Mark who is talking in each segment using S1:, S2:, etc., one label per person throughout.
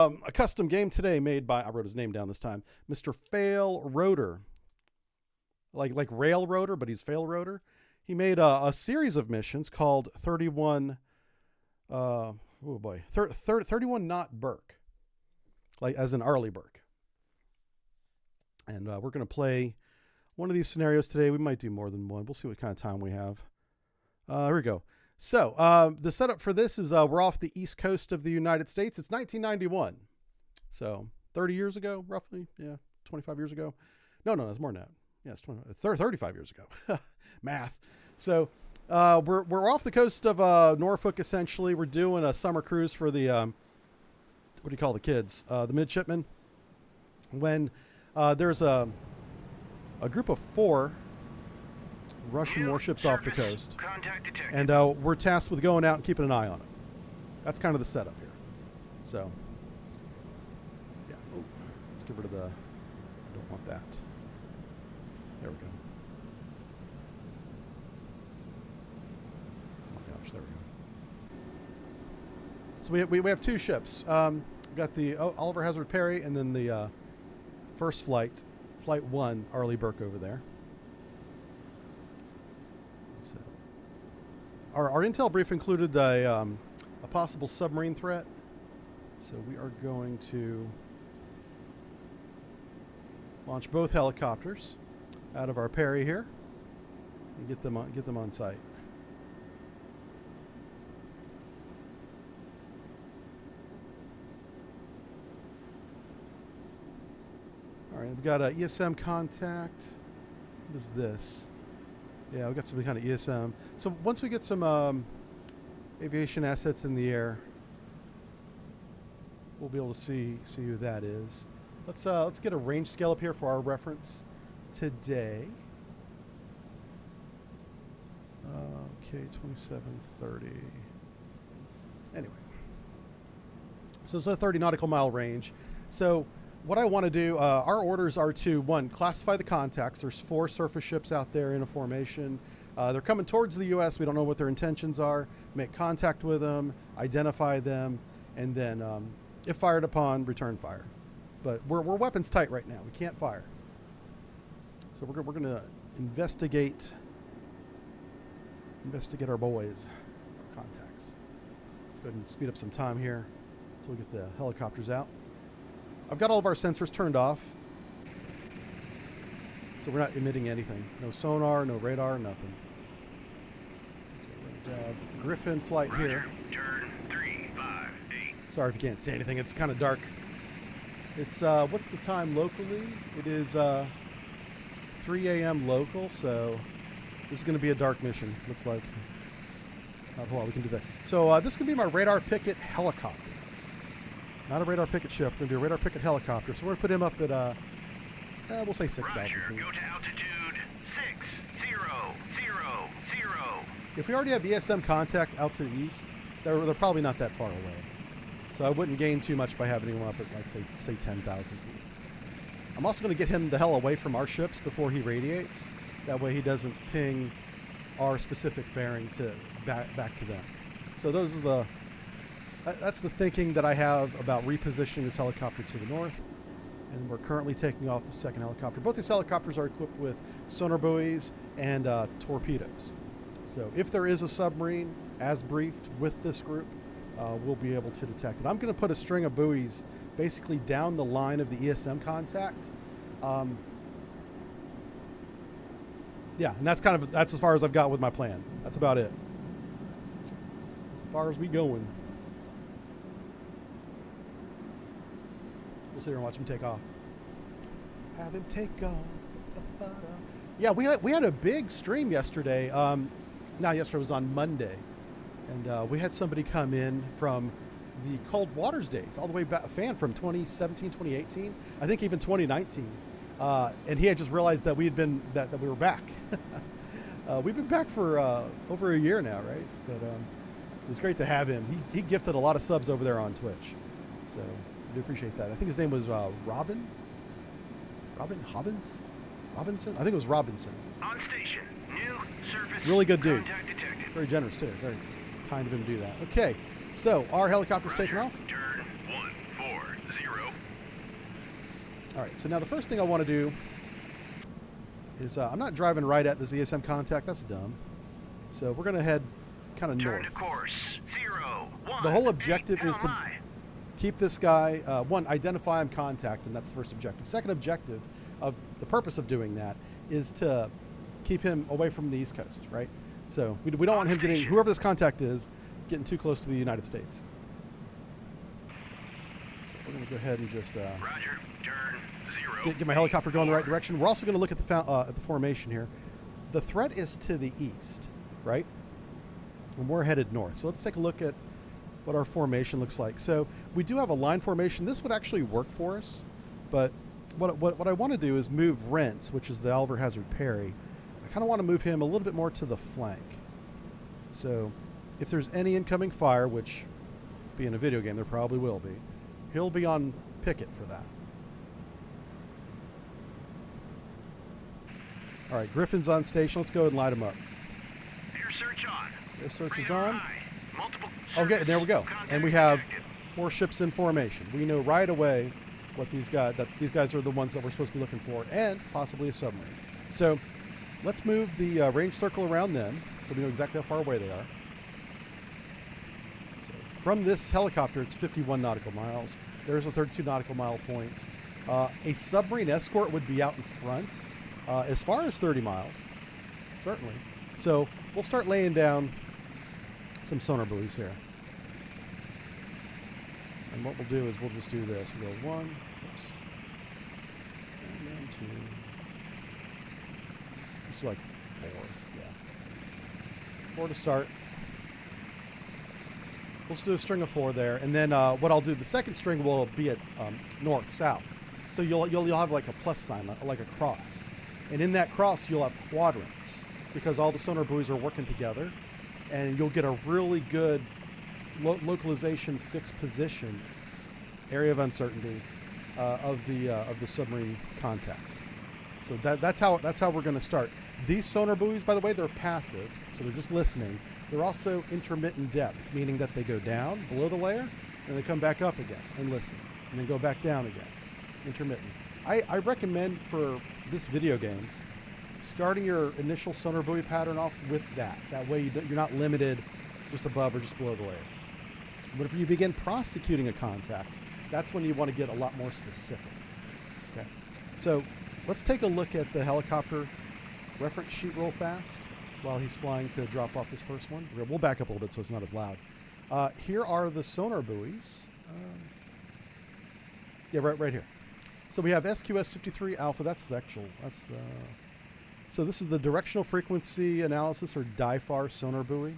S1: A custom game today made by, I wrote his name down this time, Mr. Fail Rotor. Like Rail Rotor, but he's Fail Rotor. He made a series of missions called 31, 31 Knot Burke. Like as in Arleigh Burke. And we're going to play one of these scenarios today. We might do more than one. We'll see what kind of time we have. Here we go. So the setup for this is we're off the east coast of the United States. It's 1991. So 30 years ago, roughly. Yeah, 25 years ago. No, it's more than that. Yeah, it's 35 years ago. Math. So we're off the coast of Norfolk, essentially. We're doing a summer cruise for the, what do you call the kids? The midshipmen. When there's a group of 4 Russian warships off the coast. And we're tasked with going out and keeping an eye on it. That's kind of the setup here. So, yeah. Oh, let's get rid of the, I don't want that. There we go. Oh my gosh, there we go. So we have 2 ships. We've got the Oliver Hazard Perry and then the first flight, Flight 1, Arleigh Burke over there. So, our intel brief included a possible submarine threat. So we are going to launch both helicopters out of our Perry here and get them on site. All right, we've got a ESM contact. What is this? Yeah, we've got some kind of ESM. So once we get some aviation assets in the air, we'll be able to see who that is. Let's get a range scale up here for our reference today. Okay, 2730. Anyway, so it's a 30 nautical mile range. So what I want to do, our orders are to, 1, classify the contacts. There's 4 surface ships out there in a formation. They're coming towards the U.S. We don't know what their intentions are. Make contact with them, identify them, and then, if fired upon, return fire. But we're weapons tight right now. We can't fire. So we're going to investigate our boys, our contacts. Let's go ahead and speed up some time here until we get the helicopters out. I've got all of our sensors turned off, so we're not emitting anything. No sonar, no radar, nothing. Okay, Griffin flight here.
S2: Turn 358.
S1: Sorry if you can't see anything. It's kind of dark. It's what's the time locally? It is 3 a.m. local, so this is going to be a dark mission. Looks like. Hold on, we can do that. So this is going to be my radar picket helicopter. Not a radar picket ship. We're going to do a radar picket helicopter. So we're going to put him up at, we'll say 6,000 feet.
S2: Go to altitude 6000.
S1: If we already have ESM contact out to the east, they're probably not that far away. So I wouldn't gain too much by having him up at, like, say 10,000 feet. I'm also going to get him the hell away from our ships before he radiates. That way he doesn't ping our specific bearing to back to them. So those are that's the thinking that I have about repositioning this helicopter to the north. And we're currently taking off the second helicopter. Both these helicopters are equipped with sonar buoys and torpedoes. So if there is a submarine, as briefed with this group, we'll be able to detect it. I'm going to put a string of buoys basically down the line of the ESM contact. Yeah, and that's as far as I've got with my plan. That's about it. As far as we going. We'll sit here and watch him take off. Have him take off. Yeah, we had a big stream yesterday. Yesterday was on Monday. And we had somebody come in from the Cold Waters days, all the way back, a fan from 2017, 2018, I think even 2019. And he had just realized that we were back. We've been back for over a year now, right? But it was great to have him. He gifted a lot of subs over there on Twitch. So I do appreciate that. I think his name was Robin Hobbins? Robinson? I think it was Robinson.
S2: On station. New surface.
S1: Really good dude.
S2: Contact detected.
S1: Very generous too. Very kind of him to do that. Okay, so our helicopter's taking off.
S2: Turn
S1: All right, so now the first thing I want to do is I'm not driving right at this ESM contact. That's dumb. So we're going to head kind of
S2: Turn
S1: north.
S2: to course. 018.
S1: The whole objective is to
S2: LMI.
S1: keep this guy, one, identify him, contact, and that's the first objective. Second objective of the purpose of doing that is to keep him away from the East Coast, right? So we don't want him getting, whoever this contact is, getting too close to the United States. So we're going to go ahead and just
S2: Roger. Turn 0.
S1: get my helicopter going the right direction. We're also going to look at the formation here. The threat is to the east, right? And we're headed north. So let's take a look at what our formation looks like. So we do have a line formation. This would actually work for us, but what I want to do is move Rents, which is the Oliver Hazard Perry. I kind of want to move him a little bit more to the flank. So if there's any incoming fire, which being a video game, there probably will be, he'll be on picket for that. All right, Griffin's on station. Let's go ahead and light him up.
S2: Air search on.
S1: Air search is
S2: Radar
S1: on.
S2: eye. Multiple
S1: Okay,
S2: service.
S1: there we go.
S2: Contact
S1: And we have
S2: detected.
S1: 4 ships in formation. We know right away what these guys are the ones that we're supposed to be looking for, and possibly a submarine. So let's move the range circle around them so we know exactly how far away they are. So from this helicopter, it's 51 nautical miles. There's a 32 nautical mile point. A submarine escort would be out in front as far as 30 miles, certainly. So we'll start laying down some sonar buoys here. And what we'll do is we'll just do this. We'll go 1, oops, and then 2. Just like 4, yeah. 4 to start. Let's do a string of 4 there, and then what I'll do, the second string will be at north, south. So you'll have like a plus sign, like a cross, and in that cross you'll have quadrants because all the sonar buoys are working together, and you'll get a really good localization, fixed position, area of uncertainty of the submarine contact. So that's how we're going to start. These sonar buoys, by the way, they're passive, so they're just listening. They're also intermittent depth, meaning that they go down below the layer, and they come back up again and listen, and then go back down again. Intermittent. I recommend for this video game starting your initial sonar buoy pattern off with that. That way you're not limited just above or just below the layer. But if you begin prosecuting a contact, that's when you want to get a lot more specific. Okay. So let's take a look at the helicopter reference sheet real fast while he's flying to drop off this first one. We'll back up a little bit so it's not as loud. Here are the sonar buoys. Yeah, right here. So we have SQS-53 Alpha. So this is the directional frequency analysis, or DIFAR sonar buoy.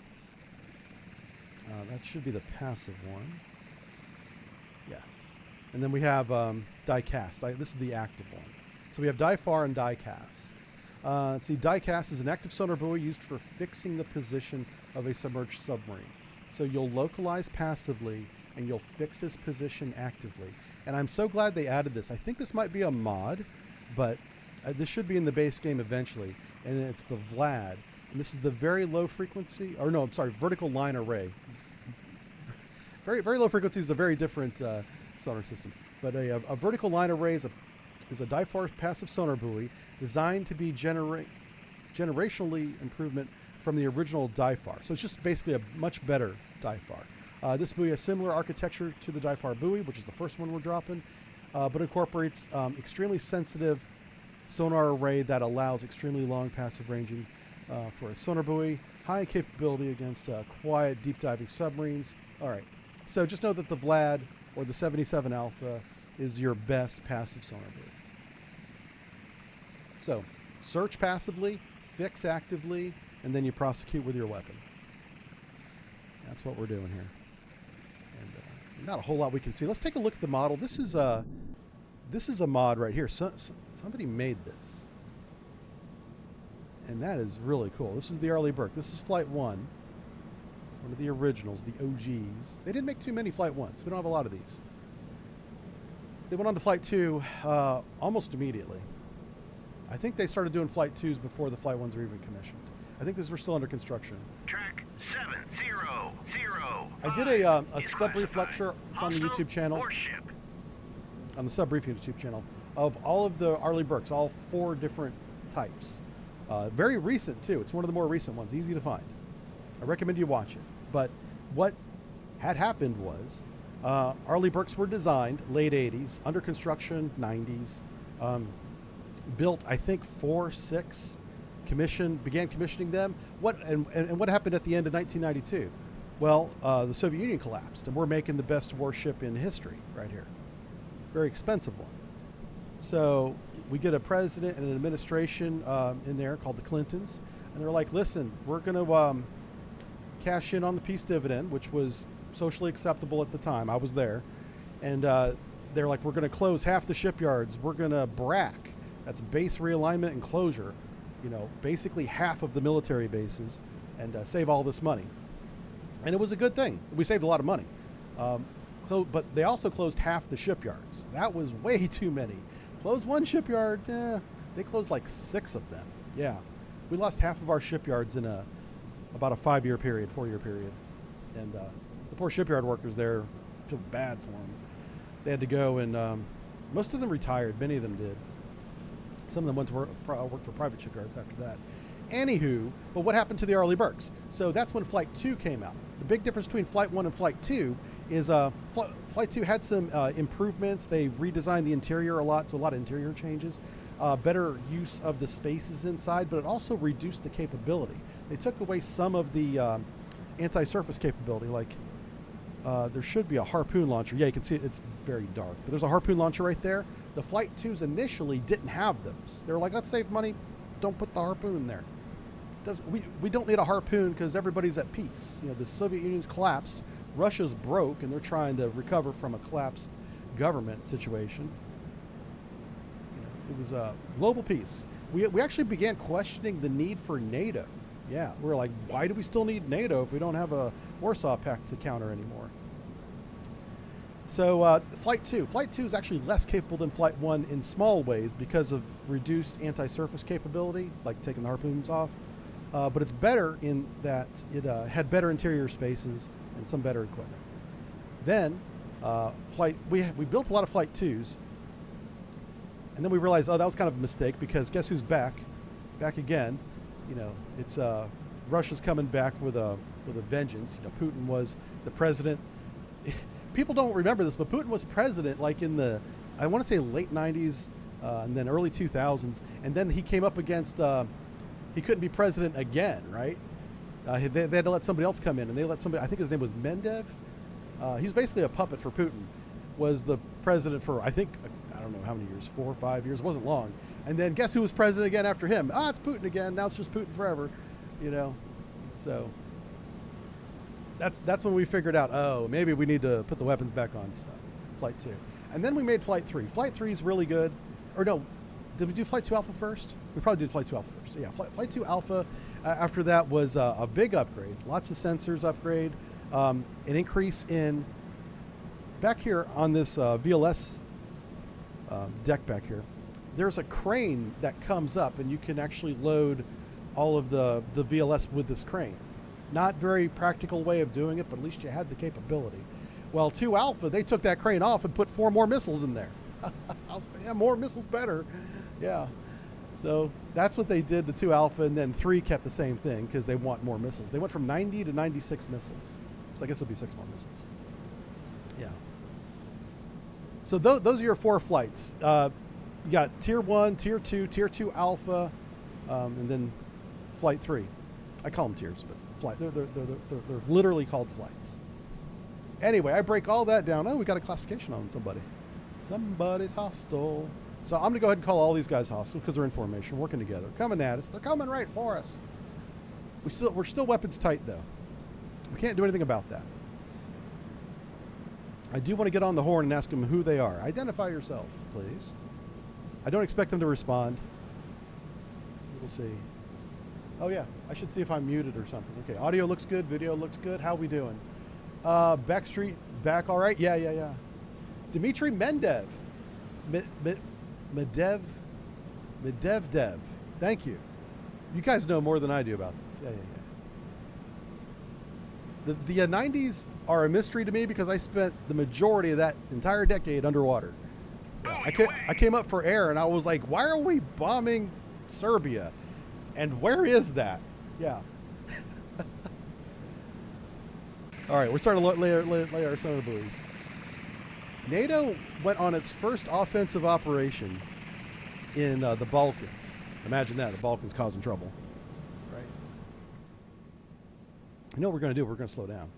S1: That should be the passive one. Yeah. And then we have DICAS. This is the active one. So we have DIFAR and DICAS. Let's see, DICAS is an active sonar buoy used for fixing the position of a submerged submarine. So you'll localize passively and you'll fix his position actively. And I'm so glad they added this. I think this might be a mod, but this should be in the base game eventually. And it's the VLAD. And this is the very low frequency, or no, I'm sorry, vertical line array. Very, very low frequency is a very different sonar system. But a vertical line array is a DIFAR passive sonar buoy designed to be generationally improvement from the original DIFAR. So it's just basically a much better DIFAR. This buoy has similar architecture to the DIFAR buoy, which is the first one we're dropping, but incorporates extremely sensitive sonar array that allows extremely long passive ranging for a sonar buoy, high capability against quiet, deep diving submarines. All right, so just know that the VLAD or the 77 Alpha is your best passive sonar buoy. So search passively, fix actively, and then you prosecute with your weapon. That's what we're doing here. And not a whole lot we can see. Let's take a look at the model. This is a mod right here. Somebody made this. And that is really cool. This is the Arleigh Burke. This is Flight 1. One of the originals, the OGs. They didn't make too many Flight 1s. We don't have a lot of these. They went on to Flight 2 almost immediately. I think they started doing Flight 2s before the Flight 1s were even commissioned. I think these were still under construction.
S2: Track 700.
S1: I did a sub reflector. It's on the YouTube channel.
S2: Warship.
S1: on the Subbriefing YouTube channel of all of the Arleigh Burkes, all 4 different types. Very recent too. It's one of the more recent ones, easy to find. I recommend you watch it. But what had happened was Arleigh Burkes were designed late 80s, under construction 90s, built I think 4, 6, began commissioning them. What happened at the end of 1992? Well, the Soviet Union collapsed, and we're making the best warship in history right here. Very expensive one. So we get a president and an administration in there called the Clintons, and they're like, listen, we're going to cash in on the peace dividend, which was socially acceptable at the time. I was there. And they're like, we're going to close half the shipyards. We're going to BRAC. That's base realignment and closure. You know, basically half of the military bases, and save all this money. And it was a good thing. We saved a lot of money. But they also closed half the shipyards. That was way too many. Closed one shipyard, they closed like 6 of them. Yeah. We lost half of our shipyards in about a 4-year period. And the poor shipyard workers there, feel bad for them. They had to go, and most of them retired. Many of them did. Some of them went to work for private shipyards after that. Anywho, but what happened to the Arleigh Burkes? So that's when Flight 2 came out. The big difference between Flight 1 and Flight 2 is Flight 2 had some improvements. They redesigned the interior a lot, so a lot of interior changes. Better use of the spaces inside, but it also reduced the capability. They took away some of the anti-surface capability, like there should be a harpoon launcher. Yeah, you can see it, it's very dark, but there's a harpoon launcher right there. The Flight 2s initially didn't have those. They were like, let's save money, don't put the harpoon there. We don't need a harpoon because everybody's at peace. You know, the Soviet Union's collapsed, Russia's broke, and they're trying to recover from a collapsed government situation. You know, it was a global peace. We actually began questioning the need for NATO. Yeah, we were like, why do we still need NATO if we don't have a Warsaw Pact to counter anymore? So Flight 2 is actually less capable than Flight 1 in small ways because of reduced anti-surface capability, like taking the harpoons off. But it's better in that it had better interior spaces and some better equipment. Then we built a lot of Flight 2s, and then we realized, oh, that was kind of a mistake, because guess who's back? Back again. You know, it's Russia's coming back with a vengeance. You know, Putin was the president. People don't remember this, but Putin was president like in the, I want to say late 90s and then early 2000s, and then he came up against, he couldn't be president again, right? They had to let somebody else come in, and they let somebody, I think his name was Mendev. He was basically a puppet for Putin, was the president for, I think, I don't know how many years, 4 or 5 years, it wasn't long. And then guess who was president again after him? It's Putin again. Now it's just Putin forever, you know. So that's when we figured out, oh, maybe we need to put the weapons back on Flight 2. And then we made Flight 3. Flight 3 is really good. Or no, did we do Flight 2 Alpha first? We probably did Flight 2 Alpha first. So yeah, Flight 2 Alpha after that was a big upgrade. Lots of sensors upgrade. An increase in, back here on this VLS deck back here, there's a crane that comes up, and you can actually load all of the VLS with this crane. Not very practical way of doing it, but at least you had the capability. Well, 2 Alpha, they took that crane off and put 4 more missiles in there. I was like, yeah, more missiles better. Yeah. So that's what they did, the 2 Alpha, and then 3 kept the same thing because they want more missiles. They went from 90 to 96 missiles. So I guess it'll be 6 more missiles. Yeah. So those are your 4 flights. You got Tier 1, Tier 2, Tier 2 Alpha, and then Flight 3. I call them tiers, but flight. They're literally called flights. Anyway, I break all that down. Oh, we got a classification on somebody. Somebody's hostile. So I'm going to go ahead and call all these guys hostile because they're in formation, working together, coming at us. They're coming right for us. We're still weapons tight, though. We can't do anything about that. I do want to get on the horn and ask them who they are. Identify yourself, please. I don't expect them to respond. We'll see. Oh, yeah. I should see if I'm muted or something. Okay. Audio looks good. Video looks good. How we doing? Backstreet, back all right? Yeah. Dmitry Mendev. Medev. Thank you. You guys know more than I do about this. Yeah. The 90s are a mystery to me because I spent the majority of that entire decade underwater. Yeah, I came up for air and I was like, why are we bombing Serbia? And where is that? Yeah. All right, we're starting to lay our sonar buoys. NATO went on its first offensive operation in the Balkans. Imagine that, the Balkans causing trouble. Right. You know what we're going to do? We're going to slow down.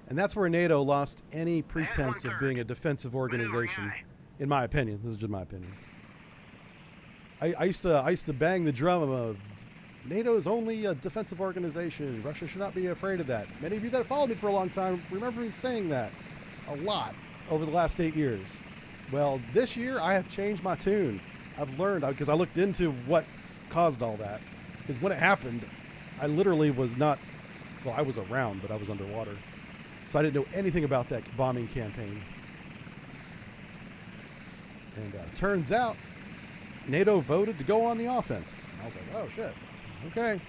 S1: And that's where NATO lost any pretense of being a defensive organization, in my opinion. This is just my opinion. I used to bang the drum of NATO is only a defensive organization. Russia should not be afraid of that. Many of you that have followed me for a long time remember me saying that a lot over the last 8 years. Well, this year I have changed my tune. I've learned, because I looked into what caused all that. Because when it happened, I literally was not, well, I was around, but I was underwater. So I didn't know anything about that bombing campaign. And turns out, NATO voted to go on the offense. I was like, oh, shit. Okay.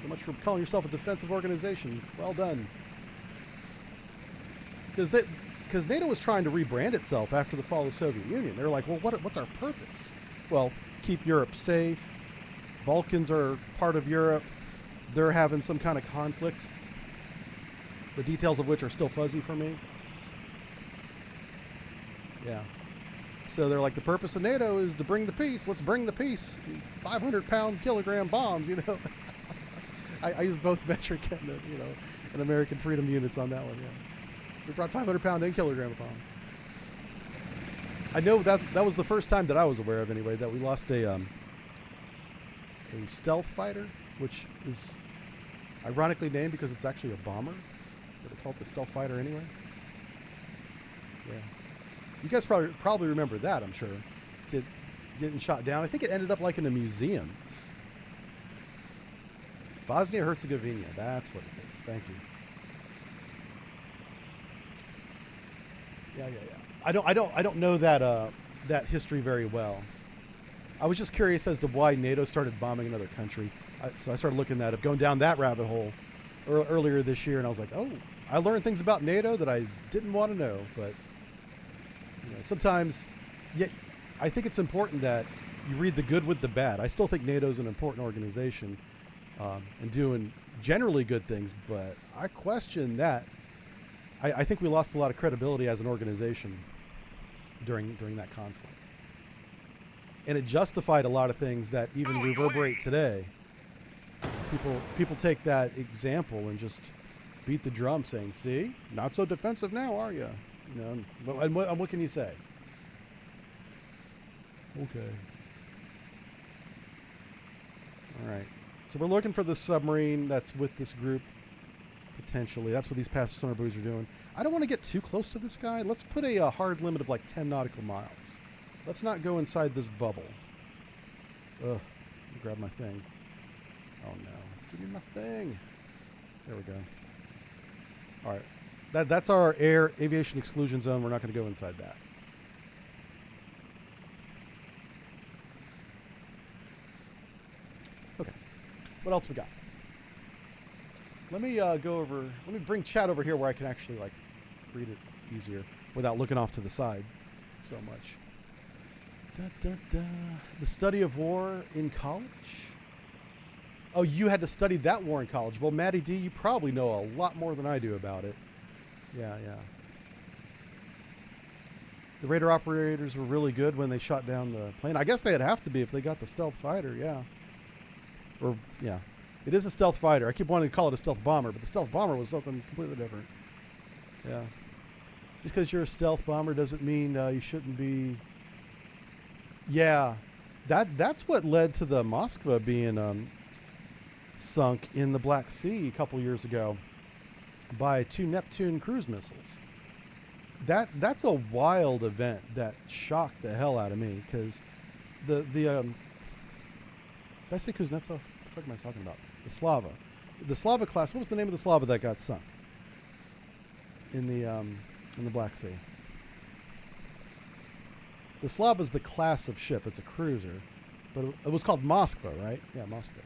S1: So much for calling yourself a defensive organization. Well done. Because NATO was trying to rebrand itself after the fall of the Soviet Union. They're like, well, what's our purpose? Well, keep Europe safe. Balkans are part of Europe. They're having some kind of conflict, the details of which are still fuzzy for me. Yeah. So they're like, the purpose of NATO is to bring the peace. Let's bring the peace. 500-pound kilogram bombs, you know. I use both metric and American freedom units on that one, yeah. We brought 500-pound and kilogram bombs. I know that was the first time that I was aware of, anyway, that we lost a stealth fighter, which is ironically named because it's actually a bomber. But they call it the stealth fighter anyway. Yeah. You guys probably remember that, I'm sure. Getting shot down. I think it ended up like in a museum. Bosnia-Herzegovina. That's what it is. Thank you. Yeah. I don't know that history very well. I was just curious as to why NATO started bombing another country. So I started looking that up, going down that rabbit hole earlier this year, and I was like, oh, I learned things about NATO that I didn't want to know. But sometimes, I think it's important that you read the good with the bad. I still think NATO's an important organization and doing generally good things, but I question that. I think we lost a lot of credibility as an organization during that conflict. And it justified a lot of things that even reverberate today. People take that example and just beat the drum saying, see, not so defensive now, are you? And what can you say? Okay. All right. So we're looking for the submarine that's with this group, potentially. That's what these passive sonar buoys are doing. I don't want to get too close to this guy. Let's put a hard limit of like 10 nautical miles. Let's not go inside this bubble. Ugh. Let me grab my thing. Oh, no. Give me my thing. There we go. All right. That's our aviation exclusion zone. We're not going to go inside that. Okay. What else we got? Let me let me bring chat over here where I can actually read it easier without looking off to the side so much. The study of war in college? Oh, you had to study that war in college. Well, Maddie D, you probably know a lot more than I do about it. Yeah. The radar operators were really good when they shot down the plane. I guess they'd have to be if they got the stealth fighter, yeah. Or, yeah. It is a stealth fighter. I keep wanting to call it a stealth bomber, but the stealth bomber was something completely different. Yeah. Just because you're a stealth bomber doesn't mean you shouldn't be... Yeah. That's what led to the Moskva being sunk in the Black Sea a couple years ago by 2 Neptune cruise missiles. That's a wild event that shocked the hell out of me, because did I say Kuznetsov? What the fuck am I talking about? The Slava class. What was the name of the Slava that got sunk in the Black Sea? The Slava is the class of ship. It's a cruiser, but it was called Moskva, right? Yeah, Moskva.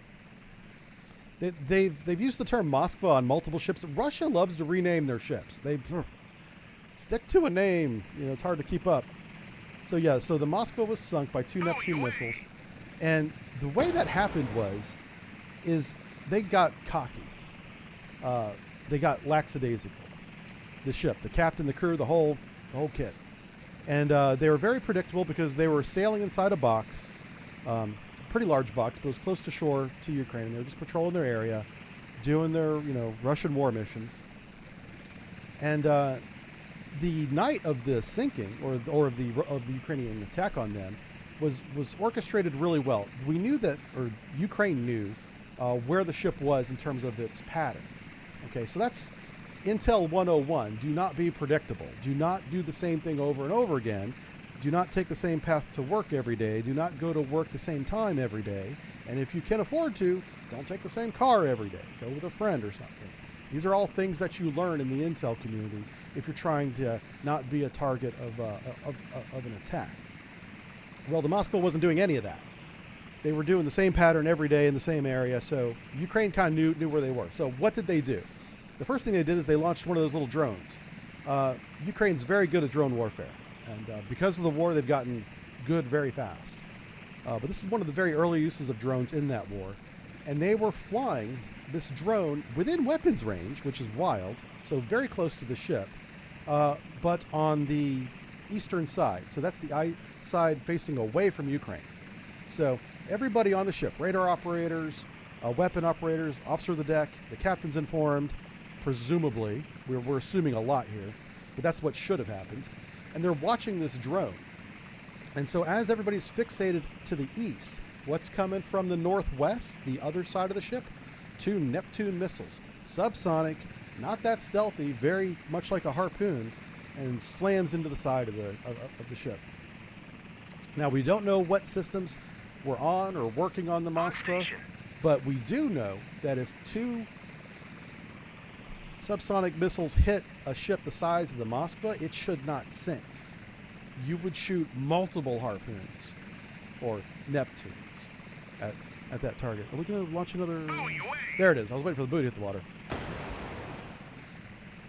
S1: They've used the term Moskva on multiple ships. Russia loves to rename their ships. Stick to a name. You know, it's hard to keep up. So yeah, so the Moscow was sunk by 2 Neptune missiles, and the way that happened is they got cocky. They got lackadaisical. The ship, the captain, the crew, the whole kit, and they were very predictable because they were sailing inside a box, pretty large box, but it was close to shore to Ukraine. And they were just patrolling their area, doing their Russian war mission, and the night of the sinking or of the Ukrainian attack on them was orchestrated really well. We knew that, or Ukraine knew, where the ship was in terms of its pattern. Okay, so that's Intel 101. Do not be predictable. Do not do the same thing over and over again. Do not take the same path to work every day. Do not go to work the same time every day. And if you can afford to, don't take the same car every day. Go with a friend or something. These are all things that you learn in the Intel community if you're trying to not be a target of an attack. Well, the Moscow wasn't doing any of that. They were doing the same pattern every day in the same area, so Ukraine kind of knew where they were. So what did they do? The first thing they did is they launched one of those little drones. Ukraine's very good at drone warfare, and because of the war, they've gotten good very fast. But this is one of the very early uses of drones in that war, and they were flying this drone within weapons range, which is wild, so very close to the ship, but on the eastern side. So that's the side facing away from Ukraine. So everybody on the ship, radar operators, weapon operators, officer of the deck, the captain's informed, presumably, we're assuming a lot here, but that's what should have happened. And they're watching this drone. And so as everybody's fixated to the east, what's coming from the northwest, the other side of the ship? 2 Neptune missiles, subsonic, not that stealthy, very much like a harpoon, and slams into the side of the ship. Now, we don't know what systems were on or working on the Moskva, but we do know that if 2 subsonic missiles hit a ship the size of the Moskva, it should not sink. You would shoot multiple harpoons or Neptunes at that target. Are we going to launch another? There it is. I was waiting for the buoy to hit the water.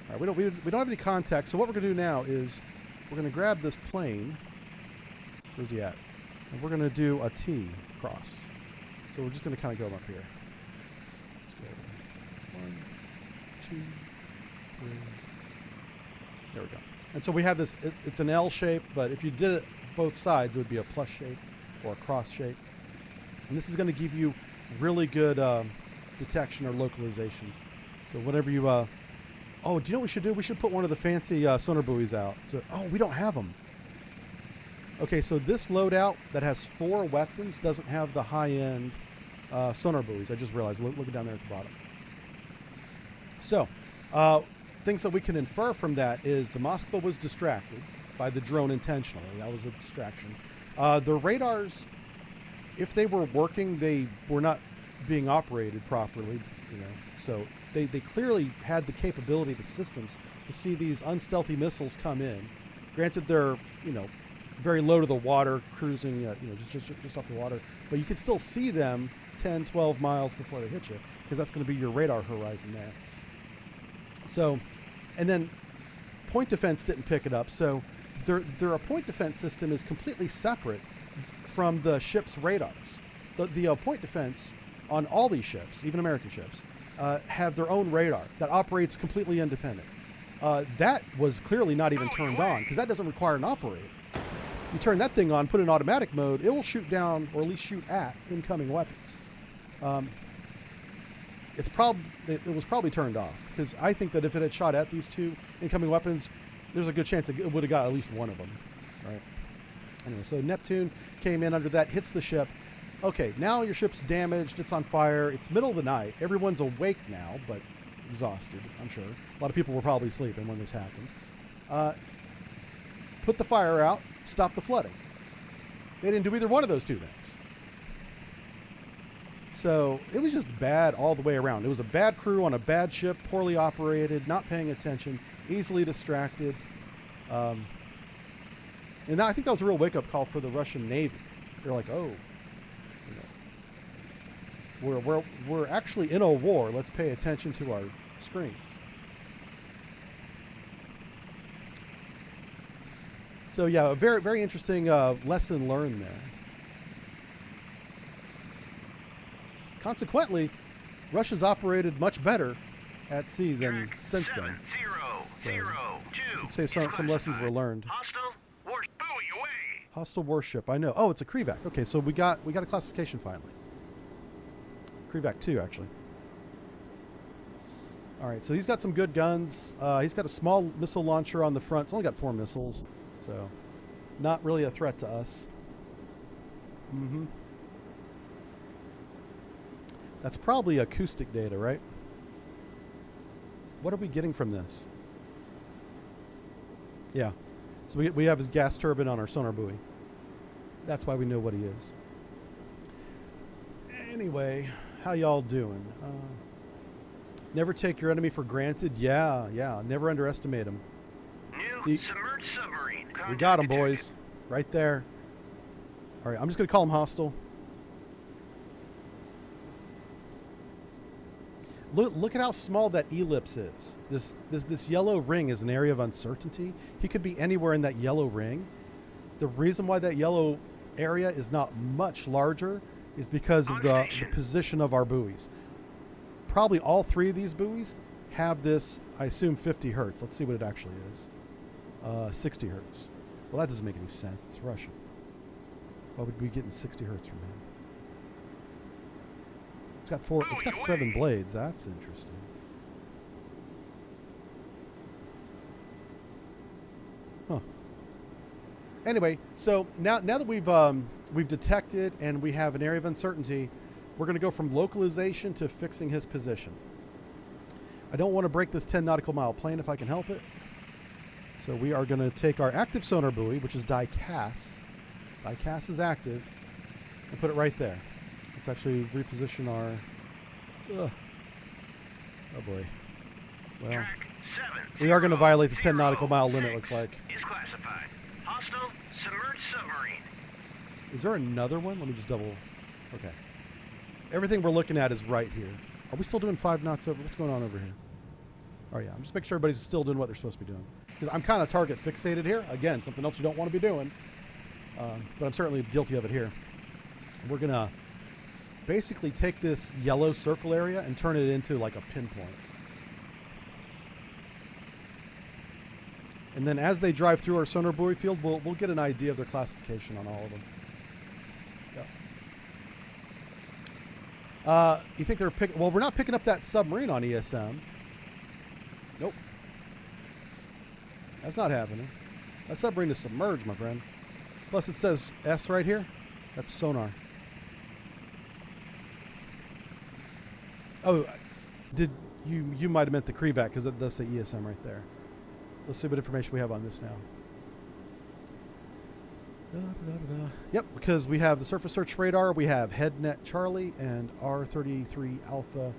S1: All right, we don't have any contact, so what we're going to do now is we're going to grab this plane. Where's he at? And we're going to do a T cross. So we're just going to kind of go up here. Let's go 1, 2, 3. There we go. And so we have this, it's an L shape, but if you did it both sides, it would be a plus shape or a cross shape. And this is going to give you really good detection or localization. So whenever you, oh, do you know what we should do? We should put one of the fancy sonar buoys out. So, oh, we don't have them. Okay, so this loadout that has 4 weapons doesn't have the high-end sonar buoys. I just realized, look down there at the bottom. So, things that we can infer from that is the Moskva was distracted by the drone intentionally. That was a distraction. The radars, if they were working, they were not being operated properly, So they clearly had the capability, the systems, to see these unstealthy missiles come in. Granted, they're, very low to the water, cruising, just off the water. But you can still see them 10, 12 miles before they hit you, because that's going to be your radar horizon there. So, and then point defense didn't pick it up. So their point defense system is completely separate from the ship's radars. The point defense on all these ships, even American ships, have their own radar that operates completely independent. That was clearly not even turned on, because that doesn't require an operator. You turn that thing on, put it in automatic mode, it will shoot down, or at least shoot at, incoming weapons. It was probably turned off, because I think that if it had shot at these 2 incoming weapons, there's a good chance it would have got at least one of them. Right? Anyway, so Neptune came in under that, hits the ship. Okay, now your ship's damaged, it's on fire, it's middle of the night, everyone's awake now, but exhausted, I'm sure. A lot of people were probably sleeping when this happened. Put the fire out, stop the flooding. They didn't do either one of those 2 things. So it was just bad all the way around. It was a bad crew on a bad ship, poorly operated, not paying attention, easily distracted. And I think that was a real wake-up call for the Russian Navy. They're like, oh, we're actually in a war. Let's pay attention to our screens. So yeah, a very, very interesting lesson learned there. Consequently, Russia's operated much better at sea than since then.
S2: 7002.
S1: I'd say some lessons were learned.
S2: Hostile warship. Buoy away.
S1: Hostile warship. I know. Oh, it's a Krevac. Okay, so we got a classification finally. Krevac 2, actually. All right, so he's got some good guns. He's got a small missile launcher on the front. It's only got 4 missiles, so not really a threat to us. Mm-hmm. That's probably acoustic data, right? What are we getting from this? Yeah. So we have his gas turbine on our sonar buoy. That's why we know what he is. Anyway, how y'all doing? Never take your enemy for granted. Yeah. Never underestimate him.
S2: New submerged submarine.
S1: We got him, boys. Right there. All right, I'm just going to call him hostile. Look at how small that ellipse is. This yellow ring is an area of uncertainty. He could be anywhere in that yellow ring. The reason why that yellow area is not much larger is because of the position of our buoys. Probably all 3 of these buoys have this, I assume, 50 hertz. Let's see what it actually is. 60 hertz. Well, that doesn't make any sense. It's Russian. Why would we be getting 60 hertz from him? It's got 7 blades. That's interesting. Huh. Anyway, so now that we've detected and we have an area of uncertainty, we're going to go from localization to fixing his position. I don't want to break this 10 nautical mile plane if I can help it. So we are going to take our active sonar buoy, which is die-cast. Die-cast is active, and put it right there. Let's actually reposition our... Oh boy. Well, we are going to violate the 10 nautical mile limit, looks like.
S2: Is classified. Hostile submerged submarine.
S1: Is there another one? Let me just double... Okay. Everything we're looking at is right here. Are we still doing 5 knots over? What's going on over here? Oh yeah, I'm just making sure everybody's still doing what they're supposed to be doing. Because I'm kind of target fixated here. Again, something else you don't want to be doing. But I'm certainly guilty of it here. We're going to basically take this yellow circle area and turn it into like a pinpoint. And then as they drive through our sonar buoy field, we'll get an idea of their classification on all of them. Yeah. You think they're picking... Well, we're not picking up that submarine on ESM. Nope. That's not happening. That submarine is submerged, my friend. Plus it says S right here. That's sonar. Oh, did you might have meant the Krevac because it does say ESM right there. Let's see what information we have on this now. Yep, because we have the surface search radar, we have HeadNet Charlie and R33 Alpha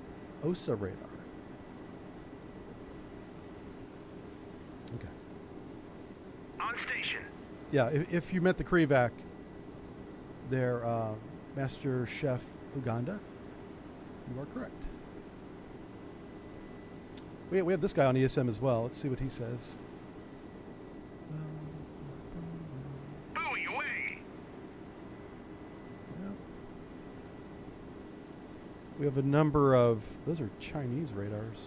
S1: OSA radar. Okay.
S2: On station.
S1: Yeah, if you meant the Krevac, they're Master Chef Uganda. You are correct. We have this guy on ESM as well. Let's see what he says.
S2: Buoy away.
S1: Yeah. We have a number of... Those are Chinese radars.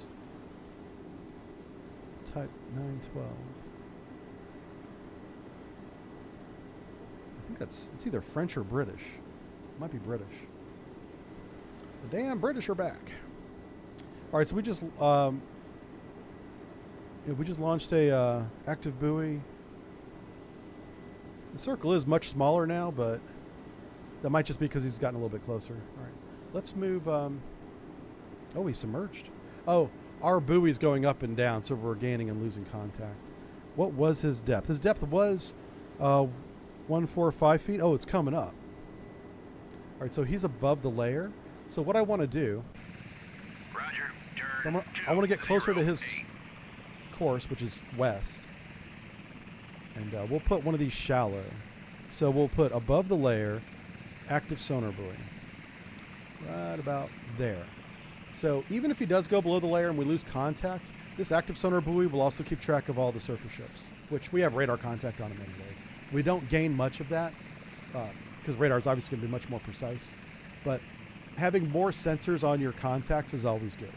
S1: Type 912. I think it's either French or British. It might be British. The damn British are back. All right, so we just launched a active buoy. The circle is much smaller now, but that might just be because he's gotten a little bit closer. All right, let's move. Oh, he's submerged. Oh, our buoy's going up and down, so we're gaining and losing contact. What was his depth? His depth was 145 feet. Oh, it's coming up. All right, so he's above the layer. So what I want to do,
S2: Roger.
S1: so I want to get closer to his course, which is west, and we'll put one of these shallow. So we'll put above the layer, active sonar buoy, right about there. So even if he does go below the layer and we lose contact, This active sonar buoy will also keep track of all the surface ships, which we have radar contact on them anyway. We don't gain much of that because radar is obviously going to be much more precise. But having more sensors on your contacts is always good.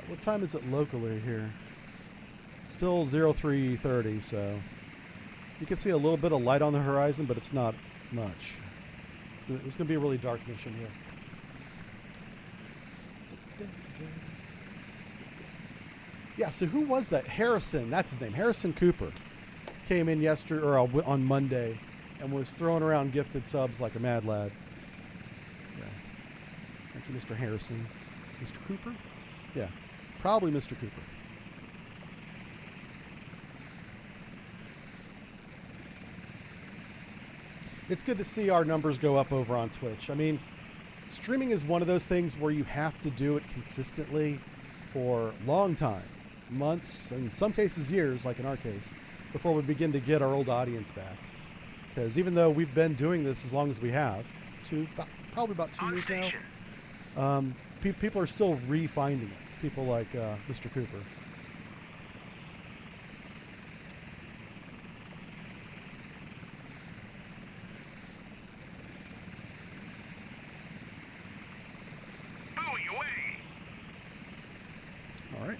S1: What time is it locally here? Still 0330, so you can see a little bit of light on the horizon, but it's not much. It's going to be a really dark mission here. Yeah, so who was that? Harrison, that's his name. Harrison Cooper came in yesterday or on Monday and was throwing around gifted subs like a mad lad. So, thank you, Mr. Harrison. Mr. Cooper? Yeah, probably Mr. Cooper. It's good to see our numbers go up over on Twitch. I mean, streaming is one of those things where you have to do it consistently for a long time. Months, and in some cases years, like in our case, before we begin to get our old audience back. Because even though we've been doing this as long as we have, probably about 2 years now, people are still re-finding us. People like Mr. Cooper. All right.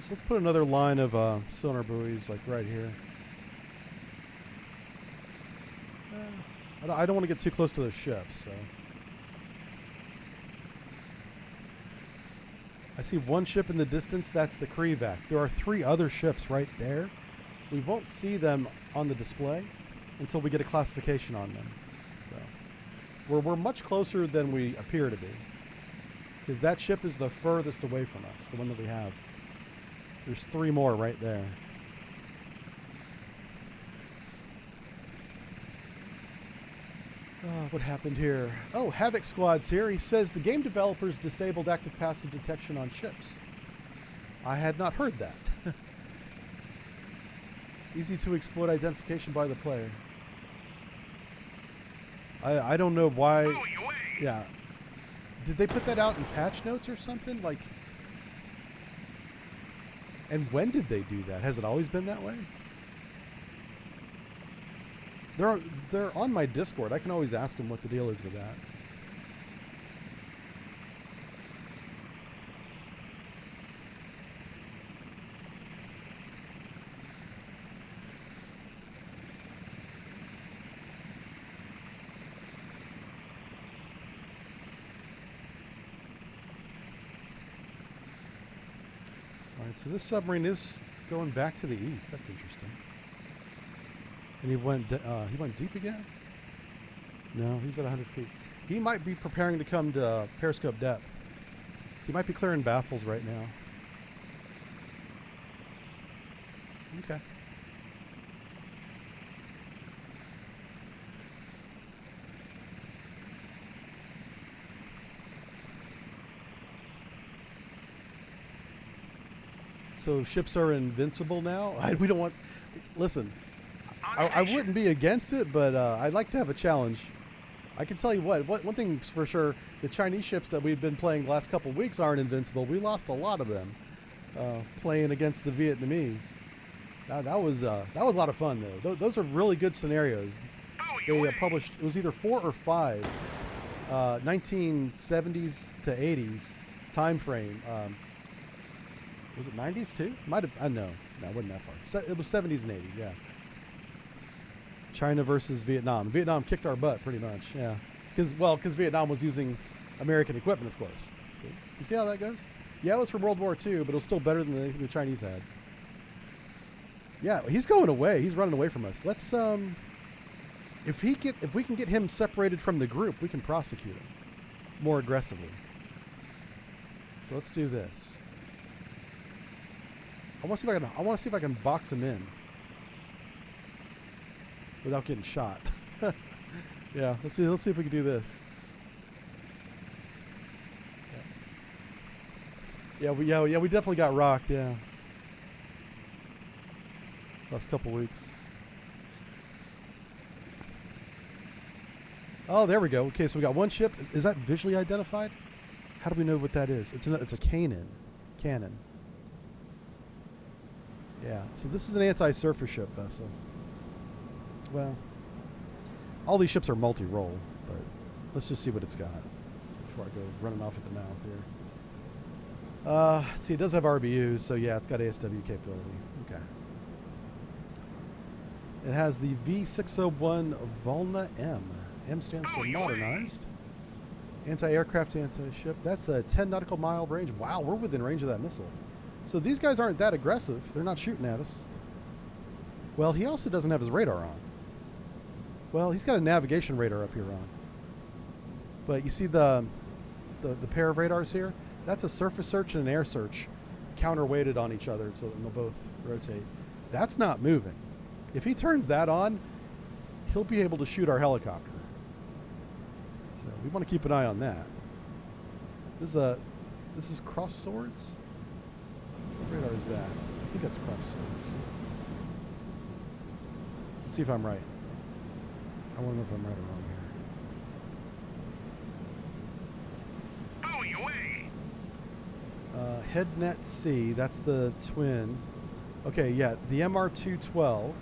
S1: Let's put another line of sonar buoys like right here. I don't want to get too close to those ships. So I see one ship in the distance. That's the Krevac. There are 3 other ships right there. We won't see them on the display until we get a classification on them. So we're much closer than we appear to be, because that ship is the furthest away from us, the one that we have. There's 3 more right there. What happened here? Oh, Havoc Squad's here. He says the game developers disabled active passive detection on ships. I had not heard that. Easy to exploit identification by the player. I don't know why. Yeah. Did they put that out in patch notes or something? Like, and when did they do that? Has it always been that way? They're on my Discord. I can always ask them what the deal is with that. All right, so this submarine is going back to the east. That's interesting. And he went deep again? No, he's at 100 feet. He might be preparing to come to periscope depth. He might be clearing baffles right now. Okay. So ships are invincible now? We don't want... Listen... I wouldn't be against it, but I'd like to have a challenge. I can tell you one thing for sure, the Chinese ships that we've been playing the last couple of weeks aren't invincible. We lost a lot of them playing against the Vietnamese. That was a lot of fun, though. Those are really good scenarios. They published, it was either 4 or 5, 1970s to 80s time frame. Was it 90s too? Might have, no, it wasn't that far. It was 70s and 80s, yeah. China versus Vietnam. Vietnam kicked our butt pretty much, yeah. Because Vietnam was using American equipment, of course. See? You see how that goes? Yeah, it was from World War II, but it was still better than anything the Chinese had. Yeah, he's going away. He's running away from us. Let's if we can get him separated from the group, we can prosecute him more aggressively. So let's do this. I want to see if I can box him in without getting shot. Yeah, let's see if we can do this. Yeah, we definitely got rocked, yeah. Last couple weeks. Oh, there we go. Okay, so we got one ship. Is that visually identified? How do we know what that is? It's a cannon. Yeah, so this is an anti-surface ship vessel. Well, all these ships are multi-role, but let's just see what it's got before I go running off at the mouth here. Let's see, it does have RBUs, so yeah, it's got ASW capability. Okay. It has the V601 Volna M. M stands for modernized. Anti-aircraft, anti-ship. That's a 10 nautical mile range. Wow, we're within range of that missile. So these guys aren't that aggressive. They're not shooting at us. Well, he also doesn't have his radar on. Well, he's got a navigation radar up here on. But you see the pair of radars here? That's a surface search and an air search counterweighted on each other so that they'll both rotate. That's not moving. If he turns that on, he'll be able to shoot our helicopter. So we want to keep an eye on that. This is cross swords? What radar is that? I think that's cross swords. Let's see if I'm right. I want to know if I'm right or wrong here.
S2: Bowie away!
S1: HeadNet C, that's the twin. Okay, yeah, the MR212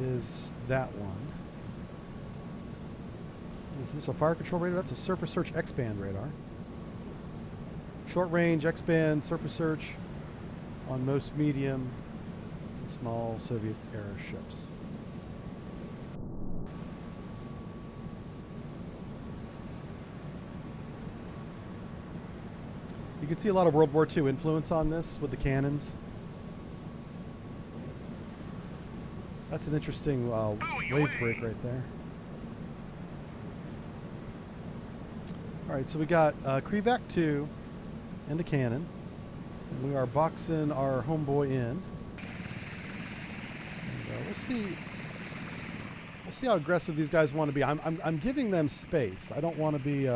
S1: is that one. Is this a fire control radar? That's a surface search X-band radar. Short range X-band surface search on most medium and small Soviet era ships. You can see a lot of World War II influence on this with the cannons. That's an interesting wave break right there. All right, so we got Krivac 2 and a cannon. And we are boxing our homeboy in. And, we'll see how aggressive these guys want to be. I'm giving them space. I don't want to be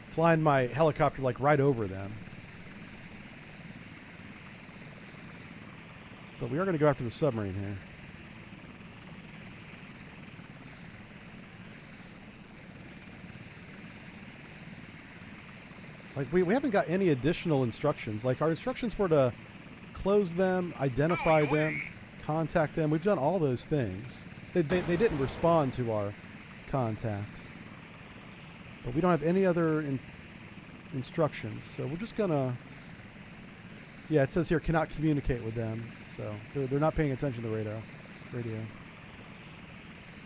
S1: flying my helicopter like right over them. But we are going to go after the submarine here. Like we haven't got any additional instructions. Like our instructions were to close them, identify them, contact them. We've done all those things. They didn't respond to our contact. But we don't have any other instructions. So we're just gonna... Yeah, it says here cannot communicate with them. So they're not paying attention to the radio.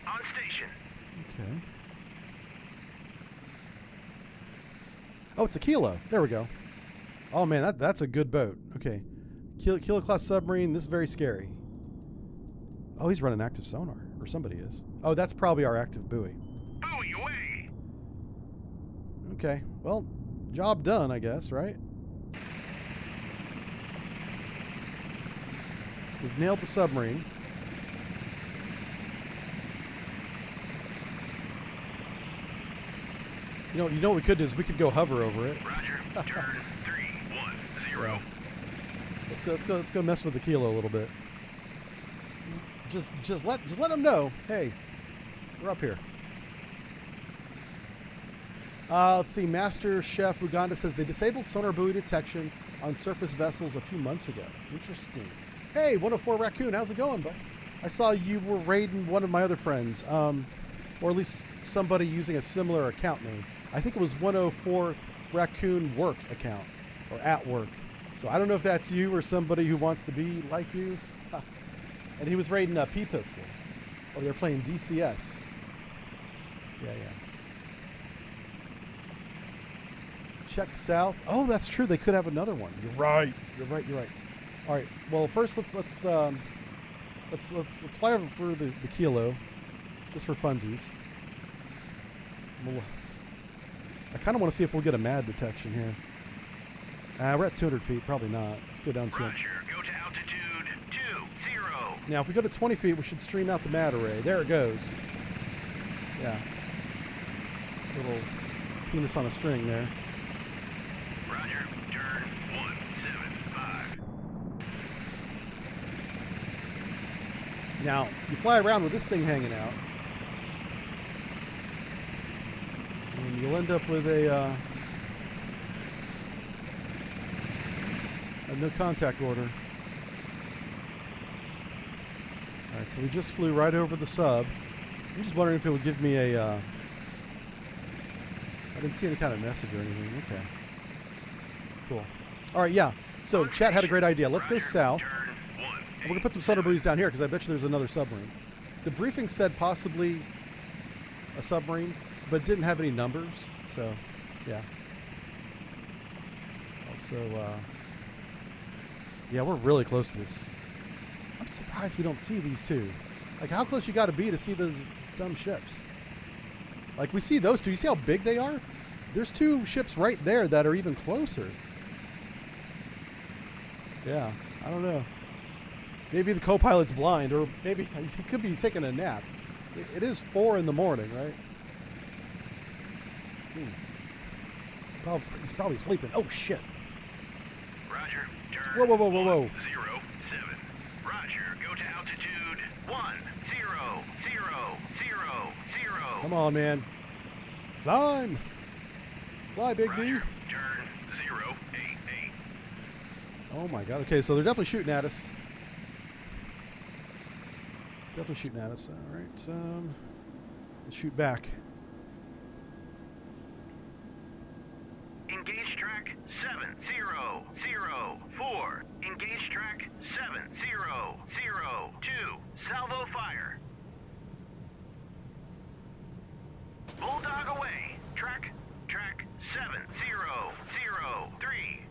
S2: On station.
S1: Okay. Oh, it's a Kilo. There we go. Oh man, that's a good boat. Okay. Kilo class submarine. This is very scary. Oh, he's running active sonar. Or somebody is. Oh, that's probably our active buoy.
S2: Bowie away!
S1: Okay. Well, job done, I guess, right? We've nailed the submarine. You know what we could do is we could go hover over it.
S2: Roger. Turn 310.
S1: Yeah. Let's go mess with the Kilo a little bit. Just let them know, hey, we're up here. Let's see. Master Chef Uganda says they disabled sonar buoy detection on surface vessels a few months ago. Interesting. Hey, 104 Raccoon, how's it going, bud? I saw you were raiding one of my other friends, or at least somebody using a similar account name. I think it was 104th Raccoon Work account, or at work. So I don't know if that's you or somebody who wants to be like you. And he was raiding a P-pistol. Or they're playing DCS. Yeah. Check south. Oh, that's true. They could have another one. You're right. All right. Well, first let's fly over for the Kilo, just for funsies. I kind of want to see if we'll get a MAD detection here. We're at 200 feet. Probably not. Let's go down to it.
S2: Roger. Go to altitude 20.
S1: Now, if we go to 20 feet, we should stream out the MAD array. There it goes. Yeah. Little penis on a string there.
S2: Roger. Turn 175.
S1: Now, you fly around with this thing hanging out, and you'll end up with a no contact order. All right, so we just flew right over the sub. I'm just wondering if it would give me a... I didn't see any kind of message or anything. Okay. Cool. All right, yeah. So chat had a great idea. Let's go south. We're going to put some sonar buoys down here because I bet you there's another submarine. The briefing said possibly a submarine, but didn't have any numbers. So, yeah. It's also, yeah, we're really close to this. I'm surprised we don't see these two. Like, how close you got to be to see the dumb ships? Like, we see those two. You see how big they are? There's two ships right there that are even closer. Yeah, I don't know. Maybe the co-pilot's blind, or maybe he could be taking a nap. It is 4 in the morning, right? He's probably sleeping. Oh, shit.
S2: Roger. Turn
S1: Whoa, whoa, whoa, whoa, whoa.
S2: 07. Roger. Go to altitude 1000.
S1: Come on, man. Climb. Fly, Big D.
S2: Roger. Turn 088.
S1: Oh, my God. Okay, so they're definitely shooting at us. Definitely shooting at us. All right. Let's shoot back.
S2: Engage track 7004. Engage track 7002. Salvo fire. Bulldog away. Track 7003.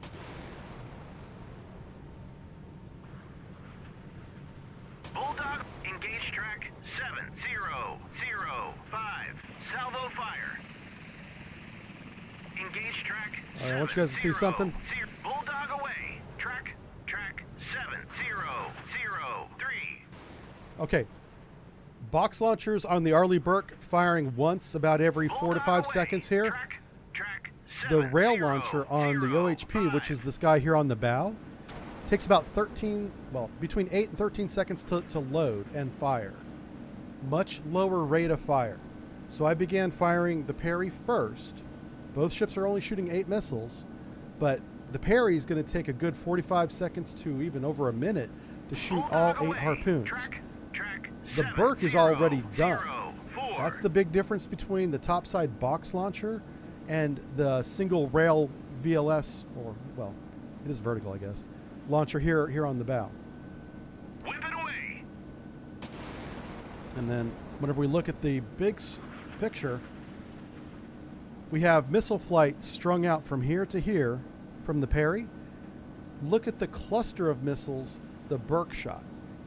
S2: Bulldog, engage track 7005. Salvo fire. Engage track.
S1: All right, I want you guys to see something.
S2: Bulldog away. Track 7003.
S1: Okay. Box launchers on the Arleigh Burke firing once about every 4 to 5 seconds here.
S2: Track
S1: The rail launcher on the OHP, which is this guy here on the bow, takes about between 8 and 13 seconds to load and fire. Much lower rate of fire. So I began firing the Perry first. Both ships are only shooting 8 missiles, but the Perry is going to take a good 45 seconds to even over a minute to shoot all 8 harpoons. The Burke is already done. That's the big difference between the topside box launcher and the single rail VLS, or, well, it is vertical, I guess, launcher here on the bow.
S2: Whip it away.
S1: And then whenever we look at the big picture, we have missile flight strung out from here to here from the Perry. Look at the cluster of missiles the Burke shot.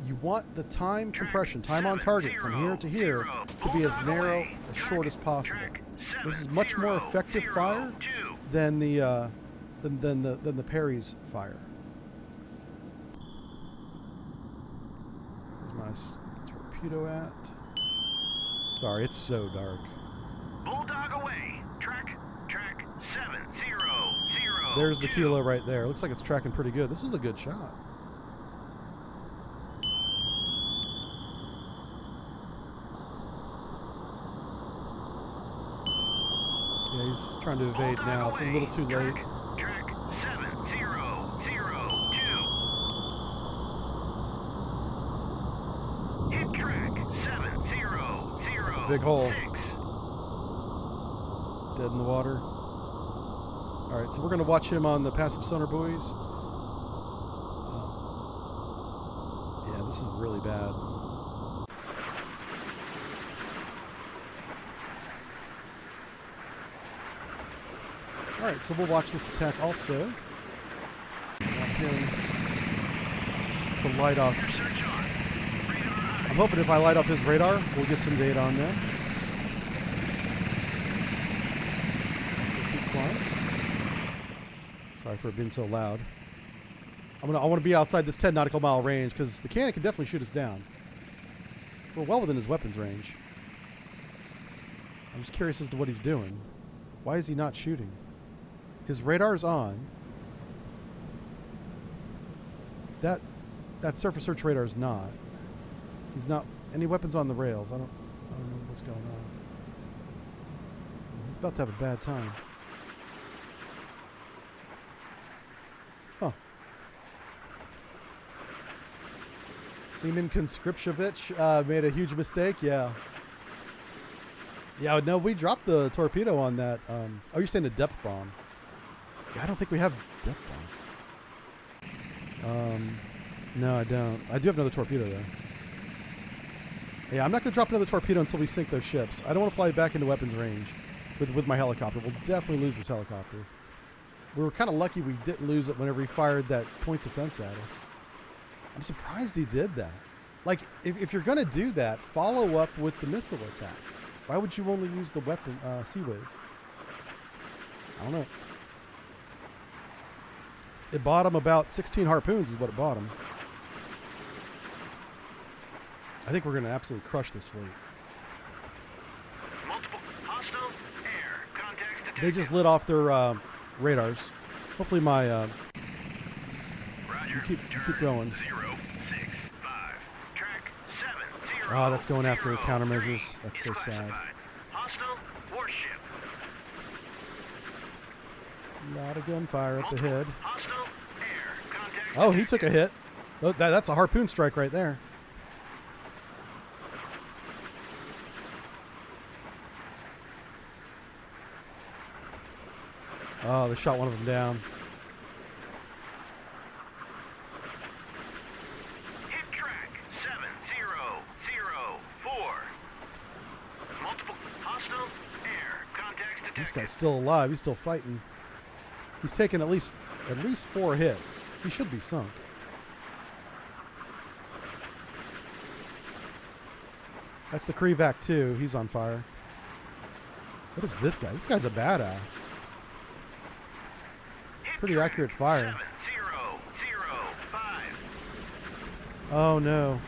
S1: You want the time compression, time on target from here to here, to be as narrow, as short as possible. This is much more effective fire than the Perry's fire. Where's my torpedo at? Sorry, it's so dark.
S2: Bulldog away. Track 700.
S1: There's the kilo right there. Looks like it's tracking pretty good. This was a good shot. Yeah, he's trying to evade now. It's a little too late.
S2: Track 7002. Hit track 700.
S1: That's a big hole. Dead in the water. All right, so we're going to watch him on the passive sonar buoys. Yeah, this is really bad. All right, so we'll watch this attack also. Want him to light off. I'm hoping if I light off his radar, we'll get some data on them. Sorry for it being so loud. I want to be outside this 10 nautical mile range because the cannon can definitely shoot us down. We're well within his weapons range. I'm just curious as to what he's doing. Why is he not shooting? His radar's on. That surface search radar is not. He's not. Any weapons on the rails? I don't know what's going on. He's about to have a bad time. Huh. Seaman Conscriptiovich made a huge mistake. Yeah. Yeah, no, we dropped the torpedo on that. Oh, you're saying a depth bomb. Yeah, I don't think we have depth bombs. No, I don't. I do have another torpedo, though. Yeah, I'm not going to drop another torpedo until we sink those ships. I don't want to fly back into weapons range with my helicopter. We'll definitely lose this helicopter. We were kind of lucky we didn't lose it whenever he fired that point defense at us. I'm surprised he did that. Like, if you're going to do that, follow up with the missile attack. Why would you only use the weapon, Seaways? I don't know. It bought him about 16 harpoons is what it bought him. I think we're going to absolutely crush this fleet.
S2: Multiple hostile air contacts detected.
S1: They just lit off their radars. Hopefully my...
S2: Roger.
S1: You keep going.
S2: 065. Track 70.
S1: Oh, that's going after countermeasures. That's so sad.
S2: Hostile warship.
S1: A lot of gunfire up ahead.
S2: Hostile air contacts
S1: Oh, he
S2: detected.
S1: took a hit. Oh, that's a harpoon strike right there. Oh, they shot one of them down.
S2: Hit track 7004. Multiple hostile air contacts detected.
S1: This guy's still alive. He's still fighting. He's taken at least 4 hits. He should be sunk. That's the Krevac 2. He's on fire. What is this guy? This guy's a badass. Pretty accurate fire.
S2: 7005.
S1: Oh no.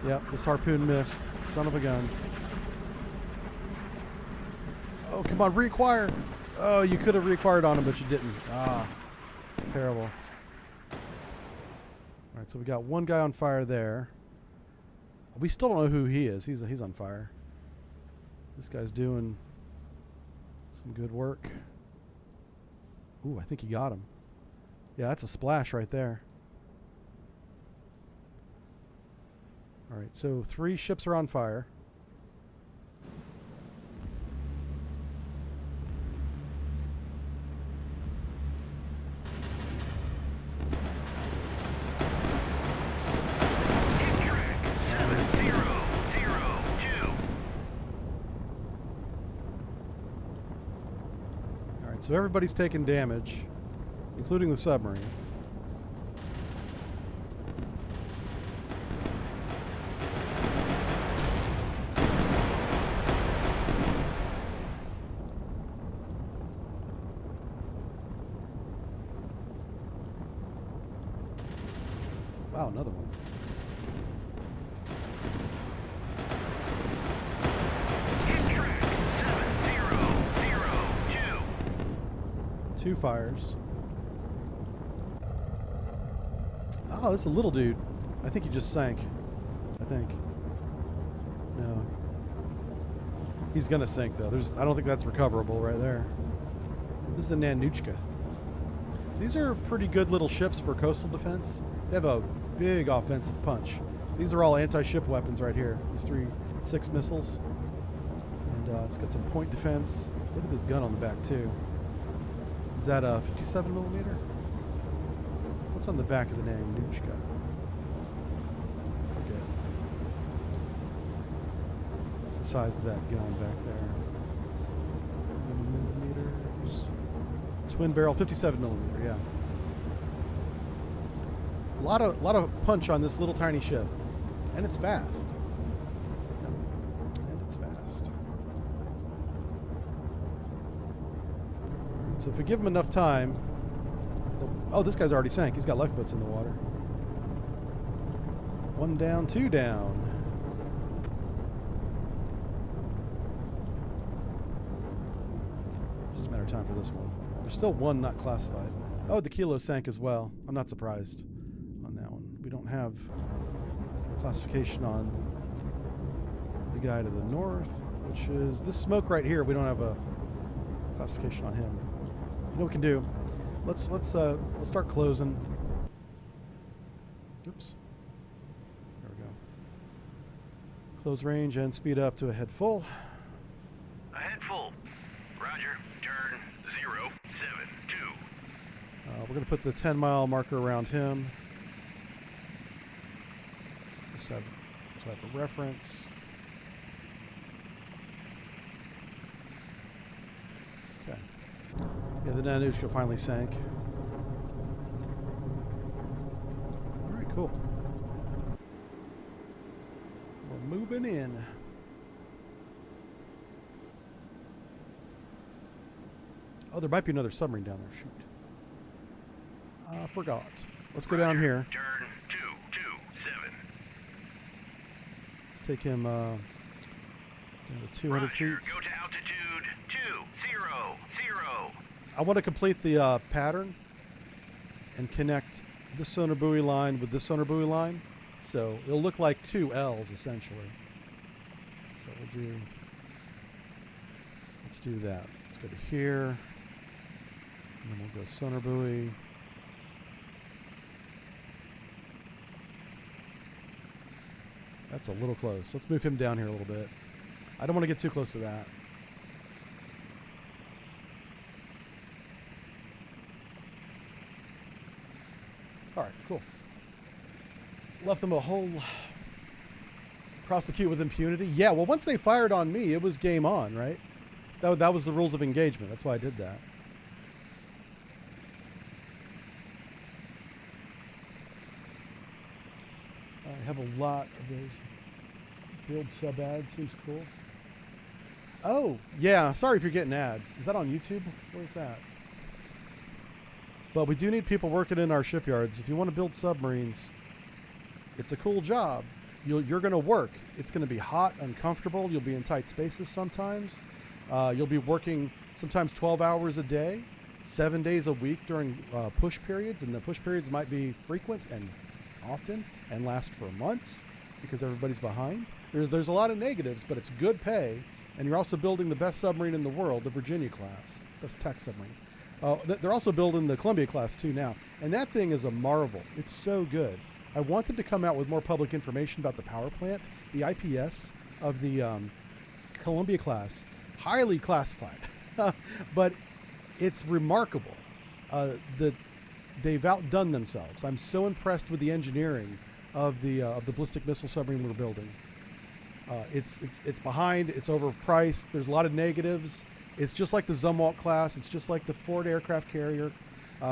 S1: Yep, this harpoon missed. Son of a gun. Oh, come on, reacquire. Oh, you could have reacquired on him, but you didn't. Ah, terrible. All right, so we got one guy on fire there. We still don't know who he is. He's on fire. This guy's doing some good work. Ooh, I think he got him. Yeah, that's a splash right there. All right, so 3 ships are on fire.
S2: Hit track 7002.
S1: All right, so everybody's taking damage, including the submarine. Wow, another one.
S2: Hit track 7002.
S1: 2 fires. Oh, this is a little dude. I think he just sank. I think. No. He's gonna sink though. I don't think that's recoverable right there. This is a Nanuchka. These are pretty good little ships for coastal defense. They have a big offensive punch. These are all anti-ship weapons right here. These 3-6 missiles. And it's got some point defense. Look at this gun on the back too. Is that a 57 millimeter? What's on the back of the Nanuchka? I forget. What's the size of that gun back there? Millimeters. Twin barrel, 57 millimeter. Yeah. A lot of punch on this little tiny ship, and it's fast. And it's fast. So if we give them enough time, Oh, this guy's already sank. He's got lifeboats in the water. 1 down, 2 down. Just a matter of time for this one. There's still 1 not classified. Oh, the Kilo sank as well. I'm not surprised on that one. We don't have classification on the guy to the north, which is this smoke right here. We don't have a classification on him. You know what we can do? Let's start closing. Oops. There we go. Close range and speed up to a head full.
S2: Ahead full. Roger. Turn 072.
S1: We're going to put the 10-mile marker around him. Just have a reference. Okay. Yeah, the Nanushka finally sank. All right, cool. We're moving in. Oh, there might be another submarine down there. Shoot. Forgot. Let's go down here.
S2: Turn 227.
S1: Let's take him down to 200 feet.
S2: Go to altitude 200.
S1: I want to complete the pattern and connect this sonar buoy line with this sonar buoy line. So it'll look like 2 L's essentially. So let's do that. Let's go to here. And then we'll go sonar buoy. That's a little close. Let's move him down here a little bit. I don't want to get too close to that. All right, cool. Left them a whole prosecute with impunity. Yeah, well, once they fired on me, it was game on, right? That was the rules of engagement. That's why I did that. I have a lot of those. Build sub ads seems cool. Oh, yeah. Sorry if you're getting ads. Is that on YouTube? Where's that? But we do need people working in our shipyards. If you want to build submarines, it's a cool job. You're going to work. It's going to be hot, uncomfortable. You'll be in tight spaces sometimes. You'll be working sometimes 12 hours a day, 7 days a week during push periods. And the push periods might be frequent and often and last for months because everybody's behind. There's a lot of negatives, but it's good pay. And you're also building the best submarine in the world, the Virginia class, best tech submarine. They're also building the Columbia class too now. And that thing is a marvel. It's so good. I want them to come out with more public information about the power plant, the IPS of the Columbia class, highly classified. But it's remarkable that they've outdone themselves. I'm so impressed with the engineering of the ballistic missile submarine we're building. It's behind. It's overpriced. There's a lot of negatives. It's just like the Zumwalt class. It's just like the Ford aircraft carrier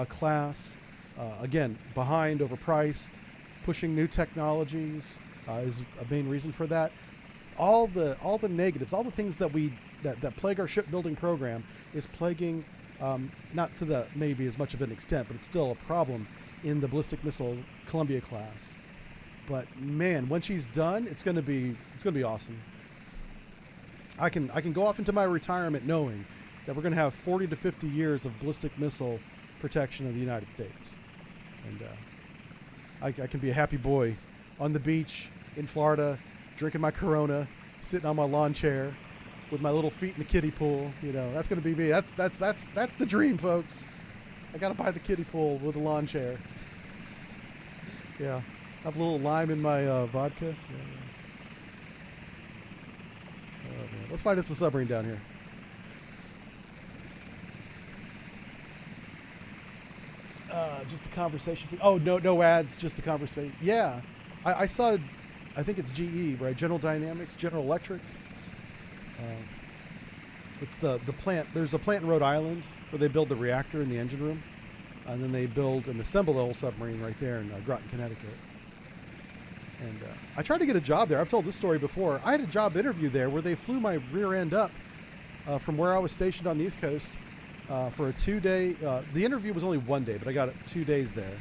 S1: class. Again, behind, overpriced. Pushing new technologies is a main reason for that. All the negatives, all the things that that plague our shipbuilding program is plaguing, not to the maybe as much of an extent, but it's still a problem in the ballistic missile Columbia class. But man, when she's done, it's gonna be awesome. I can go off into my retirement knowing that we're gonna have 40 to 50 years of ballistic missile protection of the United States, and I can be a happy boy on the beach in Florida, drinking my Corona, sitting on my lawn chair with my little feet in the kiddie pool. You know, that's gonna be me. That's the dream, folks. I gotta buy the kiddie pool with a lawn chair. Yeah, have a little lime in my vodka. Yeah. Oh, man. Let's find us a submarine down here. Just a conversation. Oh, no ads, just a conversation. Yeah, I saw, I think it's GE, right? General Dynamics, General Electric. It's the plant. There's a plant in Rhode Island where they build the reactor in the engine room. And then they build and assemble the whole submarine right there in Groton, Connecticut. And I tried to get a job there. I've told this story before. I had a job interview there where they flew my rear end up from where I was stationed on the East Coast for a 2-day. The interview was only 1 day, but I got 2 days there.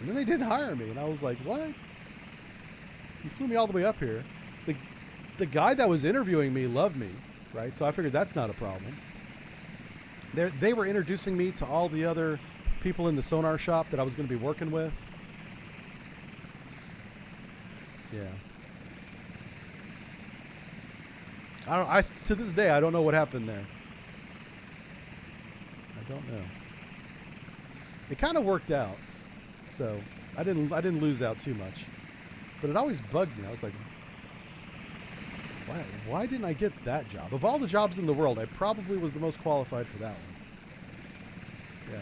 S1: And then they didn't hire me, and I was like, "What? You flew me all the way up here." The guy that was interviewing me loved me, right? So I figured that's not a problem. They were introducing me to all the other people in the sonar shop that I was going to be working with. Yeah. To this day, I don't know what happened there. I don't know. It kind of worked out, so I didn't lose out too much. But it always bugged me. I was like, why didn't I get that job? Of all the jobs in the world, I probably was the most qualified for that one.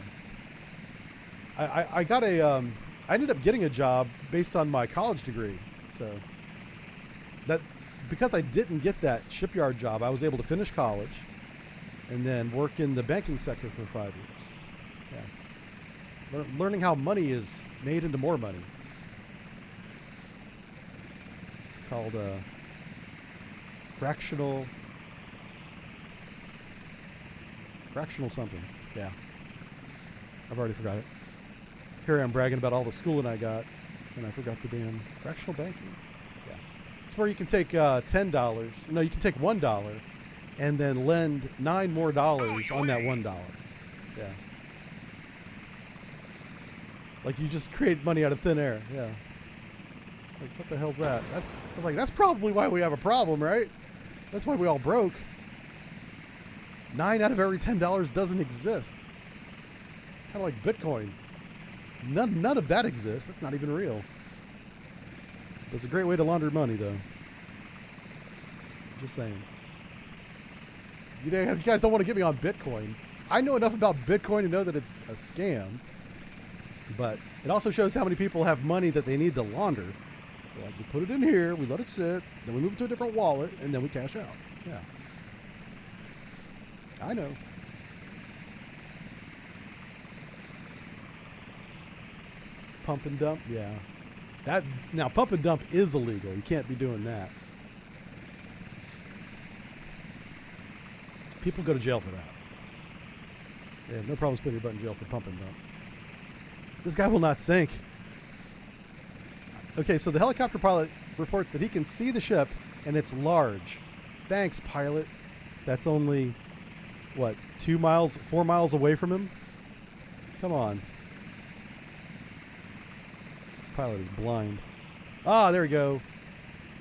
S1: Yeah. I got I ended up getting a job based on my college degree. So that because I didn't get that shipyard job, I was able to finish college and then work in the banking sector for 5 years. Yeah. Learning how money is made into more money. It's called fractional something. Yeah. I've already forgot it. Here I am bragging about all the schooling I got, and I forgot the damn fractional banking. Yeah. It's where you can take $10. No, you can take $1 and then lend $9 more on that $1. Yeah. Like you just create money out of thin air. Yeah. Like what the hell's that? I was like, that's probably why we have a problem, right? That's why we all broke. 9 out of every $10 doesn't exist. Kind of like Bitcoin. None of that exists. That's not even real. It's a great way to launder money, though. Just saying. You guys don't want to get me on Bitcoin. I know enough about Bitcoin to know that it's a scam. But it also shows how many people have money that they need to launder. Like, we put it in here, we let it sit, then we move it to a different wallet, and then we cash out. Yeah. I know. Pump and dump? Yeah. Now, pump and dump is illegal. You can't be doing that. People go to jail for that. They have no problems putting your butt in jail for pump and dump. This guy will not sink. Okay, so the helicopter pilot reports that he can see the ship, and it's large. Thanks, pilot. That's only, what, 4 miles away from him? Come on. This pilot is blind. Ah, there we go.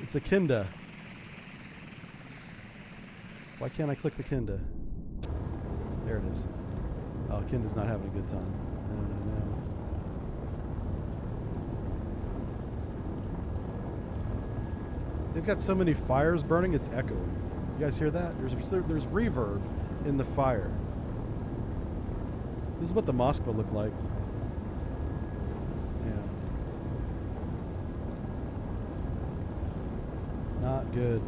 S1: It's a Kinda. Why can't I click the Kinda? There it is. Oh, Kinda's not having a good time. No. They've got so many fires burning, it's echoing. You guys hear that? There's reverb in the fire. This is what the Moskva looked like. Yeah. Not good.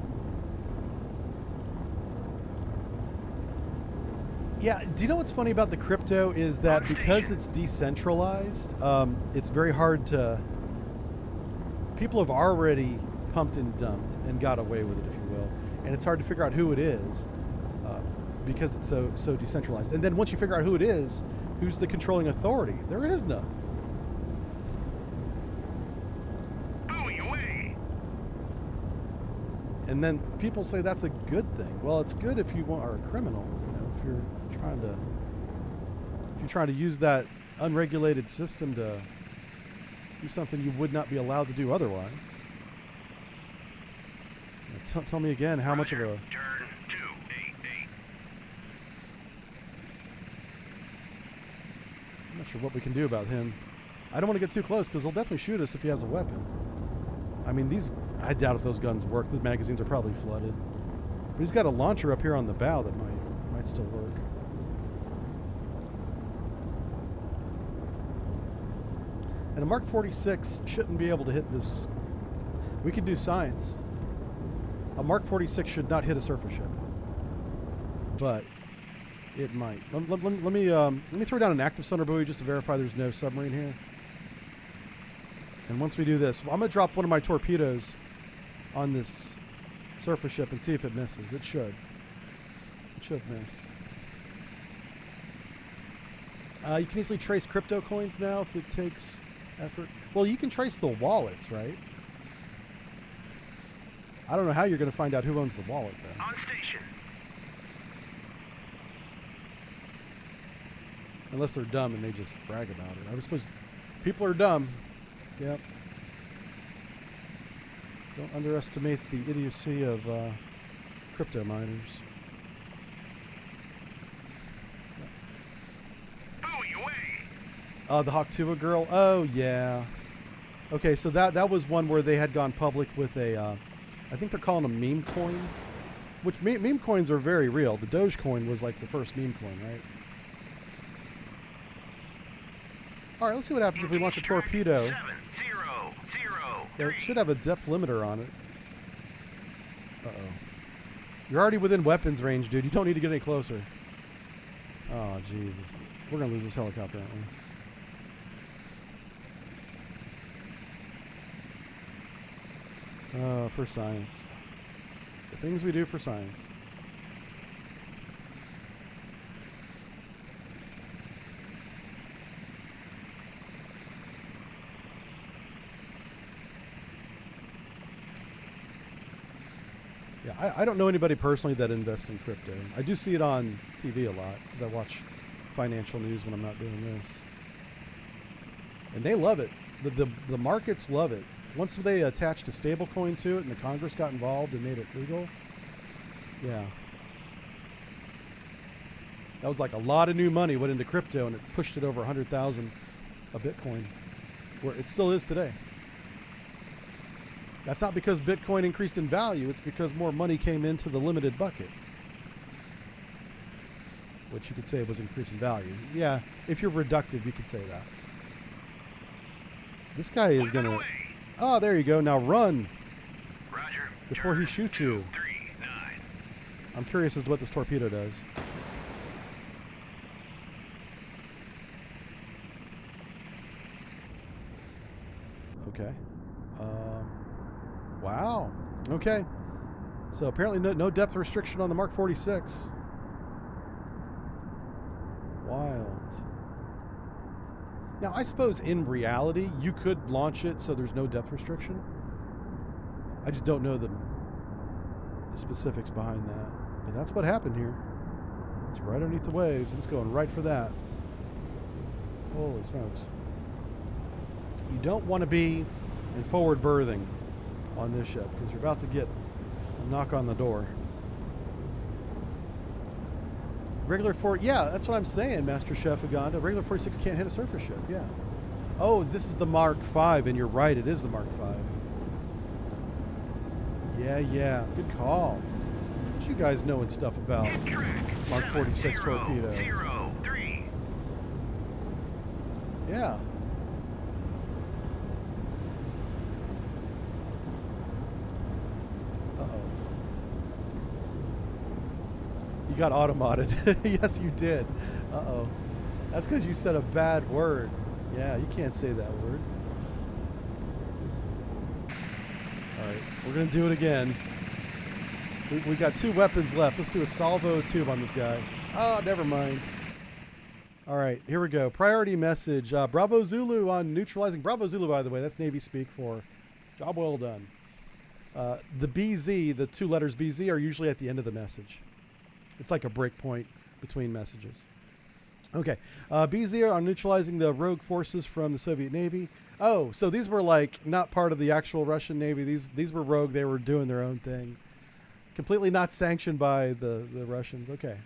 S1: Yeah, do you know what's funny about the crypto is that because it's decentralized, it's very hard to... People have already pumped and dumped and got away with it, if you will. And it's hard to figure out who it is because it's so decentralized. And then once you figure out who it is, who's the controlling authority? There is none.
S2: Booming away.
S1: And then people say that's a good thing. Well, it's good if you are a criminal. You know, if you're trying to use that unregulated system to do something you would not be allowed to do otherwise. Tell me again how much of a...
S2: Turn 288.
S1: I'm not sure what we can do about him. I don't want to get too close because he'll definitely shoot us if he has a weapon. I mean, I doubt if those guns work. The magazines are probably flooded. But he's got a launcher up here on the bow that might still work. And a Mark 46 shouldn't be able to hit this. We could do science. A Mark 46 should not hit a surface ship, but it might. Let me throw down an active sonar buoy just to verify there's no submarine here. And once we do this, I'm gonna drop one of my torpedoes on this surface ship and see if it misses. It should. It should miss. You can easily trace crypto coins now if it takes effort. Well, you can trace the wallets, right? I don't know how you're going to find out who owns the wallet, though.
S2: On station.
S1: Unless they're dumb and they just brag about it. I suppose people are dumb. Yep. Don't underestimate the idiocy of crypto miners.
S2: Buoy away.
S1: The Hawktuba girl. Oh yeah. Okay, so that was one where they had gone public with a. I think they're calling them meme coins, which meme coins are very real. The Dogecoin was like the first meme coin, right? All right, let's see what happens if we launch a torpedo.
S2: 700.
S1: Yeah, it should have a depth limiter on it. Uh-oh. You're already within weapons range, dude. You don't need to get any closer. Oh, Jesus. We're going to lose this helicopter, aren't we? For science. The things we do for science. Yeah, I don't know anybody personally that invests in crypto. I do see it on TV a lot because I watch financial news when I'm not doing this. And they love it. The markets love it. Once they attached a stable coin to it and the Congress got involved and made it legal, yeah. That was like a lot of new money went into crypto and it pushed it over 100,000 a Bitcoin, where it still is today. That's not because Bitcoin increased in value. It's because more money came into the limited bucket, which you could say was increasing value. Yeah, if you're reductive, you could say that. This guy is going to... Oh, there you go. Now run.
S2: Roger.
S1: Before he shoots you.
S2: 39.
S1: I'm curious as to what this torpedo does. Okay. Wow. Okay. So apparently no depth restriction on the Mark 46. Wild. Now, I suppose in reality, you could launch it so there's no depth restriction. I just don't know the specifics behind that. But that's what happened here. It's right underneath the waves. It's going right for that. Holy smokes. You don't want to be in forward berthing on this ship because you're about to get a knock on the door. Regular 4, yeah, that's what I'm saying, Master Chef Uganda. Regular 46 can't hit a surface ship, yeah. Oh, this is the Mark 5, and you're right, it is the Mark 5. Yeah, good call. What you guys knowing stuff about Mark 46 torpedo?
S2: 03.
S1: Yeah. You got auto-modded. Yes, you did. Uh-oh. That's because you said a bad word. Yeah, you can't say that word. All right, we're going to do it again. We got 2 weapons left. Let's do a salvo tube on this guy. Oh, never mind. All right, here we go. Priority message. Bravo Zulu on neutralizing. Bravo Zulu, by the way, that's Navy speak for job well done. The BZ, the 2 letters BZ, are usually at the end of the message. It's like a break point between messages. Okay. BZ are neutralizing the rogue forces from the Soviet Navy. Oh, so these were like not part of the actual Russian Navy. These were rogue. They were doing their own thing. Completely not sanctioned by the Russians. Okay.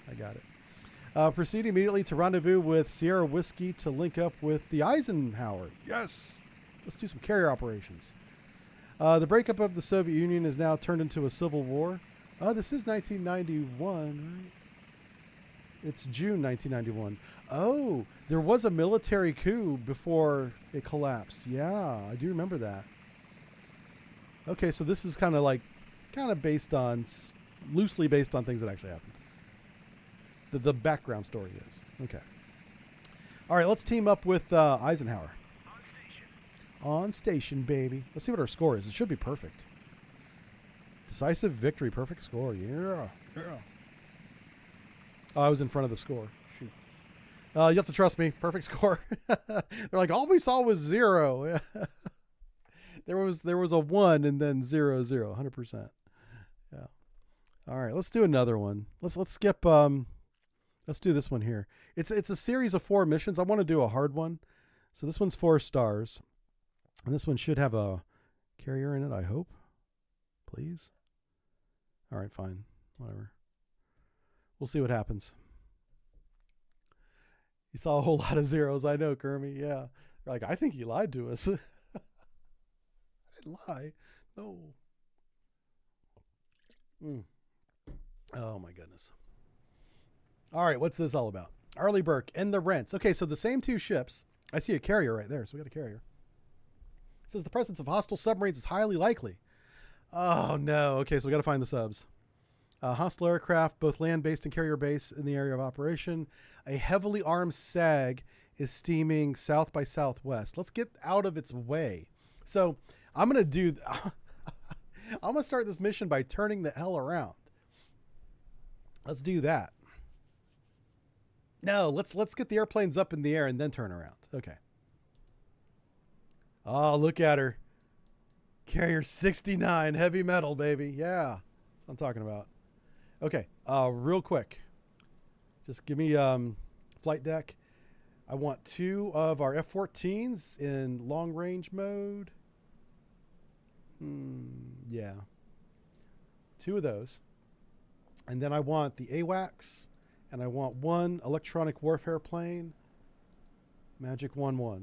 S1: I got it. Proceed immediately to rendezvous with Sierra Whiskey to link up with the Eisenhower. Yes. Let's do some carrier operations. The breakup of the Soviet Union is now turned into a civil war. This is 1991, right? It's June 1991. Oh, there was a military coup before it collapsed. Yeah, I do remember that. Okay, so this is kind of based on, loosely based on things that actually happened. The background story is. Okay. All right, let's team up with Eisenhower. On station, baby. Let's see what our score is. It should be perfect. Decisive victory, perfect score. Yeah. Oh, I was in front of the score. Shoot. You have to trust me. Perfect score. They're like, all we saw was 0. there was a 1 and then 0, 0, 100%. Yeah. All right, let's do another one. Let's skip. Let's do this one here. It's a series of 4 missions. I want to do a hard one. So this one's 4 stars, and this one should have a carrier in it. I hope. Please. All right, fine, whatever. We'll see what happens. You saw a whole lot of zeros. I know, Kermit. Yeah. You're like, I think he lied to us. I didn't lie. No. Oh, my goodness. All right, what's this all about? Arleigh Burke and the Rents. Okay, so the same 2 ships. I see a carrier right there, so we got a carrier. It says the presence of hostile submarines is highly likely. Oh, no. Okay, so we got to find the subs. Hostile aircraft, both land-based and carrier-based in the area of operation. A heavily armed SAG is steaming south by southwest. Let's get out of its way. So I'm going to do... I'm going to start this mission by turning the hell around. Let's do that. No, let's get the airplanes up in the air and then turn around. Okay. Oh, look at her. Carrier 69, heavy metal, baby. Yeah, that's what I'm talking about. Okay, real quick. Just give me flight deck. I want 2 of our F-14s in long range mode. Yeah. 2 of those. And then I want the AWACS. And I want 1 electronic warfare plane. Magic 1-1. All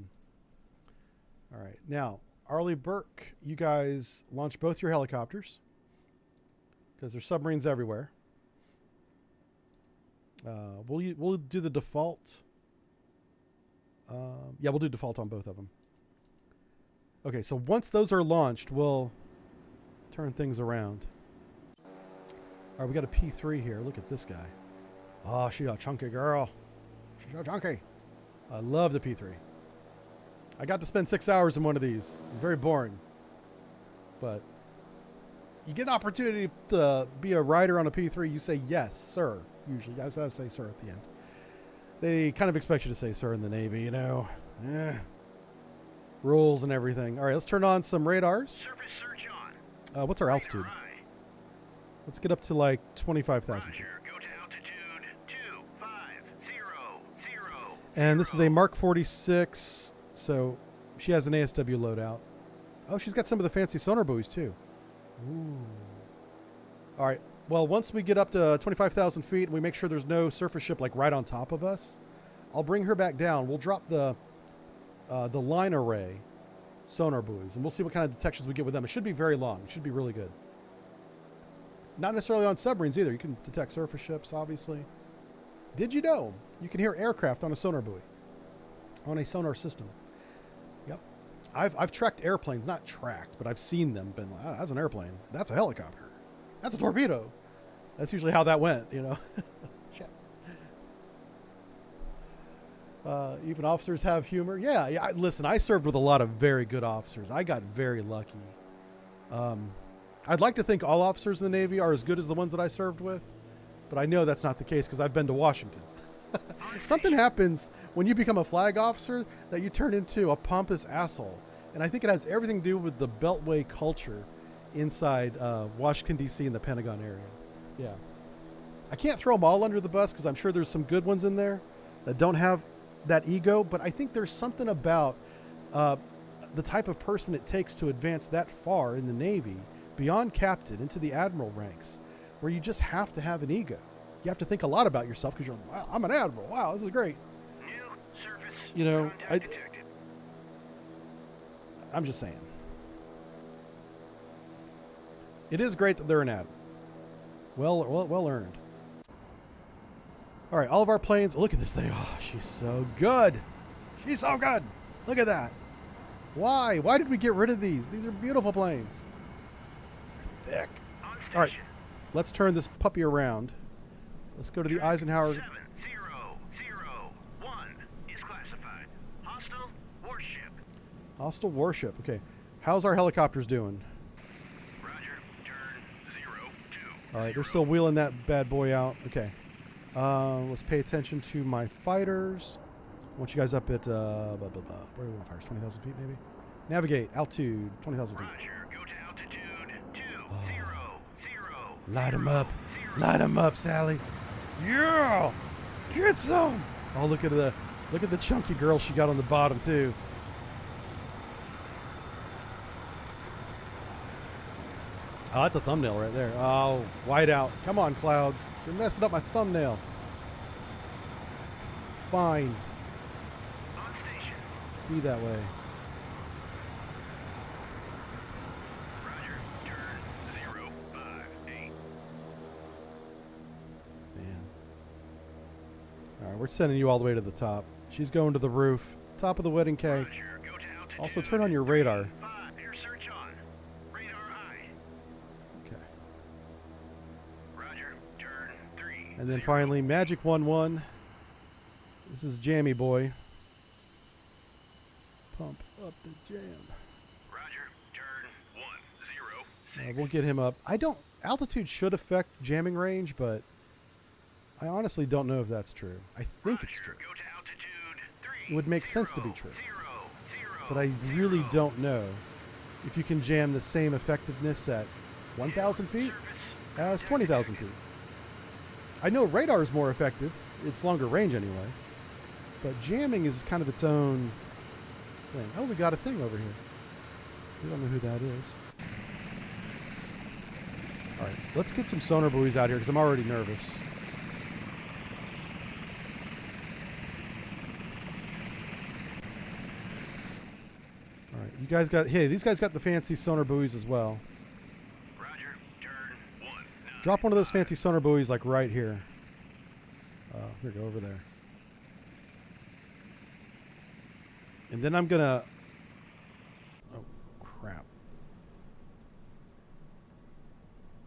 S1: right. Now, Arleigh Burke, you guys launch both your helicopters. Because there's submarines everywhere. We'll do the default. Yeah, we'll do default on both of them. Okay, so once those are launched, we'll turn things around. All right, we got a P3 here. Look at this guy. Oh, she's a chunky girl. She's a chunky. I love the P3. I got to spend 6 hours in one of these. It's very boring. But you get an opportunity to be a rider on a P3, you say yes, sir. Usually, I have to say sir at the end. They kind of expect you to say sir in the Navy, you know. Rules and everything. All right, let's turn on some radars.
S2: Surface search on.
S1: What's our altitude? Let's get up to like 25,000 feet.
S2: Go to altitude 25000.
S1: And this is a Mark 46, so she has an ASW loadout. Oh, she's got some of the fancy sonar buoys too. Ooh. All right. Well, once we get up to 25,000 feet and we make sure there's no surface ship like right on top of us, I'll bring her back down. We'll drop the line array sonar buoys, and we'll see what kind of detections we get with them. It should be very long. It should be really good. Not necessarily on submarines either. You can detect surface ships, obviously. Did you know you can hear aircraft on a sonar buoy, on a sonar system? Yep. I've tracked airplanes, not tracked, but I've seen them. Been like, oh, that's an airplane. That's a helicopter. That's a torpedo. That's usually how that went, you know. Shit. Even officers have humor. Yeah. Listen, I served with a lot of very good officers. I got very lucky. I'd like to think all officers in the Navy are as good as the ones that I served with, but I know that's not the case because I've been to Washington. Something happens when you become a flag officer that you turn into a pompous asshole. And I think it has everything to do with the Beltway culture inside Washington, D.C. and the Pentagon area. Yeah. I can't throw them all under the bus because I'm sure there's some good ones in there that don't have that ego, but I think there's something about the type of person it takes to advance that far in the Navy, beyond captain, into the admiral ranks, where you just have to have an ego. You have to think a lot about yourself because you're like, wow, I'm an admiral. Wow, this is great.
S2: New surface
S1: You know,
S2: detected.
S1: I'm just saying. It is great that they're an admiral. Well earned. All right, all of our planes. Look at this thing. Oh, she's so good. She's so good. Look at that. Why? Why did we get rid of these? These are beautiful planes. They're thick.
S2: On station.
S1: All right, let's turn this puppy around. Let's go to the Eisenhower.
S2: 7001 is classified. Hostile warship.
S1: Hostile warship. Okay. How's our helicopters doing?
S2: Roger. Turn 02.
S1: All right, they're still wheeling that bad boy out. Okay. Let's pay attention to my fighters. I want you guys up at, blah, blah, blah. Where do we want to fire? 20,000 feet, maybe? Navigate, altitude, 20,000 feet.
S2: Roger. Go to altitude 20,
S1: Light them up. Light them up, Sally. Yeah! Get some! Oh, look at the chunky girl she got on the bottom, too. Oh, that's a thumbnail right there. Oh, white out. Come on, clouds. You're messing up my thumbnail. Fine.
S2: On station.
S1: Be that way.
S2: Roger. Turn 058.
S1: Man. All right, we're sending you all the way to the top. She's going to the roof. Top of the wedding cake.
S2: Roger. Go to altitude.
S1: Also, turn on your radar.
S2: 5. Air search on. Radar high.
S1: Okay.
S2: Roger. Turn 3.
S1: And then finally, Magic 1-1. This is Jammy Boy. Pump up the jam.
S2: Roger. Turn 106.
S1: We'll get him up. Altitude should affect jamming range, but I honestly don't know if that's true. I think it's true.
S2: Go to altitude 3.
S1: It would make sense to be true. But I really don't know if you can jam the same effectiveness at 1,000 feet as 20,000 feet. I know radar is more effective. It's longer range anyway. But jamming is kind of its own thing. Oh, we got a thing over here. We don't know who that is. All right, let's get some sonar buoys out here because I'm already nervous. All right, you guys got, hey, these guys got the fancy sonar buoys as well.
S2: Roger. Turn 1.
S1: Drop one of those fancy sonar buoys like right here. Here, go over there. And then I'm gonna, oh crap.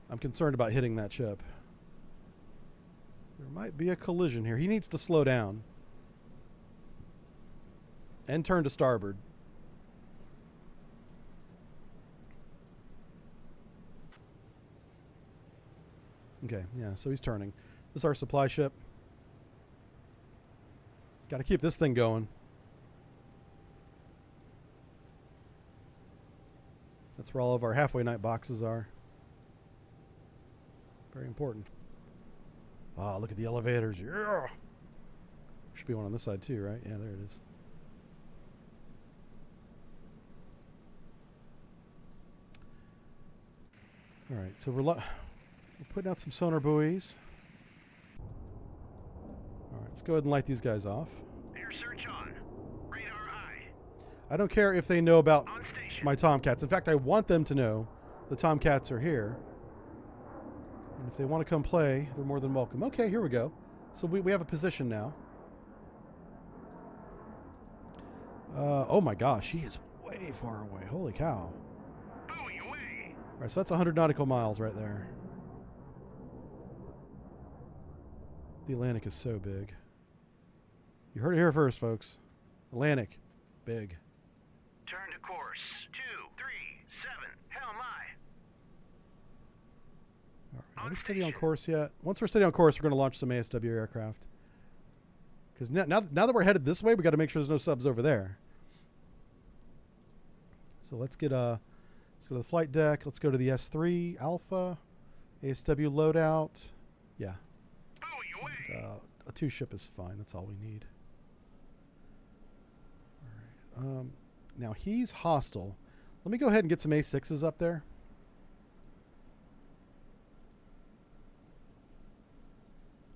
S1: I'm concerned about hitting that ship. There might be a collision here. He needs to slow down. And turn to starboard. Okay, yeah, so he's turning. This is our supply ship. Got to keep this thing going. That's where all of our halfway night boxes are. Very important. Wow, look at the elevators. Yeah! Should be one on this side too, right? Yeah, there it is. All right, so we're putting out some sonar buoys. All right, let's go ahead and light these guys off.
S2: Air search on. Radar high.
S1: I don't care if they know about
S2: On station.
S1: my Tomcats. In fact, I want them to know the Tomcats are here. And if they want to come play, they're more than welcome. Okay, here we go. So we have a position now. Oh my gosh, he is way far away. Holy cow.
S2: Buoy away.
S1: All right, so that's 100 nautical miles right there. The Atlantic is so big. You heard it here first, folks. Atlantic, big.
S2: Turn to course 237. Hell my.
S1: All right, are we steady on course yet? Once we're steady on course, we're going to launch some ASW aircraft. Because now that we're headed this way, we got to make sure there's no subs over there. So let's go to the flight deck. Let's go to the S3 Alpha, ASW loadout. Yeah.
S2: Buoy away.
S1: A 2-ship is fine. That's all we need. All right. Now he's hostile. Let me go ahead and get some A6s up there.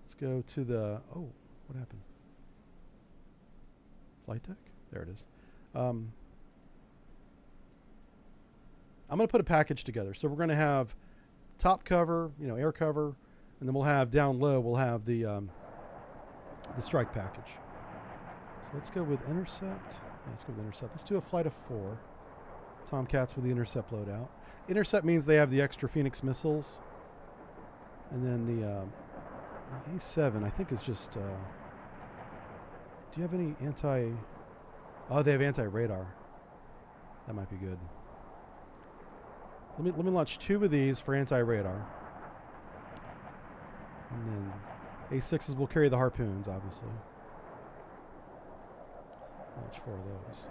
S1: Let's go to the... Oh, what happened? Flight deck? There it is. I'm going to put a package together. So we're going to have top cover, air cover, and then we'll have down low, we'll have the strike package. So let's go with intercept. Yeah, let's go with intercept. Let's do a flight of 4. Tomcats with the intercept loadout. Intercept means they have the extra Phoenix missiles. And then the A7, I think, is just... do you have any anti... Oh, they have anti-radar. That might be good. Let me launch 2 of these for anti-radar. And then A6s will carry the harpoons, obviously. Launch 4 of those.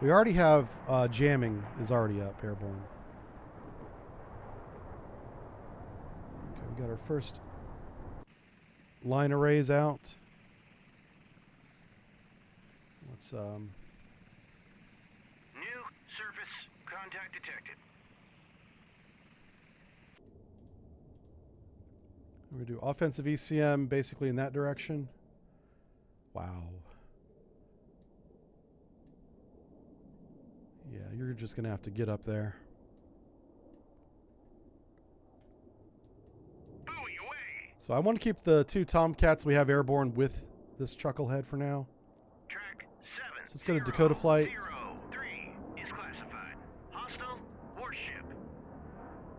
S1: We already have jamming is already up, airborne. Okay, we got our first line arrays out. Let's
S2: New surface contact detected.
S1: we're gonna do offensive ECM basically in that direction. Wow. Yeah, you're just gonna have to get up there.
S2: Buoy away.
S1: So I want to keep the 2 Tomcats we have airborne with this chucklehead for now.
S2: Track 7.
S1: So let's go to Dakota Flight.
S2: 03 is classified. Hostile warship.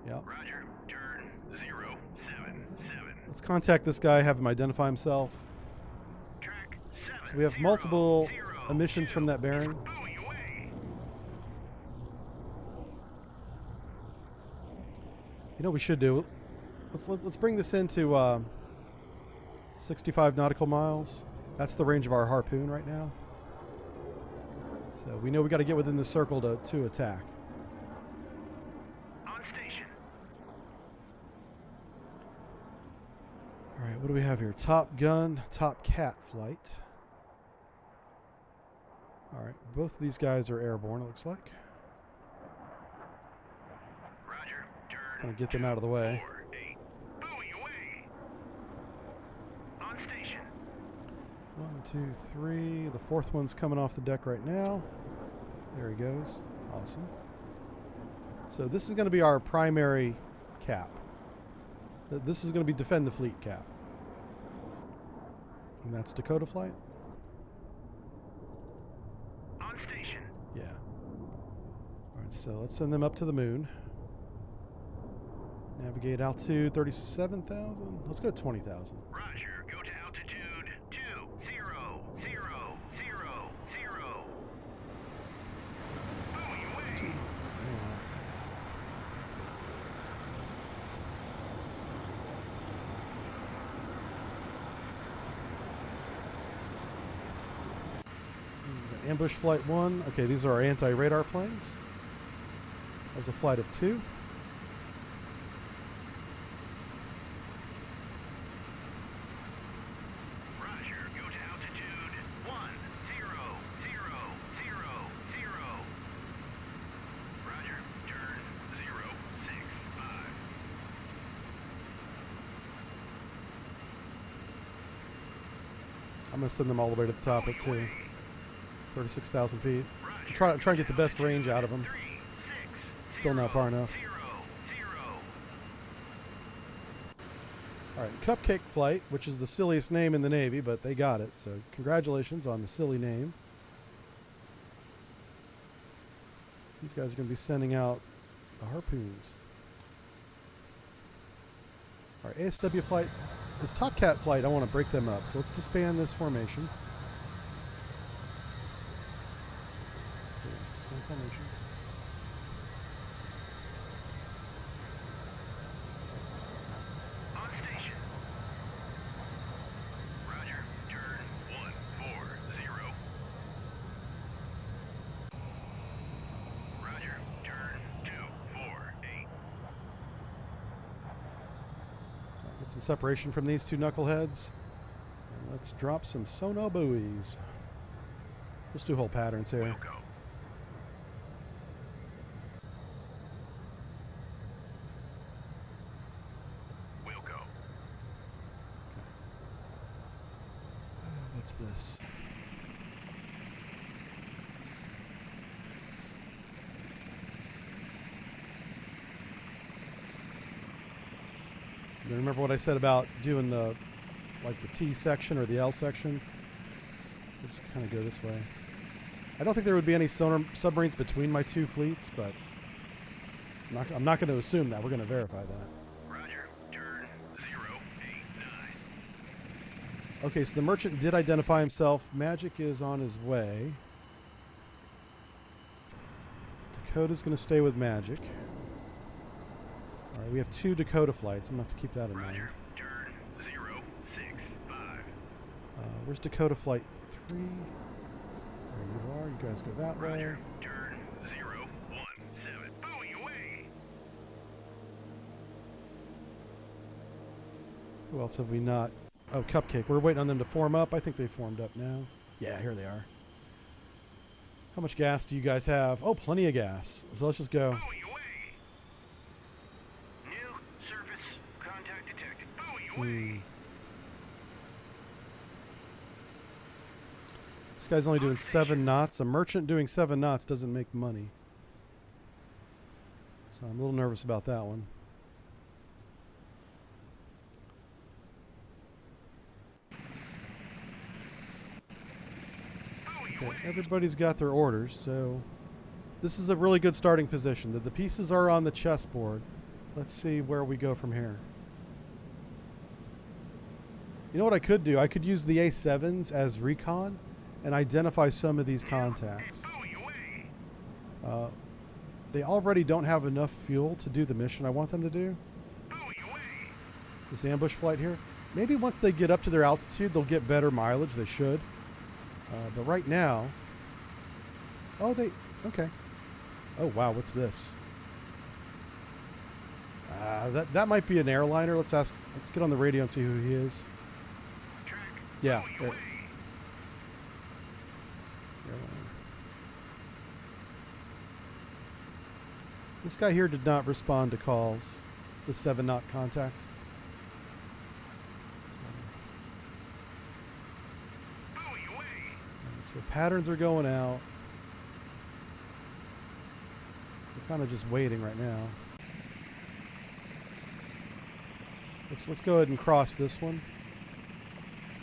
S1: Yep.
S2: Roger. Turn 077.
S1: Let's contact this guy, have him identify himself.
S2: Track 7.
S1: So we have multiple emissions from that bearing.
S2: Buoy away.
S1: You know what we should do? Let's bring this into 65 nautical miles. That's the range of our harpoon right now. So we know we got to get within the circle to attack.
S2: On station.
S1: All right, what do we have here? Top Gun, Top Cat flight. All right, both of these guys are airborne, it looks like.
S2: Roger. Turn.
S1: Let's kind of get them out of the way.
S2: 48. Buoy away. On station.
S1: 1, 2, 3. The 4th one's coming off the deck right now. There he goes. Awesome. So this is going to be our primary cap. This is going to be defend the fleet cap. And that's Dakota Flight?
S2: On station.
S1: Yeah. All right, so let's send them up to the moon. Navigate altitude 37,000. Let's go to 20,000.
S2: Roger. Go to altitude 20,000. Buoy away.
S1: Ambush Flight 1. Okay, these are our anti-radar planes. That was a flight of 2.
S2: Roger. Go to altitude 10,000. Roger. Turn 065.
S1: I'm going to send them all the way to the top at 2. 36,000 feet. Try and get the best range out of them. Still not far enough. All right, Cupcake Flight, which is the silliest name in the Navy, but they got it. So congratulations on the silly name. These guys are going to be sending out the harpoons. All right, ASW Flight. This Top Cat Flight, I want to break them up. So let's disband this formation. Formation.
S2: On station. Roger. Turn 140. Roger. Turn 248.
S1: Get some separation from these 2 knuckleheads. And let's drop some sonar buoys. Let's do whole patterns here.
S2: We'll go.
S1: What's this? You remember what I said about doing the T section or the L section? We'll just kind of go this way. I don't think there would be any sonar submarines between my 2 fleets, but I'm not going to assume that. We're going to verify that.
S2: Roger. Turn 089.
S1: Okay, so the merchant did identify himself. Magic is on his way. Dakota's going to stay with Magic. All right, we have 2 Dakota flights. I'm going to have to keep that in mind.
S2: Roger. Turn 065.
S1: Where's Dakota Flight 3? There you are. You guys go that way.
S2: Roger. Turn 017. Buoy away.
S1: Who else have we not? Oh, Cupcake. We're waiting on them to form up. I think they formed up now. Yeah, here they are. How much gas do you guys have? Oh, plenty of gas. So let's just go.
S2: Buoy away. New surface contact detected. Buoy away.
S1: This guy's only doing 7 knots. A merchant doing 7 knots doesn't make money. So I'm a little nervous about that one. Okay, everybody's got their orders, so this is a really good starting position. The pieces are on the chessboard. Let's see where we go from here. You know what I could do? I could use the A7s as recon and identify some of these contacts. They already don't have enough fuel to do the mission I want them to do. This ambush flight here. Maybe once they get up to their altitude, they'll get better mileage. They should. But right now... Oh, okay. Oh, wow, what's this? That might be an airliner. Let's get on the radio and see who he is. Yeah. There. This guy here did not respond to calls. The 7-knot contact. So patterns are going out. We're kind of just waiting right now. Let's go ahead and cross this one.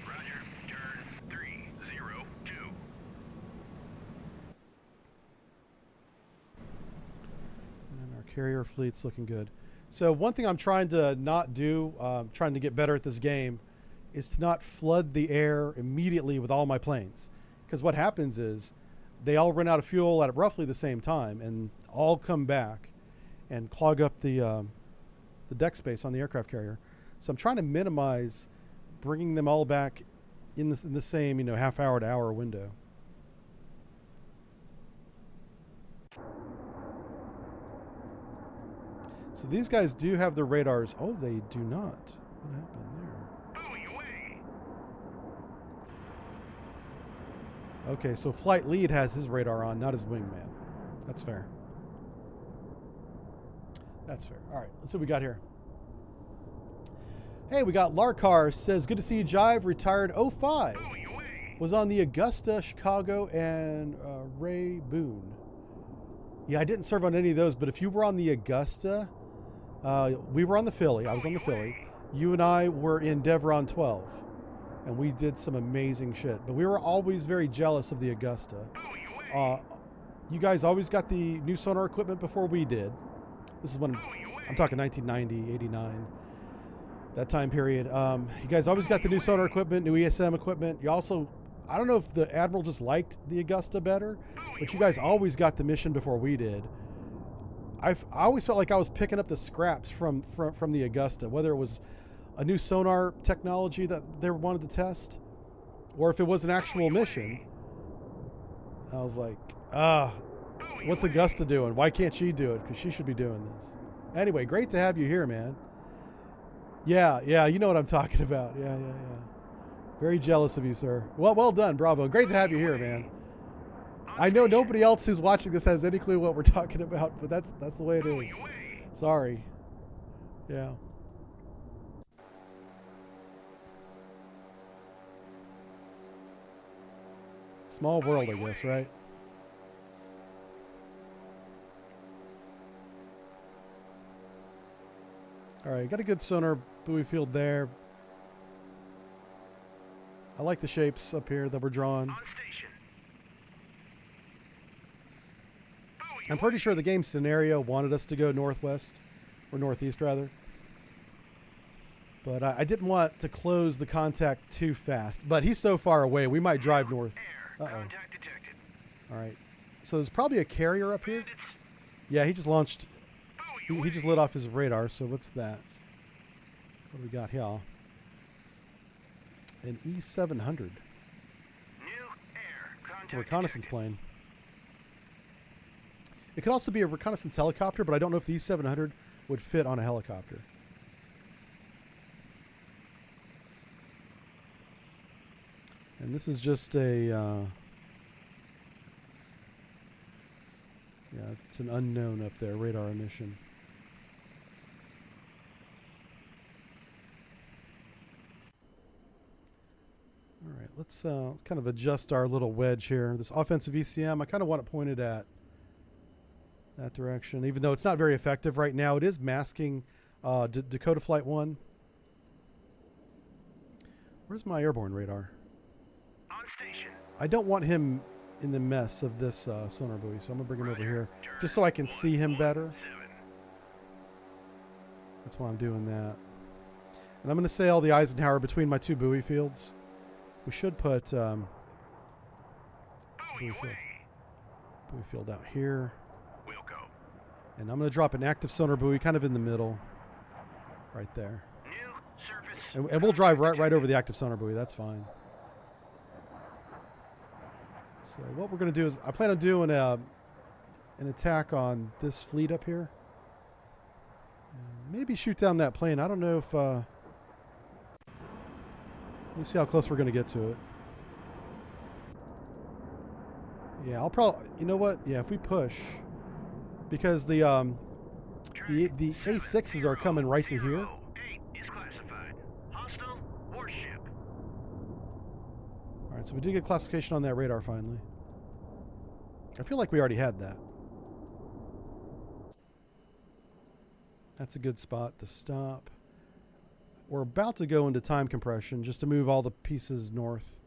S2: Roger. Turn 302.
S1: And our carrier fleet's looking good. So one thing I'm trying to not do, trying to get better at this game, is to not flood the air immediately with all my planes. Because what happens is they all run out of fuel at roughly the same time and all come back and clog up the deck space on the aircraft carrier. So I'm trying to minimize bringing them all back in the same, half hour to hour window. So these guys do have their radars. Oh, they do not. What happened there?
S2: Buoy away.
S1: Okay, so flight lead has his radar on, not his wingman. That's fair. That's fair. All right, let's see what we got here. Hey, we got Larkar says, good to see you, Jive. Retired 05. Was on the Augusta, Chicago, and Ray Boone. Yeah, I didn't serve on any of those, but if you were on the Augusta, we were on the Philly. I was on the Philly. You and I were in Devron 12. And we did some amazing shit. But we were always very jealous of the Augusta. You guys always got the new sonar equipment before we did. This is when I'm talking 1990, 89, that time period. You guys always got the new sonar equipment, new ESM equipment. You also, I don't know if the Admiral just liked the Augusta better, but you guys always got the mission before we did. I always felt like I was picking up the scraps from the Augusta, whether it was a new sonar technology that they wanted to test, or if it was an actual mission. I was like, what's Augusta doing? Why can't she do it? Because she should be doing this. Anyway, great to have you here, man. Yeah, you know what I'm talking about. Yeah. Very jealous of you, sir. Well done, bravo. Great to have you here, man. I know nobody else who's watching this has any clue what we're talking about, but that's the way it is. Sorry. Yeah. Small world, I guess, right? All right, got a good sonar buoy field there. I like the shapes up here that we're drawing. I'm pretty sure the game scenario wanted us to go northwest, or northeast rather. But I didn't want to close the contact too fast. But he's so far away, we might drive north. Uh-oh. All right. So there's probably a carrier up here. Yeah, he just launched. He just lit off his radar, so what's that? What do we got here? An E700. a reconnaissance plane. It could also be a reconnaissance helicopter, but I don't know if the E-700 would fit on a helicopter. And this is just a... yeah, it's an unknown up there, radar emission. All right, let's kind of adjust our little wedge here. This offensive ECM, I kind of want it pointed at that direction, even though it's not very effective right now. It is masking Dakota Flight 1. Where's my airborne radar?
S2: On station.
S1: I don't want him in the mess of this sonar buoy, so I'm going to bring him over here just so I can see him better. That's why I'm doing that. And I'm going to sail the Eisenhower between my two buoy fields. We should put buoy field out here.
S2: We'll go.
S1: And I'm going to drop an active sonar buoy kind of in the middle. Right there.
S2: New surface.
S1: And we'll drive right over the active sonar buoy. That's fine. So what we're going to do is I plan on doing an attack on this fleet up here. Maybe shoot down that plane. I don't know if... let me see how close we're going to get to it. Yeah, I'll probably... You know what? Yeah, if we push... Because the A6s are coming right to here.
S2: 8 is classified. Hostile warship.
S1: All right, so we did get classification on that radar finally. I feel like we already had that. That's a good spot to stop. We're about to go into time compression just to move all the pieces north.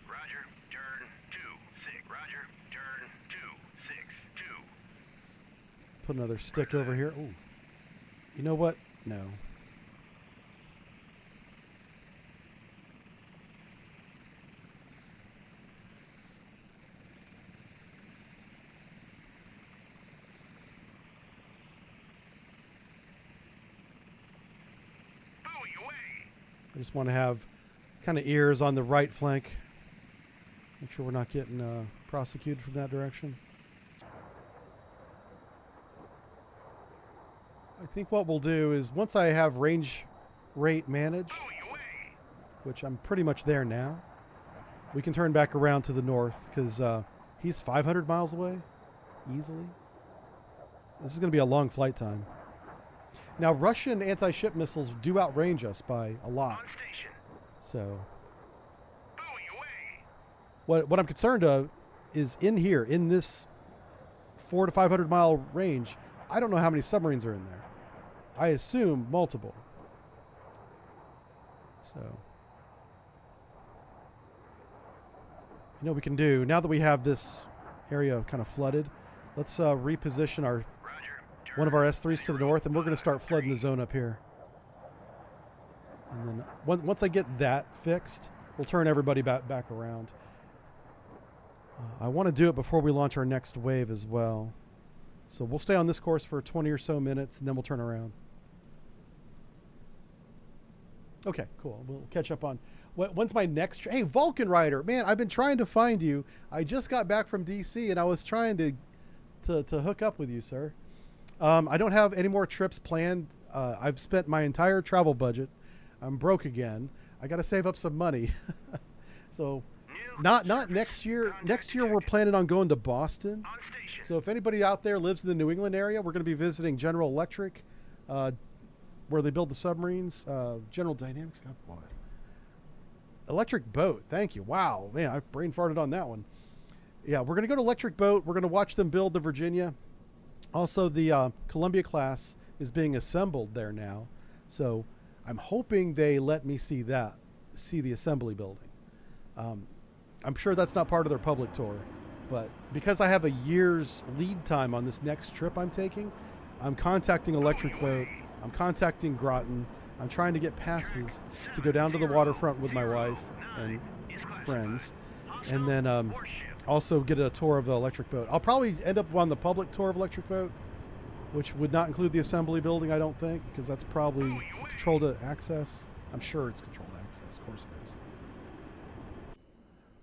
S2: Roger, turn 2-6. Roger, turn 2-6-2.
S1: Put another stick over here. Ooh. You know what? No. I just want to have kind of ears on the right flank. Make sure we're not getting prosecuted from that direction. I think what we'll do is once I have range rate managed, which I'm pretty much there now, we can turn back around to the north because he's 500 miles away easily. This is going to be a long flight time. Now, Russian anti-ship missiles do outrange us by a lot. So, what I'm concerned of is in here, in this 400 to 500 mile range, I don't know how many submarines are in there. I assume multiple. So, you know what we can do, now that we have this area kind of flooded, let's reposition our one of our S3s to the north, and we're going to start flooding the zone up here. And then once I get that fixed, we'll turn everybody back around. I want to do it before we launch our next wave as well. So we'll stay on this course for 20 or so minutes, and then we'll turn around. Okay, cool. We'll catch up on... When's my next... Hey, Vulcan Rider! Man, I've been trying to find you. I just got back from D.C., and I was trying to hook up with you, sir. I don't have any more trips planned. I've spent my entire travel budget. I'm broke again. I got to save up some money. So not next year. Next year we're planning on going to Boston. So if anybody out there lives in the New England area, we're going to be visiting General Electric, where they build the submarines. General Dynamics. God, what? Electric Boat. Thank you. Wow, man, I brain farted on that one. Yeah, we're going to go to Electric Boat. We're going to watch them build the Virginia. Also, the Columbia class is being assembled there now. So I'm hoping they let me see the assembly building. I'm sure that's not part of their public tour, but because I have a year's lead time on this next trip I'm taking, I'm contacting Electric Boat. I'm contacting Groton. I'm trying to get passes to go down to the waterfront with my wife and friends, and then also get a tour of the Electric Boat. I'll probably end up on the public tour of Electric Boat, which would not include the assembly building, I don't think, because that's probably controlled access. I'm sure it's controlled access. Of course it is.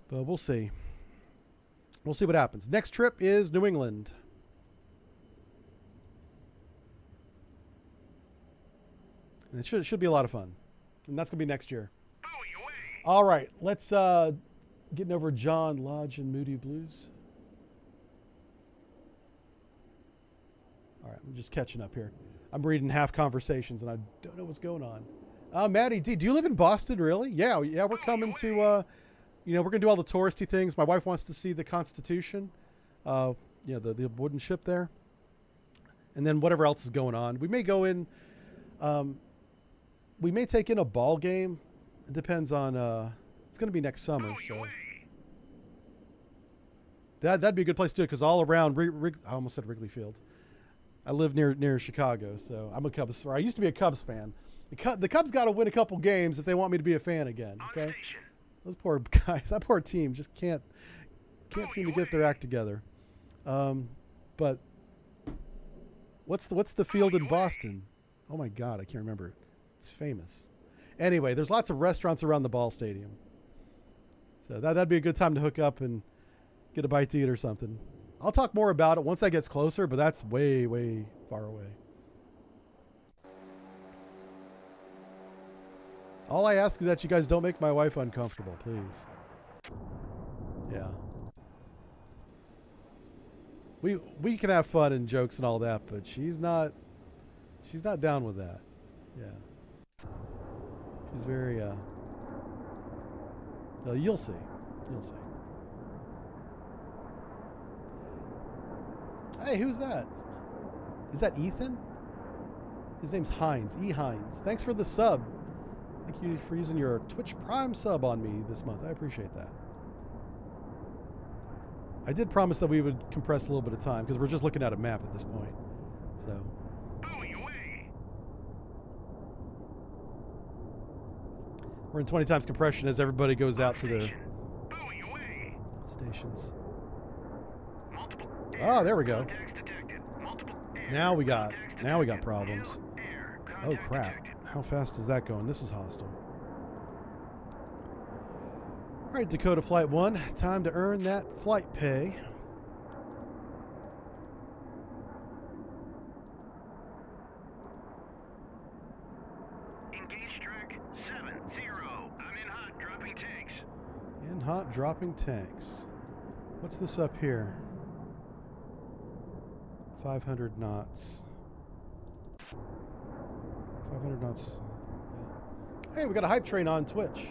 S1: But we'll see. We'll see what happens. Next trip is New England. And it should be a lot of fun. And that's going to be next year. All right. Let's getting over John Lodge and Moody Blues. All right. I'm just catching up here. I'm reading half conversations, and I don't know what's going on. Maddie D, do you live in Boston, really? Yeah. We're coming to, we're going to do all the touristy things. My wife wants to see the Constitution, the wooden ship there. And then whatever else is going on. We may go in, we may take in a ball game. It depends on, it's going to be next summer. So that'd be a good place to do it, because all around, I almost said Wrigley Field. I live near Chicago, so I'm a Cubs. Or I used to be a Cubs fan. The Cubs got to win a couple games if they want me to be a fan again. Okay, those poor guys, that poor team just can't seem to get their act together. But what's the field in Boston? Oh my God, I can't remember it. It's famous. Anyway, there's lots of restaurants around the ball stadium, so that'd be a good time to hook up and get a bite to eat or something. I'll talk more about it once that gets closer, but that's way, way far away. All I ask is that you guys don't make my wife uncomfortable, please. Yeah. We can have fun and jokes and all that, but she's not down with that. Yeah. She's very you'll see. You'll see. Hey, who's that? Is that Ethan? His name's Hines. E. Hines. Thanks for the sub. Thank you for using your Twitch Prime sub on me this month. I appreciate that. I did promise that we would compress a little bit of time, because we're just looking at a map at this point. So. We're in 20 times compression as everybody goes out to their stations. Oh, there we go. Now we got problems. Oh crap. How fast is that going? This is hostile. All right, Dakota Flight 1, time to earn that flight pay.
S2: Engage track 70. I'm in hot, dropping tanks.
S1: In hot, dropping tanks. What's this up here? 500 knots. 500 knots. Hey, we got a hype train on Twitch.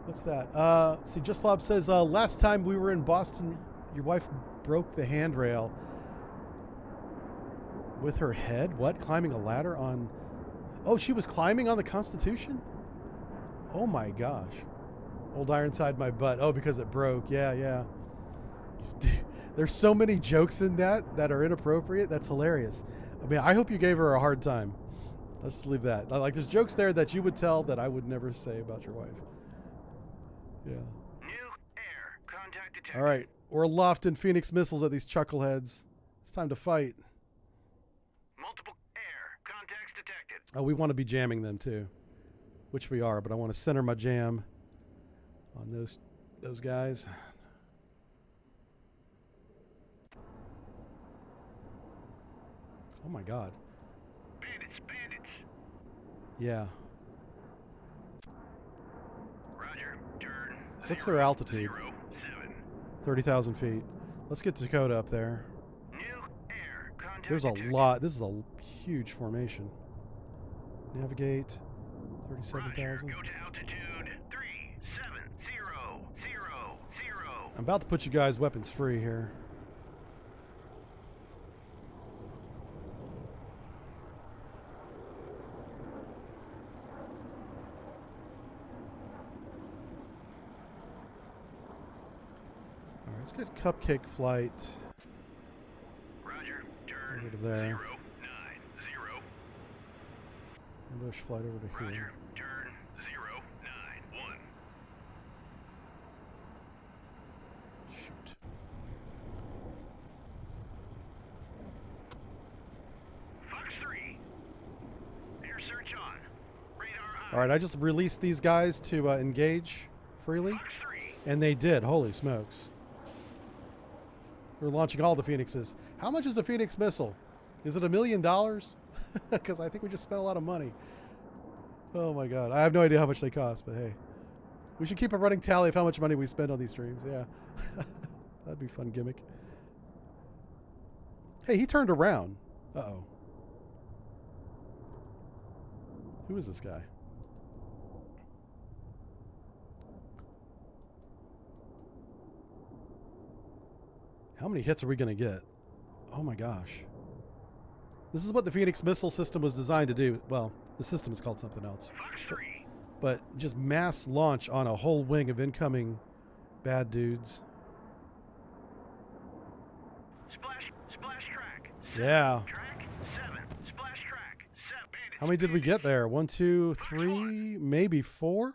S1: What's that? See, Just Flob says, last time we were in Boston, your wife broke the handrail with her head. What? Climbing a ladder on... Oh, she was climbing on the Constitution? Oh my gosh. Old Ironside my butt. Oh, because it broke. Yeah. There's so many jokes in that are inappropriate. That's hilarious. I mean, I hope you gave her a hard time. Let's just leave that. Like, there's jokes there that you would tell that I would never say about your wife. Yeah.
S2: New air contact detected.
S1: All right. We're lofting Phoenix missiles at these chuckleheads. It's time to fight.
S2: Multiple air contacts detected.
S1: Oh, we want to be jamming them too, which we are, but I want to center my jam on those guys. Oh my God.
S2: Bandits.
S1: Yeah.
S2: Roger. Turn.
S1: What's their altitude?
S2: 07.
S1: 30,000 feet. Let's get Dakota up there.
S2: New air contact
S1: There's a
S2: detected.
S1: lot. This is a huge formation. Navigate.
S2: Roger.
S1: 37,000.
S2: Go to altitude 370.
S1: I'm about to put you guys weapons free here. Let's get Cupcake Flight
S2: Roger. Turn.
S1: over to there.
S2: 090.
S1: Ambush Flight over to
S2: Roger.
S1: here.
S2: Turn 091.
S1: Shoot.
S2: Fox 3. Air search on. Radar on.
S1: All right, I just released these guys to engage freely.
S2: Fox 3.
S1: And they did. Holy smokes. We're launching all the Phoenixes. How much is a Phoenix missile? Is it $1 million? Because I think we just spent a lot of money. Oh my god. I have no idea how much they cost, but hey. We should keep a running tally of how much money we spend on these streams. Yeah. That'd be a fun gimmick. Hey, he turned around. Uh-oh. Who is this guy? How many hits are we going to get? Oh my gosh. This is what the Phoenix missile system was designed to do. Well, the system is called something else. But just mass launch on a whole wing of incoming bad dudes.
S2: Splash track.
S1: Yeah.
S2: Track 7. Splash track 7.
S1: How many did we get there? 1, 2, 3, maybe 4?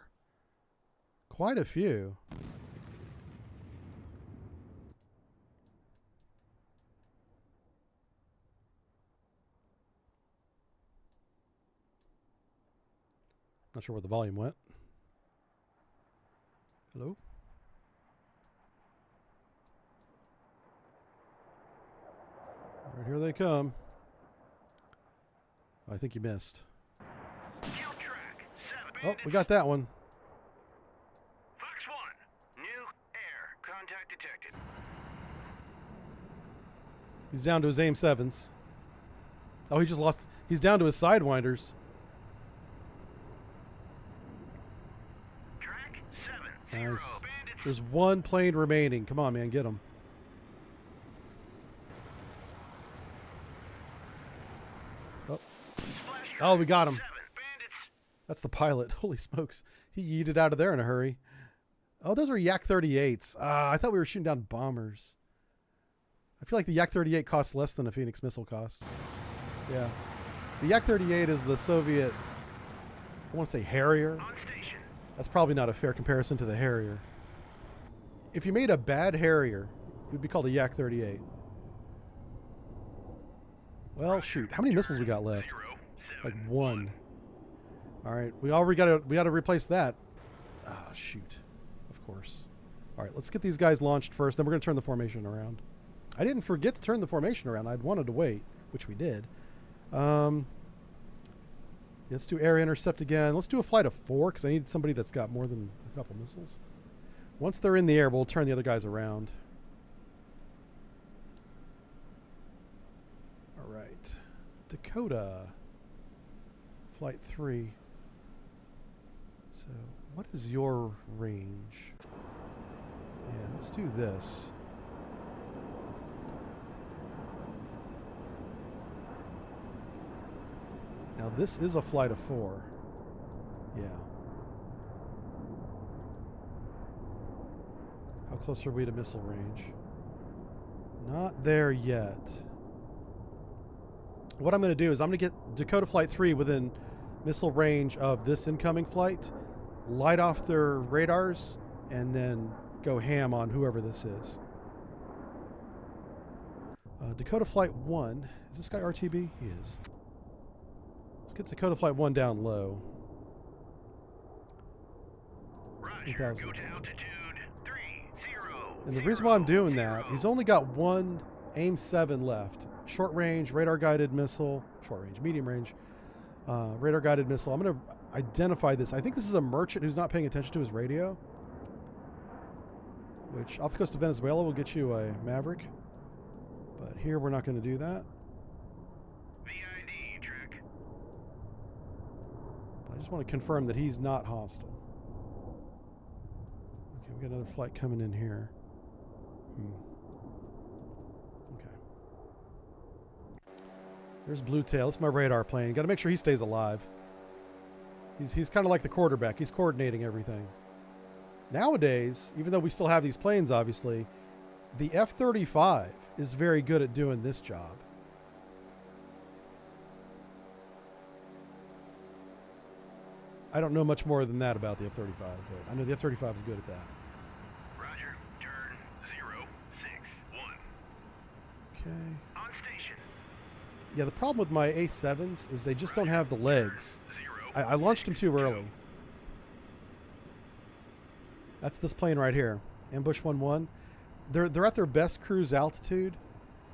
S1: Quite a few. Not sure where the volume went. Hello? Right, here they come. I think you missed. Oh, we got that one.
S2: Fox 1. New air. Contact detected.
S1: He's down to his aim 7s. Oh, he just lost. He's down to his sidewinders.
S2: Track 7.
S1: Nice. There's one plane remaining. Come on, man. Get him. Oh, we got him. That's the pilot. Holy smokes. He yeeted out of there in a hurry. Oh, those were Yak 38s. I thought we were shooting down bombers. I feel like the Yak 38 costs less than a Phoenix missile cost. Yeah. The Yak 38 is the Soviet, I want to say Harrier. That's probably not a fair comparison to the Harrier. If you made a bad Harrier, it would be called a Yak 38. Well, shoot. How many missiles we got left? Like 1. All right. We got to replace that. Ah, shoot. Of course. All right. Let's get these guys launched first. Then we're going to turn the formation around. I didn't forget to turn the formation around. I'd wanted to wait, which we did. Let's do air intercept again. Let's do a flight of 4 because I need somebody that's got more than a couple missiles. Once they're in the air, we'll turn the other guys around. All right. Dakota. Flight 3. So, what is your range? Yeah, let's do this. Now, this is a flight of 4. Yeah. How close are we to missile range? Not there yet. What I'm going to do is I'm going to get Dakota Flight 3 within missile range of this incoming flight, light off their radars, and then go ham on whoever this is. Dakota Flight 1. Is this guy RTB? He is. Let's get Dakota Flight 1 down low.
S2: Roger, go to altitude 30.
S1: And the reason why I'm doing that, he's only got one aim 7 left. Short range, radar guided missile, short range, medium range, radar guided missile. I'm going to identify this. I think this is a merchant who's not paying attention to his radio, which off the coast of Venezuela will get you a Maverick. But here we're not going to do that.
S2: VID track.
S1: I just want to confirm that he's not hostile. Okay, we got another flight coming in here. Okay. There's Blue Tail. It's my radar plane. Got to make sure he stays alive. He's kind of like the quarterback. He's coordinating everything. Nowadays, even though we still have these planes, obviously, the F-35 is very good at doing this job. I don't know much more than that about the F-35, but I know the F-35 is good at that.
S2: Roger. Turn 061.
S1: Okay.
S2: On station.
S1: Yeah, the problem with my A7s is they just don't have the legs. I launched them too early. That's this plane right here, Ambush 1-1. They're at their best cruise altitude,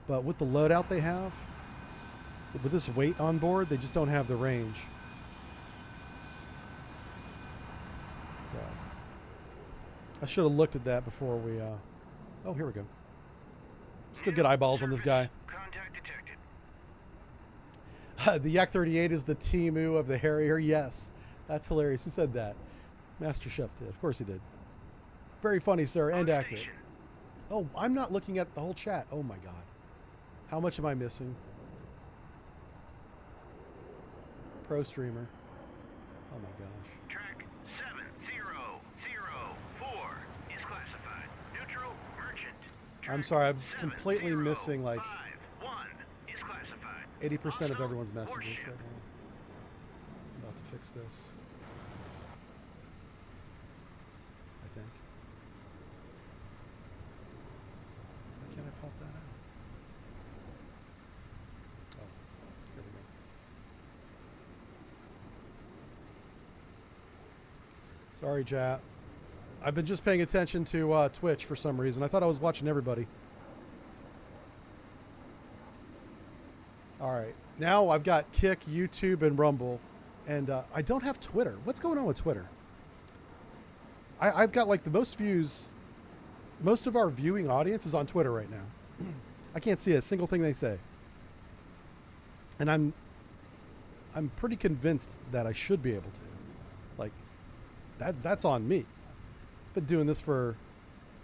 S1: but with the loadout they have, with this weight on board, they just don't have the range. So I should have looked at that before we. Oh, here we go. Let's go get eyeballs on this guy.
S2: Contact detected.
S1: The Yak-38 is the Temu of the Harrier. Yes, that's hilarious. Who said that? Master Chef did. Of course he did. Very funny, sir, and accurate. Oh, I'm not looking at the whole chat. Oh my God. How much am I missing? Pro streamer. Oh my gosh.
S2: Track 7004 is classified. Neutral merchant.
S1: I'm sorry, I'm completely missing like
S2: 7051 is classified.
S1: 80% of everyone's messages
S2: warship.
S1: right now. I'm about to fix this. I think. Why can't I pop that out? Oh, here we go. Sorry, chat. I've been just paying attention to Twitch for some reason. I thought I was watching everybody. All right. Now I've got Kick, YouTube, and Rumble. And I don't have Twitter. What's going on with Twitter? I've got like the most views. Most of our viewing audience is on Twitter right now. I can't see a single thing they say. And I'm pretty convinced that I should be able to. Like, that's on me. Been doing this for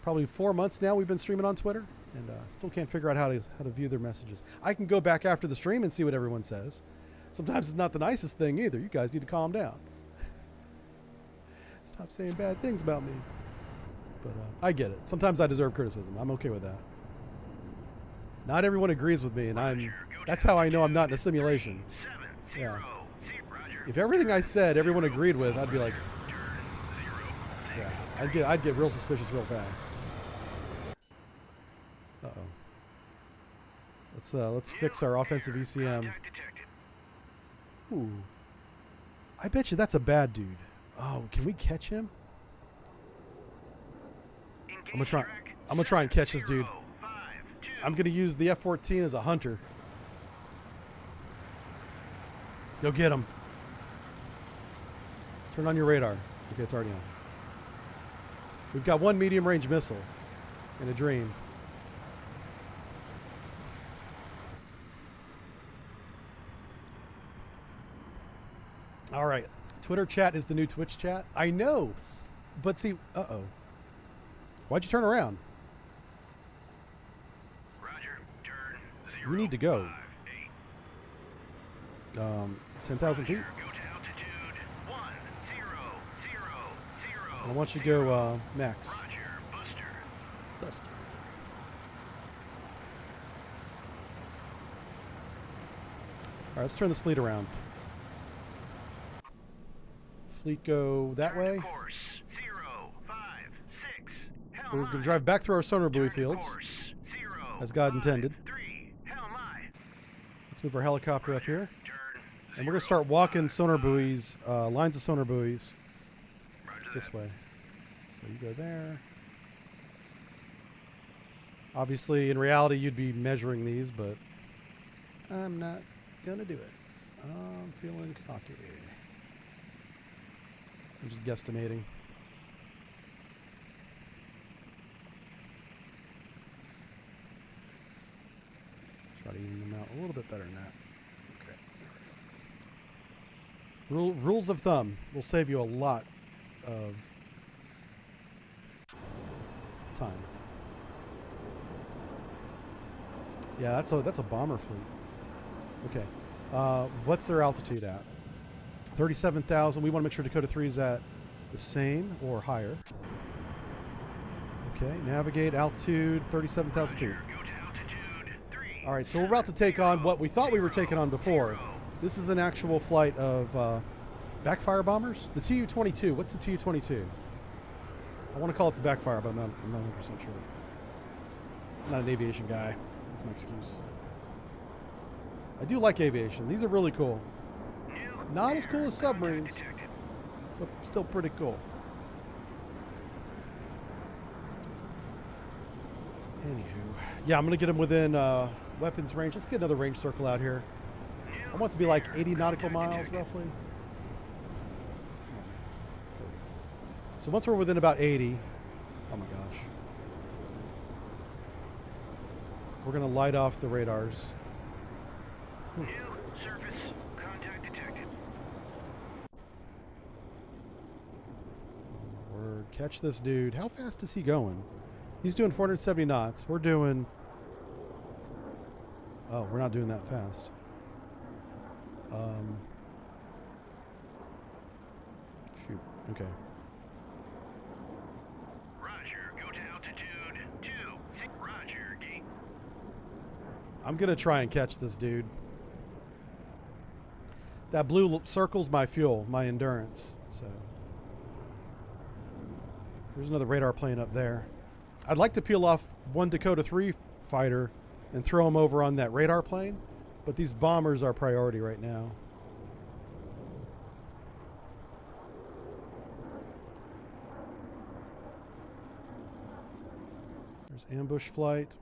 S1: probably 4 months now. We've been streaming on Twitter, and still can't figure out how to view their messages. I can go back after the stream and see what everyone says. Sometimes it's not the nicest thing either. You guys need to calm down. Stop saying bad things about me. But I get it. Sometimes I deserve criticism. I'm okay with that. Not everyone agrees with me, and that's how I know I'm not in a simulation. Yeah. If everything I said everyone agreed with, I'd be like, yeah, I'd get real suspicious real fast. Uh-oh. Let's fix our offensive ECM. Ooh. I bet you that's a bad dude. Oh, can we catch him? I'm gonna try and catch this dude. I'm gonna use the F-14 as a hunter. Let's go get him. Turn on your radar. Okay, it's already on. We've got one medium-range missile in a dream. All right. Twitter chat is the new Twitch chat. I know. But see, uh-oh. Why'd you turn around?
S2: Roger, turn
S1: You need to go. 10,000 feet.
S2: Go to altitude 1000.
S1: I want you to go max.
S2: Roger, Buster.
S1: All right, let's turn this fleet around. Fleet go that way.
S2: Course 056.
S1: We're going to drive back through our sonar buoy fields, as God intended. Let's move our helicopter up here. And we're going to start walking sonar buoys, lines of sonar buoys, this way. So you go there. Obviously, in reality, you'd be measuring these, but I'm not going to do it. I'm feeling cocky. I'm just guesstimating. Try to even them out a little bit better than that. Okay. Rules of thumb will save you a lot of time. Yeah, that's a bomber fleet. Okay. What's their altitude at? 37,000. We want to make sure Dakota 3 is at the same or higher. Okay, navigate altitude 37,000 feet. All right, so we're about to take on what we thought we were taking on before. This is an actual flight of backfire bombers. The Tu-22. What's the Tu-22? I want to call it the backfire, but I'm not 100% sure. I'm not an aviation guy. That's my excuse. I do like aviation. These are really cool. Not as cool as submarines, but still pretty cool. Anywho, yeah, I'm gonna get him within weapons range. Let's get another range circle out here. I want it to be like 80 nautical miles, roughly. So once we're within about 80, oh my gosh, we're gonna light off the radars.
S2: New surface contact detected.
S1: Word, catch this dude. How fast is he going? He's doing 470 knots. We're doing... Oh, we're not doing that fast. Shoot. Okay.
S2: Roger, go to altitude 2. Roger, gate.
S1: I'm going to try and catch this dude. That blue circle's my fuel, my endurance. So there's another radar plane up there. I'd like to peel off one Dakota 3 fighter and throw him over on that radar plane, but these bombers are priority right now. There's ambush flight.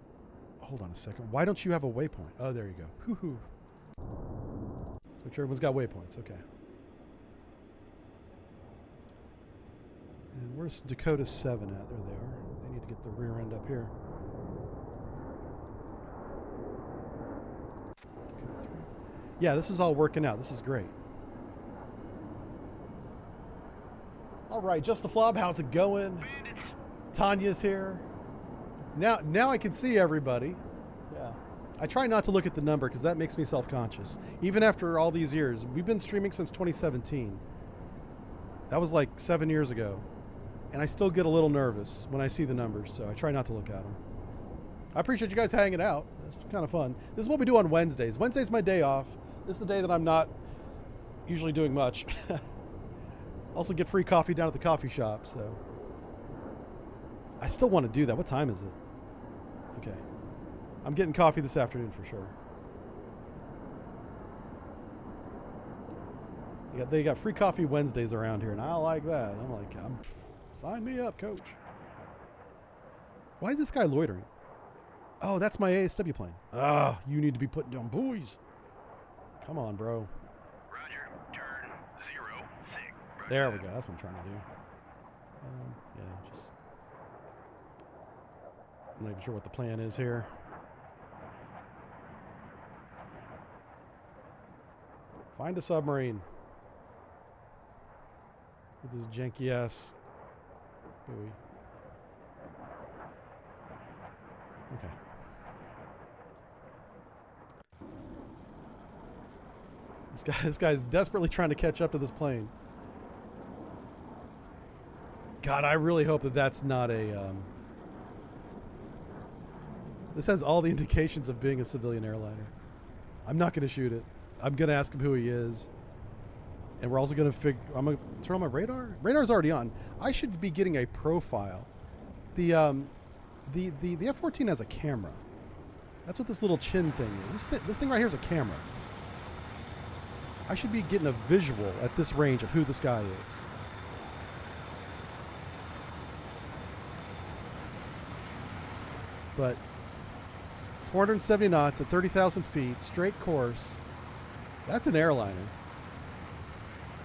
S1: Hold on a second. Why don't you have a waypoint? Oh, there you go. Hoo-hoo. Let's make sure everyone's got waypoints. Okay. And where's Dakota 7 at? There they are. They need to get the rear end up here. Yeah, this is all working out. This is great. All right, Just a Flob, how's it going?
S2: Bandits.
S1: Tanya's here. Now I can see everybody. Yeah. I try not to look at the number because that makes me self-conscious. Even after all these years. We've been streaming since 2017. That was like 7 years ago. And I still get a little nervous when I see the numbers, so I try not to look at them. I appreciate you guys hanging out. It's kind of fun. This is what we do on Wednesdays. Wednesday's my day off. This is the day that I'm not usually doing much. Also get free coffee down at the coffee shop, so. I still want to do that. What time is it? Okay. I'm getting coffee this afternoon for sure. They got free coffee Wednesdays around here, and I like that. I'm like, sign me up, coach. Why is this guy loitering? Oh, that's my ASW plane. Ah, you need to be putting down buoys. Come on, bro.
S2: Roger, turn 06. Roger.
S1: There we go. That's what I'm trying to do. Yeah, just... I'm not even sure what the plan is here. Find a submarine. With his janky ass buoy. Okay. This guy's desperately trying to catch up to this plane. God, I really hope that that's not a... This has all the indications of being a civilian airliner. I'm not going to shoot it. I'm going to ask him who he is. And we're also going to I'm going to turn on my radar. Radar's already on. I should be getting a profile. The F-14 has a camera. That's what this little chin thing is. This thing right here is a camera. I should be getting a visual at this range of who this guy is. But 470 knots at 30,000 feet, straight course. That's an airliner.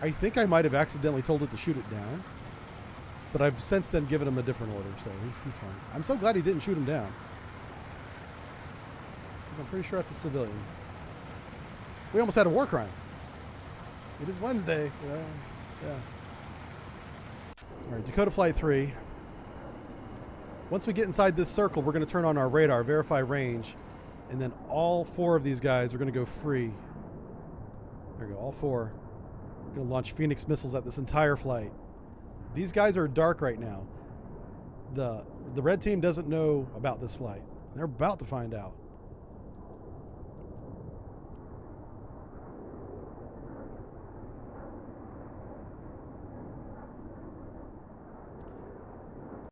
S1: I think I might have accidentally told it to shoot it down. But I've since then given him a different order, so he's fine. I'm so glad he didn't shoot him down. Because I'm pretty sure that's a civilian. We almost had a war crime. It is Wednesday. Yeah. All right, Dakota Flight 3. Once we get inside this circle, we're going to turn on our radar, verify range, and then all 4 of these guys are going to go free. There we go, all 4. We're going to launch Phoenix missiles at this entire flight. These guys are dark right now. The red team doesn't know about this flight. They're about to find out.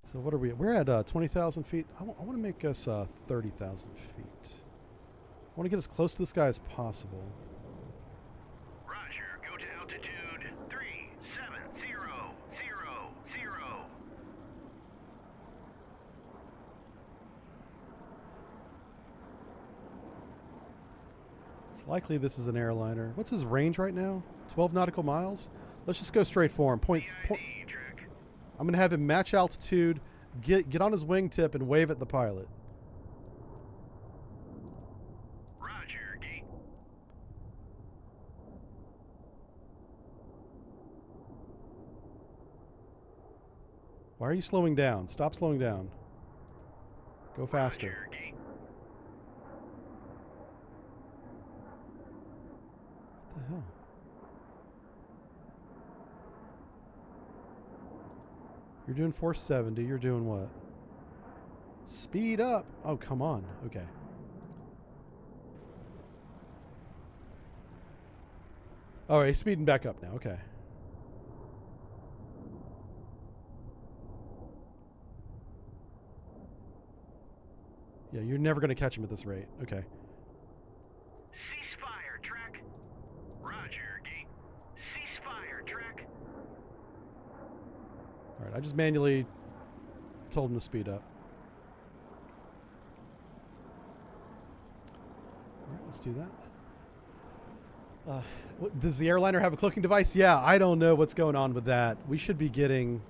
S1: So what are we at? We're at 20,000 feet. I want to make us 30,000 feet. I want to get as close to this guy as possible.
S2: Roger, go to altitude 37,000.
S1: It's likely this is an airliner. What's his range right now? 12 nautical miles? Let's just go straight for him. Point. I'm going to have him match altitude, get on his wingtip, and wave at the pilot.
S2: Roger, gate.
S1: Why are you slowing down? Stop slowing down. Go faster.
S2: Roger, gate.
S1: What the hell? You're doing 470. You're doing what? Speed up. Oh, come on. Okay. All right, he's speeding back up now. Okay. Yeah, you're never going to catch him at this rate. Okay.
S2: Ceasefire, track. Roger, gate. Ceasefire, track.
S1: All right, I just manually told him to speed up. All right, let's do that. Does the airliner have a cloaking device? Yeah, I don't know what's going on with that. We should be getting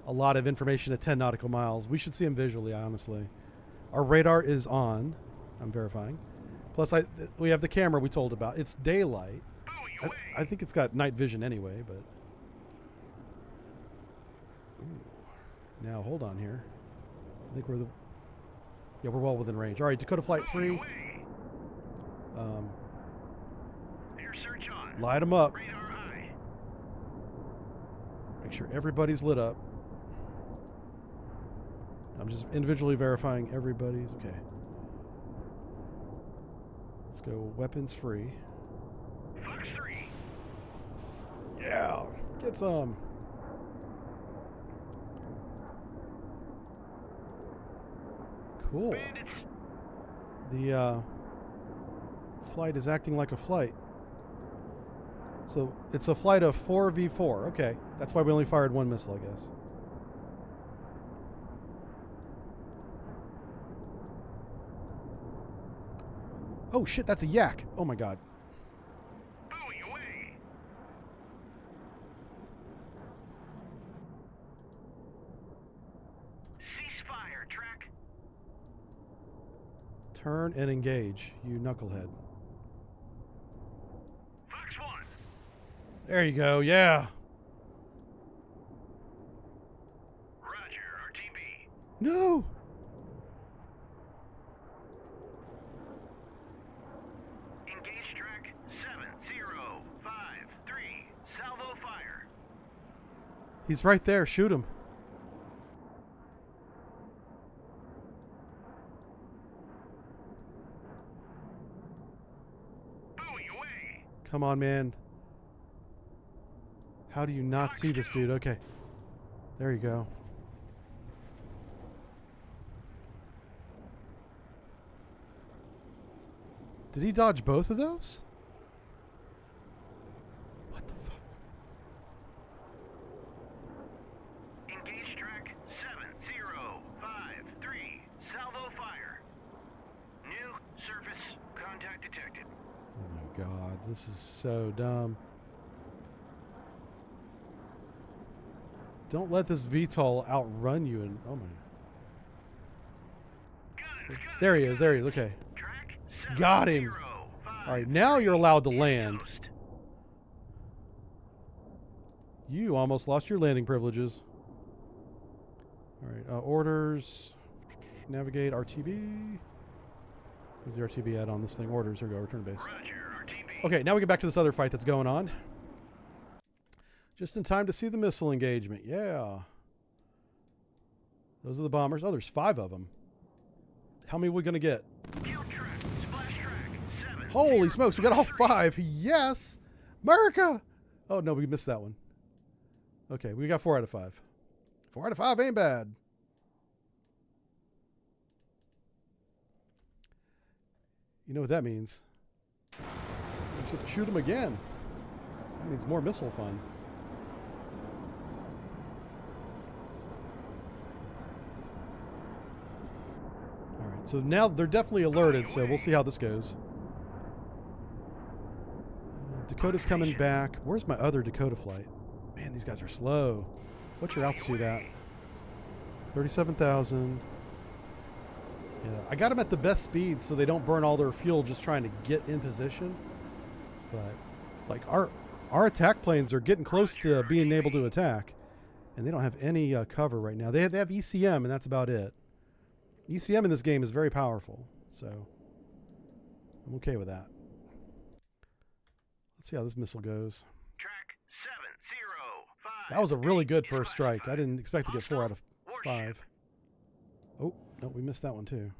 S1: a lot of information at 10 nautical miles. We should see him visually, honestly. Our radar is on. I'm verifying. Plus, we have the camera we told about. It's daylight. I think it's got night vision anyway, but... Ooh. Now, hold on here. I think we're we're well within range. All right, Dakota Flight 3.
S2: Air search on.
S1: Light them up.
S2: Radar high.
S1: Make sure everybody's lit up. I'm just individually verifying everybody's. Okay. Let's go weapons free.
S2: Fox 3.
S1: Yeah. Get some. Cool.
S2: Bandits.
S1: The flight is acting like a flight. So it's a flight of 4v4. Okay. That's why we only fired one missile, I guess. Oh shit, that's a yak. Oh my god.
S2: Buoy away. Ceasefire, track.
S1: Turn and engage, you knucklehead.
S2: Fox 1.
S1: There you go, yeah.
S2: Roger, RTB.
S1: No!
S2: Engage track 7053. Salvo fire.
S1: He's right there, shoot him.
S2: Buoy away.
S1: Come on, man. How do you not see this dude? Okay. There you go. Did he dodge both of those? What the fuck?
S2: Engage track 7053. Salvo fire. New surface contact detected.
S1: Oh my god, this is so dumb. Don't let this VTOL outrun you and oh my. There he is, okay.
S2: Track
S1: Got him.
S2: 705.
S1: Alright, now you're allowed to land.
S2: Coast.
S1: You almost lost your landing privileges. Alright, orders. Navigate RTB. Where's the RTB at on this thing? Orders, here we go, return to base.
S2: Roger, RTB.
S1: Okay, now we get back to this other fight that's going on. Just in time to see the missile engagement. Yeah. Those are the bombers. Oh, there's 5 of them. How many are we going to get?
S2: Kill track, splash track 7.
S1: Holy smokes, we got all 5. Yes! America! Oh, no, we missed that one. Okay, we got 4 out of 5. 4 out of 5 ain't bad. You know what that means? Let's get to shoot him again. That means more missile fun. Alright, so now they're definitely alerted, so we'll see how this goes. Dakota's coming back. Where's my other Dakota flight? Man, these guys are slow. What's your altitude at? 37,000. Yeah, I got them at the best speed so they don't burn all their fuel just trying to get in position. But like our attack planes are getting close to being able to attack, and they don't have any cover right now. They have ECM, and that's about it. ECM in this game is very powerful, so I'm okay with that. Let's see how this missile goes.
S2: Track 705.
S1: That was a really good first strike. I didn't expect to get 4 out of 5. Oh, no, we missed that one too.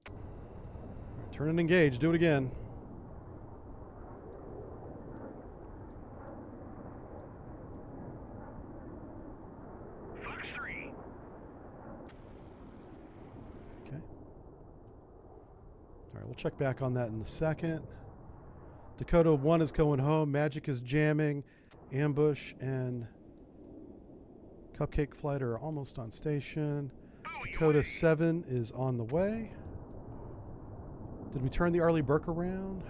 S1: All right, turn and engage. Do it again.
S2: Fox 3.
S1: Okay. All right, we'll check back on that in a second. Dakota 1 is going home. Magic is jamming. Ambush and Cupcake Flight are almost on station. Dakota 7 is on the way. Did we turn the Arleigh Burke around?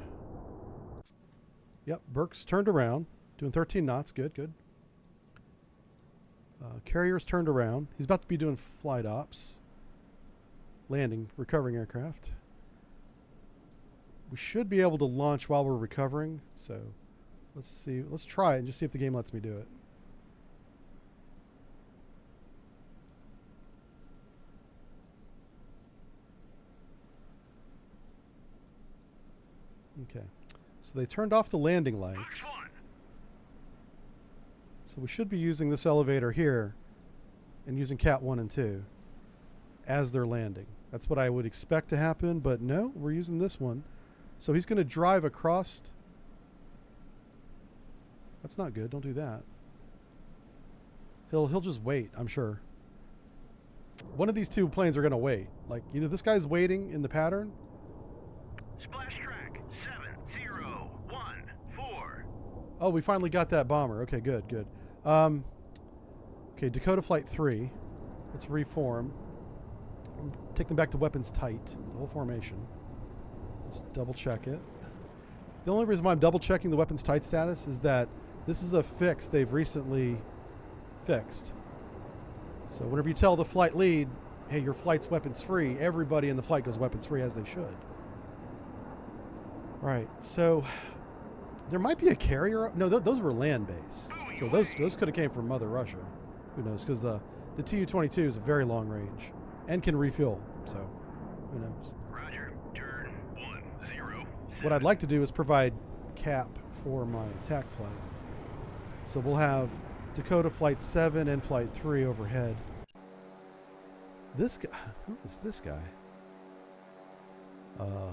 S1: Yep, Burke's turned around. Doing 13 knots. Good, good. Carrier's turned around. He's about to be doing flight ops. Landing, recovering aircraft. We should be able to launch while we're recovering. So let's see. Let's try it and just see if the game lets me do it. Okay, so they turned off the landing lights. So we should be using this elevator here and using Cat 1 and 2 as they're landing. That's what I would expect to happen, but no, we're using this one. So he's going to drive across. That's not good. Don't do that. He'll just wait, I'm sure. One of these two planes are going to wait. Like either this guy's waiting in the pattern.
S2: Splash track 7014.
S1: Oh, we finally got that bomber. Okay, good, good. Okay, Dakota Flight 3. Let's reform. Take them back to weapons tight. The whole formation. Let's double check it. The only reason why I'm double checking the weapons tight status is that this is a fix they've recently fixed. So whenever you tell the flight lead, hey, your flight's weapons free, everybody in the flight goes weapons free as they should. All right, so there might be a carrier. No, those were land base. So those could have came from Mother Russia. Who knows? Because the Tu-22 is a very long range and can refuel. So who knows?
S2: Roger. Turn 10.
S1: What I'd like to do is provide cap for my attack flight. So we'll have Dakota Flight 7 and Flight 3 overhead. This guy, who is this guy? Hello?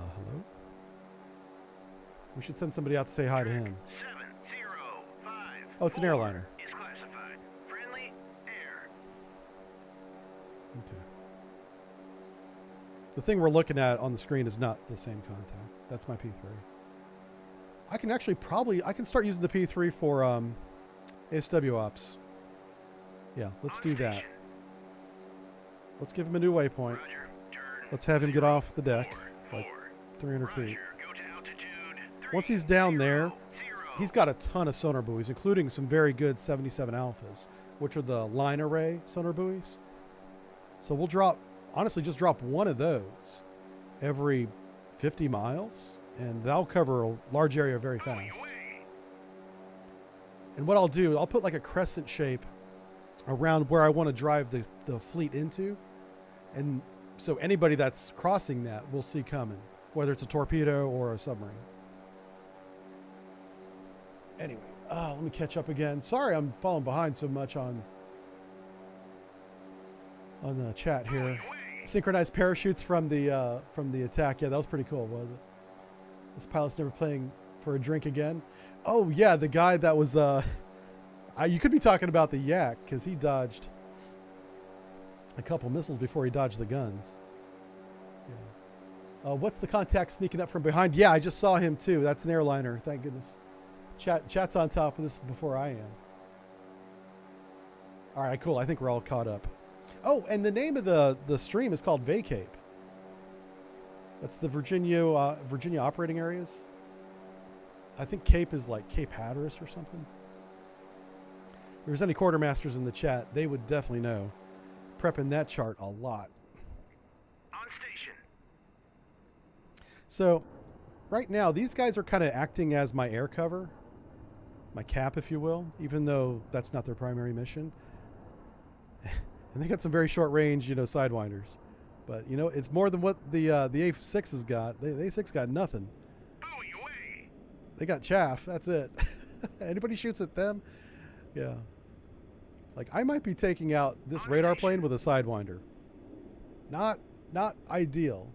S1: We should send somebody out to say hi to him.
S2: 705.
S1: Oh, it's an airliner.
S2: Is classified. Friendly air.
S1: Okay. The thing we're looking at on the screen is not the same contact. That's my P3. I can actually I can start using the P3 for ASW ops. Yeah, let's do that. Let's give him a new waypoint.
S2: Roger. Turn
S1: Let's have him get off the deck, like 300 feet.
S2: Roger. Go to altitude.
S1: Once he's down there,
S2: 30.
S1: he's got a ton of sonar buoys, including some very good 77 alphas, which are the line array sonar buoys. So we'll honestly just drop one of those every 50 miles, and that'll cover a large area very fast. And what I'll do, I'll put like a crescent shape around where I want to drive the fleet into. And so anybody that's crossing that we'll see coming, whether it's a torpedo or a submarine. Anyway, let me catch up again. Sorry I'm falling behind so much on the chat here. Synchronized parachutes from the attack. Yeah, that was pretty cool, wasn't it? This pilot's never playing for a drink again. Oh yeah, the guy that was you could be talking about the Yak, because he dodged a couple missiles before he dodged the guns. Yeah. What's the contact sneaking up from behind? Yeah, I just saw him too. That's an airliner. Thank goodness. Chat's on top of this before I am. All right, cool. I think we're all caught up. Oh, and the name of the stream is called Vacape. That's the Virginia operating areas. I think Cape is like Cape Hatteras or something. If there's any quartermasters in the chat, they would definitely know. Prepping that chart a lot.
S2: On station.
S1: So, right now, these guys are kind of acting as my air cover. My cap, if you will, even though that's not their primary mission. And they got some very short range, sidewinders. But, it's more than what the A6 has got. The A6 got nothing.
S2: Buoy away.
S1: They got chaff. That's it. Anybody shoots at them? Yeah. Like, I might be taking out this radar plane with a sidewinder. Not ideal.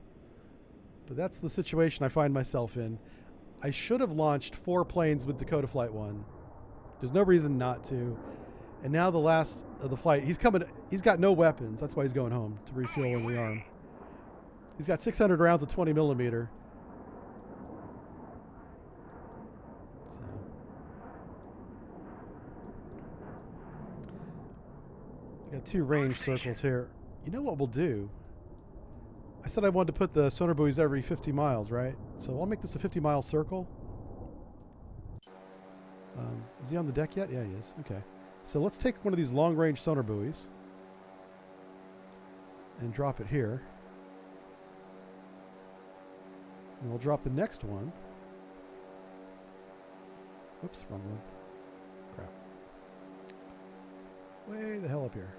S1: But that's the situation I find myself in. I should have launched 4 planes with Dakota Flight 1. There's no reason not to. And now the last of the flight, he's got no weapons. That's why he's going home, to refuel and rearm. He's got 600 rounds of 20 millimeter. So. We got 2 range circles here. You know what we'll do? I said I wanted to put the sonar buoys every 50 miles, right? So I'll make this a 50-mile circle. Is he on the deck yet? Yeah, he is. Okay. So let's take one of these long-range sonar buoys and drop it here. And we'll drop the next one. Oops, wrong one. Crap. Way the hell up here.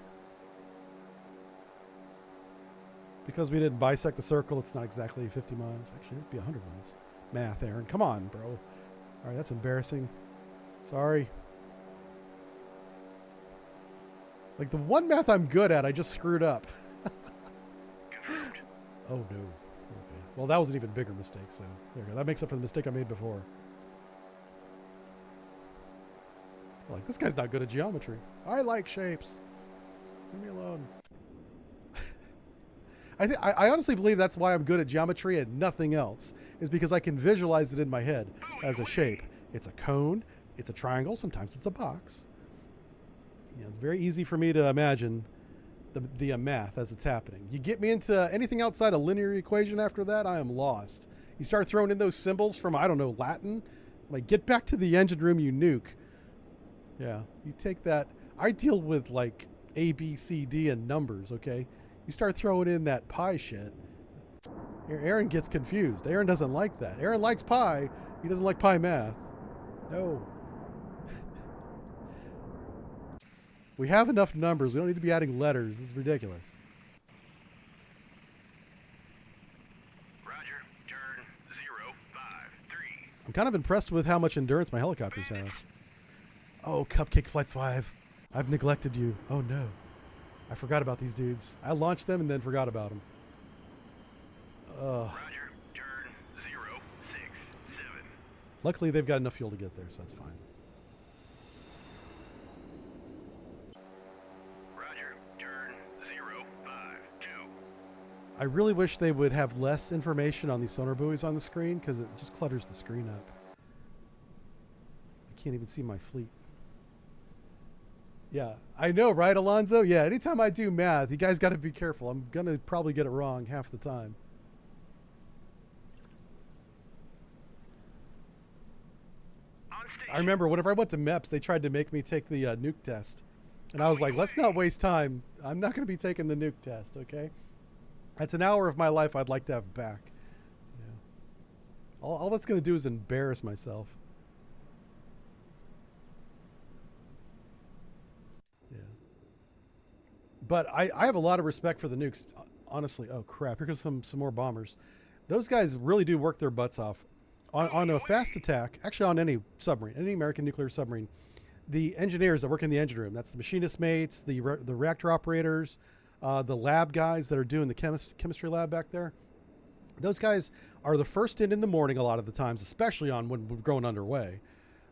S1: Because we didn't bisect the circle, it's not exactly 50 miles. Actually, it'd be 100 miles. Math, Aaron. Come on, bro. All right, that's embarrassing. Sorry. Like, the one math I'm good at, I just screwed up.
S2: Confirmed.
S1: Oh, no. Okay. Well, that was an even bigger mistake, so there you go. That makes up for the mistake I made before. Like, this guy's not good at geometry. I like shapes. Leave me alone. I honestly believe that's why I'm good at geometry and nothing else, is because I can visualize it in my head as a shape. It's a cone, it's a triangle, sometimes it's a box. It's very easy for me to imagine the math as it's happening. You get me into anything outside a linear equation after that, I am lost. You start throwing in those symbols from, I don't know, Latin. Like, get back to the engine room, you nuke. Yeah, you take that. I deal with, like, A, B, C, D, and numbers, okay? You start throwing in that pi shit, Aaron gets confused. Aaron doesn't like that. Aaron likes pi. He doesn't like pi math. No. We have enough numbers. We don't need to be adding letters. This is ridiculous.
S2: Roger. Turn 053.
S1: I'm kind of impressed with how much endurance my helicopters have. Oh, Cupcake Flight 5. I've neglected you. Oh, no. I forgot about these dudes. I launched them and then forgot about them.
S2: Roger. Turn 067.
S1: Luckily, they've got enough fuel to get there, so that's fine.
S2: Roger. Turn 052.
S1: I really wish they would have less information on these sonar buoys on the screen, because it just clutters the screen up. I can't even see my fleet. Yeah, I know, right, Alonzo? Yeah, anytime I do math, you guys got to be careful. I'm going to probably get it wrong half the time.
S2: On station.
S1: I remember whenever I went to MEPS, they tried to make me take the nuke test. And I was like, let's not waste time. I'm not going to be taking the nuke test, okay? That's an hour of my life I'd like to have back. Yeah. All that's going to do is embarrass myself. But I have a lot of respect for the nukes, honestly. Oh, crap. Here comes some more bombers. Those guys really do work their butts off. On a fast attack, actually on any submarine, any American nuclear submarine, the engineers that work in the engine room, that's the machinist mates, the reactor operators, the lab guys that are doing the chemistry lab back there, those guys are the first in the morning a lot of the times, especially on when we're going underway.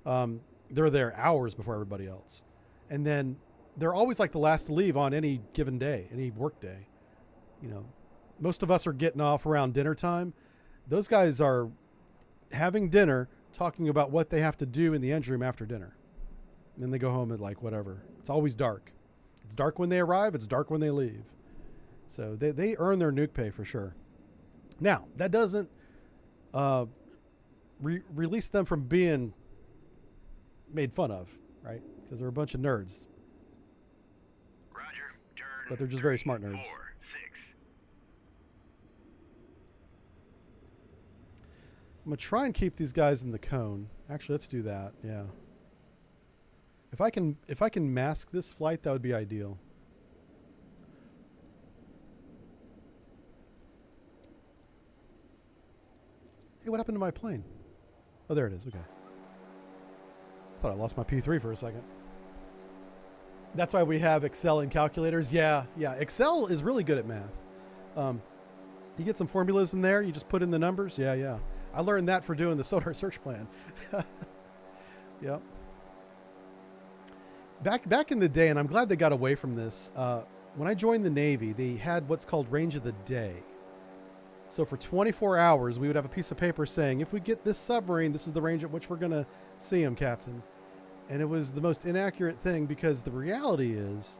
S1: They're there hours before everybody else. And then they're always like the last to leave on any given day, any work day. Most of us are getting off around dinner time. Those guys are having dinner, talking about what they have to do in the engine room after dinner. And then they go home at like whatever. It's always dark. It's dark when they arrive. It's dark when they leave. So they earn their nuke pay for sure. Now, that doesn't release them from being made fun of, right? Because they're a bunch of nerds.
S2: Roger. Turn.
S1: But they're just very smart nerds.
S2: 4, 6.
S1: I'm going to try and keep these guys in the cone. Actually, let's do that. Yeah. If I can mask this flight, that would be ideal. Hey, what happened to my plane? Oh, there it is. Okay. Thought I lost my P3 for a second. That's why we have Excel and calculators. Yeah. Excel is really good at math. You get some formulas in there. You just put in the numbers. Yeah. I learned that for doing the sonar search plan. Yep. Back in the day, and I'm glad they got away from this. When I joined the Navy, they had what's called range of the day. So for 24 hours, we would have a piece of paper saying, if we get this submarine, this is the range at which we're going to see him, Captain. And it was the most inaccurate thing because the reality is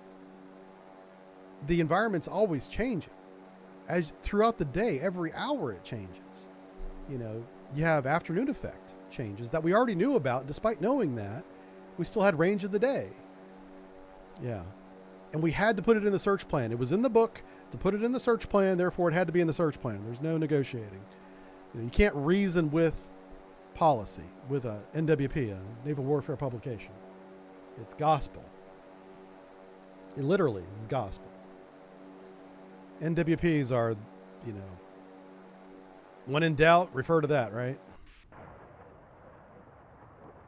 S1: the environment's always changing. As throughout the day, every hour it changes. You know, you have afternoon effect changes that we already knew about. Despite knowing that, we still had range of the day. Yeah. And we had to put it in the search plan. It was in the book to put it in the search plan. Therefore, it had to be in the search plan. There's no negotiating. You can't reason with policy, with a NWP, a Naval Warfare publication. It's gospel. It literally is gospel. NWPs are, you know, when in doubt, refer to that, right?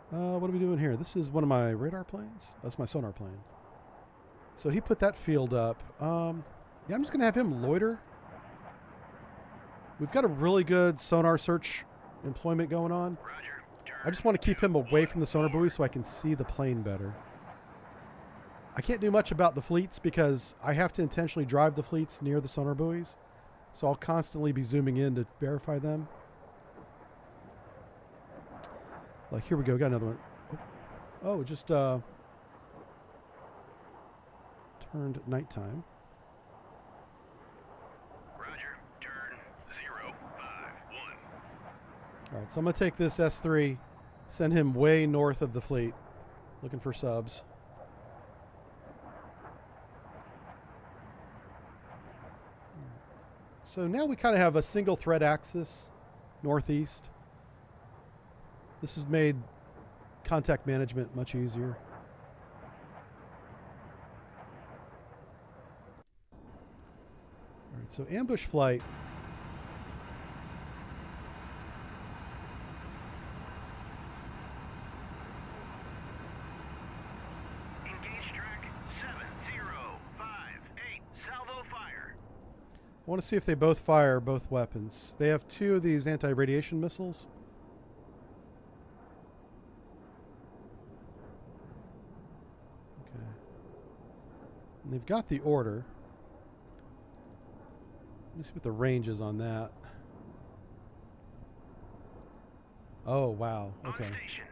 S1: What are we doing here? This is one of my radar planes. That's my sonar plane. So he put that field up. Yeah, I'm just going to have him loiter. We've got a really good sonar search employment going on.
S2: Roger. Turn.
S1: I just want to keep him away from the sonar buoy so I can see the plane better. I can't do much about the fleets because I have to intentionally drive the fleets near the sonar buoys. So I'll constantly be zooming in to verify them. Like, here we go. Got another one. Oh, it just turned nighttime.
S2: Roger. Turn. 0, 5, 1.
S1: All right, so I'm going to take this S3, send him way north of the fleet, looking for subs. So now we kind of have a single thread axis, northeast. This has made contact management much easier. All right, so ambush flight.
S2: Engage track 7, 0, 5, 8. Salvo fire.
S1: I want to see if they both fire both weapons. They have 2 of these anti-radiation missiles. Okay. And they've got the order. Let me see what the range is on that. Oh, wow. Okay.
S2: On station.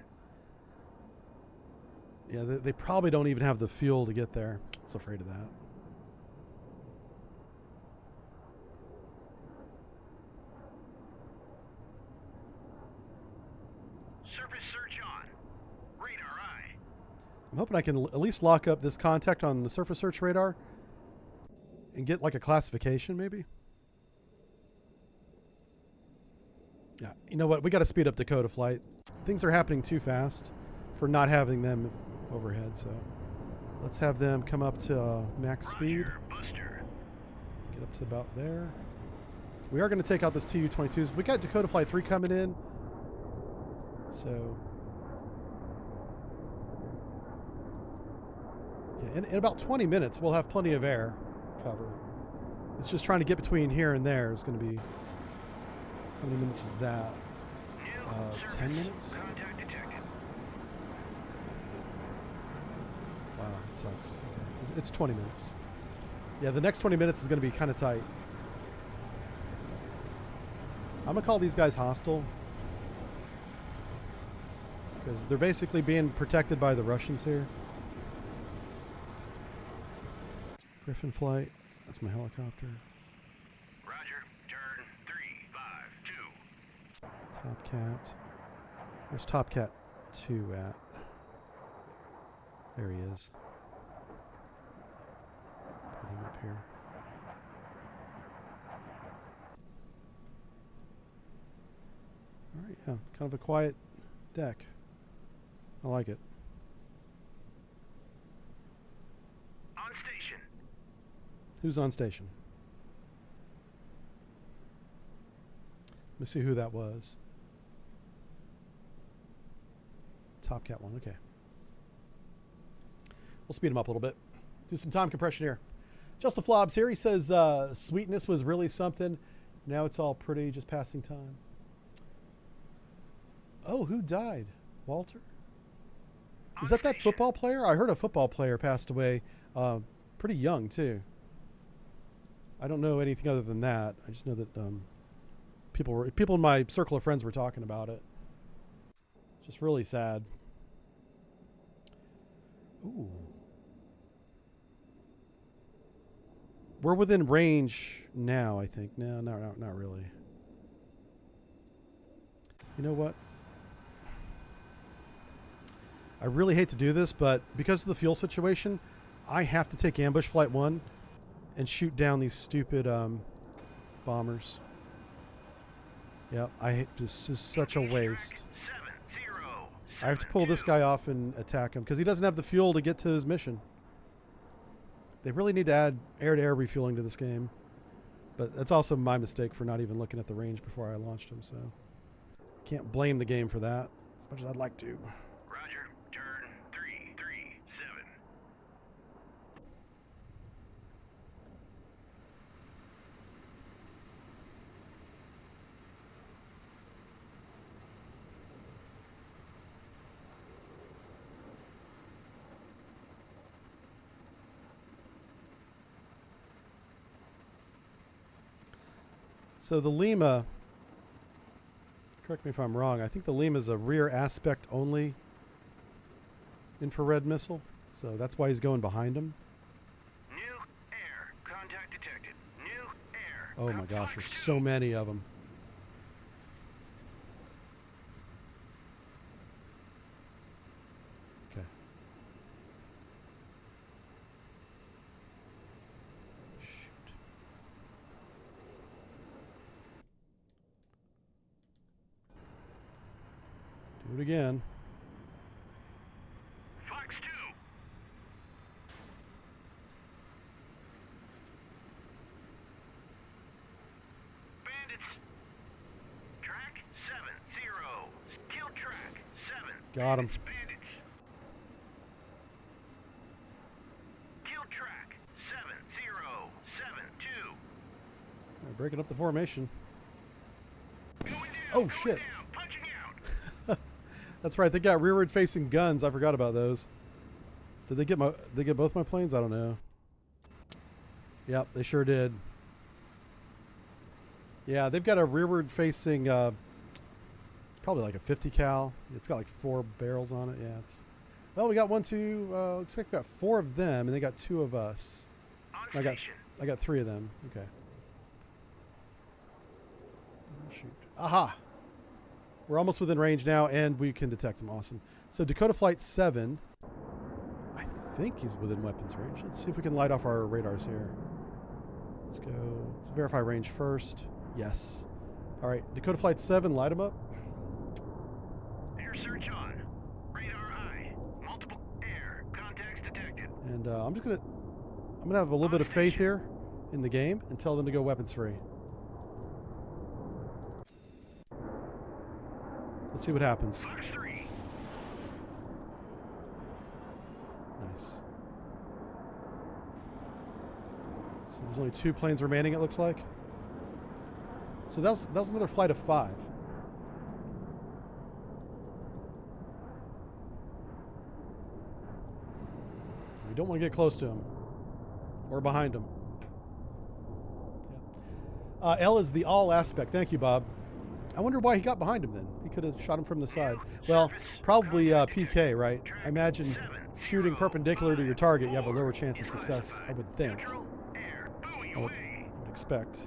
S1: Yeah, they probably don't even have the fuel to get there. I was afraid of that.
S2: Surface search on. Radar eye.
S1: I'm hoping I can at least lock up this contact on the surface search radar and get like a classification maybe. Yeah, you know what? We got to speed up Dakota flight. Things are happening too fast for not having them overhead, so let's have them come up to max speed.
S2: Roger. Booster.
S1: Get up to about there. We are going to take out this Tu-22s. We got Dakota Flight 3 coming in. So, yeah, in about 20 minutes, we'll have plenty of air cover. It's just trying to get between here and there is going to be, how many minutes is that?
S2: New
S1: 10
S2: surface.
S1: minutes?
S2: Contact detected.
S1: Wow, it sucks. Okay. It's 20 minutes. Yeah, the next 20 minutes is going to be kind of tight. I'm going to call these guys hostile, because they're basically being protected by the Russians here. Griffin flight. That's my helicopter.
S2: Roger. Turn 3, 5, 2.
S1: Top Cat. Where's Top Cat 2 at? There he is. Put him up here. All right, yeah, kind of a quiet deck. I like it.
S2: On station.
S1: Who's on station? Let me see who that was. Top Cat 1, okay. We'll speed him up a little bit. Do some time compression here. Just a Flobs here. He says, sweetness was really something. Now it's all pretty, just passing time. Oh, who died? Walter? Is that football player? I heard a football player passed away pretty young, too. I don't know anything other than that. I just know that people in my circle of friends were talking about it. Just really sad. Ooh. We're within range now, I think. No, not really. You know what? I really hate to do this, but because of the fuel situation, I have to take ambush flight 1 and shoot down these stupid bombers. Yep, this is such a waste. I have to pull this guy off and attack him because he doesn't have the fuel to get to his mission. They really need to add air-to-air refueling to this game. But that's also my mistake for not even looking at the range before I launched him, so can't blame the game for that as much as I'd like to.
S2: Roger, turn 337.
S1: So the Lima, correct me if I'm wrong, I think the Lima is a rear aspect only infrared missile. So that's why he's going behind him.
S2: New air. Contact detected. New air.
S1: Oh my gosh, there's so many of them. Okay. Shoot. Do it again.
S2: Fox 2. Bandits. Track 7-0. Kill track 7.
S1: Got him.
S2: Bandits. Kill track 7-0-7-2.
S1: Breaking up the formation.
S2: Going down.
S1: Oh,
S2: going
S1: shit.
S2: Down, punching out.
S1: That's right. They got rearward facing guns. I forgot about those. Did they get both my planes? I don't know. Yep, they sure did. Yeah, they've got a rearward facing. It's probably like a 50 cal. It's got like 4 barrels on it. Yeah, it's. Well, we got 1, 2. Looks like we got 4 of them, and they got 2 of us.
S2: On station.
S1: I got 3 of them. Okay. Oh, shoot. Aha. We're almost within range now, and we can detect him. Awesome. So Dakota Flight 7, I think he's within weapons range. Let's see if we can light off our radars here. Let's go. Let's verify range first. Yes. All right, Dakota Flight 7, light him up.
S2: Air search on. Radar eye. Multiple air. Contacts detected.
S1: And I'm gonna have a little bit of faith here in the game and tell them to go weapons free. Let's see what happens.
S2: Fox 3.
S1: Nice. So there's only 2 planes remaining, it looks like. So that was another flight of 5. We don't want to get close to him or behind him. Yeah. L is the all aspect. Thank you, Bob. I wonder why he got behind him then. He could have shot him from the side. Well, probably PK, right? I imagine shooting perpendicular to your target, you have a lower chance of success, I would think. I would expect.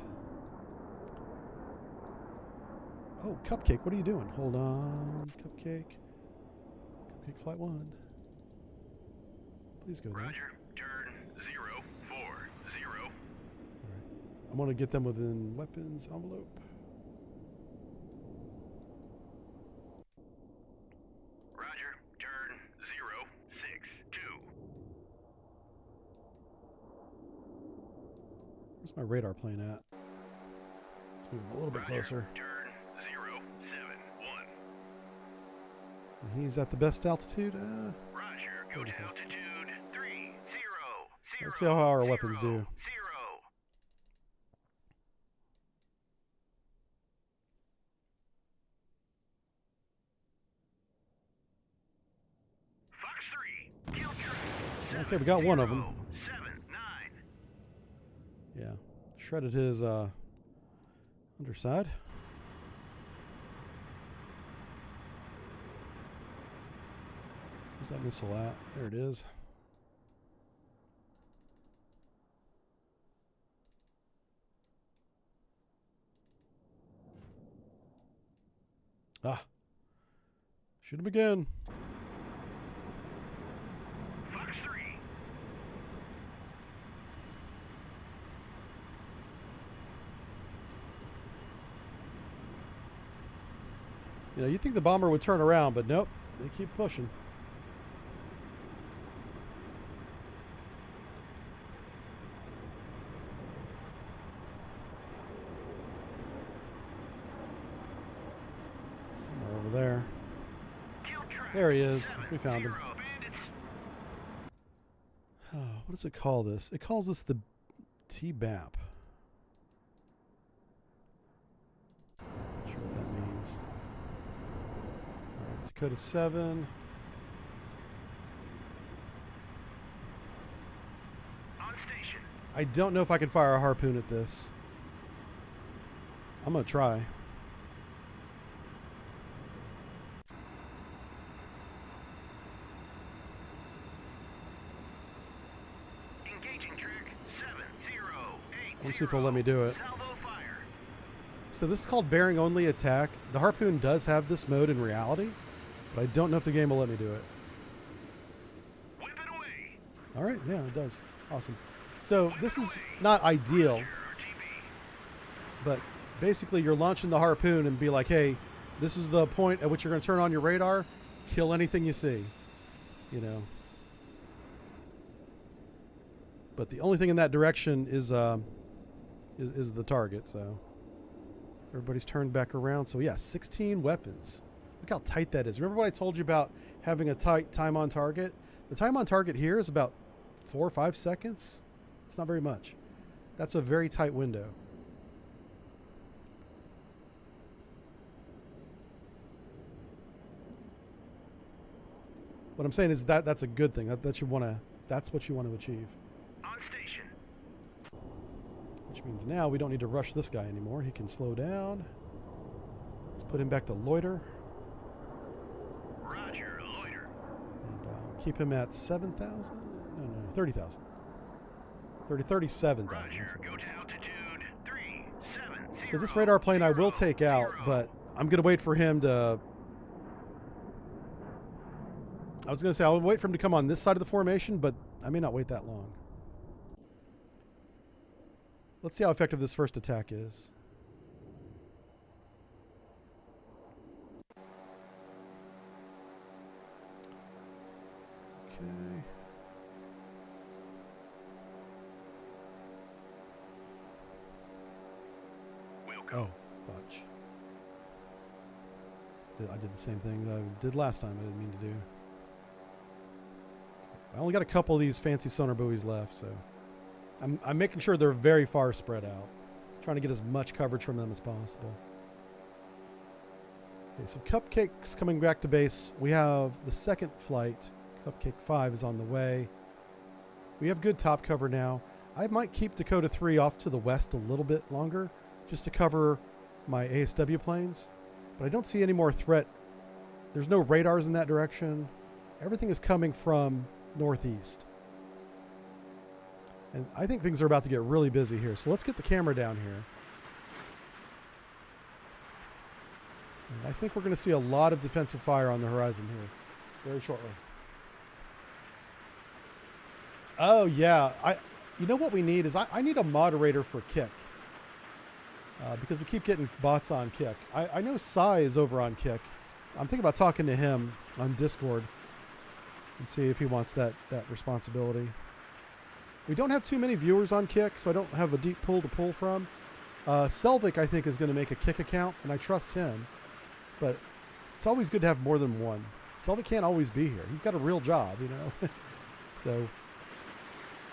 S1: Oh, Cupcake, what are you doing? Hold on, Cupcake. Cupcake Flight 1. Please go there.
S2: Roger. Turn 040.
S1: All right. I'm going to get them within weapons envelope.
S2: Roger. Turn 062.
S1: Where's my radar plane at? Let's move a little bit closer.
S2: Turn 071.
S1: And he's at the best altitude.
S2: Roger. Go to altitude 30.
S1: Let's see how our weapons do.
S2: 0. Fox 3. Kill track.
S1: Okay, we got one of them.
S2: 79.
S1: Yeah. Shredded his underside. Where's that missile at? There it is. Ah. Shoot him again.
S2: Fox 3.
S1: You know, you'd think the bomber would turn around, but nope. They keep pushing. Somewhere over there.
S2: Kill track.
S1: There he is. We found him.
S2: 70 bandits.
S1: Oh, what does it call this? It calls this the T-BAP. Not sure what that means. All right, Dakota 7.
S2: On station.
S1: I don't know if I can fire a harpoon at this. I'm going to try.
S2: Engaging track 708.
S1: Let's see if it'll let me do it.
S2: Salvo fire.
S1: So this is called bearing only attack. The harpoon does have this mode in reality, but I don't know if the game will let me do it.
S2: Whip it away.
S1: All right, yeah, it does. Awesome. So this is not ideal,
S2: Roger, RTB.
S1: but basically you're launching the harpoon and be like, hey, this is the point at which you're going to turn on your radar, kill anything you see, you know. But the only thing in that direction is the target, so everybody's turned back around. So yeah, 16 weapons. Look how tight that is. Remember what I told you about having a tight time on target? The time on target here is about 4 or 5 seconds. It's not very much. That's a very tight window. What I'm saying is that's a good thing. That's what you want to achieve.
S2: On station.
S1: Which means now we don't need to rush this guy anymore. He can slow down. Let's put him back to loiter.
S2: Roger, loiter.
S1: And keep him at 7,000? No, 30,000. 37,000. That's
S2: Roger,
S1: what
S2: go
S1: it is.
S2: to altitude 370.
S1: So this radar plane I will take out, but I'm going to wait for him to... I was going to say I'll wait for him to come on this side of the formation, but I may not wait that long. Let's see how effective this first attack is. Okay.
S2: We'll go.
S1: Oh, fudge. I did the same thing that I did last time. I didn't mean to do. I only got a couple of these fancy sonar buoys left, so I'm making sure they're very far spread out. Trying to get as much coverage from them as possible. Okay, so Cupcake's coming back to base. We have the second flight. Cupcake 5 is on the way. We have good top cover now. I might keep Dakota 3 off to the west a little bit longer just to cover my ASW planes. But I don't see any more threat. There's no radars in that direction. Everything is coming from northeast. And I think things are about to get really busy here. So let's get the camera down here. And I think we're going to see a lot of defensive fire on the horizon here very shortly. Oh, yeah. You know what we need is I need a moderator for Kick. Because we keep getting bots on Kick. I know Sai is over on Kick. I'm thinking about talking to him on Discord and see if he wants that responsibility. We don't have too many viewers on Kick, so I don't have a deep pool to pull from. Selvik, I think, is going to make a Kick account, and I trust him. But it's always good to have more than one. Selvik can't always be here. He's got a real job, you know. So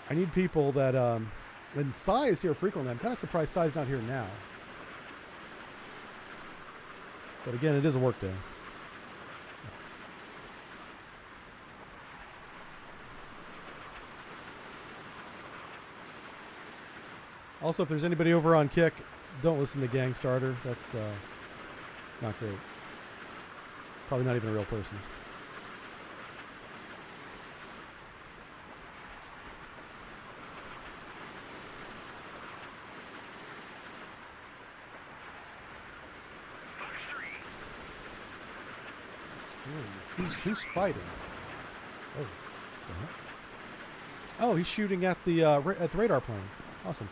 S1: I need people that... and Sai is here frequently. I'm kind of surprised Sai's not here now. But again, it is a work day. Also, if there's anybody over on Kick, don't listen to Gang Starter. That's not great. Probably not even a real person. Who's fighting? Oh, oh, he's shooting at the radar plane. Awesome.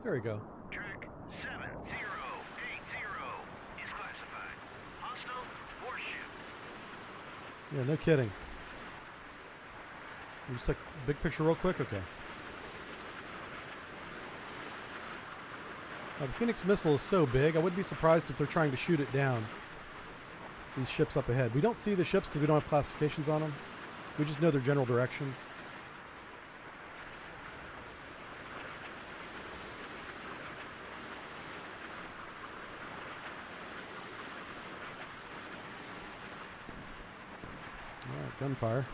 S1: There we go.
S2: Track 7080 is classified. Hostile warship.
S1: Yeah, no kidding. You just take a big picture real quick? Okay. Now, the Phoenix missile is so big, I wouldn't be surprised if they're trying to shoot it down. These ships up ahead. We don't see the ships because we don't have classifications on them. We just know their general direction. All right, gunfire.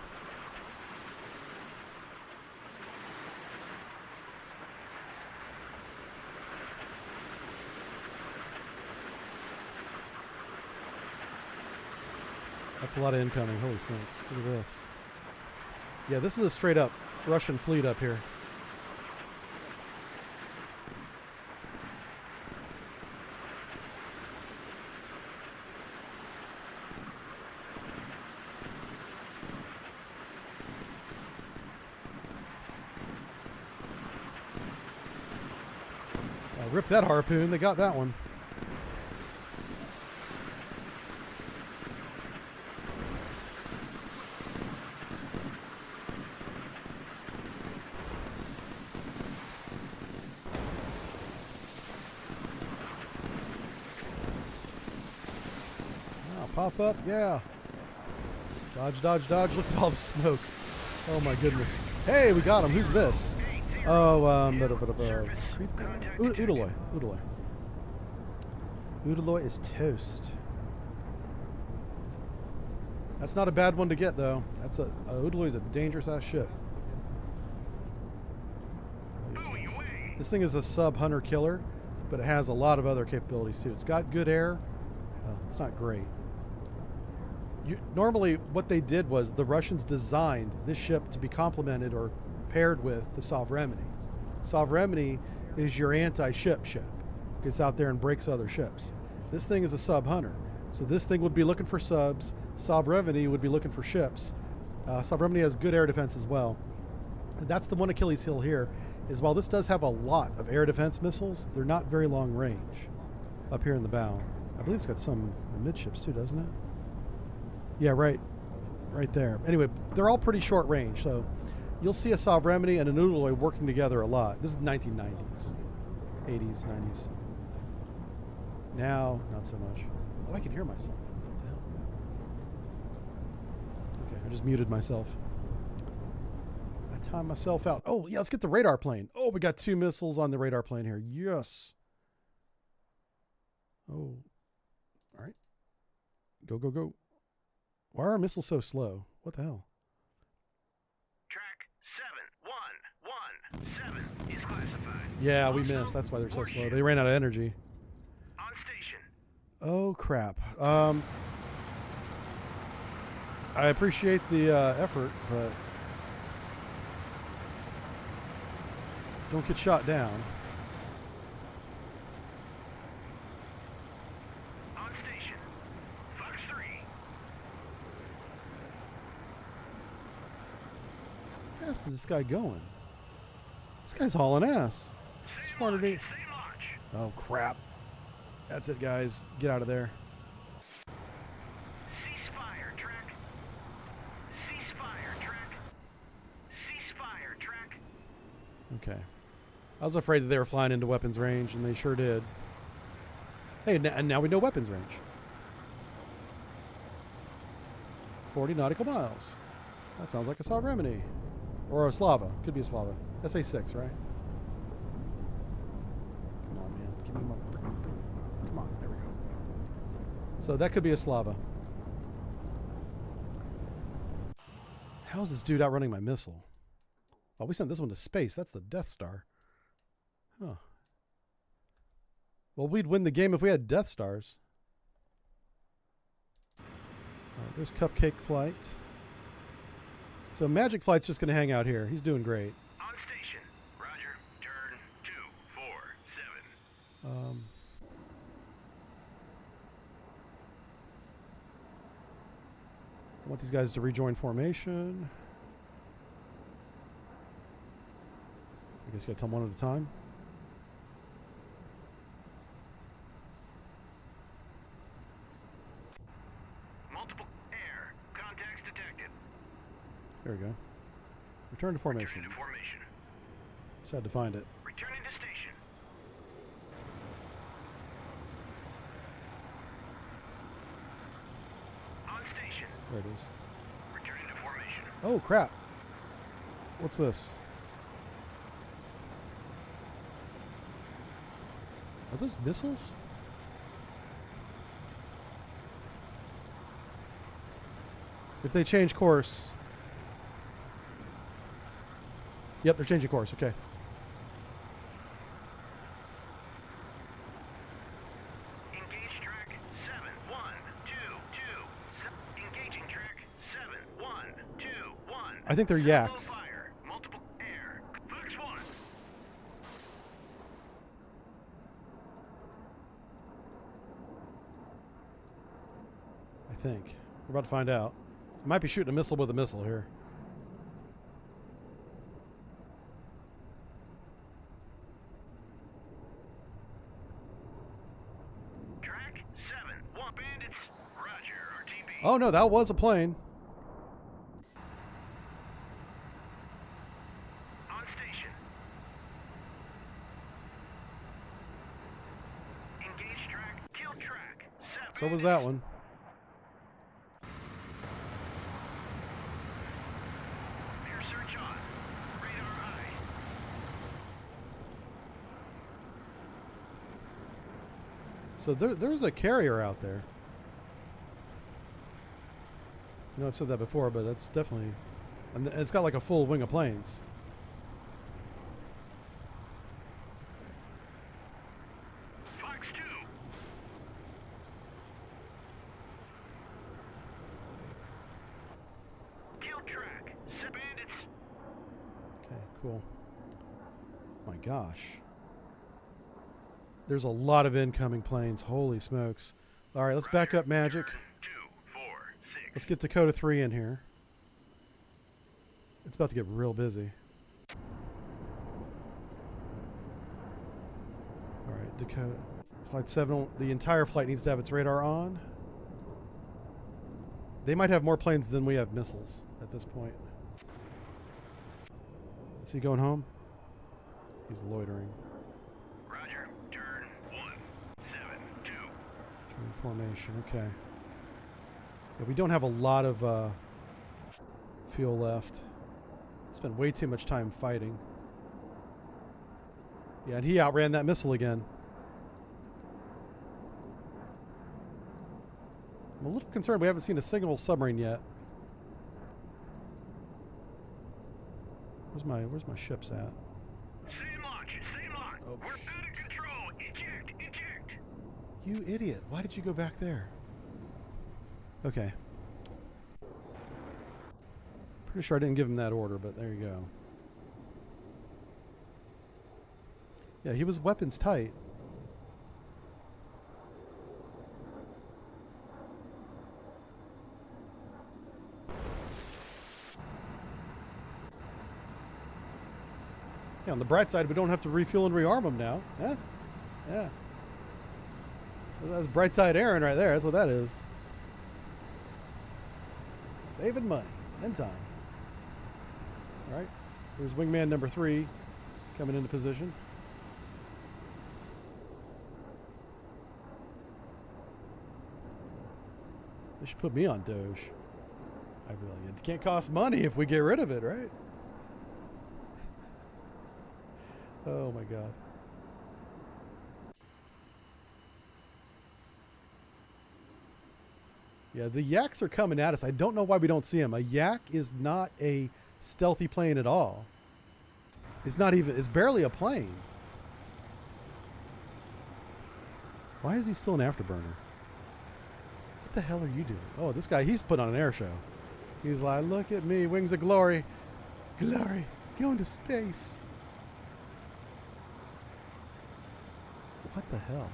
S1: That's a lot of incoming. Holy smokes. Look at this. Yeah, this is a straight up Russian fleet up here. Rip that harpoon. They got that one. Pop up, yeah. Dodge, dodge, dodge. Look at all the smoke. Oh my goodness. Hey, we got him. Who's this? Oh, Udaloy. Udaloy is toast. That's not a bad one to get, though. That's Udaloy is a dangerous ass ship. This thing is a sub hunter killer, but it has a lot of other capabilities too. It's got good air. It's not great. Normally, what they did was the Russians designed this ship to be complemented or paired with the Sovereign. Sovereign is your anti-ship ship. Gets out there and breaks other ships. This thing is a sub hunter. So this thing would be looking for subs. Sovereign would be looking for ships. Sovereign has good air defense as well. And that's the one Achilles heel here, is while this does have a lot of air defense missiles, they're not very long range up here in the bow. I believe it's got some midships too, doesn't it? Yeah, right there. Anyway, they're all pretty short range, so you'll see a Sovereign and an Udaloy working together a lot. This is 1990s, 80s, 90s. Now, not so much. Oh, I can hear myself. What the hell? Okay, I just muted myself. I timed myself out. Oh, yeah, let's get the radar plane. Oh, we got 2 missiles on the radar plane here. Yes. Oh, all right. Go, go, go. Why are our missiles so slow? What the hell?
S2: Track 7117 is classified.
S1: Yeah, we
S2: Also,
S1: missed. That's why they're so slow.
S2: warship.
S1: They ran out of energy.
S2: On station.
S1: Oh, crap. I appreciate the effort, but don't get shot down.
S2: On station. Fox 3.
S1: How fast is this guy going? This guy's hauling ass. It's
S2: Same
S1: 480.
S2: launch, same launch.
S1: Oh, crap. That's it, guys. Get out of there.
S2: Ceasefire track. Ceasefire track. Ceasefire track.
S1: Okay. I was afraid that they were flying into weapons range, and they sure did. Hey, and now we know weapons range. 40 nautical miles. That sounds like a Submarine. Or a Slava. Could be a Slava. SA-6, right? Come on, man. Give me my freaking thing. Come on. There we go. So that could be a Slava. How's this dude outrunning my missile? Oh, we sent this one to space. That's the Death Star. Huh. Well, we'd win the game if we had Death Stars. All right, there's Cupcake Flight. So Magic Flight's just going to hang out here. He's doing great.
S2: On station. Roger. Turn 247.
S1: I want these guys to rejoin formation. I guess you got to tell them one at a time.
S2: Multiple air. Contacts detected.
S1: There we go. Return to formation.
S2: Returning to formation.
S1: Just had to find it.
S2: Returning to station. On station.
S1: There it is.
S2: Returning to formation.
S1: Oh, crap. What's this? Are those missiles? If they change course. Yep, they're changing course. Okay.
S2: Engage track 7122. Engaging track 7121.
S1: I think they're
S2: Salvo
S1: yaks.
S2: Fire. Multiple air. Fox 1.
S1: I think. We're about to find out. Might be shooting a missile with a missile here.
S2: Track 71. Bandits. Roger. RTB.
S1: Oh, no, that was a plane.
S2: On station. Engage track. Kill track. 7.
S1: So was that one.
S2: Air search on. Radar eye.
S1: So there's a carrier out there. I know I've said that before, but that's definitely... And it's got like a full wing of planes.
S2: Fox 2. Kill track. Bandits.
S1: Okay, cool. My gosh. There's a lot of incoming planes. Holy smokes. All right, let's back up Magic.
S2: 246.
S1: Let's get Dakota 3 in here. It's about to get real busy. All right, Dakota. Flight 7, the entire flight needs to have its radar on. They might have more planes than we have missiles at this point. Is he going home? He's loitering.
S2: Roger. Turn 172.
S1: Turn formation, okay. Yeah, we don't have a lot of fuel left. Spent way too much time fighting. Yeah, and he outran that missile again. I'm a little concerned we haven't seen a single submarine yet. Where's my ships at?
S2: Same launch.
S1: Oh,
S2: We're out of control. Eject.
S1: You idiot. Why did you go back there? Okay. Pretty sure I didn't give him that order, but there you go. Yeah, he was weapons tight. Yeah, on the bright side, we don't have to refuel and rearm them now. Yeah. Yeah. Well, that's bright side Aaron right there. That's what that is. Saving money and time. All right. There's wingman number 3 coming into position. They should put me on Doge. It can't cost money if we get rid of it, right? Oh my God. Yeah, the yaks are coming at us. I don't know why we don't see them. A yak is not a stealthy plane at all. It's barely a plane. Why is he still an afterburner? What the hell are you doing? Oh, this guy, he's put on an air show. He's like, look at me, wings of glory. Glory, going to space. What the hell?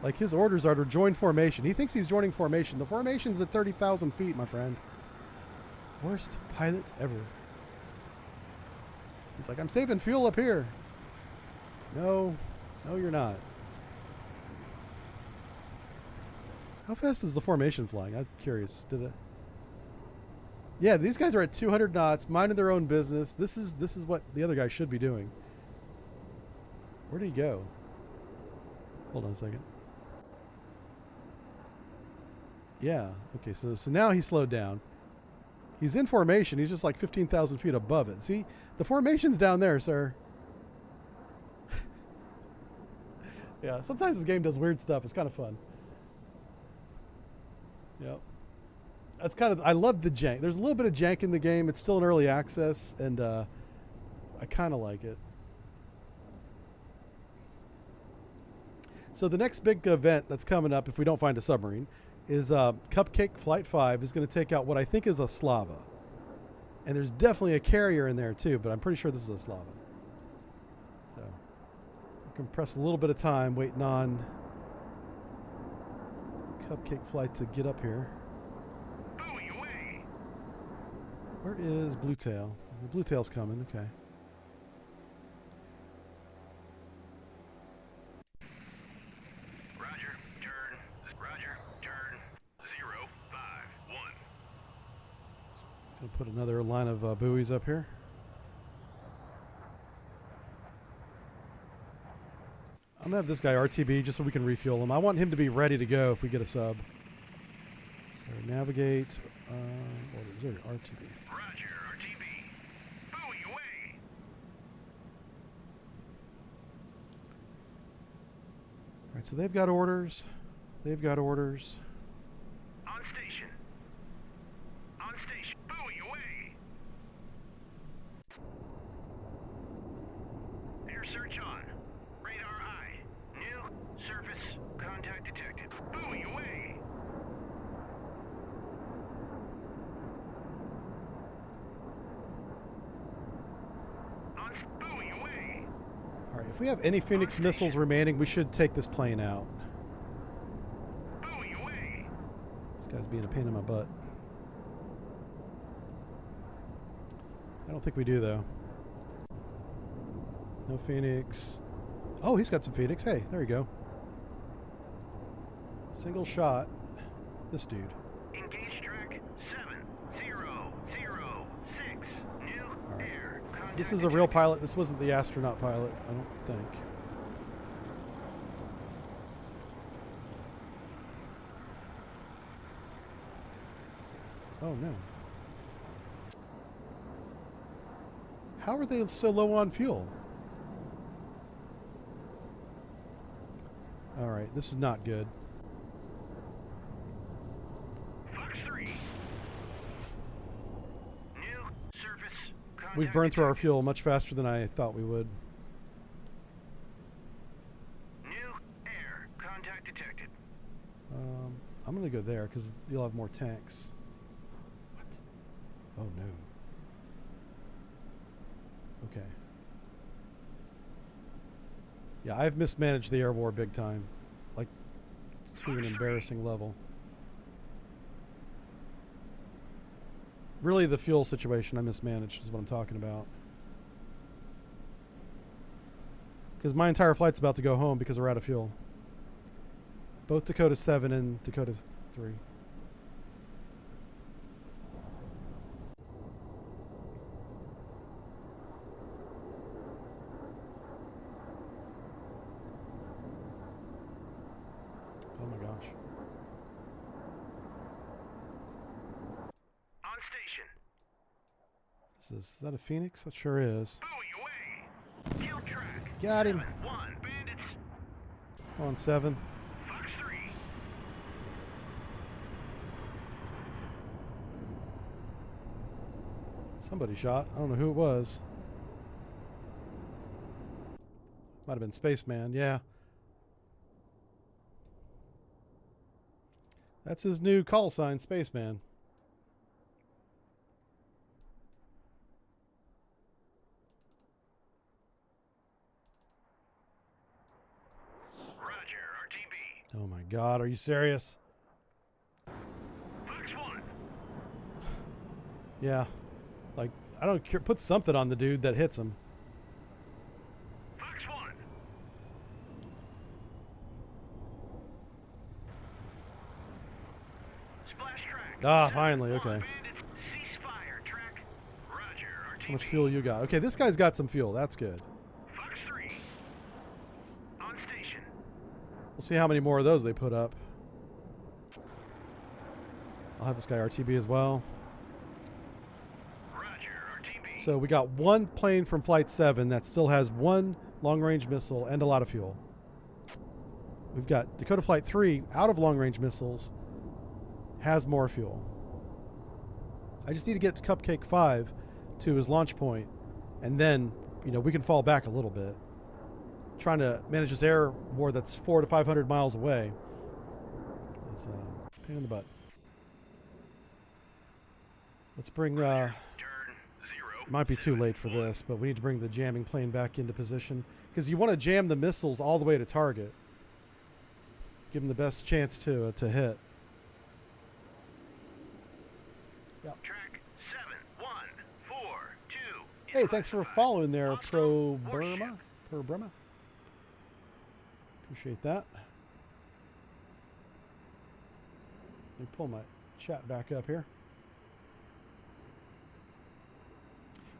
S1: Like, his orders are to join formation. He thinks he's joining formation. The formation's at 30,000 feet, my friend. Worst pilot ever. He's like, I'm saving fuel up here. No, you're not. How fast is the formation flying? I'm curious. Yeah, these guys are at 200 knots, minding their own business. This is what the other guy should be doing. Where did he go? Hold on a second. Yeah. Okay. So now he slowed down. He's in formation. He's just like 15,000 feet above it. See, the formation's down there, sir. Yeah. Sometimes this game does weird stuff. It's kind of fun. Yep. That's kind of. I love the jank. There's a little bit of jank in the game. It's still in early access, and I kind of like it. So the next big event that's coming up, if we don't find a submarine, is Cupcake Flight 5 is going to take out what I think is a Slava. And there's definitely a carrier in there too, but I'm pretty sure this is a Slava. So we can press a little bit of time waiting on Cupcake Flight to get up here.
S2: Buoy away.
S1: Where is Bluetail? The Bluetail's coming, okay. Gonna put another line of buoys up here. I'm gonna have this guy RTB just so we can refuel him. I want him to be ready to go if we get a sub. So navigate. Orders there, RTB.
S2: Roger, RTB. Buoy away.
S1: All right, so they've got orders. They've got orders.
S2: On station. On station. Buoy away. Air search on. Radar high. New surface contact detected. Buoy away. On buoy away.
S1: All right, if we have any Phoenix missiles remaining, we should take this plane out.
S2: Buoy away.
S1: This guy's being a pain in my butt. I don't think we do, though. No Phoenix. Oh, he's got some Phoenix. Hey, there you go. Single shot. This dude.
S2: Engage track 7006. New air. Contact
S1: This is a real pilot. This wasn't the astronaut pilot, I don't think. Oh, no. How are they so low on fuel? All right, this is not good. We've burned through our fuel much faster than I thought we would.
S2: New air contact detected.
S1: I'm going to go there because you'll have more tanks. What? Oh, no. Okay. Yeah, I've mismanaged the air war big time. Like, to an embarrassing level. Really, the fuel situation I mismanaged is what I'm talking about. Because my entire flight's about to go home because we're out of fuel. Both Dakota 7 and Dakota 3. Oh my gosh.
S2: On station.
S1: Is that a Phoenix? That sure is.
S2: Buoy away. Kill track.
S1: Got him.
S2: 1 bandits.
S1: On 7.
S2: Fox 3.
S1: Somebody shot. I don't know who it was. Might have been Spaceman, yeah. That's his new call sign, Spaceman.
S2: Roger, RTB.
S1: Oh my God, are you serious?
S2: Fox 1.
S1: Yeah. Like, I don't care. Put something on the dude that hits him.
S2: Fox 1. Splash track.
S1: Ah,
S2: 7,
S1: finally,
S2: 1
S1: okay.
S2: bandits. Ceasefire track. Roger, RTB.
S1: How much fuel you got? Okay, this guy's got some fuel. That's good.
S2: Fox 3. On station.
S1: We'll see how many more of those they put up. I'll have this guy RTB as well.
S2: Roger, RTB.
S1: So we got one plane from Flight 7 that still has one long-range missile and a lot of fuel. We've got Dakota Flight 3 out of long-range missiles, has more fuel. I just need to get to Cupcake 5 to his launch point, and then, you know, we can fall back a little bit. Trying to manage this air war that's 400 to 500 miles away is a pain in the butt. Let's bring...
S2: Turn 0.
S1: might be too late for this, but we need to bring the jamming plane back into position. Because you want to jam the missiles all the way to target. Give them the best chance to hit. Yep.
S2: Track 7, 1, 4, 2.
S1: Hey, thanks for following there, Pro Burma. Appreciate that. Let me pull my chat back up here.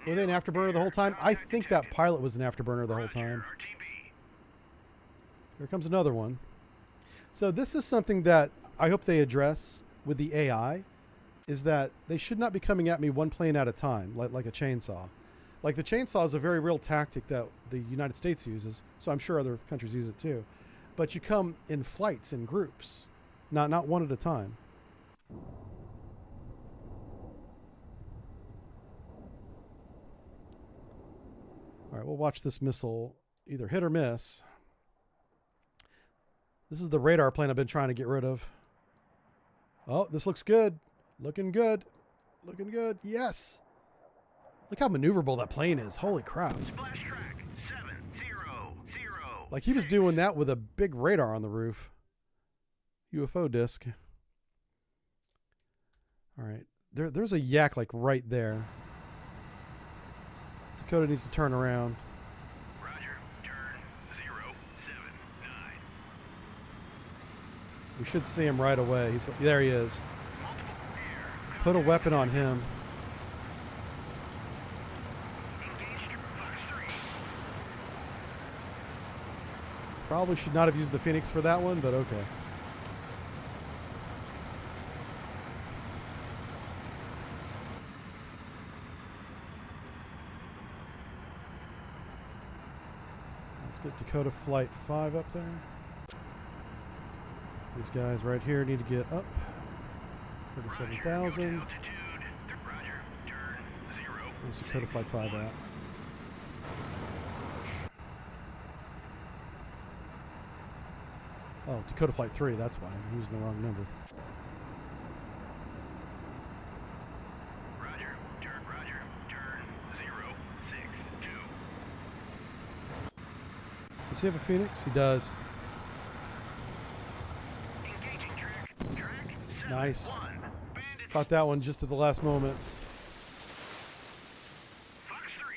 S1: Were they an afterburner the whole time? I think that pilot was an afterburner the whole time. Here comes another one. So this is something that I hope they address with the AI, is that they should not be coming at me one plane at a time, like a chainsaw. Like the chainsaw is a very real tactic that the United States uses, so I'm sure other countries use it too. But you come in flights, in groups, not one at a time. All right, we'll watch this missile either hit or miss. This is the radar plane I've been trying to get rid of. Oh, this looks good. Looking good. Looking good. Yes. Look how maneuverable that plane is. Holy crap.
S2: Splash track 700.
S1: Like he was doing that with a big radar on the roof. UFO disc. All right. There's a yak like right there. Dakota needs to turn around.
S2: Roger, turn 079.
S1: We should see him right away. There he is.
S2: Multiple air.
S1: Put a weapon on him.
S2: Engaged Fox 3.
S1: Probably should not have used the Phoenix for that one, but okay. Let's get Dakota Flight 5 up there. These guys right here need to get up. 37,000.
S2: Altitude. Roger, turn
S1: Where's Dakota Flight 5 at? Oh, Dakota Flight 3, that's why. I'm using the wrong number.
S2: Roger. Turn 062.
S1: Does he have a Phoenix? He does.
S2: Engaging track. Track 7-1.
S1: Nice.
S2: Bandits.
S1: Caught that one just at the last moment.
S2: Fox 3.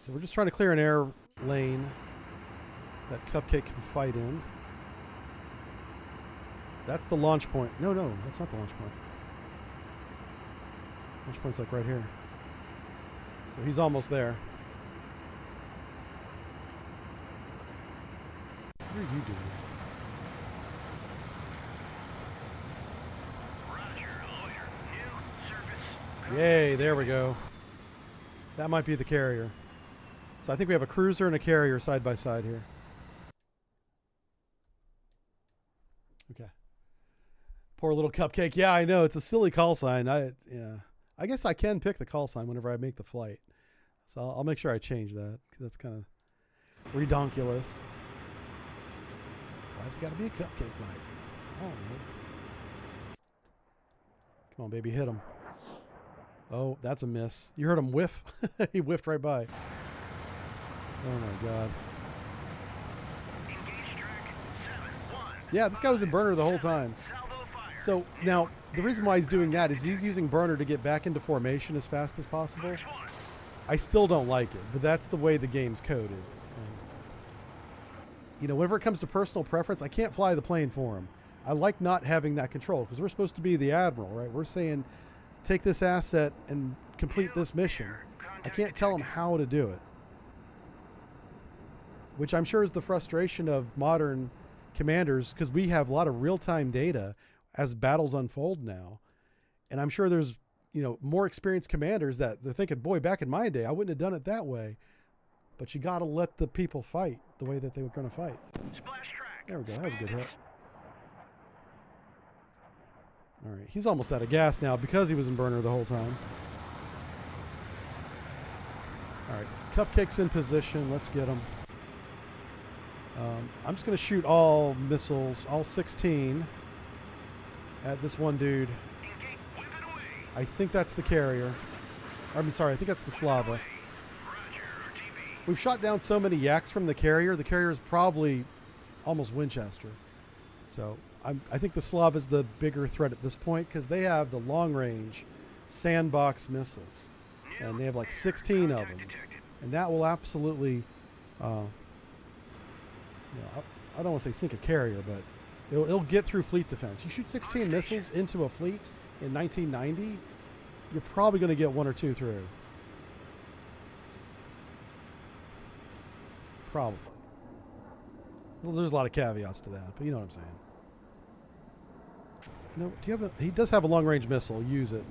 S1: So we're just trying to clear an air lane that Cupcake can fight in. That's the launch point. No, that's not the launch point. Launch point's like right here. So he's almost there. What are you doing?
S2: Roger, lawyer. New service.
S1: Yay, there we go. That might be the carrier. So I think we have a cruiser and a carrier side by side here. Okay. Poor little Cupcake. Yeah, I know. It's a silly call sign. I guess I can pick the call sign whenever I make the flight. So I'll make sure I change that, because that's kind of redonkulous. Why's it got to be a Cupcake flight? I don't know. Come on, baby. Hit him. Oh, that's a miss. You heard him whiff? He whiffed right by. Oh, my God.
S2: Engage track 7-1.
S1: Yeah, this guy was in burner the whole time.
S2: Salvo fire.
S1: So now the reason why he's doing that is he's using burner to get back into formation as fast as possible.
S2: Fox 1.
S1: I still don't like it, but that's the way the game's coded. And, you know, whenever it comes to personal preference, I can't fly the plane for him. I like not having that control, because we're supposed to be the admiral, right? We're saying, take this asset and complete this mission. I can't tell him how to do it, which I'm sure is the frustration of modern commanders, because we have a lot of real-time data as battles unfold now. And I'm sure there's, you know, more experienced commanders that they're thinking, boy, back in my day, I wouldn't have done it that way. But you got to let the people fight the way that they were going to fight.
S2: Splash track.
S1: There we go. That was a good hit. All right. He's almost out of gas now because he was in burner the whole time. All right. Cupcake's in position. Let's get him. I'm just going to shoot all missiles, all 16, at this one dude.
S2: Engage. Whip it away.
S1: I think that's the carrier. I think that's the Slava.
S2: Roger, RTB.
S1: We've shot down so many yaks from the carrier. The carrier is probably almost Winchester. So I think the Slav is the bigger threat at this point, because they have the long-range sandbox missiles. And they have like 16 of them.
S2: Detected.
S1: And that will absolutely, I don't want to say sink a carrier, but it'll get through fleet defense. You shoot 16 missiles into a fleet in 1990, you're probably going to get one or two through. Probably. Well, there's a lot of caveats to that, but you know what I'm saying. You know, do you have he does have a long-range missile. Use it.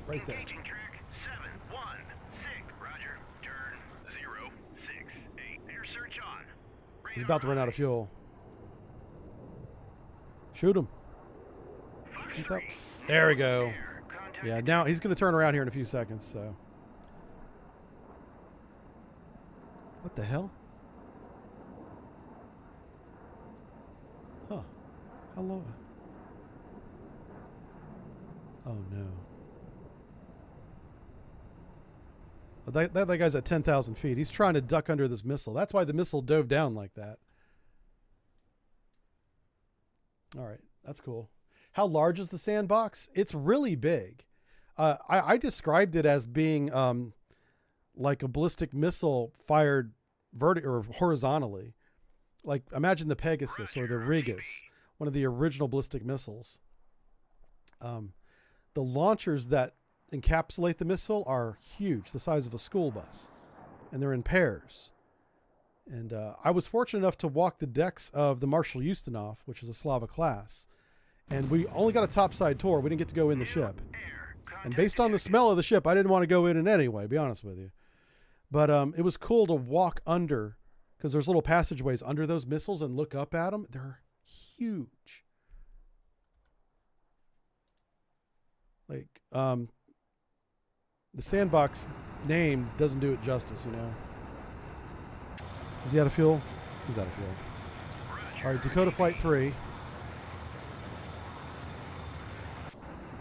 S1: Right there.
S2: Engaging track 716. Roger. Turn 068. Air search on.
S1: He's about to run out of fuel. Shoot him.
S2: Fox
S1: Shoot that.
S2: 3.
S1: There we go.
S2: Air. Contact
S1: Yeah, now he's going to turn around here in a few seconds, so. What the hell? Huh. How low? Oh, no. Well, that guy's at 10,000 feet. He's trying to duck under this missile. That's why the missile dove down like that. All right. That's cool. How large is the sandbox? It's really big. I described it as being like a ballistic missile fired or horizontally. Like, imagine the Pegasus or the Regus, one of the original ballistic missiles. The launchers that encapsulate the missile are huge, the size of a school bus, and they're in pairs. And I was fortunate enough to walk the decks of the Marshal Ustinov, which is a Slava class, and we only got a topside tour. We didn't get to go in the ship.
S2: air.
S1: And based on the smell of the ship, I didn't want to go in it anyway, be honest with you. But it was cool to walk under, because there's little passageways under those missiles, and look up at them. They're huge. Like, the sandbox name doesn't do it justice, you know. Is he out of fuel? He's out of fuel. All right, Dakota Flight 3.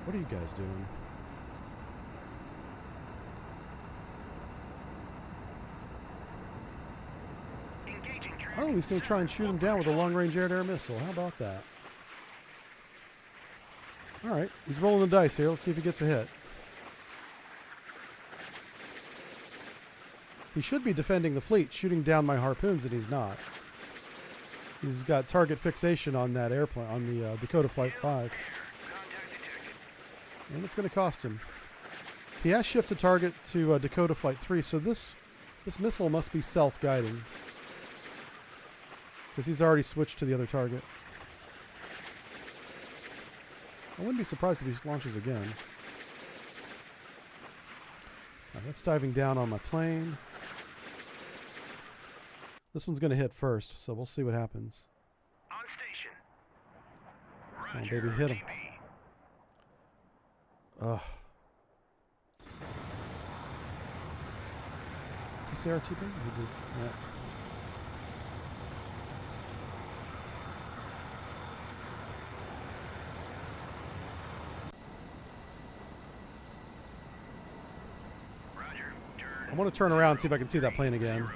S1: What are you guys doing? Oh, he's going to try and shoot him down with a long-range air-to-air missile. How about that? All right, he's rolling the dice here. Let's see if he gets a hit. He should be defending the fleet, shooting down my harpoons, and he's not. He's got target fixation on that airplane, on the Dakota Flight 5. And it's going to cost him. He has shifted target to Dakota Flight 3, so this missile must be self-guiding. Because he's already switched to the other target. I wouldn't be surprised if he launches again. Right, that's diving down on my plane. This one's going to hit first, so we'll see what happens.
S2: On station.
S1: Oh, baby, hit him. Ugh. Did you say RTB? You did. Yeah. I want to turn around and see if I can see that plane again.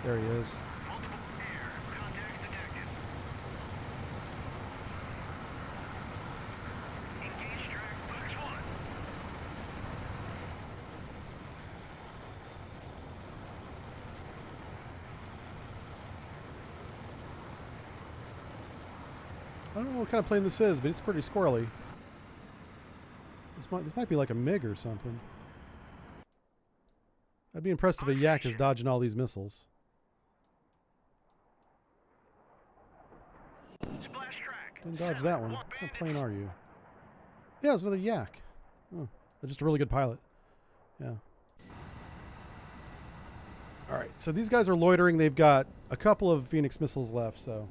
S1: There he is. I don't know what kind of plane this is, but it's pretty squirrely. This might be like a MiG or something. I'd be impressed if a yak is dodging all these missiles. Didn't dodge that one. What kind of plane are you? Yeah, it's another yak. Oh, just a really good pilot. Yeah. Alright, so these guys are loitering. They've got a couple of Phoenix missiles left, so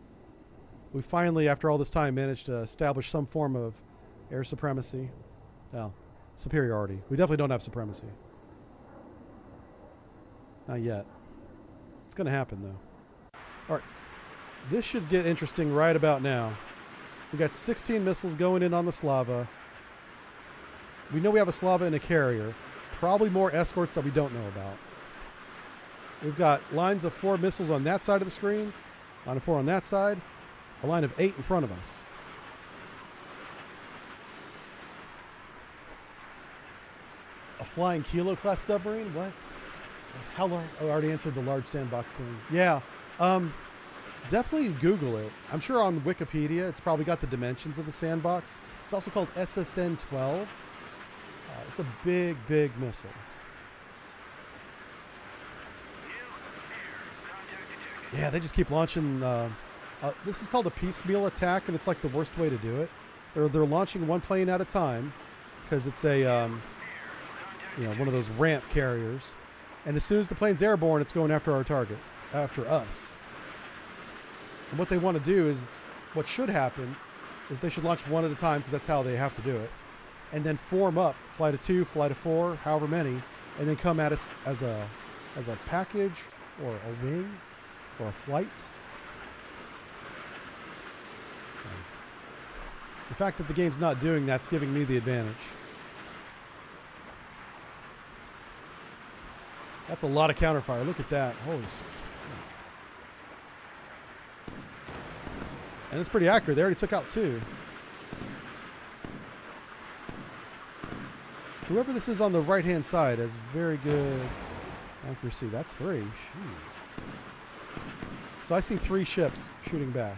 S1: we finally, after all this time, managed to establish some form of air supremacy. Well, superiority. We definitely don't have supremacy. Not yet. It's going to happen, though. All right. This should get interesting right about now. We got 16 missiles going in on the Slava. We know we have a Slava and a carrier. Probably more escorts that we don't know about. We've got lines of 4 missiles on that side of the screen, line of 4 on that side, a line of 8 in front of us. A flying Kilo class submarine? What? How large? Oh, I already answered the large sandbox thing. Yeah. Definitely Google it. I'm sure on Wikipedia it's probably got the dimensions of the sandbox. It's also called SSN-12. It's a big, big missile. Yeah, they just keep launching. This is called a piecemeal attack, and it's like the worst way to do it. They're launching one plane at a time because it's a one of those ramp carriers. And as soon as the plane's airborne, it's going after our target, after us. And what they want to do is, what should happen is they should launch one at a time because that's how they have to do it. And then form up, flight of 2, flight of 4, however many, and then come at us as a package or a wing or a flight. So, the fact that the game's not doing that's giving me the advantage. That's a lot of counterfire. Look at that. Holy cow. And it's pretty accurate. They already took out 2. Whoever this is on the right-hand side has very good accuracy. That's 3. Jeez. So I see 3 ships shooting back.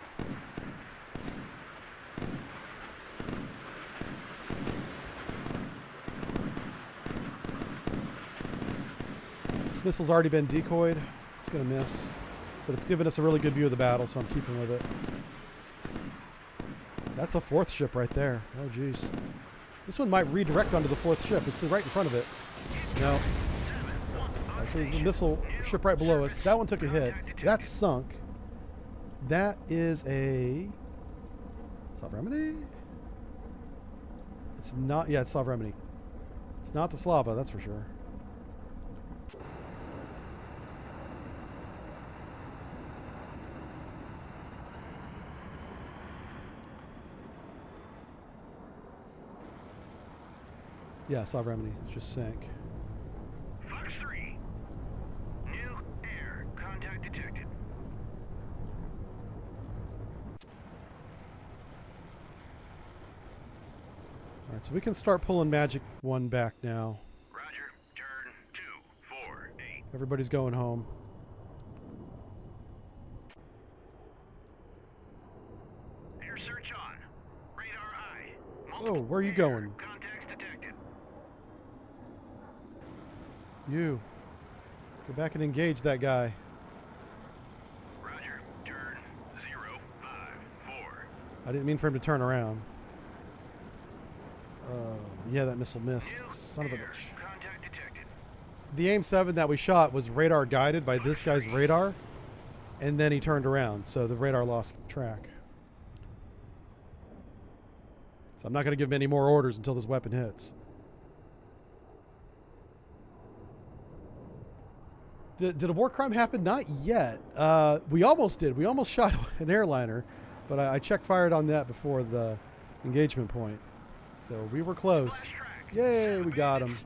S1: This missile's already been decoyed. It's going to miss. But it's given us a really good view of the battle, so I'm keeping with it. That's a 4th ship right there. Oh, geez. This one might redirect onto the 4th ship. It's right in front of it. No. Right, so there's a missile ship right below us. That one took a hit. That's sunk. That is a Submarine? It's not. Yeah, it's Slava Remini. It's not the Slava, that's for sure. Yeah, Slava Remini. It's just sank.
S2: Fox 3. New air contact detected.
S1: All right, so we can start pulling Magic 1 back now.
S2: Roger. Turn 248.
S1: Everybody's going home.
S2: Air search on. Radar eye.
S1: Oh, where are you
S2: air
S1: going?
S2: Contacts detected.
S1: You. Go back and engage that guy.
S2: Roger. Turn 054.
S1: I didn't mean for him to turn around. Yeah, that missile missed.
S2: New
S1: Son of a
S2: air
S1: bitch.
S2: contact detected.
S1: The AIM-7 that we shot was radar guided by this guy's radar, and then he turned around, so the radar lost track. So I'm not going to give him any more orders until this weapon hits. Did a war crime happen? Not yet. We almost did. We almost shot an airliner, but I check fired on that before the engagement point. So we were close. Yay, we got him.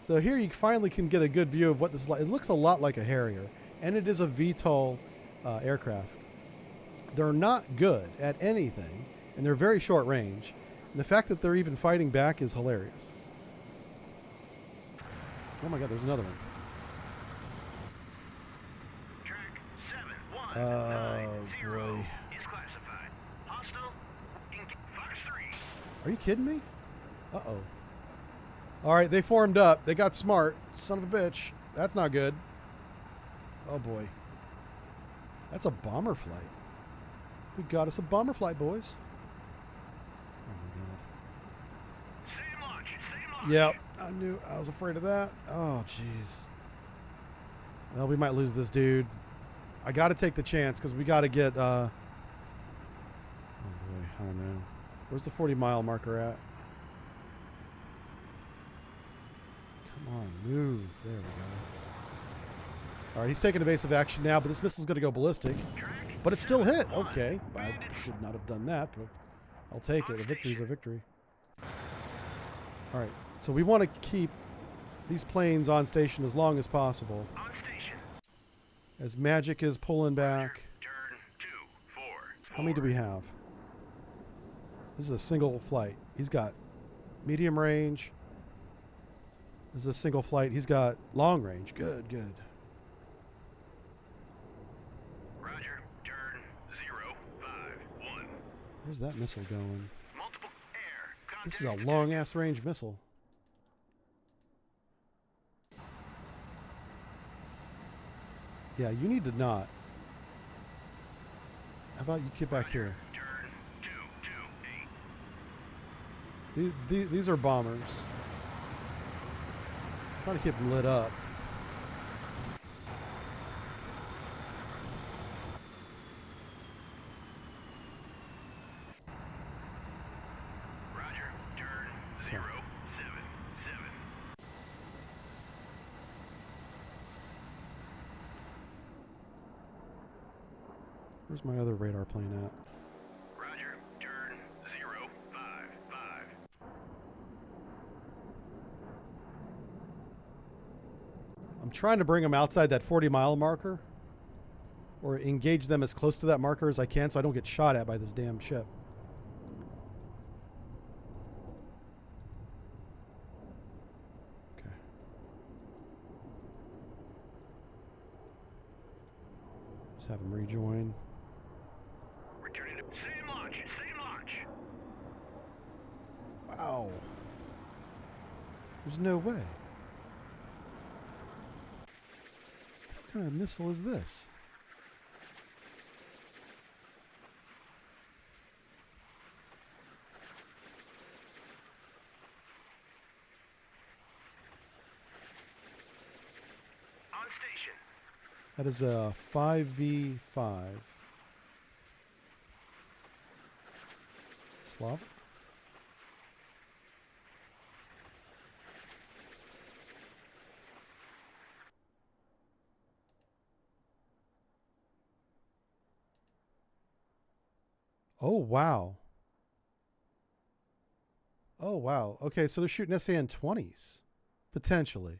S1: So here you finally can get a good view of what this is like. It looks a lot like a Harrier, and it is a VTOL aircraft. They're not good at anything, and they're very short range. And the fact that they're even fighting back is hilarious. Oh my god, there's another one.
S2: Track
S1: Oh
S2: 7190
S1: boy.
S2: is classified. Hostile. Fox 3.
S1: Are you kidding me? Uh-oh. Alright, they formed up. They got smart. Son of a bitch. That's not good. Oh boy. That's a bomber flight. We got us a bomber flight, boys. Oh my god.
S2: Same launch. Same launch.
S1: Yep. I knew. I was afraid of that. Oh, jeez. Well, we might lose this dude. I got to take the chance because we got to get... oh boy. I don't know. Where's the 40-mile marker at? Come on, move. There we go. All right, he's taking evasive action now, but this missile's going to go ballistic. But it still hit. Okay. I should not have done that, but I'll take it. A victory's a victory. All right. So we want to keep these planes on station as long as possible.
S2: On station.
S1: As Magic is pulling back.
S2: Turn 244.
S1: How many do we have? This is a single flight. He's got medium range. This is a single flight. He's got long range. Good, good.
S2: Roger. Turn 051.
S1: Where's that missile going?
S2: Multiple air.
S1: This is a long-ass range missile. Yeah, you need to not. How about you get back here?
S2: Turn 228.
S1: These are bombers. Trying to keep them lit up.
S2: Roger. Turn 077.
S1: Where's my other radar plane at?
S2: Roger. Turn 055.
S1: I'm trying to bring them outside that 40-mile marker, or engage them as close to that marker as I can so I don't get shot at by this damn ship. Okay. Just have them rejoin.
S2: Returning to same launch. Same launch.
S1: Wow. There's no way. What kind of missile is this?
S2: On station.
S1: That is a 5v5. Slava? Oh, wow. Oh, wow. Okay, so they're shooting SAN-20s, potentially.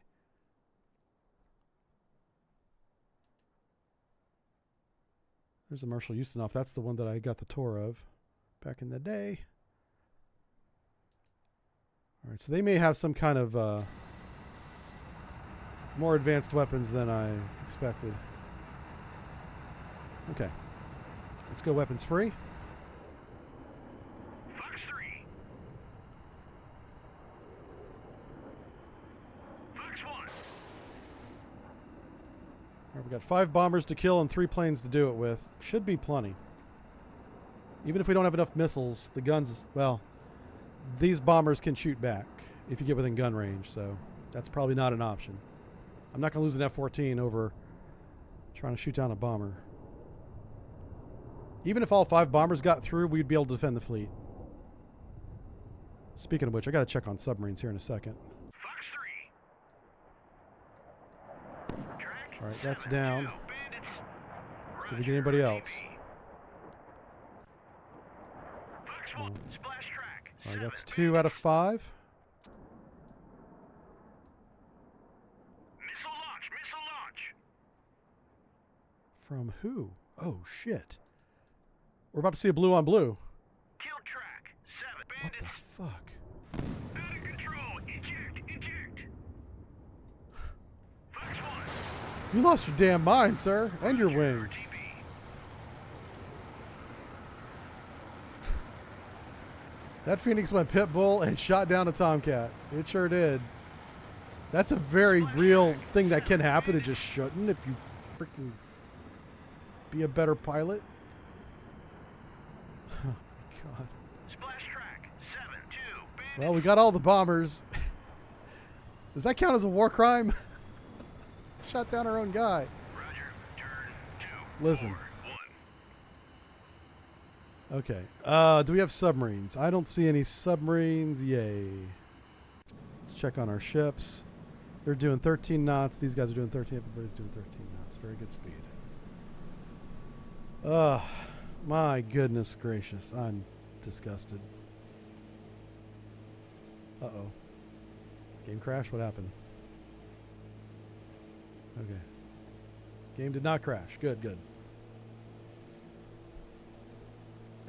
S1: There's a Marshall Ustinov. That's the one that I got the tour of back in the day. All right, so they may have some kind of more advanced weapons than I expected. Okay. Let's go weapons free.
S2: Fox 3. Fox 1.
S1: All right, we got 5 bombers to kill and 3 planes to do it with. Should be plenty. Even if we don't have enough missiles, the guns, well, these bombers can shoot back if you get within gun range, so that's probably not an option. I'm not going to lose an F-14 over trying to shoot down a bomber. Even if all 5 bombers got through, we'd be able to defend the fleet. Speaking of which, I got to check on submarines here in a second.
S2: Fox 3. Track
S1: All right, that's
S2: 7,
S1: down.
S2: 2, bandits.
S1: Did we get anybody
S2: Roger,
S1: else?
S2: RTB. Fox 1. Splash track.
S1: All right,
S2: 7,
S1: that's 2 out of 5.
S2: Missile launch. Missile launch.
S1: From who? Oh, shit. We're about to see a blue on blue.
S2: Kill track. 7,
S1: What
S2: bandits.
S1: the fuck?
S2: Out of control. Eject. Eject. Fox 1.
S1: You lost your damn mind, sir, and your wings.
S2: RTB.
S1: That Phoenix went pit bull and shot down a Tomcat. It sure did. That's a very real thing that can happen. It just shouldn't if you freaking be a better pilot. Oh, my God.
S2: Splash track. 7, 2, bandits.
S1: Well, we got all the bombers. Does that count as a war crime? Shot down our own guy.
S2: Roger. Turn 2.
S1: Listen.
S2: 1.
S1: Okay. Do we have submarines? I don't see any submarines. Yay. Let's check on our ships. They're doing 13 knots. These guys are doing 13. Everybody's doing 13 knots. Very good speed. Ugh. My goodness gracious. I'm disgusted. Uh-oh. Game crash? What happened? Okay. Game did not crash. Good, good.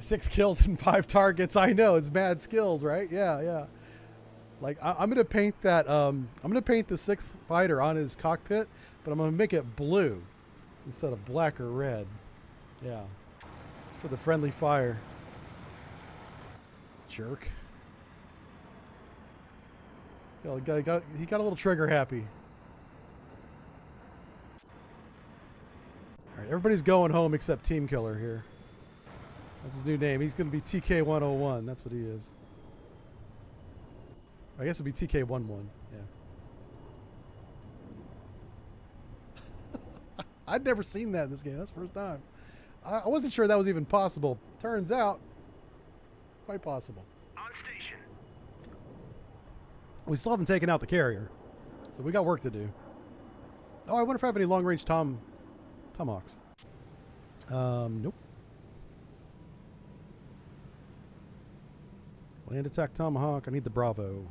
S1: 6 kills and 5 targets. I know, it's mad skills, right? Yeah, yeah. Like I'm gonna paint that. I'm gonna paint the 6th fighter on his cockpit, but I'm gonna make it blue instead of black or red. Yeah, it's for the friendly fire. Jerk. Yeah, he got a little trigger happy. All right, everybody's going home except Team Killer here. That's his new name. He's going to be TK101. That's what he is. I guess it'd be TK11. Yeah. I'd never seen that in this game. That's the first time. I wasn't sure that was even possible. Turns out, quite possible.
S2: On station.
S1: We still haven't taken out the carrier, so we got work to do. Oh, I wonder if I have any long-range Tomahawks. Nope. Land attack Tomahawk. I need the Bravo.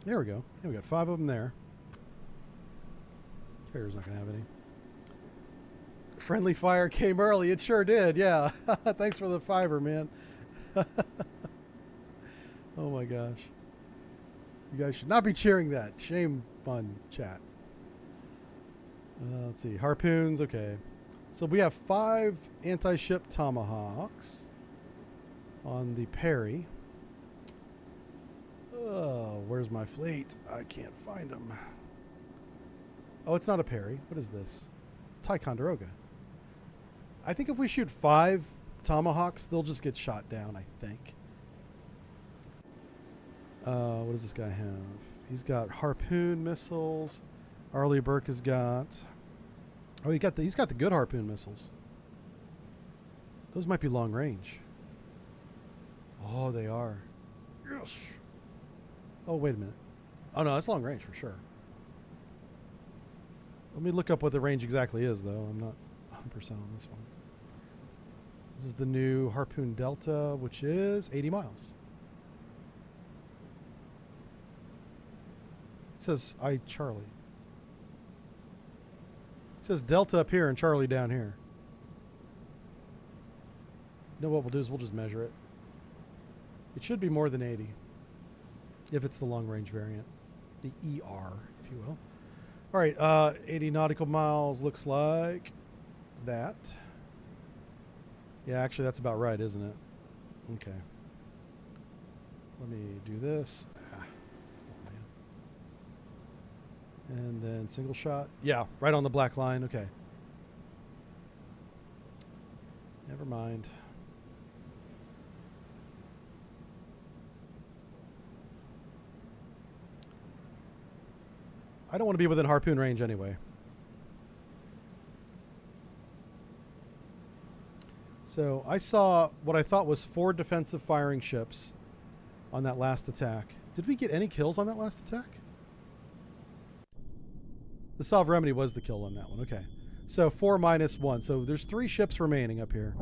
S1: There we go. Yeah, we got 5 of them there. Carrier's not going to have any. Friendly fire came early. It sure did. Yeah. Thanks for the fiver, man. Oh my gosh. You guys should not be cheering that. Shame fun chat. Let's see. Harpoons. Okay. So we have 5 anti-ship Tomahawks on the Perry. Oh, where's my fleet? I can't find them. Oh, it's not a Perry. What is this? Ticonderoga. I think if we shoot 5 Tomahawks, they'll just get shot down, I think. What does this guy have? He's got harpoon missiles. Arleigh Burke has got... Oh, he's got the good harpoon missiles. Those might be long range. Oh, they are. Yes. Oh, wait a minute. Oh, no, that's long range for sure. Let me look up what the range exactly is, though. I'm not 100% on this one. This is the new Harpoon Delta, which is 80 miles. It says Charlie. It says Delta up here and Charlie down here. You know what we'll do is we'll just measure it. It should be more than 80. If it's the long range variant. The ER, if you will. All right, 80 nautical miles looks like that. Yeah, actually that's about right, isn't it? Okay. Let me do this. And then single shot. Yeah, right on the black line. Okay. Never mind. I don't want to be within harpoon range anyway. So I saw what I thought was 4 defensive firing ships on that last attack. Did we get any kills on that last attack? The Salve Remedy was the kill on that one. Okay. So 4 minus 1. So there's 3 ships remaining up here.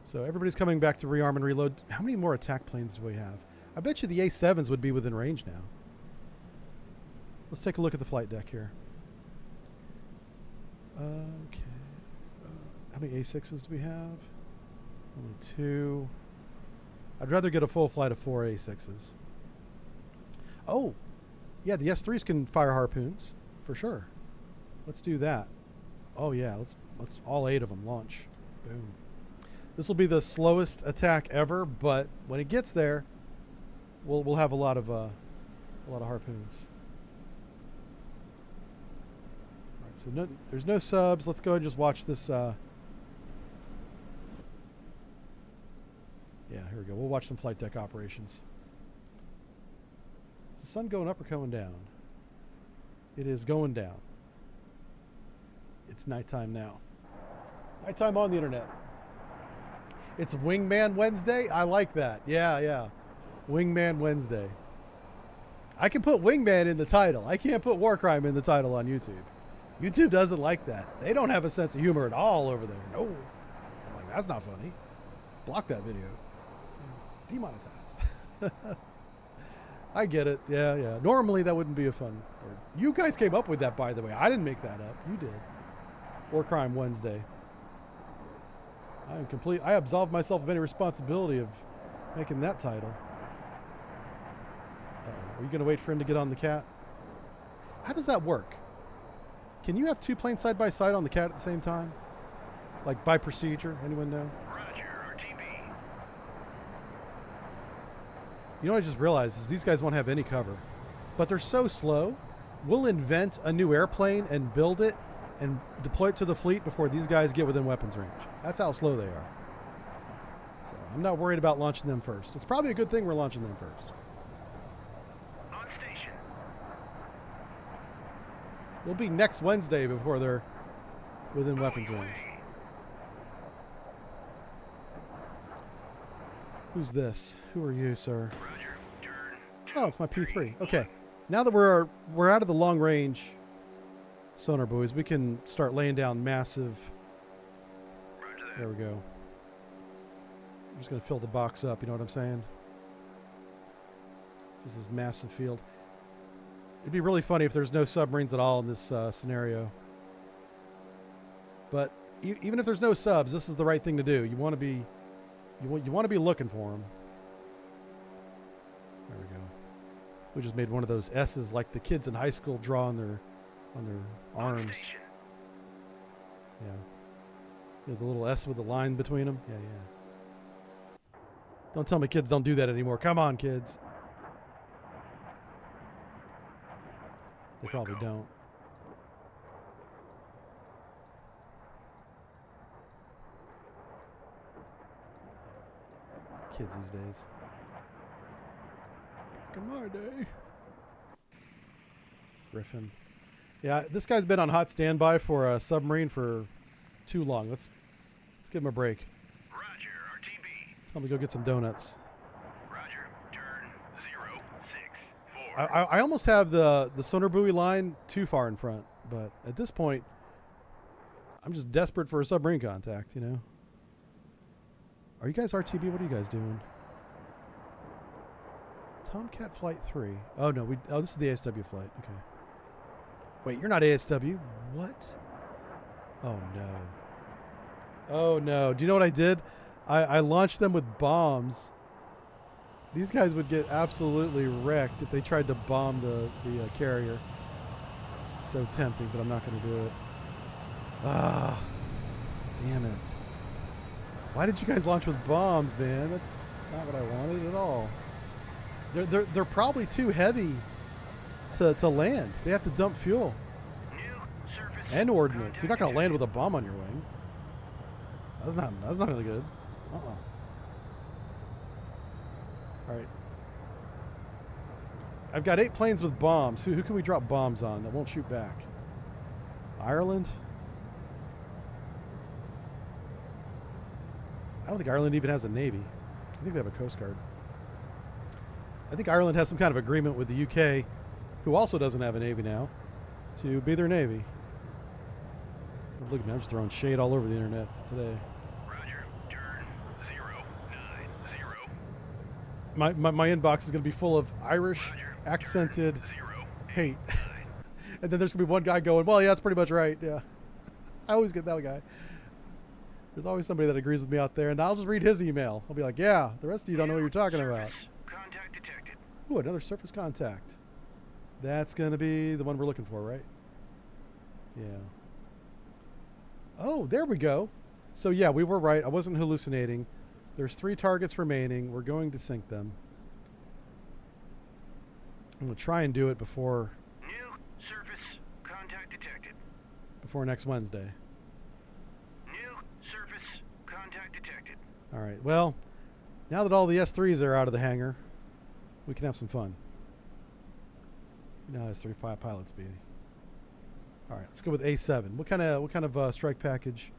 S1: So everybody's coming back to rearm and reload. How many more attack planes do we have? I bet you the A7s would be within range now. Let's take a look at the flight deck here. Okay. How many A6s do we have? Only 2. I'd rather get a full flight of 4 A6s. Oh, yeah, the S3s can fire harpoons for sure. Let's do that. Oh yeah, let's all 8 of them launch. Boom. This will be the slowest attack ever, but when it gets there, we'll have a lot of harpoons. All right, so there's no subs. Let's go ahead and just watch this. Yeah, here we go. We'll watch some flight deck operations. Is the sun going up or going down? It is going down. It's nighttime now. Nighttime on the internet. It's Wingman Wednesday. I like that. Yeah. Wingman Wednesday. I can put Wingman in the title. I can't put War Crime in the title on YouTube. YouTube doesn't like that. They don't have a sense of humor at all over there. No. I'm like, that's not funny. Block that video. Demonetized. I get it. Yeah. Normally that wouldn't be a fun word. You guys came up with that, by the way. I didn't make that up. You did. War Crime Wednesday. I absolve myself of any responsibility of making that title. Are you going to wait for him to get on the cat? How does that work? Can you have 2 planes side by side on the cat at the same time? Like by procedure? Anyone know?
S2: Roger, RTB.
S1: You know what I just realized is these guys won't have any cover. But they're so slow, we'll invent a new airplane and build it and deploy it to the fleet before these guys get within weapons range. That's how slow they are. So I'm not worried about launching them first. It's probably a good thing we're launching them first.
S2: On station.
S1: It'll be next Wednesday before they're within weapons range. Who's this? Who are you, sir?
S2: Roger, turn.
S1: Oh, it's my P3. Okay. Now that we're out of the long range sonar buoys, we can start laying down massive.
S2: Roger that.
S1: There we go. I'm just going to fill the box up, you know what I'm saying? Just this massive field. It'd be really funny if there's no submarines at all in this scenario. But even if there's no subs, this is the right thing to do. You want to be looking for them. There we go. We just made one of those S's like the kids in high school draw on their arms. Yeah, the little S with the line between them. Yeah. Don't tell me kids don't do that anymore. Come on, kids. They probably don't. Kids these days. Back in my day. Griffin. Yeah, this guy's been on hot standby for a submarine for too long. Let's give him a break.
S2: Roger, RTB.
S1: Tell him to go get some donuts.
S2: Roger, turn 064.
S1: I almost have the sonar buoy line too far in front, but at this point, I'm just desperate for a submarine contact, you know. Are you guys RTB? What are you guys doing? Tomcat Flight 3. Oh, no. This is the ASW flight. Okay. Wait, you're not ASW? What? Oh, no. Oh, no. Do you know what I did? I launched them with bombs. These guys would get absolutely wrecked if they tried to bomb the carrier. It's so tempting, but I'm not going to do it. Ah, damn it. Why did you guys launch with bombs, man? That's not what I wanted at all. They're probably too heavy to land. They have to dump fuel. And ordnance. You're not going to land with a bomb on your wing. That's not really good. Alright. I've got 8 planes with bombs. Who can we drop bombs on that won't shoot back? Ireland? I don't think Ireland even has a navy. I think they have a coast guard. I think Ireland has some kind of agreement with the UK, who also doesn't have a navy now, to be their navy. Look at me, I'm just throwing shade all over the internet today.
S2: Roger, turn 090.
S1: My inbox is going to be full of Irish accented hate. And then there's going to be one guy going, well, yeah, that's pretty much right. Yeah. I always get that guy. There's always somebody that agrees with me out there, and I'll just read his email. I'll be like, yeah, the rest of you don't know what you're talking about.
S2: Contact detected.
S1: Ooh, another surface contact. That's going to be the one we're looking for, right? Yeah. Oh, there we go. So, yeah, we were right. I wasn't hallucinating. There's 3 targets remaining. We're going to sink them. I'm going to try and do it before...
S2: New surface contact detected.
S1: Before next Wednesday.
S2: New surface contact detected.
S1: All right. Well, now that all the S3s are out of the hangar, we can have some fun. You know how S35 pilots be. All right, let's go with A7. What kind of strike package?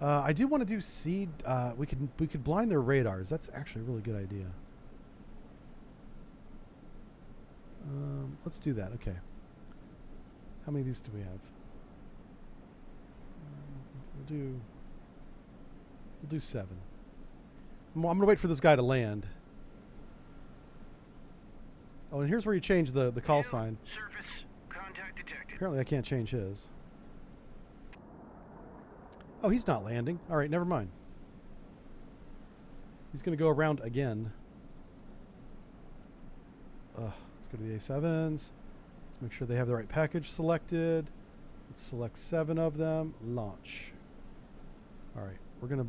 S1: I do want to do seed. We could blind their radars. That's actually a really good idea. Let's do that. Okay. How many of these do we have? We'll do 7. I'm gonna wait for this guy to land. Oh, and here's where you change the call sign.
S2: Surface contact detected.
S1: Apparently I can't change his. Oh, he's not landing. All right, never mind. He's going to go around again. Let's go to the A7s. Let's make sure they have the right package selected. Let's select 7 of them. Launch. All right, we're going to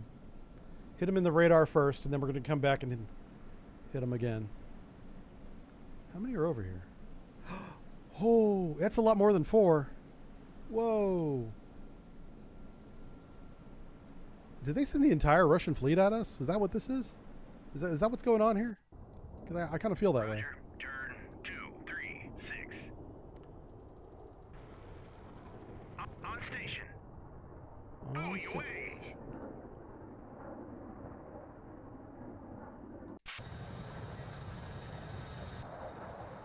S1: hit him in the radar first, and then we're going to come back and hit him again. How many are over here? Oh, that's a lot more than 4. Whoa. Did they send the entire Russian fleet at us? Is that what this is? Is that what's going on here? Because I kind of feel that way.
S2: Turn 236. On station.
S1: On
S2: Station. Away.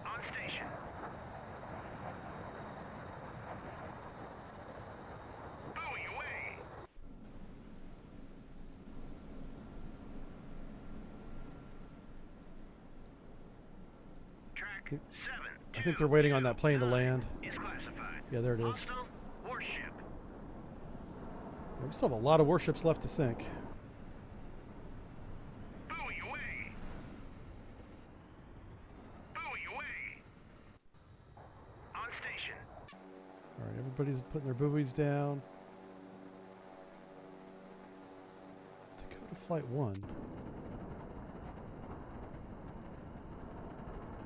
S2: On station. Buoy away. Track 7.
S1: I think they're waiting on that plane to land.
S2: Is classified.
S1: Yeah, there it is.
S2: Hostile warship.
S1: We still have a lot of warships left to sink.
S2: Buoy away. Buoy away. On station.
S1: All right, everybody's putting their buoys down. Dakota Flight 1.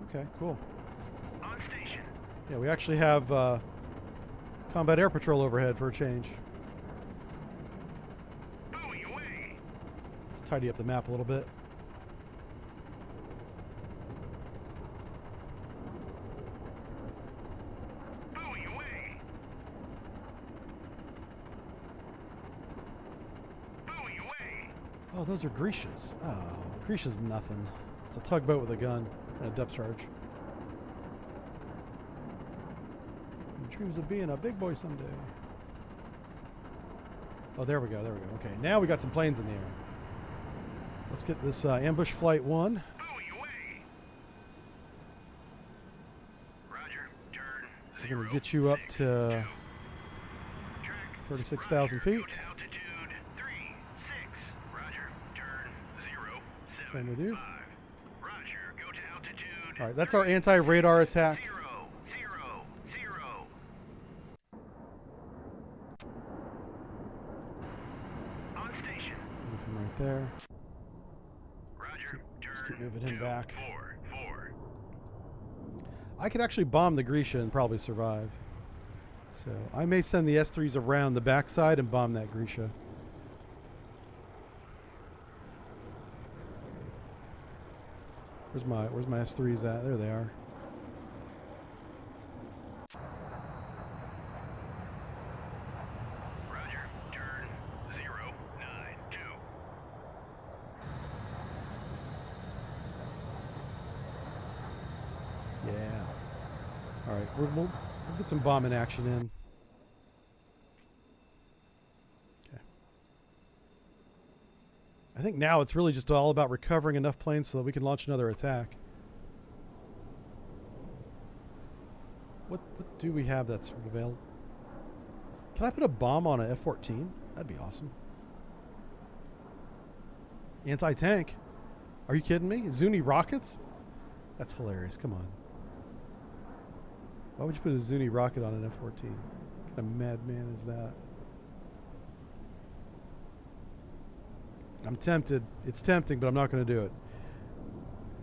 S1: Okay, cool.
S2: On station.
S1: Yeah, we actually have combat air patrol overhead for a change.
S2: Buoy away.
S1: Let's tidy up the map a little bit.
S2: Buoy away. Buoy away.
S1: Oh, those are Grecias. Oh, Grecia's nothing. It's a tugboat with a gun and a depth charge. He dreams of being a big boy someday. Oh, there we go. There we go. Okay, now we got some planes in the air. Let's get this ambush flight 1.
S2: Buoy away. Roger. Turn.
S1: We're
S2: 0,
S1: going to get you up
S2: 6,
S1: to
S2: 2. Track.
S1: 36,000
S2: Roger.
S1: feet.
S2: Go to altitude 3, 6. Roger. Turn 0, 7,
S1: Same with you.
S2: 5. Roger. Go to altitude.
S1: All right, that's our anti-radar attack.
S2: 0, 0, 0. On station.
S1: Move him right there.
S2: Roger.
S1: Just
S2: Turn
S1: keep moving him
S2: 2,
S1: back.
S2: 4, 4.
S1: I could actually bomb the Grisha and probably survive. So I may send the S3s around the backside and bomb that Grisha. Where's my S3s at? There they are.
S2: Roger. Turn 0, 9, 2.
S1: Yeah. All right, we'll get some bombing action in. Okay. I think now it's really just all about recovering enough planes so that we can launch another attack. What do we have that's available? Can I put a bomb on a F-14? That'd be awesome. Anti-tank? Are you kidding me? Zuni rockets? That's hilarious. Come on. Why would you put a Zuni rocket on an F-14? What kind of madman is that? I'm tempted. It's tempting, but I'm not going to do it.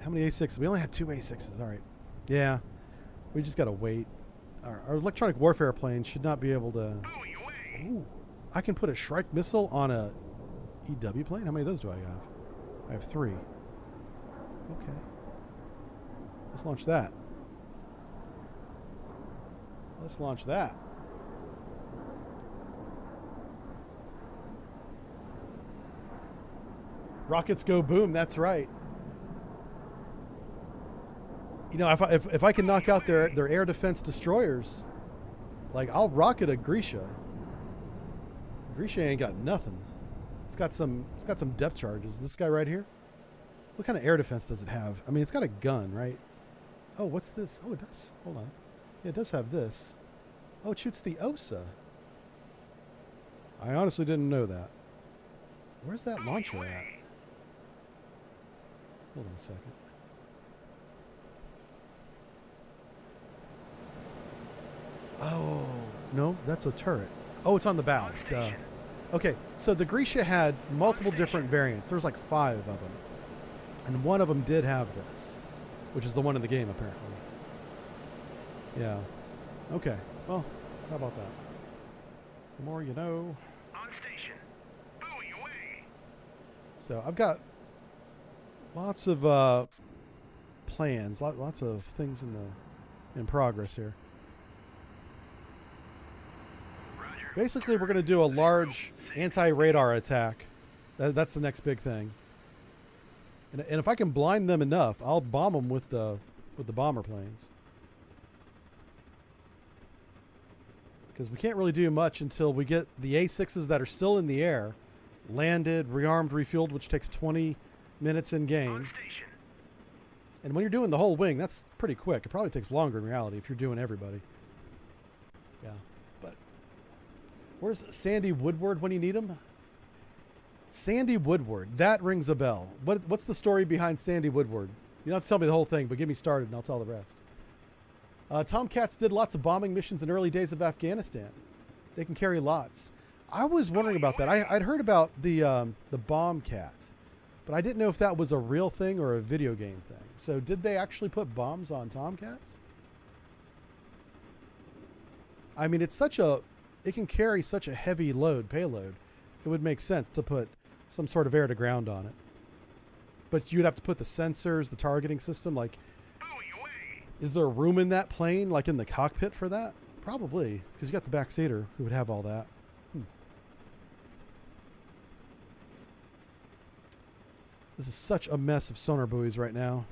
S1: How many A6s? We only have 2 A6s. All right. Yeah. We just got to wait. Our electronic warfare planes should not be able to...
S2: Buoy away.
S1: Ooh. I can put a Shrike missile on a EW plane? How many of those do I have? I have 3. Okay. Let's launch that. Let's launch that. Rockets go boom. That's right. You know, if I can knock out their air defense destroyers, like I'll rocket a Grisha. Grisha ain't got nothing. It's got some depth charges. This guy right here. What kind of air defense does it have? I mean, it's got a gun, right? Oh, what's this? Oh, it does. Hold on. Yeah, it does have this. Oh, it shoots the OSA. I honestly didn't know that. Where's that launcher at? Hold on a second. Oh, no, that's a turret. Oh, it's on the bow. Duh. Okay, so the Grisha had multiple different variants. There's like 5 of them. And one of them did have this, which is the one in the game, apparently. Yeah. Okay. Well, how about that? The more you know.
S2: On station. Buoy away.
S1: So I've got lots of plans, lots of things in progress here.
S2: Roger.
S1: Basically, we're going to do a large anti-radar attack. That's the next big thing. And if I can blind them enough, I'll bomb them with the bomber planes. Because we can't really do much until we get the A6s that are still in the air landed, rearmed, refueled, which takes 20 minutes in
S2: On
S1: game.
S2: station.
S1: And when you're doing the whole wing, that's pretty quick. It probably takes longer in reality if you're doing everybody. Yeah. But where's Sandy Woodward when you need him? Sandy Woodward. That rings a bell. What's the story behind Sandy Woodward? You don't have to tell me the whole thing, but get me started and I'll tell the rest. Tomcats did lots of bombing missions in early days of Afghanistan. They can carry lots. I was wondering about that. I'd heard about the bomb cat, but I didn't know if that was a real thing or a video game thing. So did they actually put bombs on Tomcats? I mean, it can carry such a heavy payload. It would make sense to put some sort of air to ground on it. But you'd have to put the sensors, the targeting system, like,
S2: Buoy away.
S1: is there room in that plane, like in the cockpit for that? Probably, because you got the backseater who would have all that. This is such a mess of sonar buoys right now.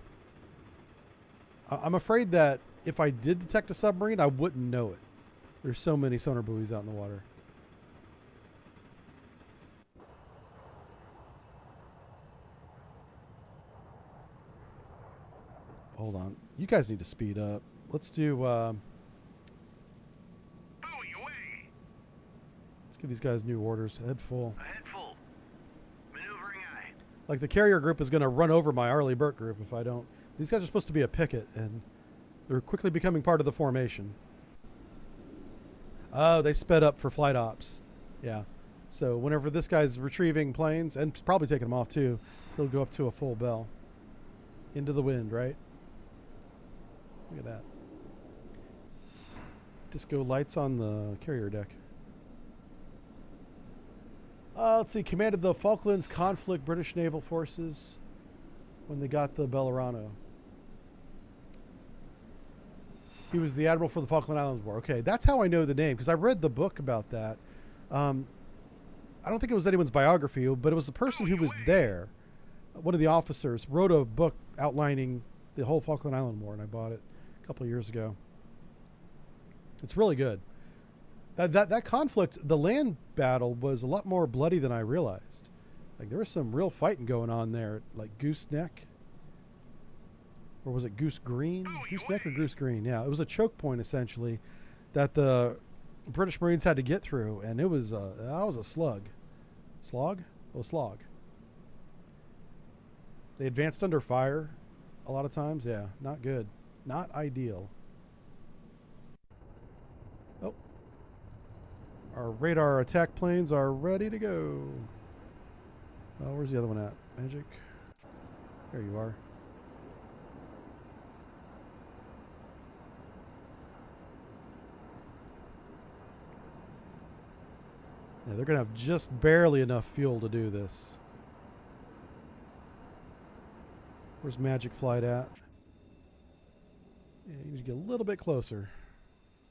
S1: I'm afraid that if I did detect a submarine, I wouldn't know it. There's so many sonar buoys out in the water. hold on. You guys need to speed up. Let's do.
S2: Buoy away.
S1: Let's give these guys new orders. Head full.
S2: Ahead full. Maneuvering aye.
S1: Like the carrier group is going to run over my Arleigh Burke group if I don't. These guys are supposed to be a picket, and they're quickly becoming part of the formation. Oh, they sped up for flight ops. Yeah. So whenever this guy's retrieving planes, and probably taking them off too, he'll go up to a full bell. Into the wind, right? Look at that. Disco lights on the carrier deck. Let's see. Commanded the Falklands conflict British naval forces when they got the Bellerano. He was the admiral for the Falkland Islands War. Okay, that's how I know the name, because I read the book about that. I don't think it was anyone's biography, but it was the person who was there. One of the officers wrote a book outlining the whole Falkland Island War, and I bought it a couple of years ago. It's really good. That conflict, the land battle, was a lot more bloody than I realized. Like, there was some real fighting going on there, like Goose Neck. Or was it Goose Green? Goose Neck or Goose Green? Yeah, it was a choke point, essentially, that the British Marines had to get through, and it was that was a slug. Slog? Oh, slog. They advanced under fire a lot of times. Yeah, not good. Not ideal. Oh. Our radar attack planes are ready to go. Oh, where's the other one at? Magic? There you are. Yeah, they're going to have just barely enough fuel to do this. Where's Magic Flight at? Yeah, you need to get a little bit closer.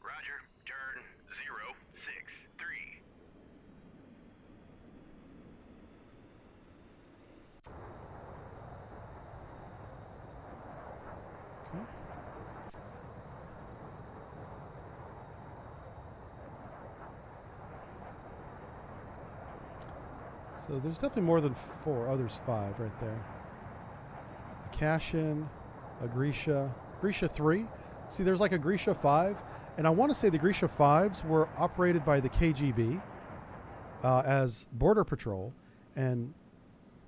S2: Roger. Turn 063.
S1: Okay. So there's definitely more than 4. Oh, there's 5 right there. A Cashin, a Grisha. Grisha 3. See, there's like a Grisha 5. And I want to say the Grisha 5s were operated by the KGB as border patrol. And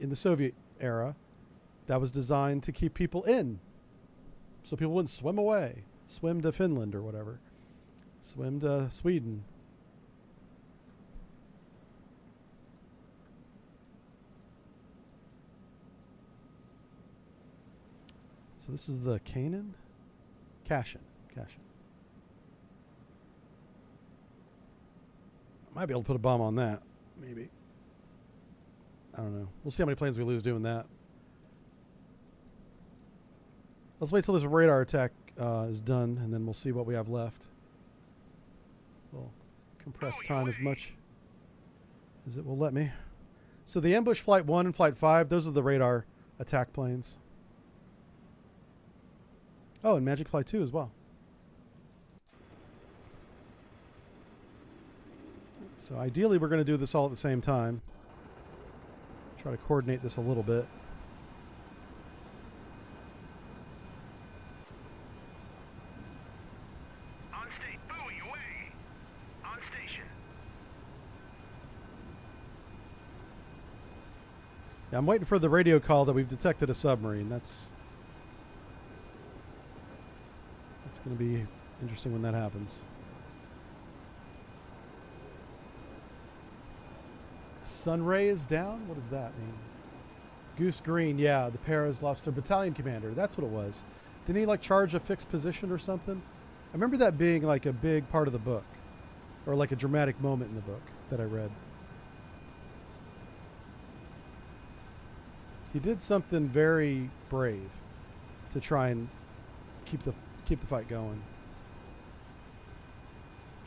S1: in the Soviet era, that was designed to keep people in. So people wouldn't swim away. Swim to Finland or whatever. Swim to Sweden. So this is the Canaan? Cashin. Cashin. I might be able to put a bomb on that. Maybe. I don't know. We'll see how many planes we lose doing that. Let's wait till this radar attack is done, and then we'll see what we have left. We'll compress time as much as it will let me. So the ambush flight 1 and flight 5, those are the radar attack planes. Oh, and Magic Flight 2 as well. So ideally, we're going to do this all at the same time. Try to coordinate this a little bit.
S2: On state. Buoy away. On station.
S1: Yeah, I'm waiting for the radio call that we've detected a submarine. That's going to be interesting when that happens. Sunray is down? What does that mean? Goose Green, yeah, the Paras lost their battalion commander. That's what it was. Didn't he like charge a fixed position or something? I remember that being like a big part of the book, or like a dramatic moment in the book that I read. He did something very brave to try and keep the fight going.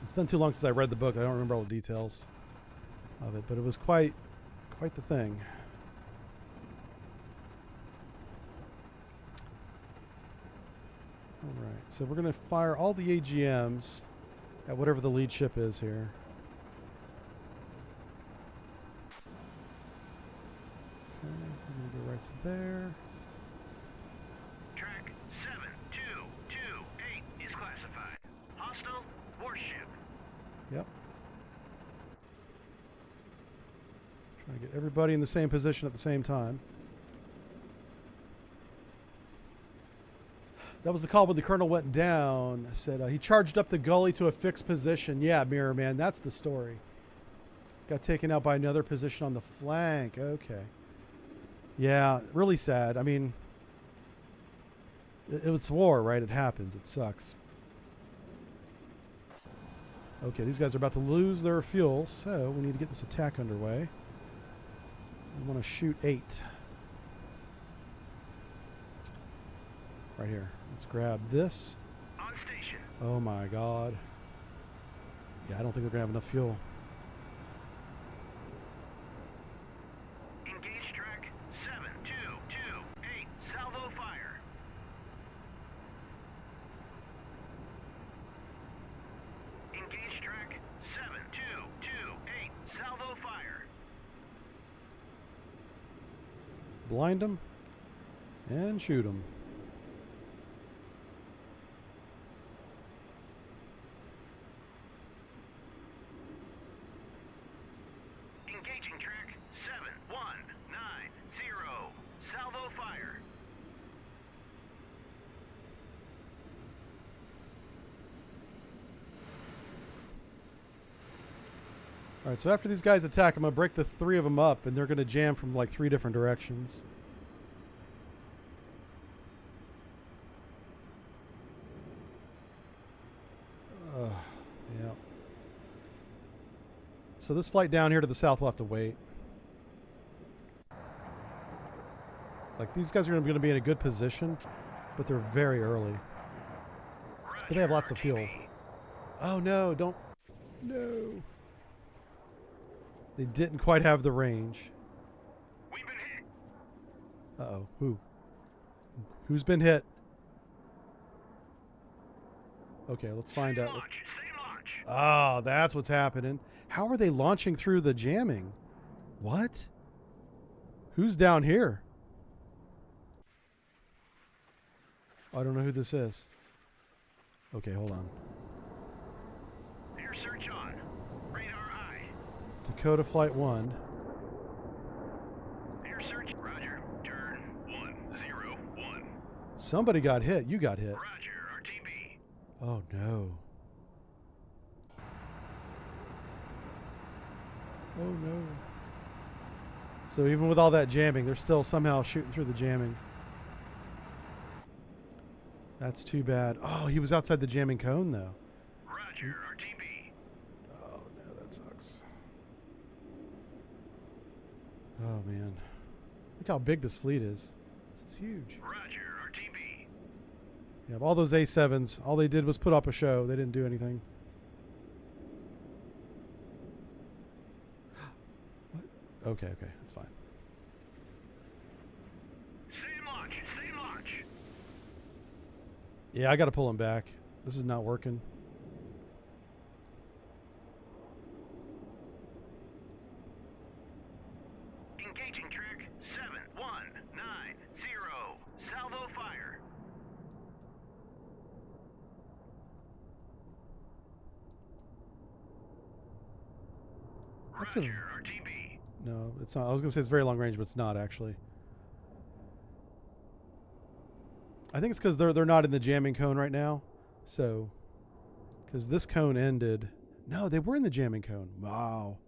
S1: It's been too long since I read the book. I don't remember all the details of it, but it was quite the thing. All right, so we're going to fire all the AGMs at whatever the lead ship is here. Okay, we're going to go right to there.
S2: Track 7.
S1: Yep. Trying to get everybody in the same position at the same time. That was the call when the colonel went down. I said he charged up the gully to a fixed position. Yeah, Mirror Man, that's the story. Got taken out by another position on the flank. Okay. Yeah, really sad. I mean, it's war, right? It happens. It sucks. Okay, these guys are about to lose their fuel, so we need to get this attack underway. We want to shoot 8. Right here. Let's grab this.
S2: On station.
S1: Oh my god. Yeah, I don't think they're going to have enough fuel.
S2: Engage track 7228. Salvo fire. Engage track 7228. Salvo fire.
S1: Blind them and shoot them.
S2: Engaging track 7190. Salvo fire.
S1: All right, so after these guys attack, I'm going to break the 3 of them up, and they're going to jam from like 3 different directions. Yeah. So this flight down here to the south will have to wait. Like, these guys are going to be in a good position, but they're very early. But they have lots of fuel. Oh, no, don't. No. They didn't quite have the range.
S2: We've been hit.
S1: Uh-oh. Who? Who's been hit? Okay, let's find out.
S2: Launch. Stay launch.
S1: Oh, that's what's happening. How are they launching through the jamming? What? Who's down here? I don't know who this is. Okay, hold on.
S2: Air search on. Radar eye.
S1: Dakota Flight 1.
S2: Air search. Roger. Turn 101.
S1: Somebody got hit. You got hit.
S2: Roger. RTB.
S1: Oh, no. Oh, no. So even with all that jamming, they're still somehow shooting through the jamming. That's too bad. Oh, he was outside the jamming cone, though.
S2: Roger. RTB.
S1: Oh, no, that sucks. Oh, man. Look how big this fleet is. This is huge.
S2: Roger. RTB.
S1: Yeah, all those A7s, all they did was put up a show. They didn't do anything. What? Okay, that's fine.
S2: Stay in launch. Stay in launch.
S1: Yeah, I got to pull him back. This is not working.
S2: Engaging track 7190. Salvo fire.
S1: That's a...
S2: Roger. RTB.
S1: No, it's not. I was going to say it's very long range, but it's not actually. I think it's because they're not in the jamming cone right now. So, because this cone ended. No, they were in the jamming cone. Wow.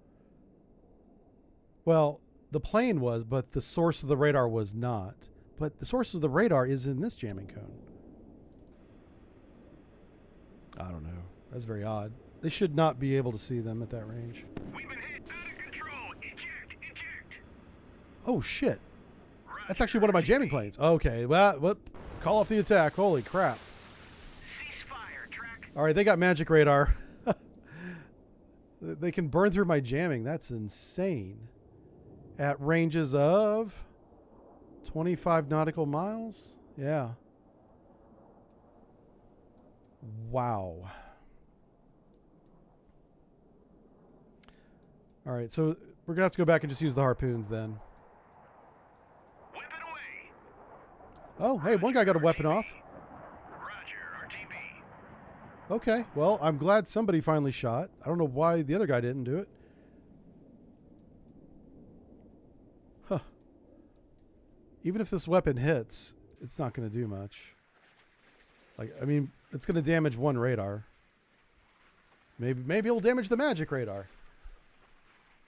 S1: Well, the plane was, but the source of the radar was not. But the source of the radar is in this jamming cone. I don't know. That's very odd. They should not be able to see them at that range.
S2: We've been hit. Out of control. Eject.
S1: Oh, shit. That's actually one of my jamming planes. Okay, well, what? Call off the attack. Holy crap.
S2: Ceasefire. Track.
S1: All right, they got magic radar. They can burn through my jamming. That's insane. At ranges of 25 nautical miles? Yeah. Wow. All right, so we're going to have to go back and just use the harpoons then.
S2: Weapon away.
S1: Oh, hey, one guy got a weapon off.
S2: Roger. RTB.
S1: Okay, well, I'm glad somebody finally shot. I don't know why the other guy didn't do it. Huh. Even if this weapon hits, it's not going to do much. Like, I mean, it's going to damage one radar. Maybe it'll damage the magic radar.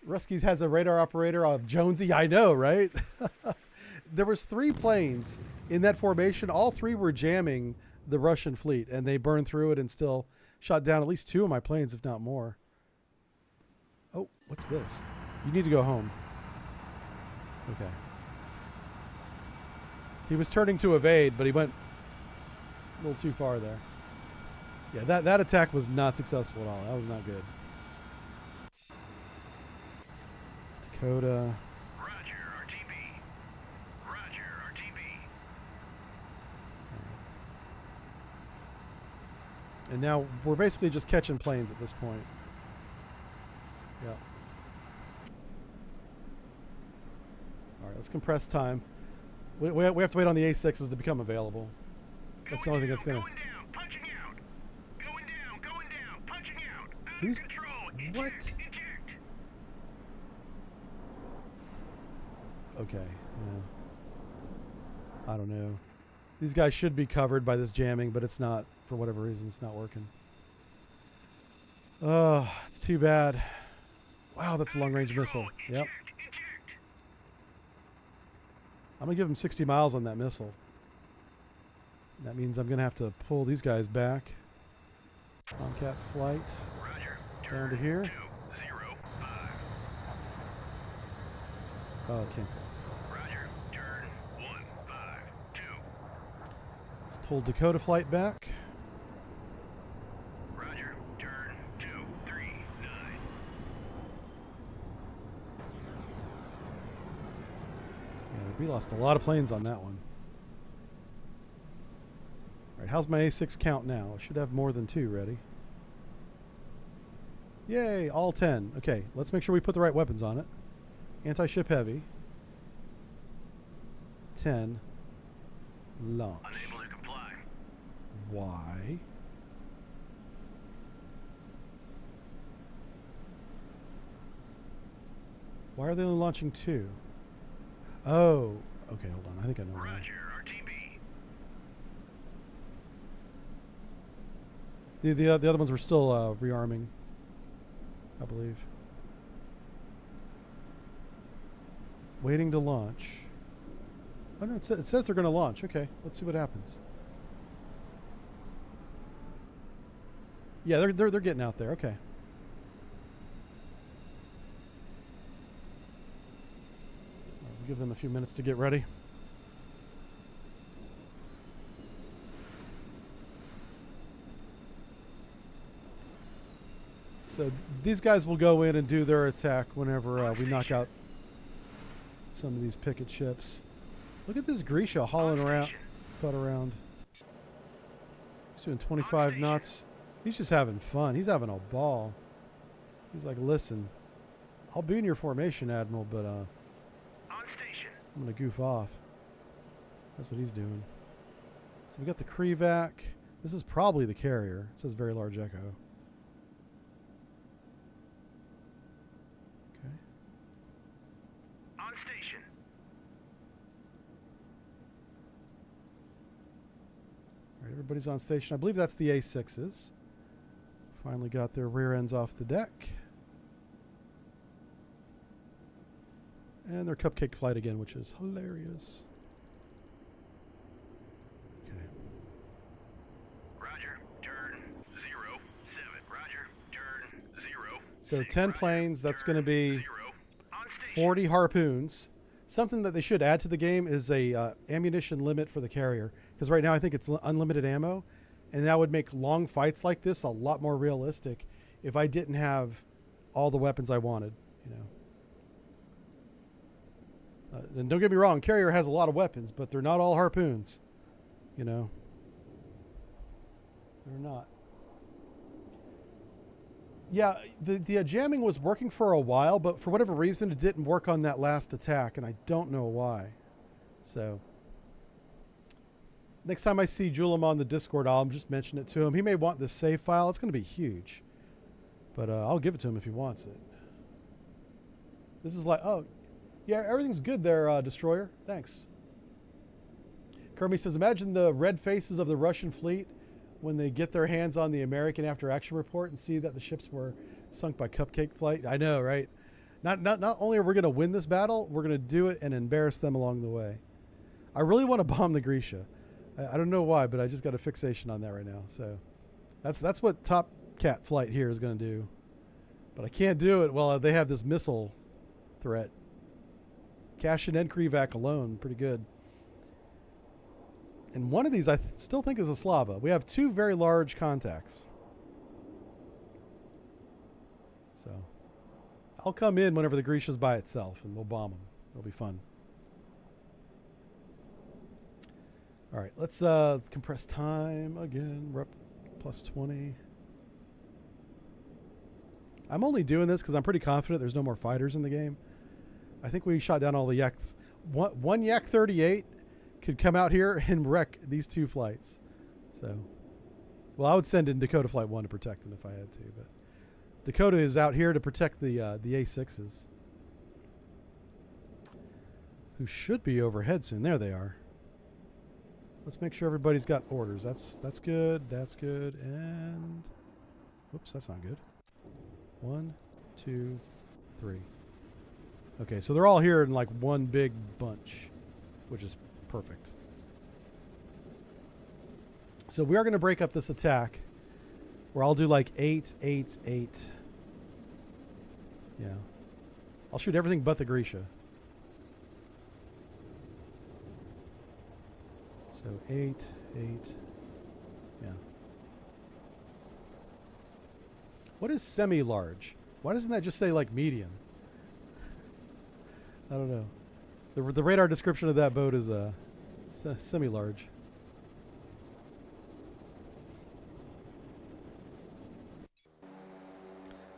S1: Ruskies has a radar operator of Jonesy. I know, right? There was 3 planes in that formation. All 3 were jamming the Russian fleet, and they burned through it and still shot down at least 2 of my planes, if not more. Oh, what's this? You need to go home. Okay. He was turning to evade, but he went a little too far there. Yeah, that attack was not successful at all. That was not good. Dakota.
S2: Roger, RTB. Roger, RTB.
S1: And now we're basically just catching planes at this point. Yeah. All right, let's compress time. We have to wait on the A6s to become available. That's the only thing that's going to...
S2: Going down, punching out. Going down, punching out. Out
S1: Who's...
S2: of control.
S1: What?
S2: Eject.
S1: Okay. Yeah. I don't know. These guys should be covered by this jamming, but it's not. For whatever reason, it's not working. Oh, it's too bad. Wow, that's a long-range missile. Yep.
S2: Eject.
S1: I'm going to give him 60 miles on that missile. That means I'm going to have to pull these guys back. Tomcat flight.
S2: Roger.
S1: Down to here.
S2: 205.
S1: Oh, cancel.
S2: Roger. Turn 152.
S1: Let's pull Dakota flight back.
S2: Roger. Turn 239.
S1: Yeah, we lost a lot of planes on that one. All right, how's my A6 count now? I should have more than 2 ready. Yay, all 10. Okay, let's make sure we put the right weapons on it. Anti-ship heavy. 10. Launch.
S2: Unable to comply.
S1: Why? Why are they only launching 2? Oh, okay, hold on. I think I know why.
S2: Roger. RTB.
S1: The other ones were still rearming, I believe. Waiting to launch. Oh no, it says they're going to launch. Okay, let's see what happens. Yeah, they're getting out there. Okay. I'll give them a few minutes to get ready. So these guys will go in and do their attack whenever we knock out some of these picket ships. Look at this Grisha hauling around, butt around. He's doing 25 knots. He's just having fun. He's having a ball. He's like, listen, I'll be in your formation, Admiral, but
S2: On station.
S1: I'm going to goof off. That's what he's doing. So we got the Krevac. This is probably the carrier. It says Very Large Echo. Okay.
S2: On station.
S1: All right, everybody's on station. I believe that's the A6s. Finally got their rear ends off the deck. And their cupcake flight again, which is hilarious. Okay.
S2: Roger. Turn 07. Roger. Turn 0.
S1: So 10 planes, that's going to be
S2: 0. On station.
S1: 40 harpoons. Something that they should add to the game is a ammunition limit for the carrier. Because right now I think it's unlimited ammo. And that would make long fights like this a lot more realistic if I didn't have all the weapons I wanted, you know. And don't get me wrong, carrier has a lot of weapons, but they're not all harpoons, you know. They're not. Yeah, the jamming was working for a while, but for whatever reason, it didn't work on that last attack, and I don't know why. So, Next time I see Julim on the Discord, I'll just mention it to him. He may want this save file. It's going to be huge. But I'll give it to him if he wants it. This is like, oh, yeah, everything's good there, Destroyer. Thanks. Kermie says, imagine the red faces of the Russian fleet when they get their hands on the American after action report and see that the ships were sunk by cupcake flight. I know, right? Not only are we going to win this battle, we're going to do it and embarrass them along the way. I really want to bomb the Grisha. I don't know why, but I just got a fixation on that right now. So that's what Top Cat Flight here is going to do. But I can't do it while they have this missile threat. Kashin and Krivac alone, pretty good. And one of these I still think is a Slava. We have two very large contacts. So I'll come in whenever the Grisha's by itself and we'll bomb them. It'll be fun. All right, let's compress time again. We're up plus 20. I'm only doing this because I'm pretty confident there's no more fighters in the game. I think we shot down all the Yaks. One Yak 38 could come out here and wreck these two flights. So, well, I would send in Dakota Flight 1 to protect them if I had to. But Dakota is out here to protect the A6s, who should be overhead soon. There they are. Let's make sure everybody's got orders. That's good. That's good. And whoops, that's not good. 1, 2, 3. Okay, so they're all here in like one big bunch, which is perfect. So we are going to break up this attack where I'll do like 8, 8, 8. Yeah. I'll shoot everything but the Grisha. So 8, 8. Yeah. What is semi-large? Why doesn't that just say like medium? I don't know. The radar description of that boat is semi-large.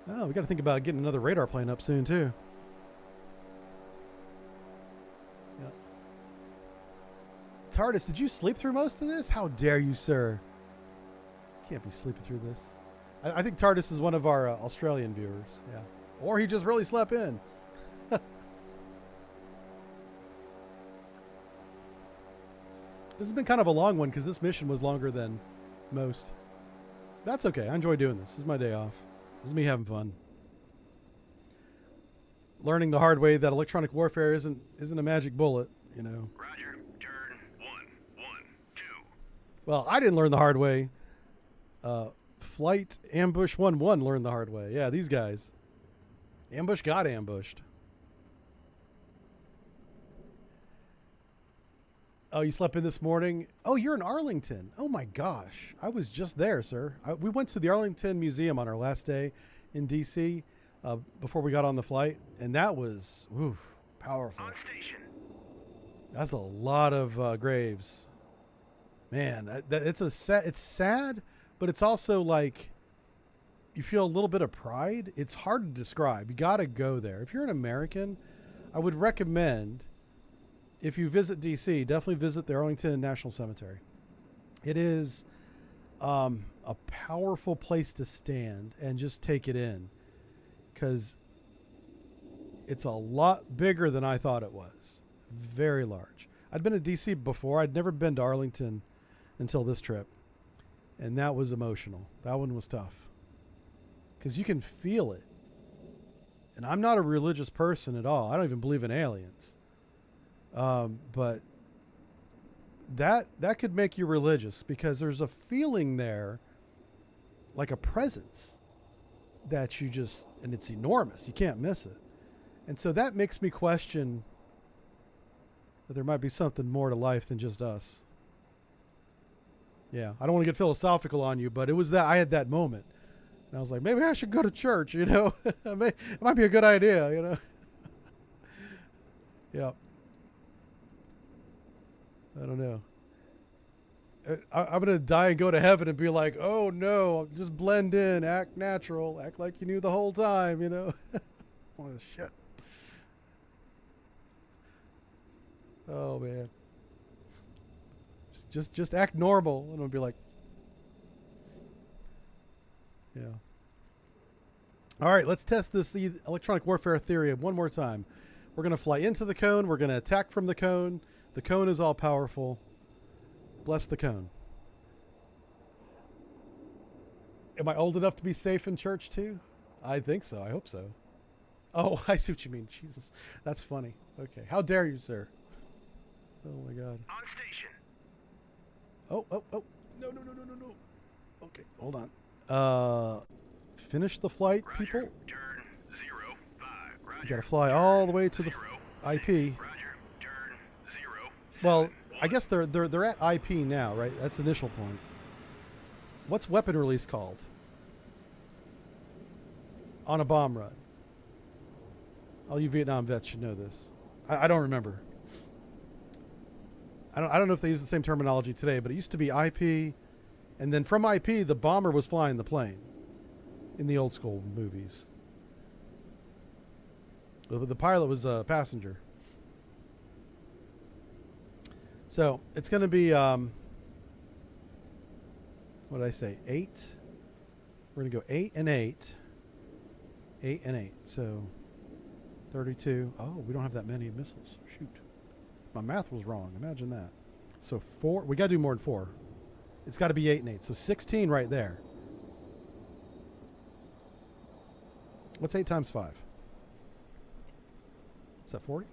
S1: Oh, we got to think about getting another radar plane up soon too. Yeah. TARDIS, did you sleep through most of this? How dare you, sir? Can't be sleeping through this. I think TARDIS is one of our Australian viewers. Yeah. Or he just really slept in. This has been kind of a long one because this mission was longer than most. That's okay. I enjoy doing this. This is my day off. This is me having fun. Learning the hard way that electronic warfare isn't a magic bullet, you know.
S2: Roger. Turn 1, 1, 2.
S1: Well, I didn't learn the hard way. Flight Ambush 1-1 learned the hard way. Yeah, these guys. Ambush got ambushed. Oh, you slept in this morning? Oh, you're in Arlington. Oh, my gosh. I was just there, sir. We went to the Arlington Museum on our last day in D.C. Before we got on the flight, and that was powerful.
S2: On station.
S1: That's a lot of graves. Man, it's sad, but it's also like you feel a little bit of pride. It's hard to describe. You got to go there. If you're an American, I would recommend, if you visit D.C., definitely visit the Arlington National Cemetery. It is a powerful place to stand and just take it in, because it's a lot bigger than I thought it was. Very large. I'd been to D.C. before. I'd never been to Arlington until this trip, and that was emotional. That one was tough because you can feel it. And I'm not a religious person at all. I don't even believe in aliens. But that could make you religious, because there's a feeling there, like a presence that you just, and it's enormous. You can't miss it. And so that makes me question that there might be something more to life than just us. Yeah. I don't want to get philosophical on you, but it was that I had that moment and I was like, maybe I should go to church, you know, it might be a good idea, you know? Yeah. I don't know. I'm going to die and go to heaven and be like, oh no, just blend in, act natural, act like you knew the whole time, you know? Oh, shit. Oh, man. Just act normal. And it'll be like, yeah. All right, let's test this electronic warfare theory one more time. We're going to fly into the cone. We're going to attack from the cone. The cone is all powerful. Bless the cone. Am I old enough to be safe in church too? I think so. I hope so. Oh, I see what you mean. Jesus. That's funny. Okay. How dare you, sir? Oh, my God.
S2: On station.
S1: Oh. No. Okay, hold on. Finish the flight,
S2: Roger.
S1: people.
S2: Turn 05. Roger.
S1: You got to fly all the way to the
S2: Zero,
S1: IP.
S2: Roger. Turn 0.
S1: Well, I guess they're at IP now, right? That's the initial point. What's weapon release called? On a bomb run. All you Vietnam vets should know this. I don't remember. I don't know if they use the same terminology today, but it used to be IP, and then from IP, the bomber was flying the plane in the old school movies. The pilot was a passenger. So it's going to be, what did I say? 8. We're going to go 8 and 8. 8 and 8. So 32. Oh, we don't have that many missiles. Shoot. My math was wrong. Imagine that. So 4. We got to do more than 4. It's got to be 8 and 8. So 16 right there. What's 8 times 5? Is that 40?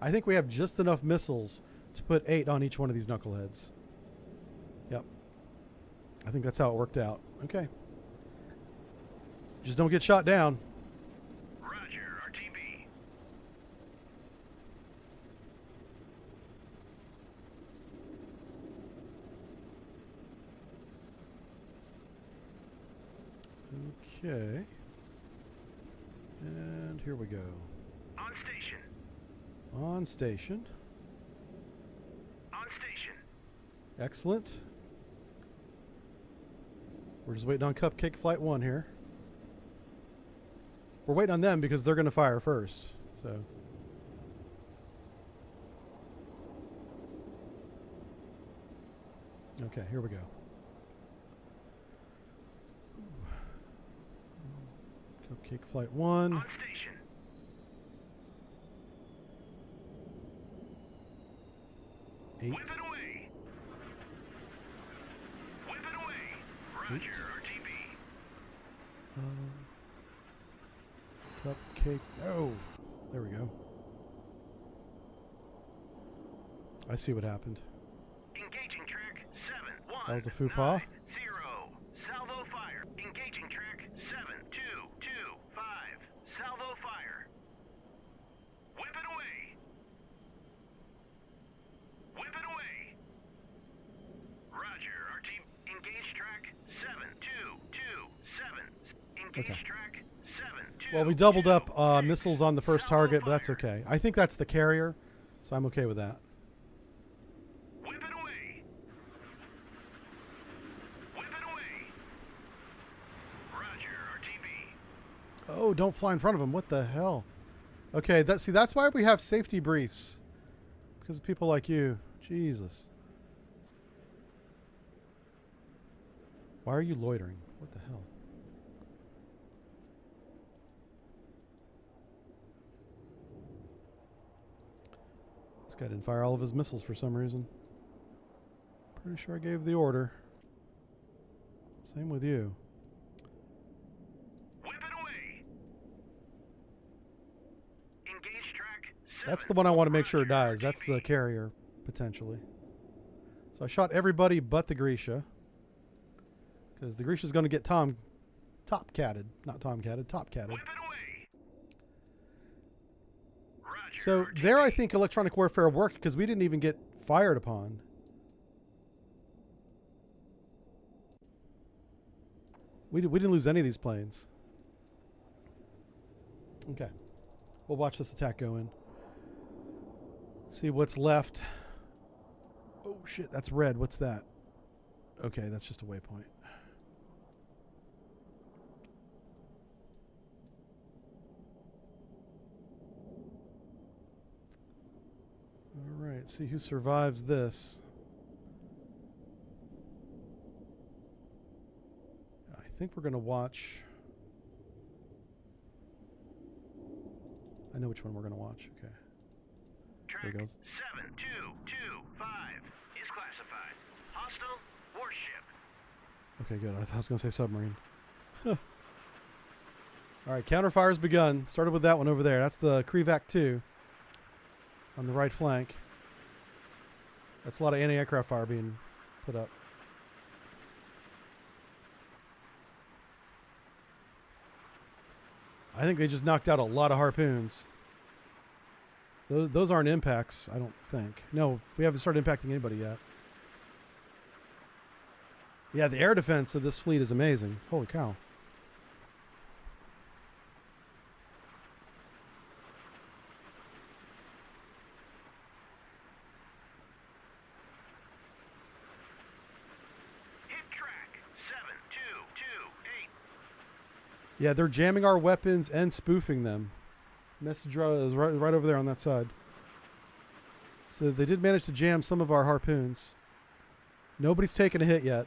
S1: I think we have just enough missiles to put 8 on each one of these knuckleheads. Yep. I think that's how it worked out. Okay. Just don't get shot down.
S2: Roger. RTB.
S1: Okay. And here we go.
S2: On station.
S1: On station.
S2: On station.
S1: Excellent. We're just waiting on Cupcake Flight 1 here. We're waiting on them because they're going to fire first. So. Okay, here we go. Cupcake Flight 1.
S2: On station.
S1: 8.
S2: Whip it away. Whip it away. Roger.
S1: 8.
S2: RTB.
S1: Cupcake. Oh, there we go. I see what happened.
S2: Engaging track 7 1.
S1: That was a faux pas.
S2: 0. Salvo fire. Engaging track 7 2 2 5. Salvo fire. Whip it away. Whip it away. Roger. RT. Engage track 7 2 2 7. Engage
S1: Okay.
S2: track 7 2.
S1: Well, we doubled
S2: 2,
S1: up
S2: 6.
S1: missiles on the first
S2: Salvo
S1: target, but that's
S2: fire.
S1: okay. I think that's the carrier, so I'm okay with that.
S2: Whip it away. Whip it away. Roger. RTB.
S1: Oh, don't fly in front of them. What the hell? Okay, that's why we have safety briefs. Because of people like you. Jesus. Why are you loitering? What the hell? This guy didn't fire all of his missiles for some reason. Pretty sure I gave the order. Same with you.
S2: Whip it away. Engage track 7.
S1: That's the one I want to make sure
S2: Roger,
S1: dies. That's the
S2: RTB.
S1: carrier, potentially. So I shot everybody but the Grisha. Because the Grisha's going to get top-catted. Not tom-catted, top-catted.
S2: Whip it away. Roger.
S1: So
S2: RTB.
S1: there I think electronic warfare worked because we didn't even get fired upon. We didn't lose any of these planes. Okay. We'll watch this attack go in. See what's left. Oh shit, that's red. What's that? Okay, that's just a waypoint. All right, see who survives this. think we're going to watch. I know which one we're going to watch. Okay.
S2: Track
S1: There he goes.
S2: 7225 is classified. Hostile warship.
S1: Okay, good. I was going to say submarine. All right, counterfire's begun. Started with that one over there. That's the Krivac 2 on the right flank. That's a lot of anti-aircraft fire being put up. I think they just knocked out a lot of harpoons. Those aren't impacts, I don't think. No, we haven't started impacting anybody yet. Yeah, the air defense of this fleet is amazing. Holy cow.
S2: Hit track 7228.
S1: Yeah, they're jamming our weapons and spoofing them. Message is right over there on that side. So they did manage to jam some of our harpoons. Nobody's taken a hit yet.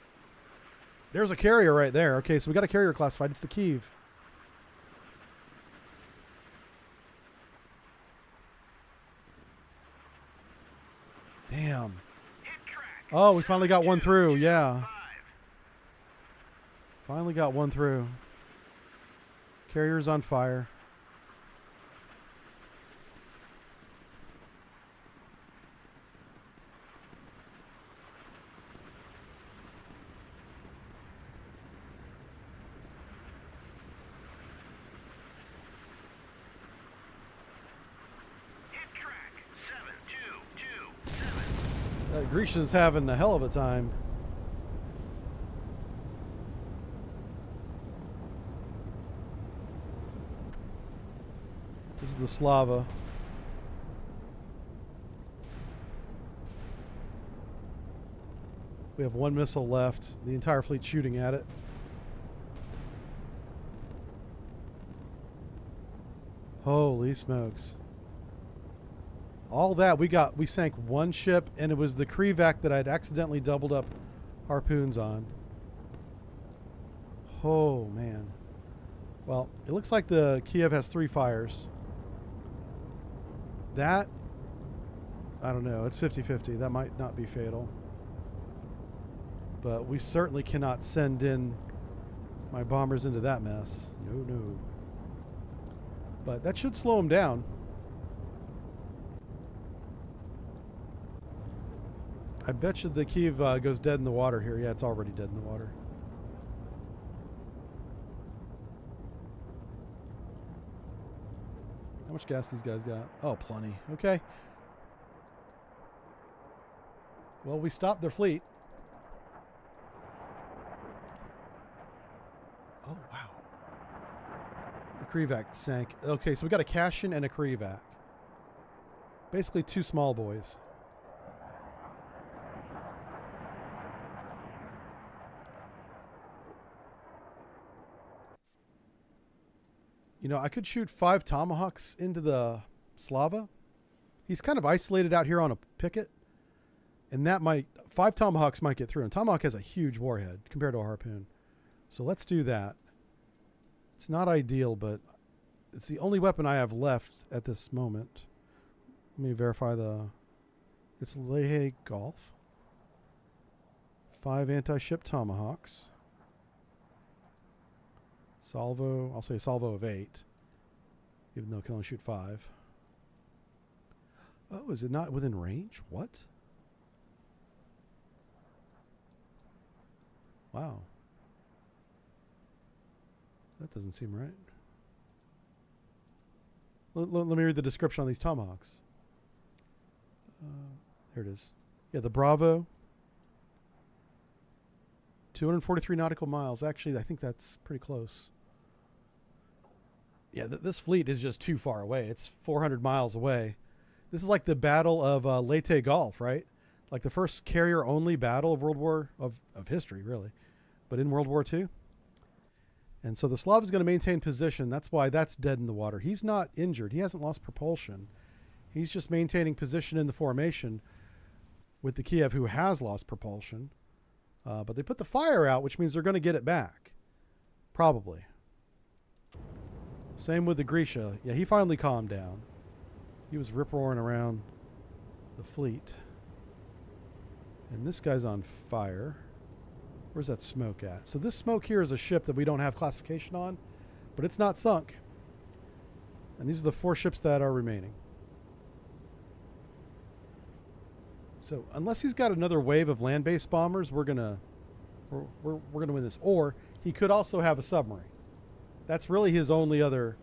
S1: There's a carrier right there. Okay, so we got a carrier classified. It's the Kiev. Damn.
S2: Hit track.
S1: Oh, we finally got one through. Yeah.
S2: 5.
S1: Finally got one through. Carrier's on fire.
S2: Hit track 7227.
S1: Grisha's having a hell of a time. This is the Slava. We have one missile left. The entire fleet shooting at it. Holy smokes. All that we sank one ship, and it was the Krivac that I'd accidentally doubled up harpoons on. Oh man. Well, it looks like the Kiev has 3 fires. That, I don't know, it's 50-50. That might not be fatal. But we certainly cannot send in my bombers into that mess. No. But that should slow them down. I bet you the Kiev goes dead in the water here. Yeah, it's already dead in the water. How much gas these guys got? Oh, plenty. Okay. Well, we stopped their fleet. Oh, wow. The Krivac sank. Okay, so we got a Kashin and a Krivac. Basically 2 small boys. You know, I could shoot 5 Tomahawks into the Slava. He's kind of isolated out here on a picket. And that might, 5 Tomahawks might get through. And Tomahawk has a huge warhead compared to a harpoon. So let's do that. It's not ideal, but it's the only weapon I have left at this moment. Let me verify it's Lehe Golf. 5 anti-ship Tomahawks. Salvo, I'll say salvo of 8, even though it can only shoot 5. Oh, is it not within range? What? Wow. That doesn't seem right. Let me read the description on these Tomahawks. Here it is. Yeah, the Bravo. 243 nautical miles. Actually, I think that's pretty close. Yeah, this fleet is just too far away. It's 400 miles away. This is like the Battle of Leyte Gulf, right? Like the first carrier-only battle of of history, really, but in World War II. And so the Slav is going to maintain position. That's why that's dead in the water. He's not injured. He hasn't lost propulsion. He's just maintaining position in the formation with the Kiev, who has lost propulsion. But they put the fire out, which means they're going to get it back. Probably. Same with the Grisha. Yeah, he finally calmed down. He was rip-roaring around the fleet. And this guy's on fire. Where's that smoke at? So this smoke here is a ship that we don't have classification on, but it's not sunk. And these are the 4 ships that are remaining. So unless he's got another wave of land-based bombers, we're gonna win this. Or he could also have a submarine. That's really his only other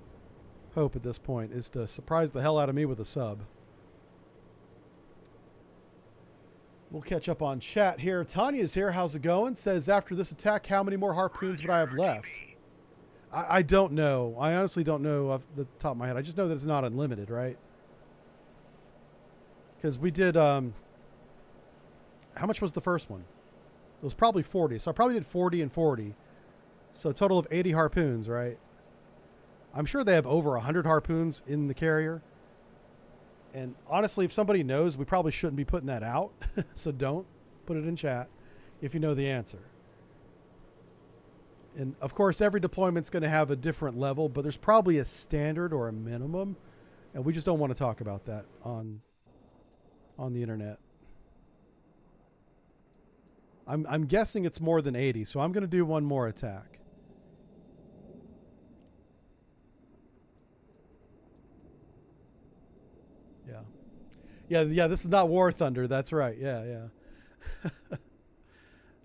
S1: hope at this point, is to surprise the hell out of me with a sub. We'll catch up on chat here. Tanya's here. How's it going? Says, after this attack, how many more harpoons would I have left? I don't know. I honestly don't know off the top of my head. I just know that it's not unlimited, right? Because we did... how much was the first one? It was probably 40. So I probably did 40 and 40. So a total of 80 harpoons, right? I'm sure they have over 100 harpoons in the carrier. And honestly, if somebody knows, we probably shouldn't be putting that out. So don't put it in chat if you know the answer. And of course, every deployment's going to have a different level, but there's probably a standard or a minimum. And we just don't want to talk about that on the internet. I'm guessing it's more than 80, so I'm going to do one more attack. Yeah, this is not War Thunder. That's right. Yeah.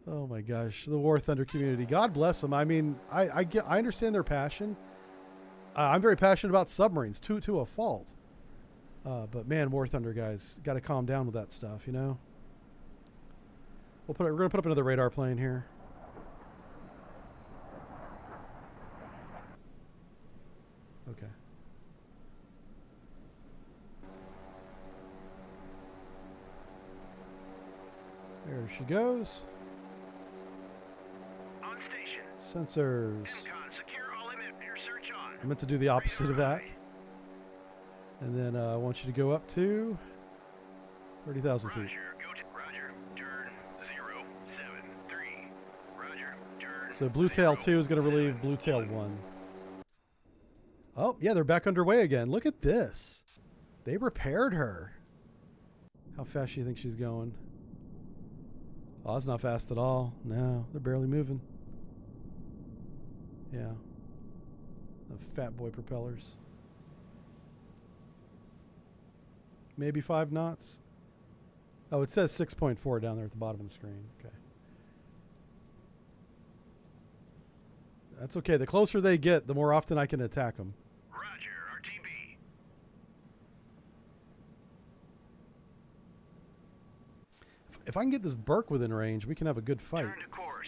S1: Oh my gosh, the War Thunder community. God bless them. I mean, I understand their passion. I'm very passionate about submarines to a fault. But man, War Thunder guys, got to calm down with that stuff, you know. We're going to put up another radar plane here. Okay. There she goes.
S2: On station.
S1: Sensors.
S2: Incon, secure all emitter search on.
S1: I meant to do the opposite of that. And then I want you to go up to 30,000 feet.
S2: Roger, go to Roger, turn 073. Roger, turn.
S1: So Blue Tail 2 is going to relieve Blue Tail 1. Oh, yeah, they're back underway again. Look at this. They repaired her. How fast do you think she's going? Oh, that's not fast at all. No, they're barely moving. Yeah. The fat boy propellers. Maybe 5 knots. Oh, it says 6.4 down there at the bottom of the screen. Okay. That's okay. The closer they get, the more often I can attack them.
S2: Roger, RTB.
S1: If I can get this Burke within range, we can have a good fight.
S2: Turn to course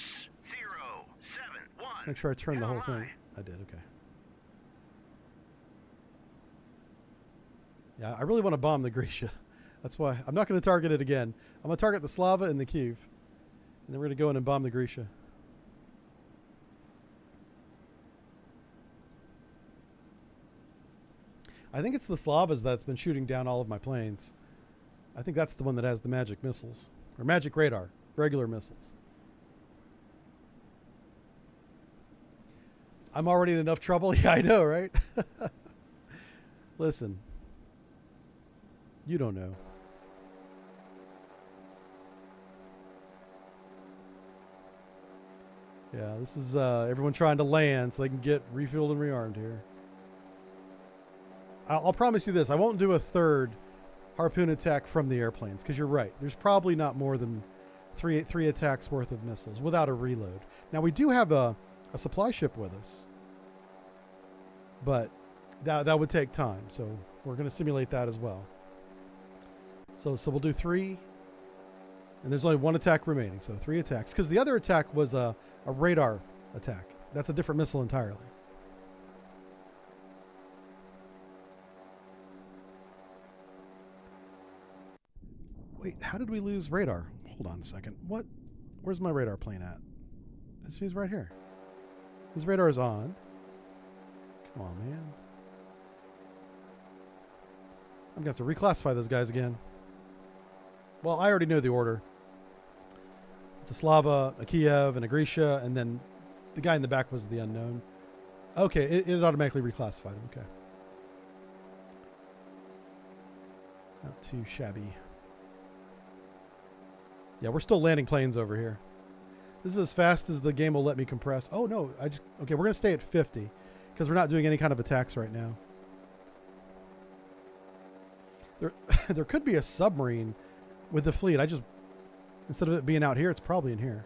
S2: 071.
S1: Let's make sure I turn the whole thing. I did, okay. Yeah, I really want to bomb the Grisha. That's why I'm not going to target it again. I'm going to target the Slava and the Kiev. And then we're going to go in and bomb the Grisha. I think it's the Slavas that's been shooting down all of my planes. I think that's the one that has the magic missiles. Or magic radar. Regular missiles. I'm already in enough trouble. Yeah, I know, right? Listen. You don't know. Yeah, this is everyone trying to land so they can get refueled and rearmed here. I'll promise you this. I won't do a third harpoon attack from the airplanes because you're right. There's probably not more than three attacks worth of missiles without a reload. Now, we do have a supply ship with us. But that would take time. So we're going to simulate that as well. So we'll do 3. And there's only 1 attack remaining. So 3 attacks. Because the other attack was a radar attack. That's a different missile entirely. Wait, how did we lose radar? Hold on a second. What? Where's my radar plane at? He's right here. His radar is on. Come on, man. I'm going to have to reclassify those guys again. Well, I already know the order. It's a Slava, a Kiev, and a Grisha, and then The guy in the back was the unknown. Okay, it automatically reclassified him. Okay. Not too shabby. Yeah, we're still landing planes over here. This is as fast as the game will let me compress. Oh, no. Okay, we're going to stay at 50 because we're not doing any kind of attacks right now. There could be a submarine with the fleet. Instead of it being out here, it's probably in here.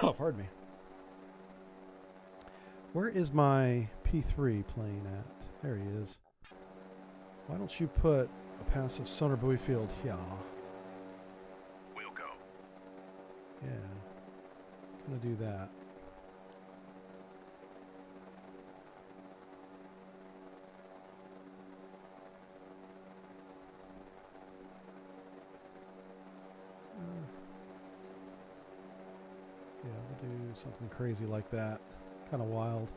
S1: Oh, pardon me. Where is my P3 plane at? There he is. Why don't you put a passive sonar buoy field here?
S2: We'll go.
S1: Yeah. Gonna do that. Yeah, we'll do something crazy like that. Kind of wild.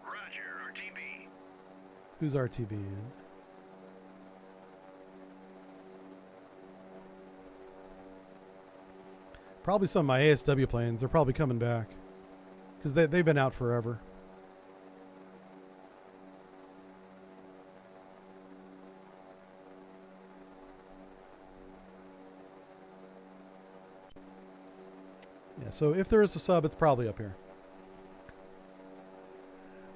S2: Roger, RTB.
S1: Who's RTB in? Probably some of my ASW planes. They're probably coming back. Because they've been out forever. Yeah, so if there is a sub, it's probably up here.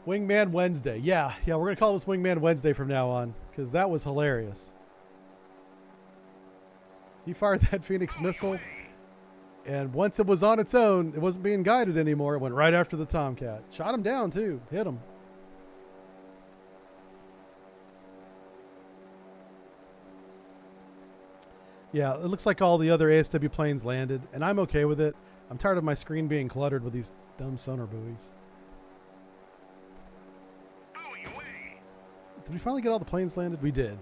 S1: Wingman Wednesday. Yeah, we're going to call this Wingman Wednesday from now on. Because that was hilarious. He fired that Phoenix missile. And once it was on its own, it wasn't being guided anymore. It went right after the Tomcat. Shot him down, too. Hit him. Yeah, it looks like all the other ASW planes landed. And I'm okay with it. I'm tired of my screen being cluttered with these dumb sonar buoys.
S2: Buoy away.
S1: Did we finally get all the planes landed? We did.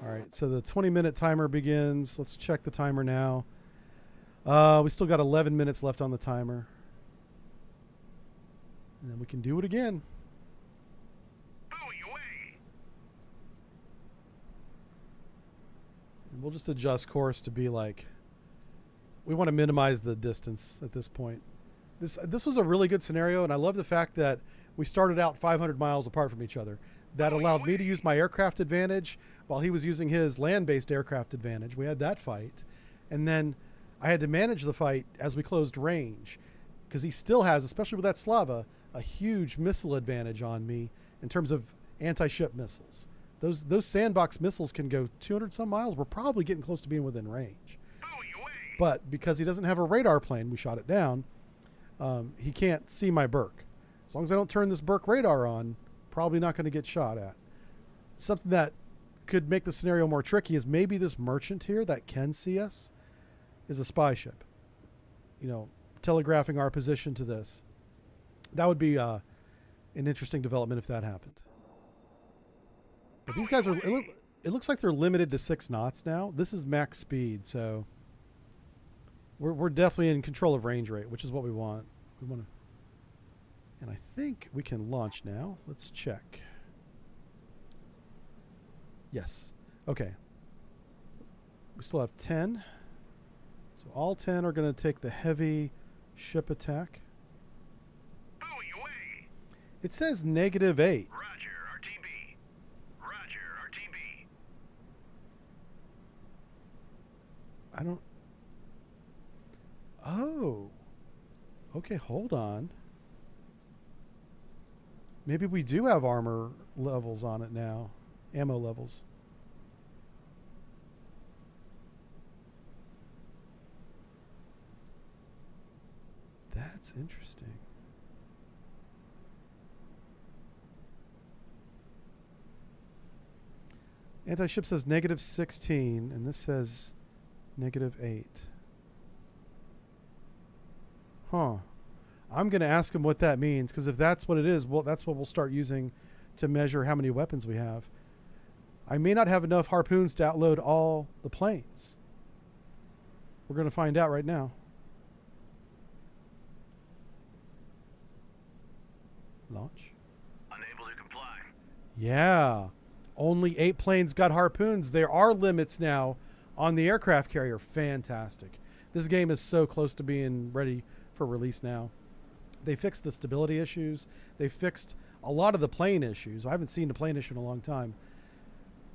S1: All right, so the 20-minute timer begins. Let's check the timer now. We still got 11 minutes left on the timer. And then we can do it again.
S2: Buoy away.
S1: And we'll just adjust course to be like, we want to minimize the distance at this point. This was a really good scenario, and I love the fact that we started out 500 miles apart from each other. That allowed me to use my aircraft advantage while he was using his land-based aircraft advantage. We had that fight. And then I had to manage the fight as we closed range, because he still has, especially with that Slava, a huge missile advantage on me in terms of anti-ship missiles. Those sandbox missiles can go 200 some miles. We're probably getting close to being within range. But because he doesn't have a radar plane, we shot it down, he can't see my Burke. As long as I don't turn this Burke radar on, probably not going to get shot at. Something that could make the scenario more tricky is maybe this merchant here that can see us is a spy ship. You know, telegraphing our position to this. That would be an interesting development if that happened. But these guys are, it looks like they're limited to 6 knots now. This is max speed, so we're definitely in control of range rate, which is what we want. We want to, and I think we can launch now. Let's check. Yes. Okay. We still have 10. So all 10 are going to take the heavy ship attack.
S2: Buoy away.
S1: It says -8.
S2: Roger, RTB. Roger, RTB.
S1: I don't... Oh. Okay, hold on. Maybe we do have armor levels on it now. Ammo levels. That's interesting. Anti-ship says -16, and this says -8. Huh. I'm going to ask him what that means, because if that's what it is, well, that's what we'll start using to measure how many weapons we have. I may not have enough harpoons to outload all the planes. We're going to find out right now. Launch.
S2: Unable to comply.
S1: Yeah. Only 8 planes got harpoons. There are limits now on the aircraft carrier. Fantastic. This game is so close to being ready for release now. They fixed the stability issues. They fixed a lot of the plane issues. I haven't seen the plane issue in a long time.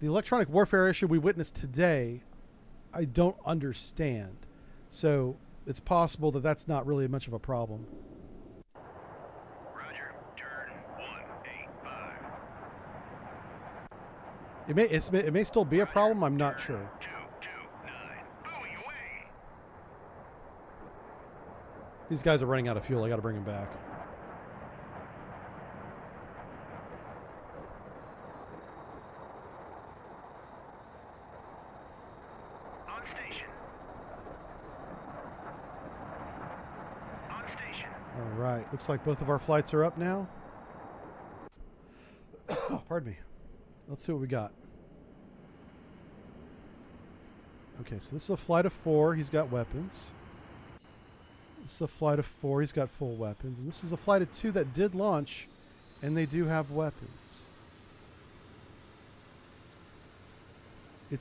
S1: The electronic warfare issue we witnessed today, I don't understand. So it's possible that that's not really much of a problem.
S2: Roger, turn 185.
S1: It may still be a problem. I'm not sure.
S2: 229. Buoy away.
S1: These guys are running out of fuel. I got to bring them back.
S2: On station. On station.
S1: All right. Looks like both of our flights are up now. Pardon me. Let's see what we got. Okay, so this is a flight of 4. He's got weapons. This is a flight of 4. He's got full weapons. And this is a flight of 2 that did launch, and they do have weapons. It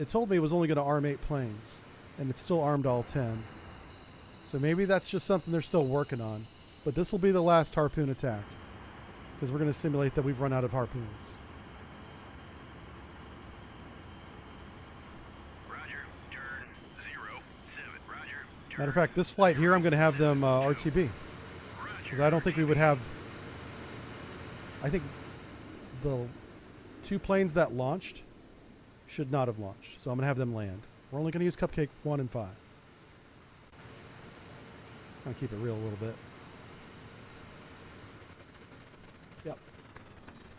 S1: told me it was only going to arm 8 planes, and it's still armed all 10. So maybe that's just something they're still working on. But this will be the last harpoon attack, because we're going to simulate that we've run out of harpoons. Matter of fact, this flight here, I'm going to have them RTB. Because I don't think we would have... I think the 2 planes that launched should not have launched. So I'm going to have them land. We're only going to use Cupcake 1 and 5. Trying to keep it real a little bit. Yep.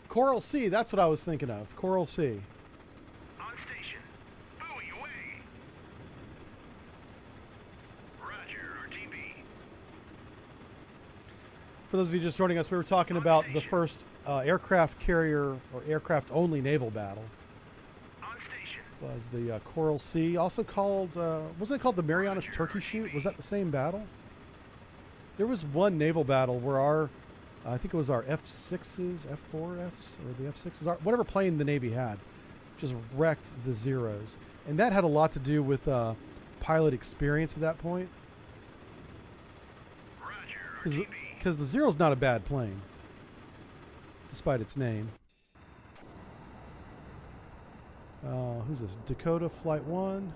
S1: Coral Sea, that's what I was thinking of. Coral Sea.
S2: On station. Buoy away. Roger, RTB.
S1: For those of you just joining us, we were talking about the first aircraft carrier or aircraft only naval battle.
S2: On station.
S1: Was the Coral Sea, also called, wasn't it called the Marianas Turkey Shoot? Was that the same battle? There was one naval battle where our, I think it was our F-6s, F-4Fs, or the F-6s, whatever plane the Navy had, just wrecked the Zeros. And that had a lot to do with pilot experience at that point.
S2: Roger, RTB.
S1: Because the Zero's not a bad plane, despite its name. Who's this? Dakota Flight 1.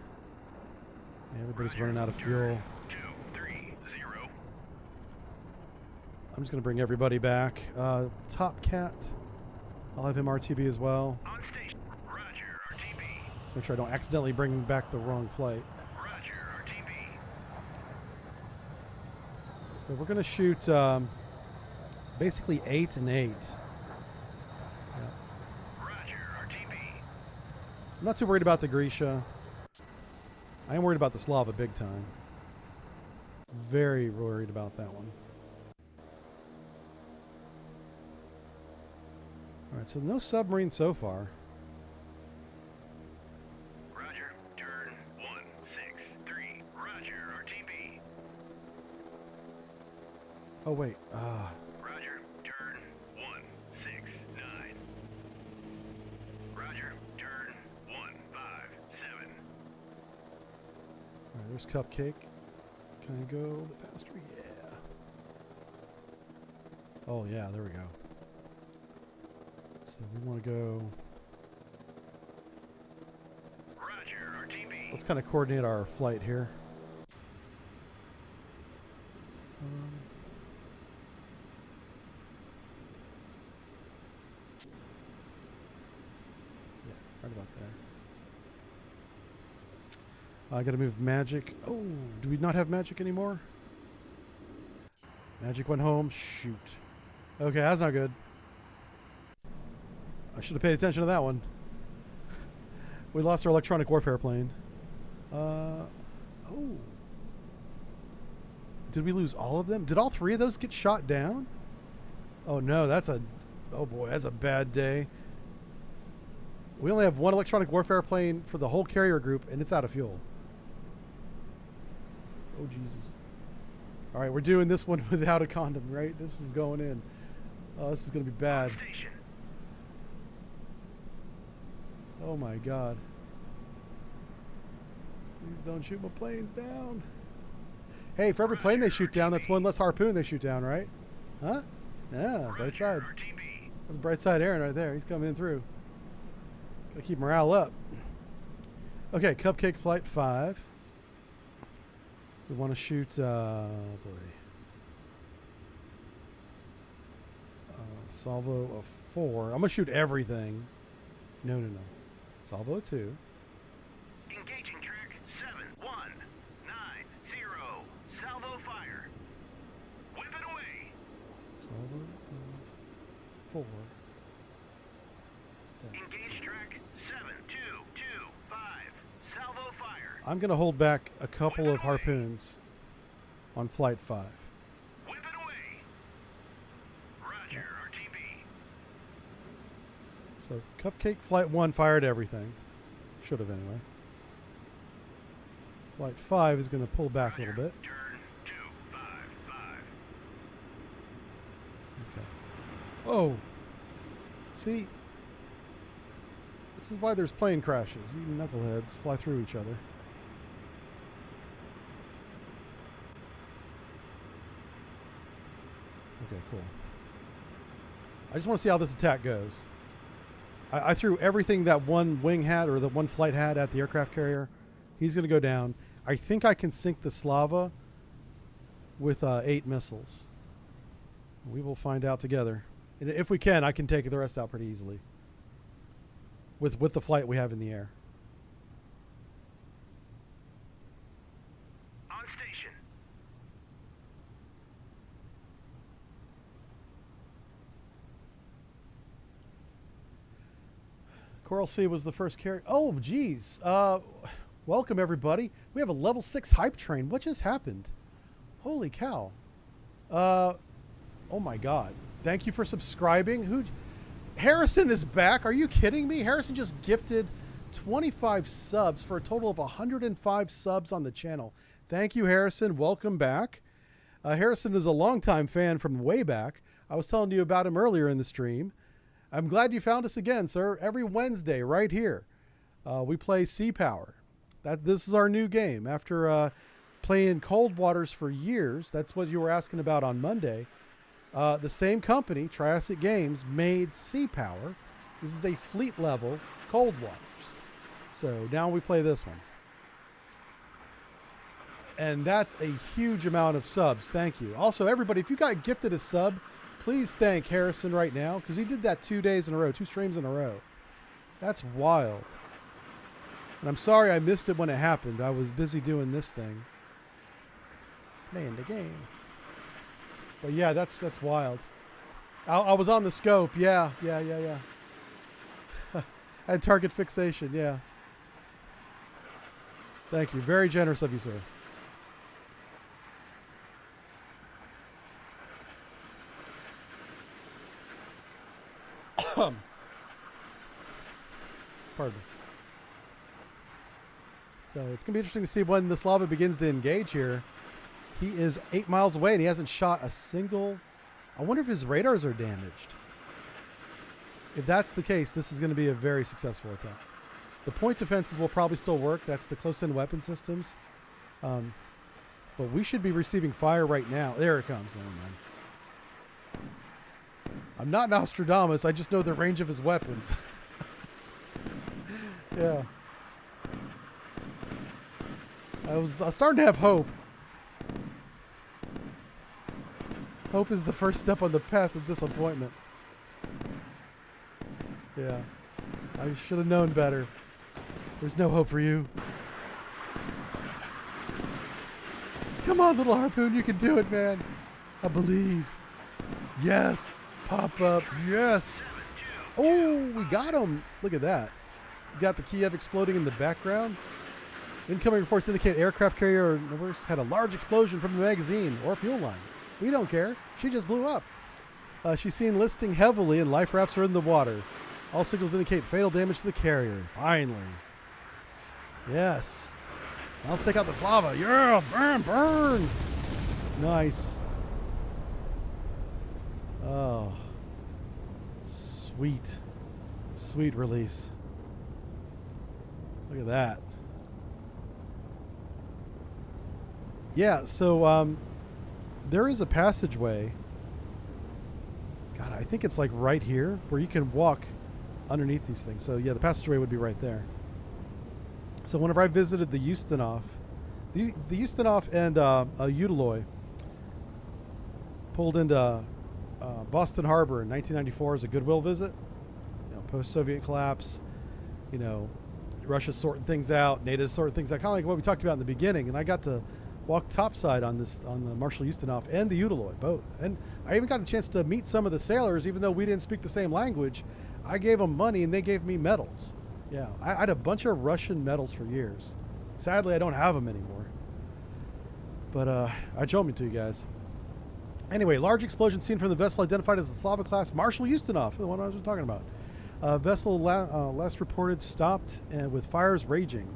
S1: Yeah, everybody's running out of fuel.
S2: 230.
S1: I'm just going to bring everybody back. Top Cat, I'll have him RTB as well.
S2: On station. Roger, RTB.
S1: Let's make sure I don't accidentally bring back the wrong flight.
S2: Roger, RTB.
S1: So we're going to shoot basically 8 and 8.
S2: Roger, RTB.
S1: I'm not too worried about the Grisha. I am worried about the Slava big time. Very worried about that one. Alright, so no submarine so far.
S2: Roger, turn 163. Roger, RTB.
S1: Oh wait,
S2: Roger, turn 169. Roger, turn 157.
S1: alright, there's Cupcake. Can I go a bit faster? Yeah. Oh yeah, there we go. So we want to go...
S2: Roger, RTB.
S1: Let's kind of coordinate our flight here. Yeah, right about there. I got to move Magic. Oh, do we not have Magic anymore? Magic went home. Shoot. Okay, that's not good. I should have paid attention to that one. We lost our electronic warfare plane. Oh. Did we lose all of them? Did all 3 of those get shot down? Oh no, that's a... Oh boy, that's a bad day. We only have 1 electronic warfare plane for the whole carrier group, and it's out of fuel. Oh Jesus. Alright, we're doing this one without a condom, right? This is going in. Oh, this is going to be bad.
S2: Station.
S1: Oh my god. Please don't shoot my planes down. Hey, for every plane they shoot down, that's one less harpoon they shoot down, right? Huh? Yeah, bright side. That's bright side Aaron right there. He's coming in through. Gotta keep morale up. Okay, Cupcake Flight 5. We want to shoot, salvo of 4. I'm going to shoot everything. No. Salvo 2.
S2: Engaging track 7190. Salvo fire. Whip it away.
S1: Salvo of 4.
S2: Engage track 7225. Salvo fire.
S1: I'm going to hold back a couple of harpoons on Flight 5.
S2: Whip it away. Roger, RTB.
S1: So Cupcake Flight 1 fired everything. Should have anyway. Flight 5 is going to pull back a little bit.
S2: Turn 255.
S1: Okay. Oh. See? This is why there's plane crashes. You knuckleheads fly through each other. Okay, cool. I just want to see how this attack goes. I threw everything that one wing had, or the one flight had, at the aircraft carrier. He's going to go down. I think I can sink the Slava with 8 missiles. We will find out together. And if we can, I can take the rest out pretty easily. With the flight we have in the air.
S2: On station.
S1: Coral Sea was the first carrier. Oh, geez. Welcome, everybody. We have a level 6 hype train. What just happened? Holy cow. Oh, my God. Thank you for subscribing. Harrison is back. Are you kidding me? Harrison just gifted 25 subs for a total of 105 subs on the channel. Thank you, Harrison. Welcome back. Harrison is a longtime fan from way back. I was telling you about him earlier in the stream. I'm glad you found us again, sir. Every Wednesday right here, we play Sea Power. This is our new game. After playing Cold Waters for years, that's what you were asking about on Monday. The same company, Triassic Games, made Sea Power. This is a fleet level Cold Waters. So now we play this one. And that's a huge amount of subs. Thank you. Also, everybody, if you got gifted a sub, please thank Harrison right now, because he did that 2 days in a row, 2 streams in a row. That's wild. And I'm sorry I missed it when it happened. I was busy doing this thing. Playing the game. But yeah, that's wild. I was on the scope. Yeah. I had target fixation. Yeah. Thank you. Very generous of you, sir. Pardon me. So it's going to be interesting to see when the Slava begins to engage here. He is 8 miles away and he hasn't shot a single... I wonder if his radars are damaged. If that's the case, this is going to be a very successful attack. The point defenses will probably still work. That's the close-in weapon systems. But we should be receiving fire right now. There it comes. Never mind. I'm not Nostradamus. I just know the range of his weapons. Yeah. I was starting to have hope. Hope is the first step on the path of disappointment. Yeah. I should have known better. There's no hope for you. Come on, little harpoon. You can do it, man. I believe. Yes. Pop up. Yes. Oh, we got him. Look at that. You got the Kiev exploding in the background. Incoming reports indicate aircraft carrier Norfolk had a large explosion from the magazine or fuel line. We don't care. She just blew up. She's seen listing heavily and life rafts are in the water. All signals indicate fatal damage to the carrier. Finally. Yes. Now let's take out the Slava. Yeah, burn, burn. Nice. Oh. Sweet. Sweet release. Look at that. Yeah, so there is a passageway. God, I think it's like right here where you can walk underneath these things. So yeah, the passageway would be right there. So whenever I visited the Ustinov, the Ustinov and Utiloi pulled into Boston Harbor in 1994 as a goodwill visit. You know, post-Soviet collapse. You know, Russia's sorting things out, NATO's sorting things out, kind of like what we talked about in the beginning. And I got to walk topside on the Marshal Ustinov and the Utiloi, both. And I even got a chance to meet some of the sailors, even though we didn't speak the same language. I gave them money and they gave me medals. Yeah, I had a bunch of Russian medals for years. Sadly, I don't have them anymore. But I showed them to you guys. Anyway, large explosion seen from the vessel identified as the Slava-class Marshal Ustinov, the one I was talking about. Vessel last reported stopped and with fires raging.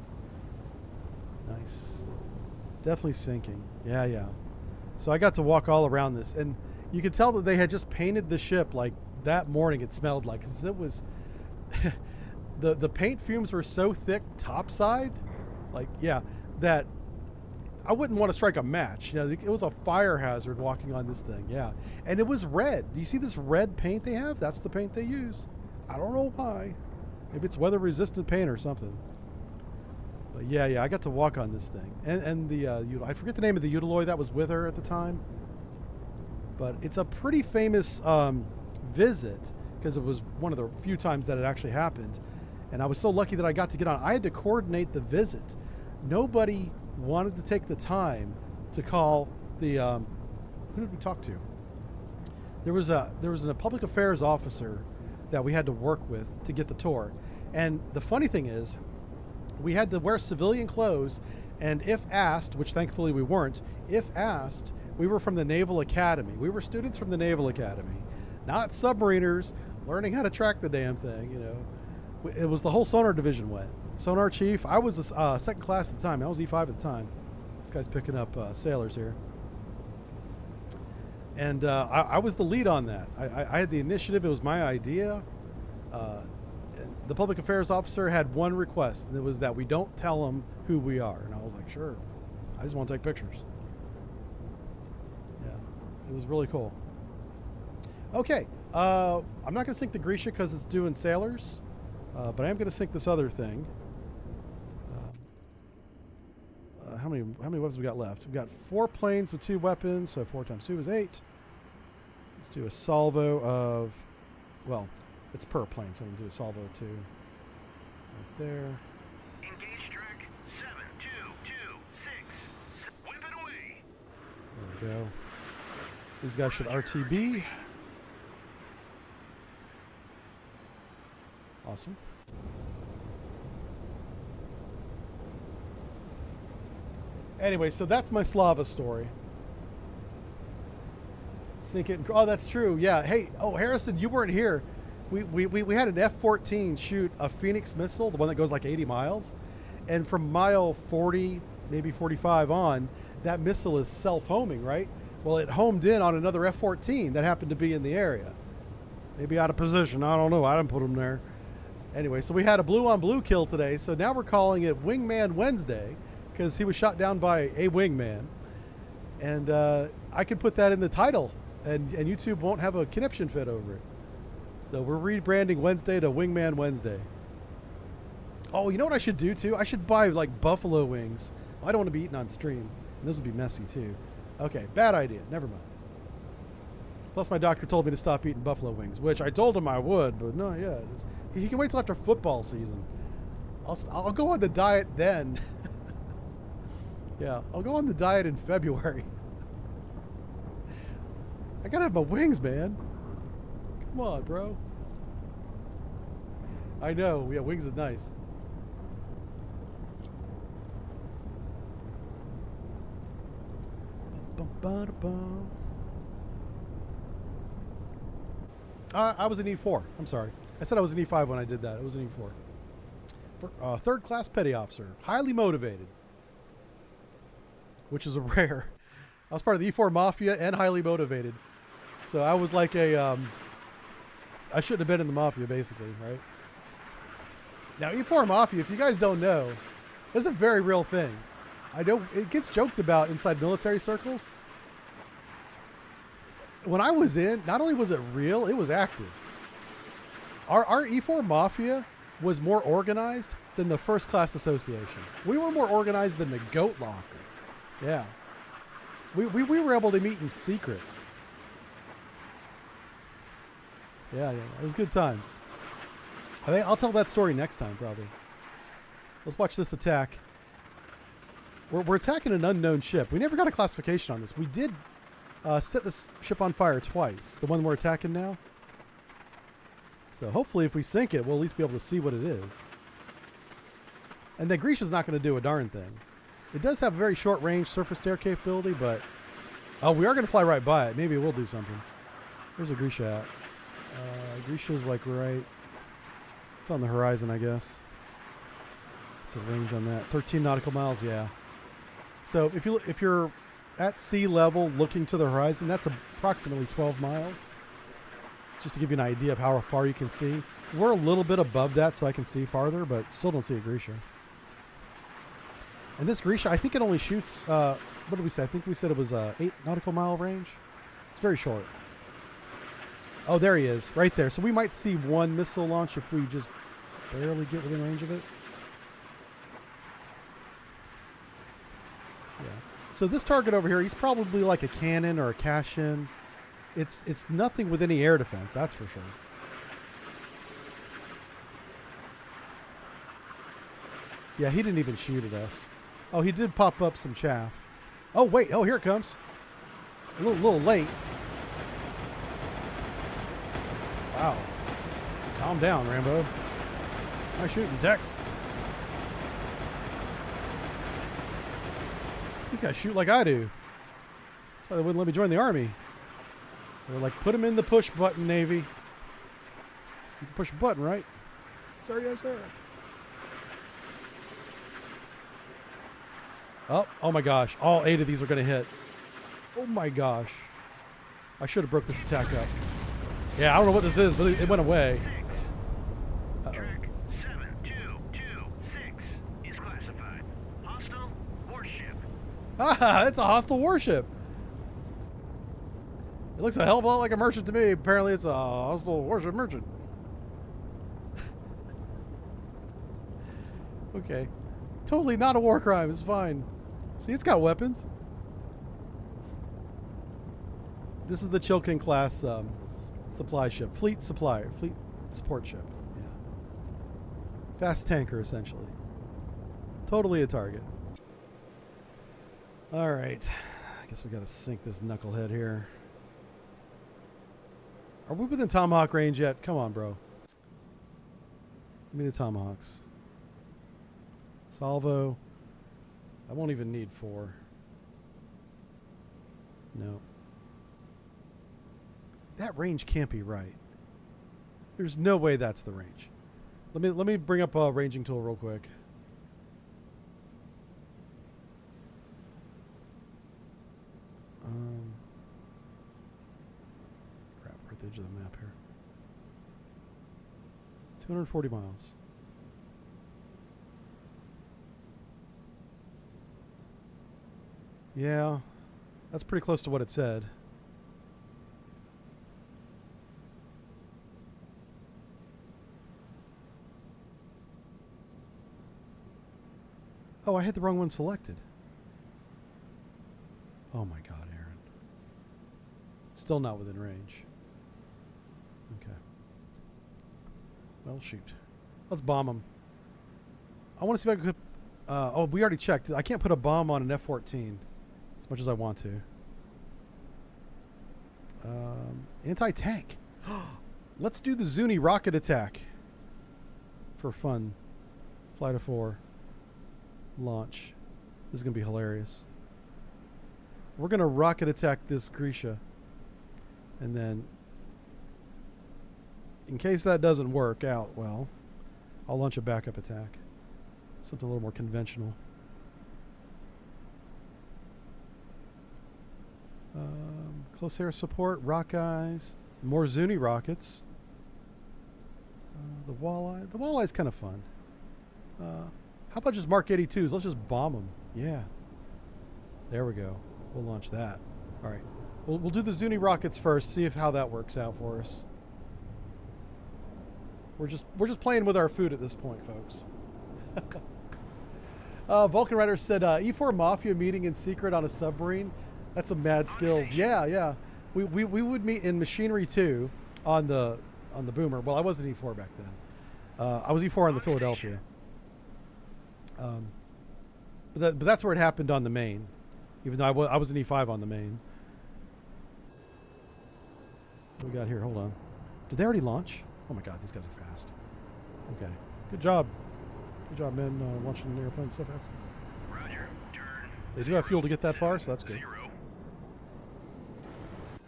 S1: Nice. Definitely sinking. Yeah, yeah. So I got to walk all around this, and you could tell that they had just painted the ship like that morning. It smelled like, because it was the paint fumes were so thick topside, like, yeah, that I wouldn't want to strike a match. You know, it was a fire hazard walking on this thing. Yeah, and it was red. Do you see this red paint they have? That's the paint they use. I don't know why. Maybe it's weather resistant paint or something. But yeah, I got to walk on this thing. And the, I forget the name of the Utiloi that was with her at the time. But it's a pretty famous visit, because it was one of the few times that it actually happened. And I was so lucky that I got to get on. I had to coordinate the visit. Nobody wanted to take the time to call the, who did we talk to? There was a public affairs officer that we had to work with to get the tour. And the funny thing is, we had to wear civilian clothes, and if asked, which thankfully we weren't, if asked, we were from the Naval Academy. We were students from the Naval Academy, not submariners learning how to track the damn thing, you know. It was the whole sonar division went. Sonar chief, I was second class at the time. I was E5 at the time. This guy's picking up sailors here. And I was the lead on that. I had the initiative. It was my idea. The public affairs officer had one request, and it was that we don't tell them who we are. And I was like, sure. I just want to take pictures. Yeah, it was really cool. Okay, I'm not going to sink the Grisha because it's doing sailors, but I am going to sink this other thing. How many weapons we got left? We've got 4 planes with 2 weapons, so 4 times 2 is 8. Let's do a salvo of, well, it's per plane, so we'll do a salvo of 2. Right there.
S2: Engage track 7226. Whip it away.
S1: There we go. These guys should RTB. Awesome. Anyway, so that's my Slava story. Sink it. Oh, that's true. Yeah. Hey, oh, Harrison, you weren't here. We had an F-14 shoot a Phoenix missile, the one that goes like 80 miles. And from mile 40, maybe 45 on, that missile is self-homing, right? Well, it homed in on another F-14 that happened to be in the area. Maybe out of position. I don't know. I didn't put them there. Anyway, so we had a blue-on-blue kill today. So now we're calling it Wingman Wednesday, because he was shot down by a wingman. And I can put that in the title, and YouTube won't have a conniption fit over it. So we're rebranding Wednesday to Wingman Wednesday. Oh, you know what I should do too? I should buy like buffalo wings. Well, I don't want to be eaten on stream. And those would be messy too. Okay, bad idea. Never mind. Plus my doctor told me to stop eating buffalo wings, which I told him I would, but no, yeah. He can wait till after football season. I'll go on the diet then. Yeah, I'll go on the diet in February. I gotta have my wings, man. Come on, bro. I know. Yeah, wings is nice. I was an E4. I'm sorry. I said I was an E5 when I did that. It was an E4. Third class petty officer. Highly motivated. Which is a rare. I was part of the E4 Mafia and highly motivated. So I was like a... I shouldn't have been in the Mafia, basically, right? Now, E4 Mafia, if you guys don't know, is a very real thing. I know it gets joked about inside military circles. When I was in, not only was it real, it was active. Our E4 Mafia was more organized than the First Class Association. We were more organized than the Goat Locker. Yeah. We were able to meet in secret. Yeah, it was good times. I think I'll tell that story next time, probably. Let's watch this attack. We're attacking an unknown ship. We never got a classification on this. We did set this ship on fire twice. The one we're attacking now. So hopefully if we sink it, we'll at least be able to see what it is. And then Grisha's not going to do a darn thing. It does have a very short range surface to air capability, but... Oh, we are going to fly right by it. Maybe it will do something. Where's a Grisha at? Grisha's like right... It's on the horizon, I guess. It's a range on that. 13 nautical miles, yeah. So if you're at sea level looking to the horizon, that's approximately 12 miles. Just to give you an idea of how far you can see. We're a little bit above that, so I can see farther, but still don't see a Grisha. And this Grisha, I think it only shoots, what did we say? I think we said it was 8 nautical mile range. It's very short. Oh, there he is, right there. So we might see one missile launch if we just barely get within range of it. Yeah. So this target over here, he's probably like a cannon or a cash-in. It's nothing with any air defense, that's for sure. Yeah, he didn't even shoot at us. Oh, he did pop up some chaff. Oh, wait. Oh, here it comes. A little late. Wow. Calm down, Rambo. I'm shooting Dex. These guys shoot like I do. That's why they wouldn't let me join the Army. They were like, put him in the push button, Navy. You can push a button, right? Sir, yes, sir. Oh my gosh. All 8 of these are going to hit. Oh my gosh. I should have broke this attack up. Yeah, I don't know what this is, but it went away.
S2: Track 7226 is classified. Hostile warship.
S1: Ah, it's a hostile warship. It looks a hell of a lot like a merchant to me. Apparently it's a hostile warship merchant. Okay. Totally not a war crime. It's fine. See, it's got weapons. This is the Chilkin class supply ship. Fleet support ship. Yeah. Fast tanker, essentially. Totally a target. All right. I guess we got to sink this knucklehead here. Are we within Tomahawk range yet? Come on, bro. Give me the Tomahawks. Salvo. I won't even need 4. No. That range can't be right. There's no way that's the range. Let me bring up a ranging tool real quick. Crap, we're at the edge of the map here. 240 miles. Yeah, that's pretty close to what it said. Oh, I had the wrong one selected. Oh my God, Aaron. Still not within range. Okay. Well, shoot. Let's bomb them. I want to see if I could... oh, we already checked. I can't put a bomb on an F-14 as much as I want to. Anti-tank. Let's do the Zuni rocket attack. For fun. Flight of 4. Launch. This is going to be hilarious. We're going to rocket attack this Grisha. And then, in case that doesn't work out well, I'll launch a backup attack. Something a little more conventional. Close air support, rock eyes, more Zuni rockets. The walleye. The walleye's kind of fun. How about just Mark 82s? Let's just bomb them. Yeah. There we go. We'll launch that. All right. We'll do the Zuni rockets first. See how that works out for us. We're just playing with our food at this point, folks. Vulcan Rider said E4 Mafia meeting in secret on a submarine. That's some mad skills. Yeah, yeah. We would meet in Machinery 2 on the Boomer. Well, I wasn't E4 back then. I was E4 on the Philadelphia. But that's where it happened on the main, even though I was an E5 on the main. What we got here? Hold on. Did they already launch? Oh my God, these guys are fast. Okay, good job. Good job, men, launching the airplane so fast.
S2: Roger. Turn.
S1: They do have fuel to get that far, so that's good.
S2: 0.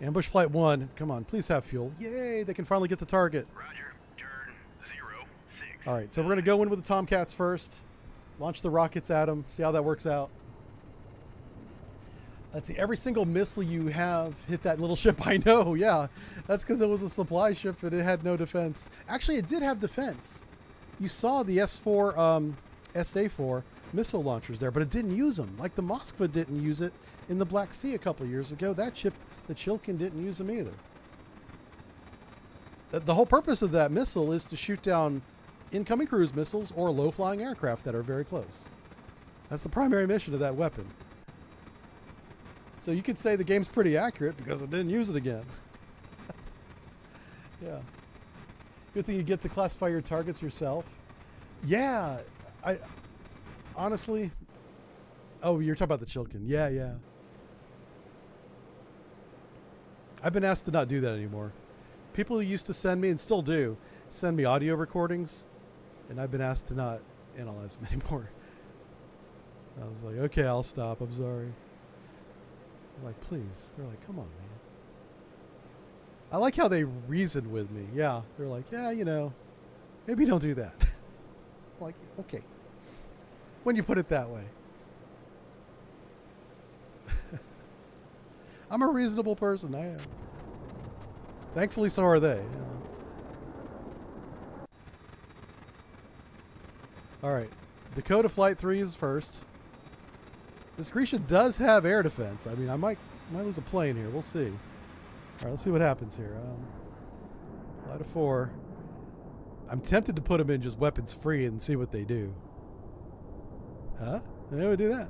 S1: Ambush Flight 1, come on, please have fuel. Yay, they can finally get the target.
S2: Roger. Turn. 0. 6.
S1: All right, so we're going to go in with the Tomcats first. Launch the rockets at them, see how that works out. Let's see, every single missile you have hit that little ship. I know, yeah. That's because it was a supply ship and it had no defense. Actually, it did have defense. You saw the S4, SA4 missile launchers there, but it didn't use them. Like the Moskva didn't use it in the Black Sea a couple years ago. That ship, the Chilkin, didn't use them either. The whole purpose of that missile is to shoot down incoming cruise missiles or low-flying aircraft that are very close. That's the primary mission of that weapon. So you could say the game's pretty accurate because it didn't use it again. Yeah. Good thing you get to classify your targets yourself. Yeah. I honestly... Oh, you're talking about the Chilkin. Yeah, yeah. I've been asked to not do that anymore. People who used to send me, and still do, send me audio recordings, and I've been asked to not analyze them anymore. I was like, okay, I'll stop. I'm sorry. I'm like, please. They're like, come on, man. I like how they reason with me. Yeah. They're like, yeah, you know, maybe don't do that. I'm like, okay. When you put it that way. I'm a reasonable person. I am. Thankfully, so are they. Yeah. All right. Dakota Flight 3 is first. This Grecian does have air defense. I mean, I might lose a plane here. We'll see. All right, let's see what happens here. Flight of 4. I'm tempted to put them in just weapons free and see what they do. Huh? They would do that.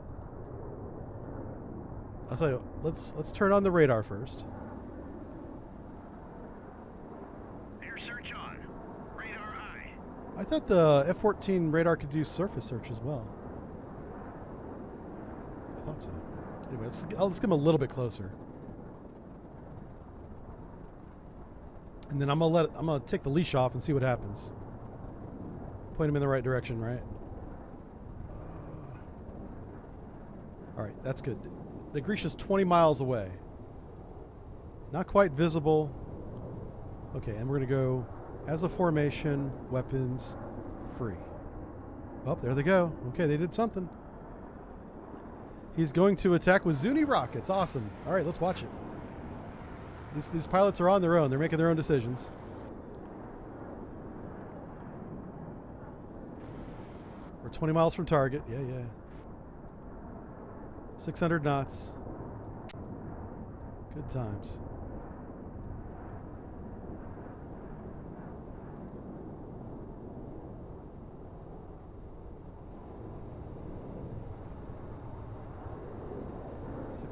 S1: I'll tell you. Let's turn on the radar first.
S2: Air search on. Radar eye.
S1: I thought the F-14 radar could do surface search as well. I thought so. Anyway, let's get him a little bit closer. And then I'm gonna take the leash off and see what happens. Point him in the right direction, right? All right, that's good. The Grecia's 20 miles away. Not quite visible. Okay, and we're gonna go as a formation, weapons free. Oh, there they go. Okay, they did something. He's going to attack with Zuni rockets. Awesome. All right, let's watch it. These pilots are on their own. They're making their own decisions. We're 20 miles from target. Yeah, yeah. 600 knots. Good times.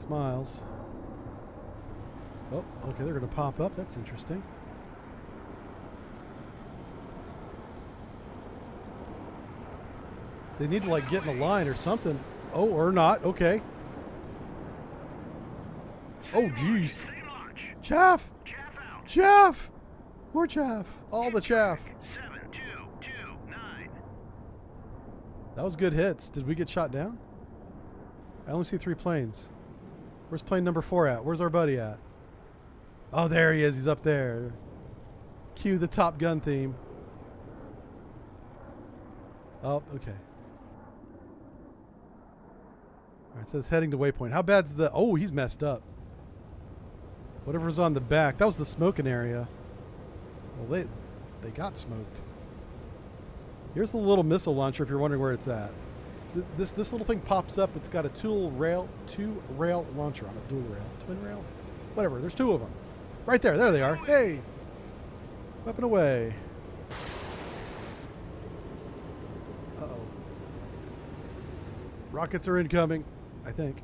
S1: Miles. Oh, okay, they're going to pop up. That's interesting. They need to like get in a line or something. Oh, or not. Okay. Oh, geez. Chaff! Chaff! More chaff. All the chaff.
S2: 7229.
S1: That was good hits. Did we get shot down? I only see 3 planes. Where's plane number 4 at? Where's our buddy at? Oh, there he is. He's up there. Cue the Top Gun theme. Oh, okay. All right, it says heading to waypoint. How bad's the... Oh, he's messed up. Whatever's on the back. That was the smoking area. Well, they got smoked. Here's the little missile launcher if you're wondering where it's at. This little thing pops up. It's got a two rail launcher on it. Dual rail. Twin rail? Whatever. There's two of them. Right there. There they are. Hey! Weapon away. Uh-oh. Rockets are incoming, I think.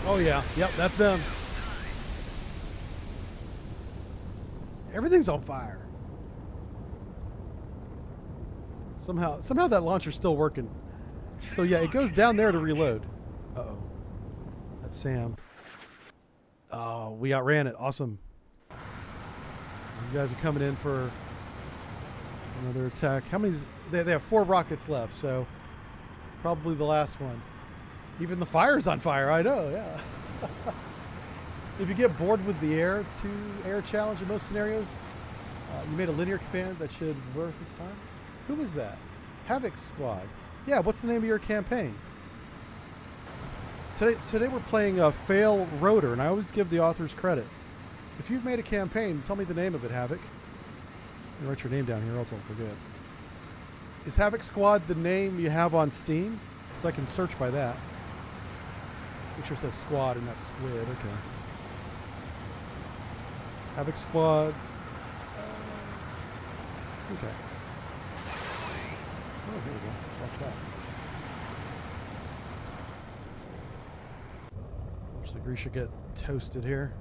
S1: Oh, yeah. Yep, that's them. Everything's on fire. Somehow that launcher's still working. So yeah, it goes down there to reload. Uh-oh. That's Sam. Oh, we outran it. Awesome. You guys are coming in for another attack. How many? They have 4 rockets left, so probably the last one. Even the fire's on fire. I know, yeah. If you get bored with the air challenge in most scenarios, you made a linear command that should work this time. Who was that? Havoc Squad. Yeah, what's the name of your campaign? Today we're playing Fail Rotor, and I always give the authors credit. If you've made a campaign, tell me the name of it, Havoc. You write your name down here, else I'll forget. Is Havoc Squad the name you have on Steam? Because I can search by that. Make sure it says squad and not squid. Okay. Havoc Squad. Okay. Oh, here we go. Let's watch that. Watch the Grisha get toasted here.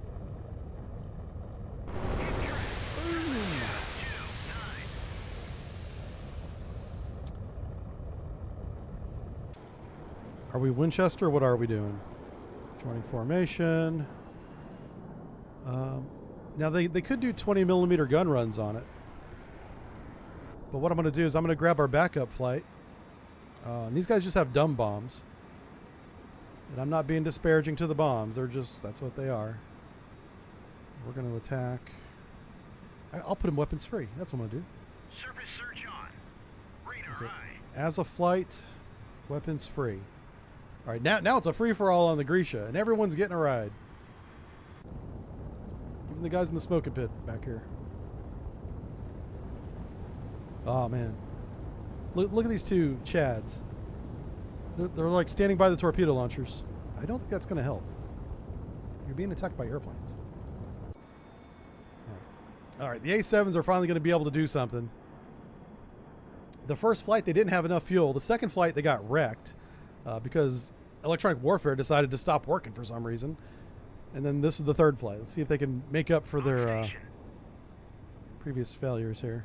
S1: Are we Winchester? What are we doing? Joining formation. Now they could do 20mm gun runs on it. But what I'm going to do is I'm going to grab our backup flight. And these guys just have dumb bombs. And I'm not being disparaging to the bombs. That's what they are. We're going to attack. I'll put them weapons free. That's what I'm going to do.
S2: Surface search on. Radar
S1: Okay.
S2: high.
S1: As a flight, weapons free. All right, now it's a free-for-all on the Grisha, and everyone's getting a ride. Even the guys in the smoking pit back here. Oh, man. Look at these two Chads. They're like standing by the torpedo launchers. I don't think that's going to help. You're being attacked by airplanes. All right, the A7s are finally going to be able to do something. The first flight, they didn't have enough fuel. The second flight, they got wrecked because electronic warfare decided to stop working for some reason. And then this is the third flight. Let's see if they can make up for their previous failures here.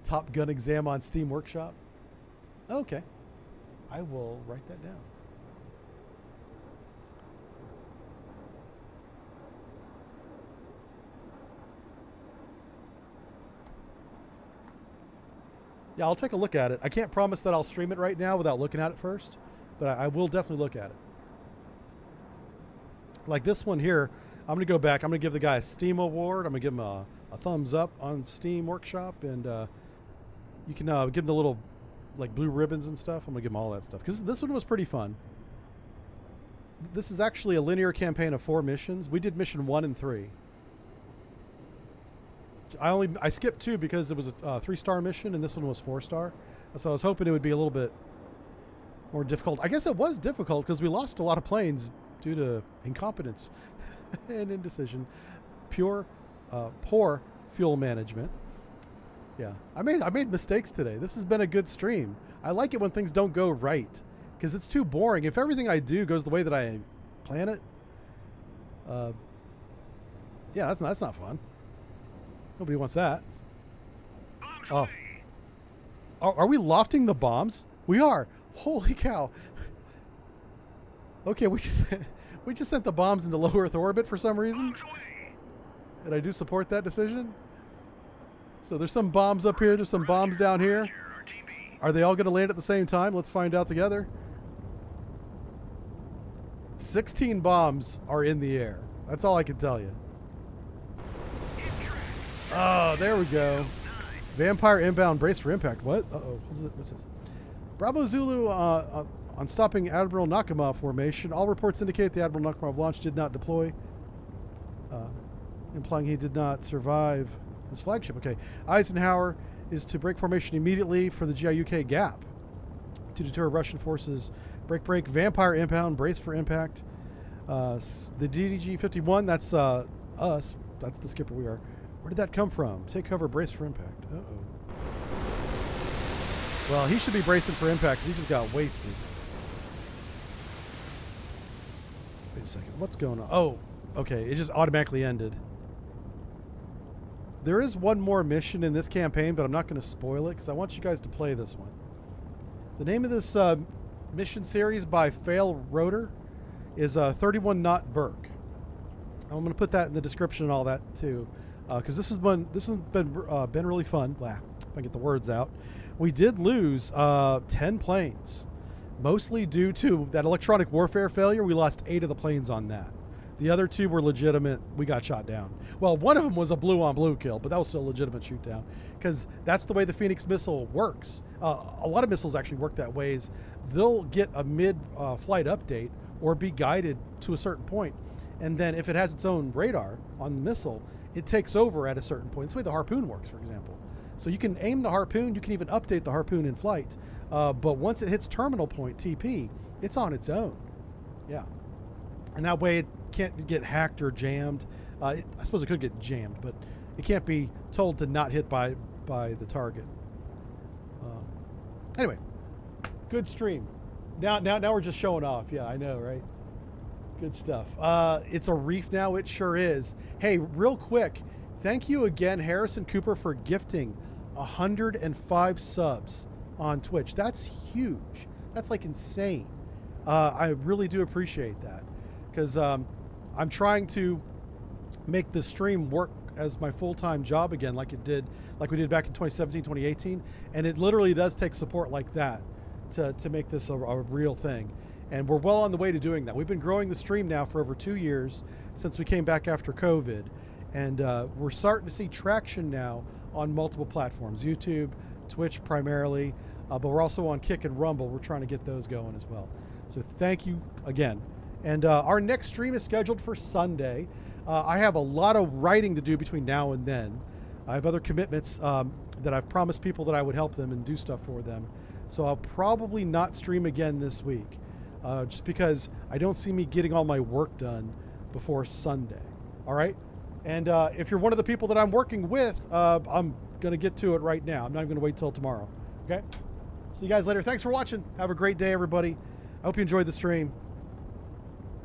S1: Top Gun exam on Steam Workshop. Okay. I will write that down. Yeah, I'll take a look at it. I can't promise that I'll stream it right now without looking at it first, but I will definitely look at it. Like this one here, I'm going to go back. I'm going to give the guy a Steam award. I'm going to give him a thumbs up on Steam Workshop, and you can give him the little like blue ribbons and stuff. I'm going to give him all that stuff because this one was pretty fun. This is actually a linear campaign of 4 missions. We did mission 1 and 3. I skipped 2 because it was a 3-star mission and this one was 4-star. So I was hoping it would be a little bit more difficult. I guess it was difficult because we lost a lot of planes due to incompetence and indecision. Poor fuel management. Yeah, I made mistakes today. This has been a good stream. I like it when things don't go right because it's too boring. If everything I do goes the way that I plan it, yeah, that's not fun. Nobody wants that. Oh. Are we lofting the bombs? We are. Holy cow. Okay, we just sent the bombs into low Earth orbit for some reason. And I do support that decision. So there's some bombs up here. There's some bombs down here. Are they all going to land at the same time? Let's find out together. 16 bombs are in the air. That's all I can tell you. Oh, there we go. Vampire inbound, brace for impact. What? Uh-oh. What's this? Bravo Zulu on stopping Admiral Nakamov formation. All reports indicate the Admiral Nakamov launch did not deploy, implying he did not survive his flagship. Okay. Eisenhower, is to break formation immediately for the GIUK gap to deter Russian forces. Break, vampire inbound, brace for impact. The DDG-51, that's us. That's the skipper we are. Where did that come from? Take cover, brace for impact. Uh-oh. Well, he should be bracing for impact because he just got wasted. Wait a second. What's going on? Oh, okay. It just automatically ended. There is one more mission in this campaign, but I'm not going to spoil it because I want you guys to play this one. The name of this mission series by Fail Rotor is 31 Knot Burke. I'm going to put that in the description and all that too, because this has been really fun. Blah, if I get the words out. We did lose 10 planes, mostly due to that electronic warfare failure. We lost 8 of the planes on that. The other 2 were legitimate. We got shot down. Well, one of them was a blue-on-blue kill, but that was still a legitimate shoot down because that's the way the Phoenix missile works. A lot of missiles actually work that way. Is they'll get a mid-flight update or be guided to a certain point, and then if it has its own radar on the missile, it takes over at a certain point. That's the way the Harpoon works, for example. So you can aim the Harpoon, you can even update the Harpoon in flight, but once it hits terminal point, TP, it's on its own. Yeah. And that way it can't get hacked or jammed. I suppose it could get jammed, but it can't be told to not hit by the target. Anyway, good stream. Now we're just showing off. Yeah, I know, right? Good stuff. It's a reef now. It sure is. Hey, real quick, thank you again, Harrison Cooper, for gifting 105 subs on Twitch. That's huge. That's like insane. I really do appreciate that because I'm trying to make the stream work as my full-time job again, like we did back in 2017, 2018, and it literally does take support like that to make this a real thing. And we're well on the way to doing that. We've been growing the stream now for over 2 years since we came back after COVID, and we're starting to see traction now on multiple platforms, YouTube, Twitch primarily, but we're also on Kick and Rumble. We're trying to get those going as well. So thank you again. And our next stream is scheduled for Sunday. I have a lot of writing to do between now and then. I have other commitments that I've promised people that I would help them and do stuff for them. So I'll probably not stream again this week, just because I don't see me getting all my work done before Sunday. All right? And if you're one of the people that I'm working with, I'm going to get to it right now. I'm not even going to wait till tomorrow. Okay? See you guys later. Thanks for watching. Have a great day, everybody. I hope you enjoyed the stream.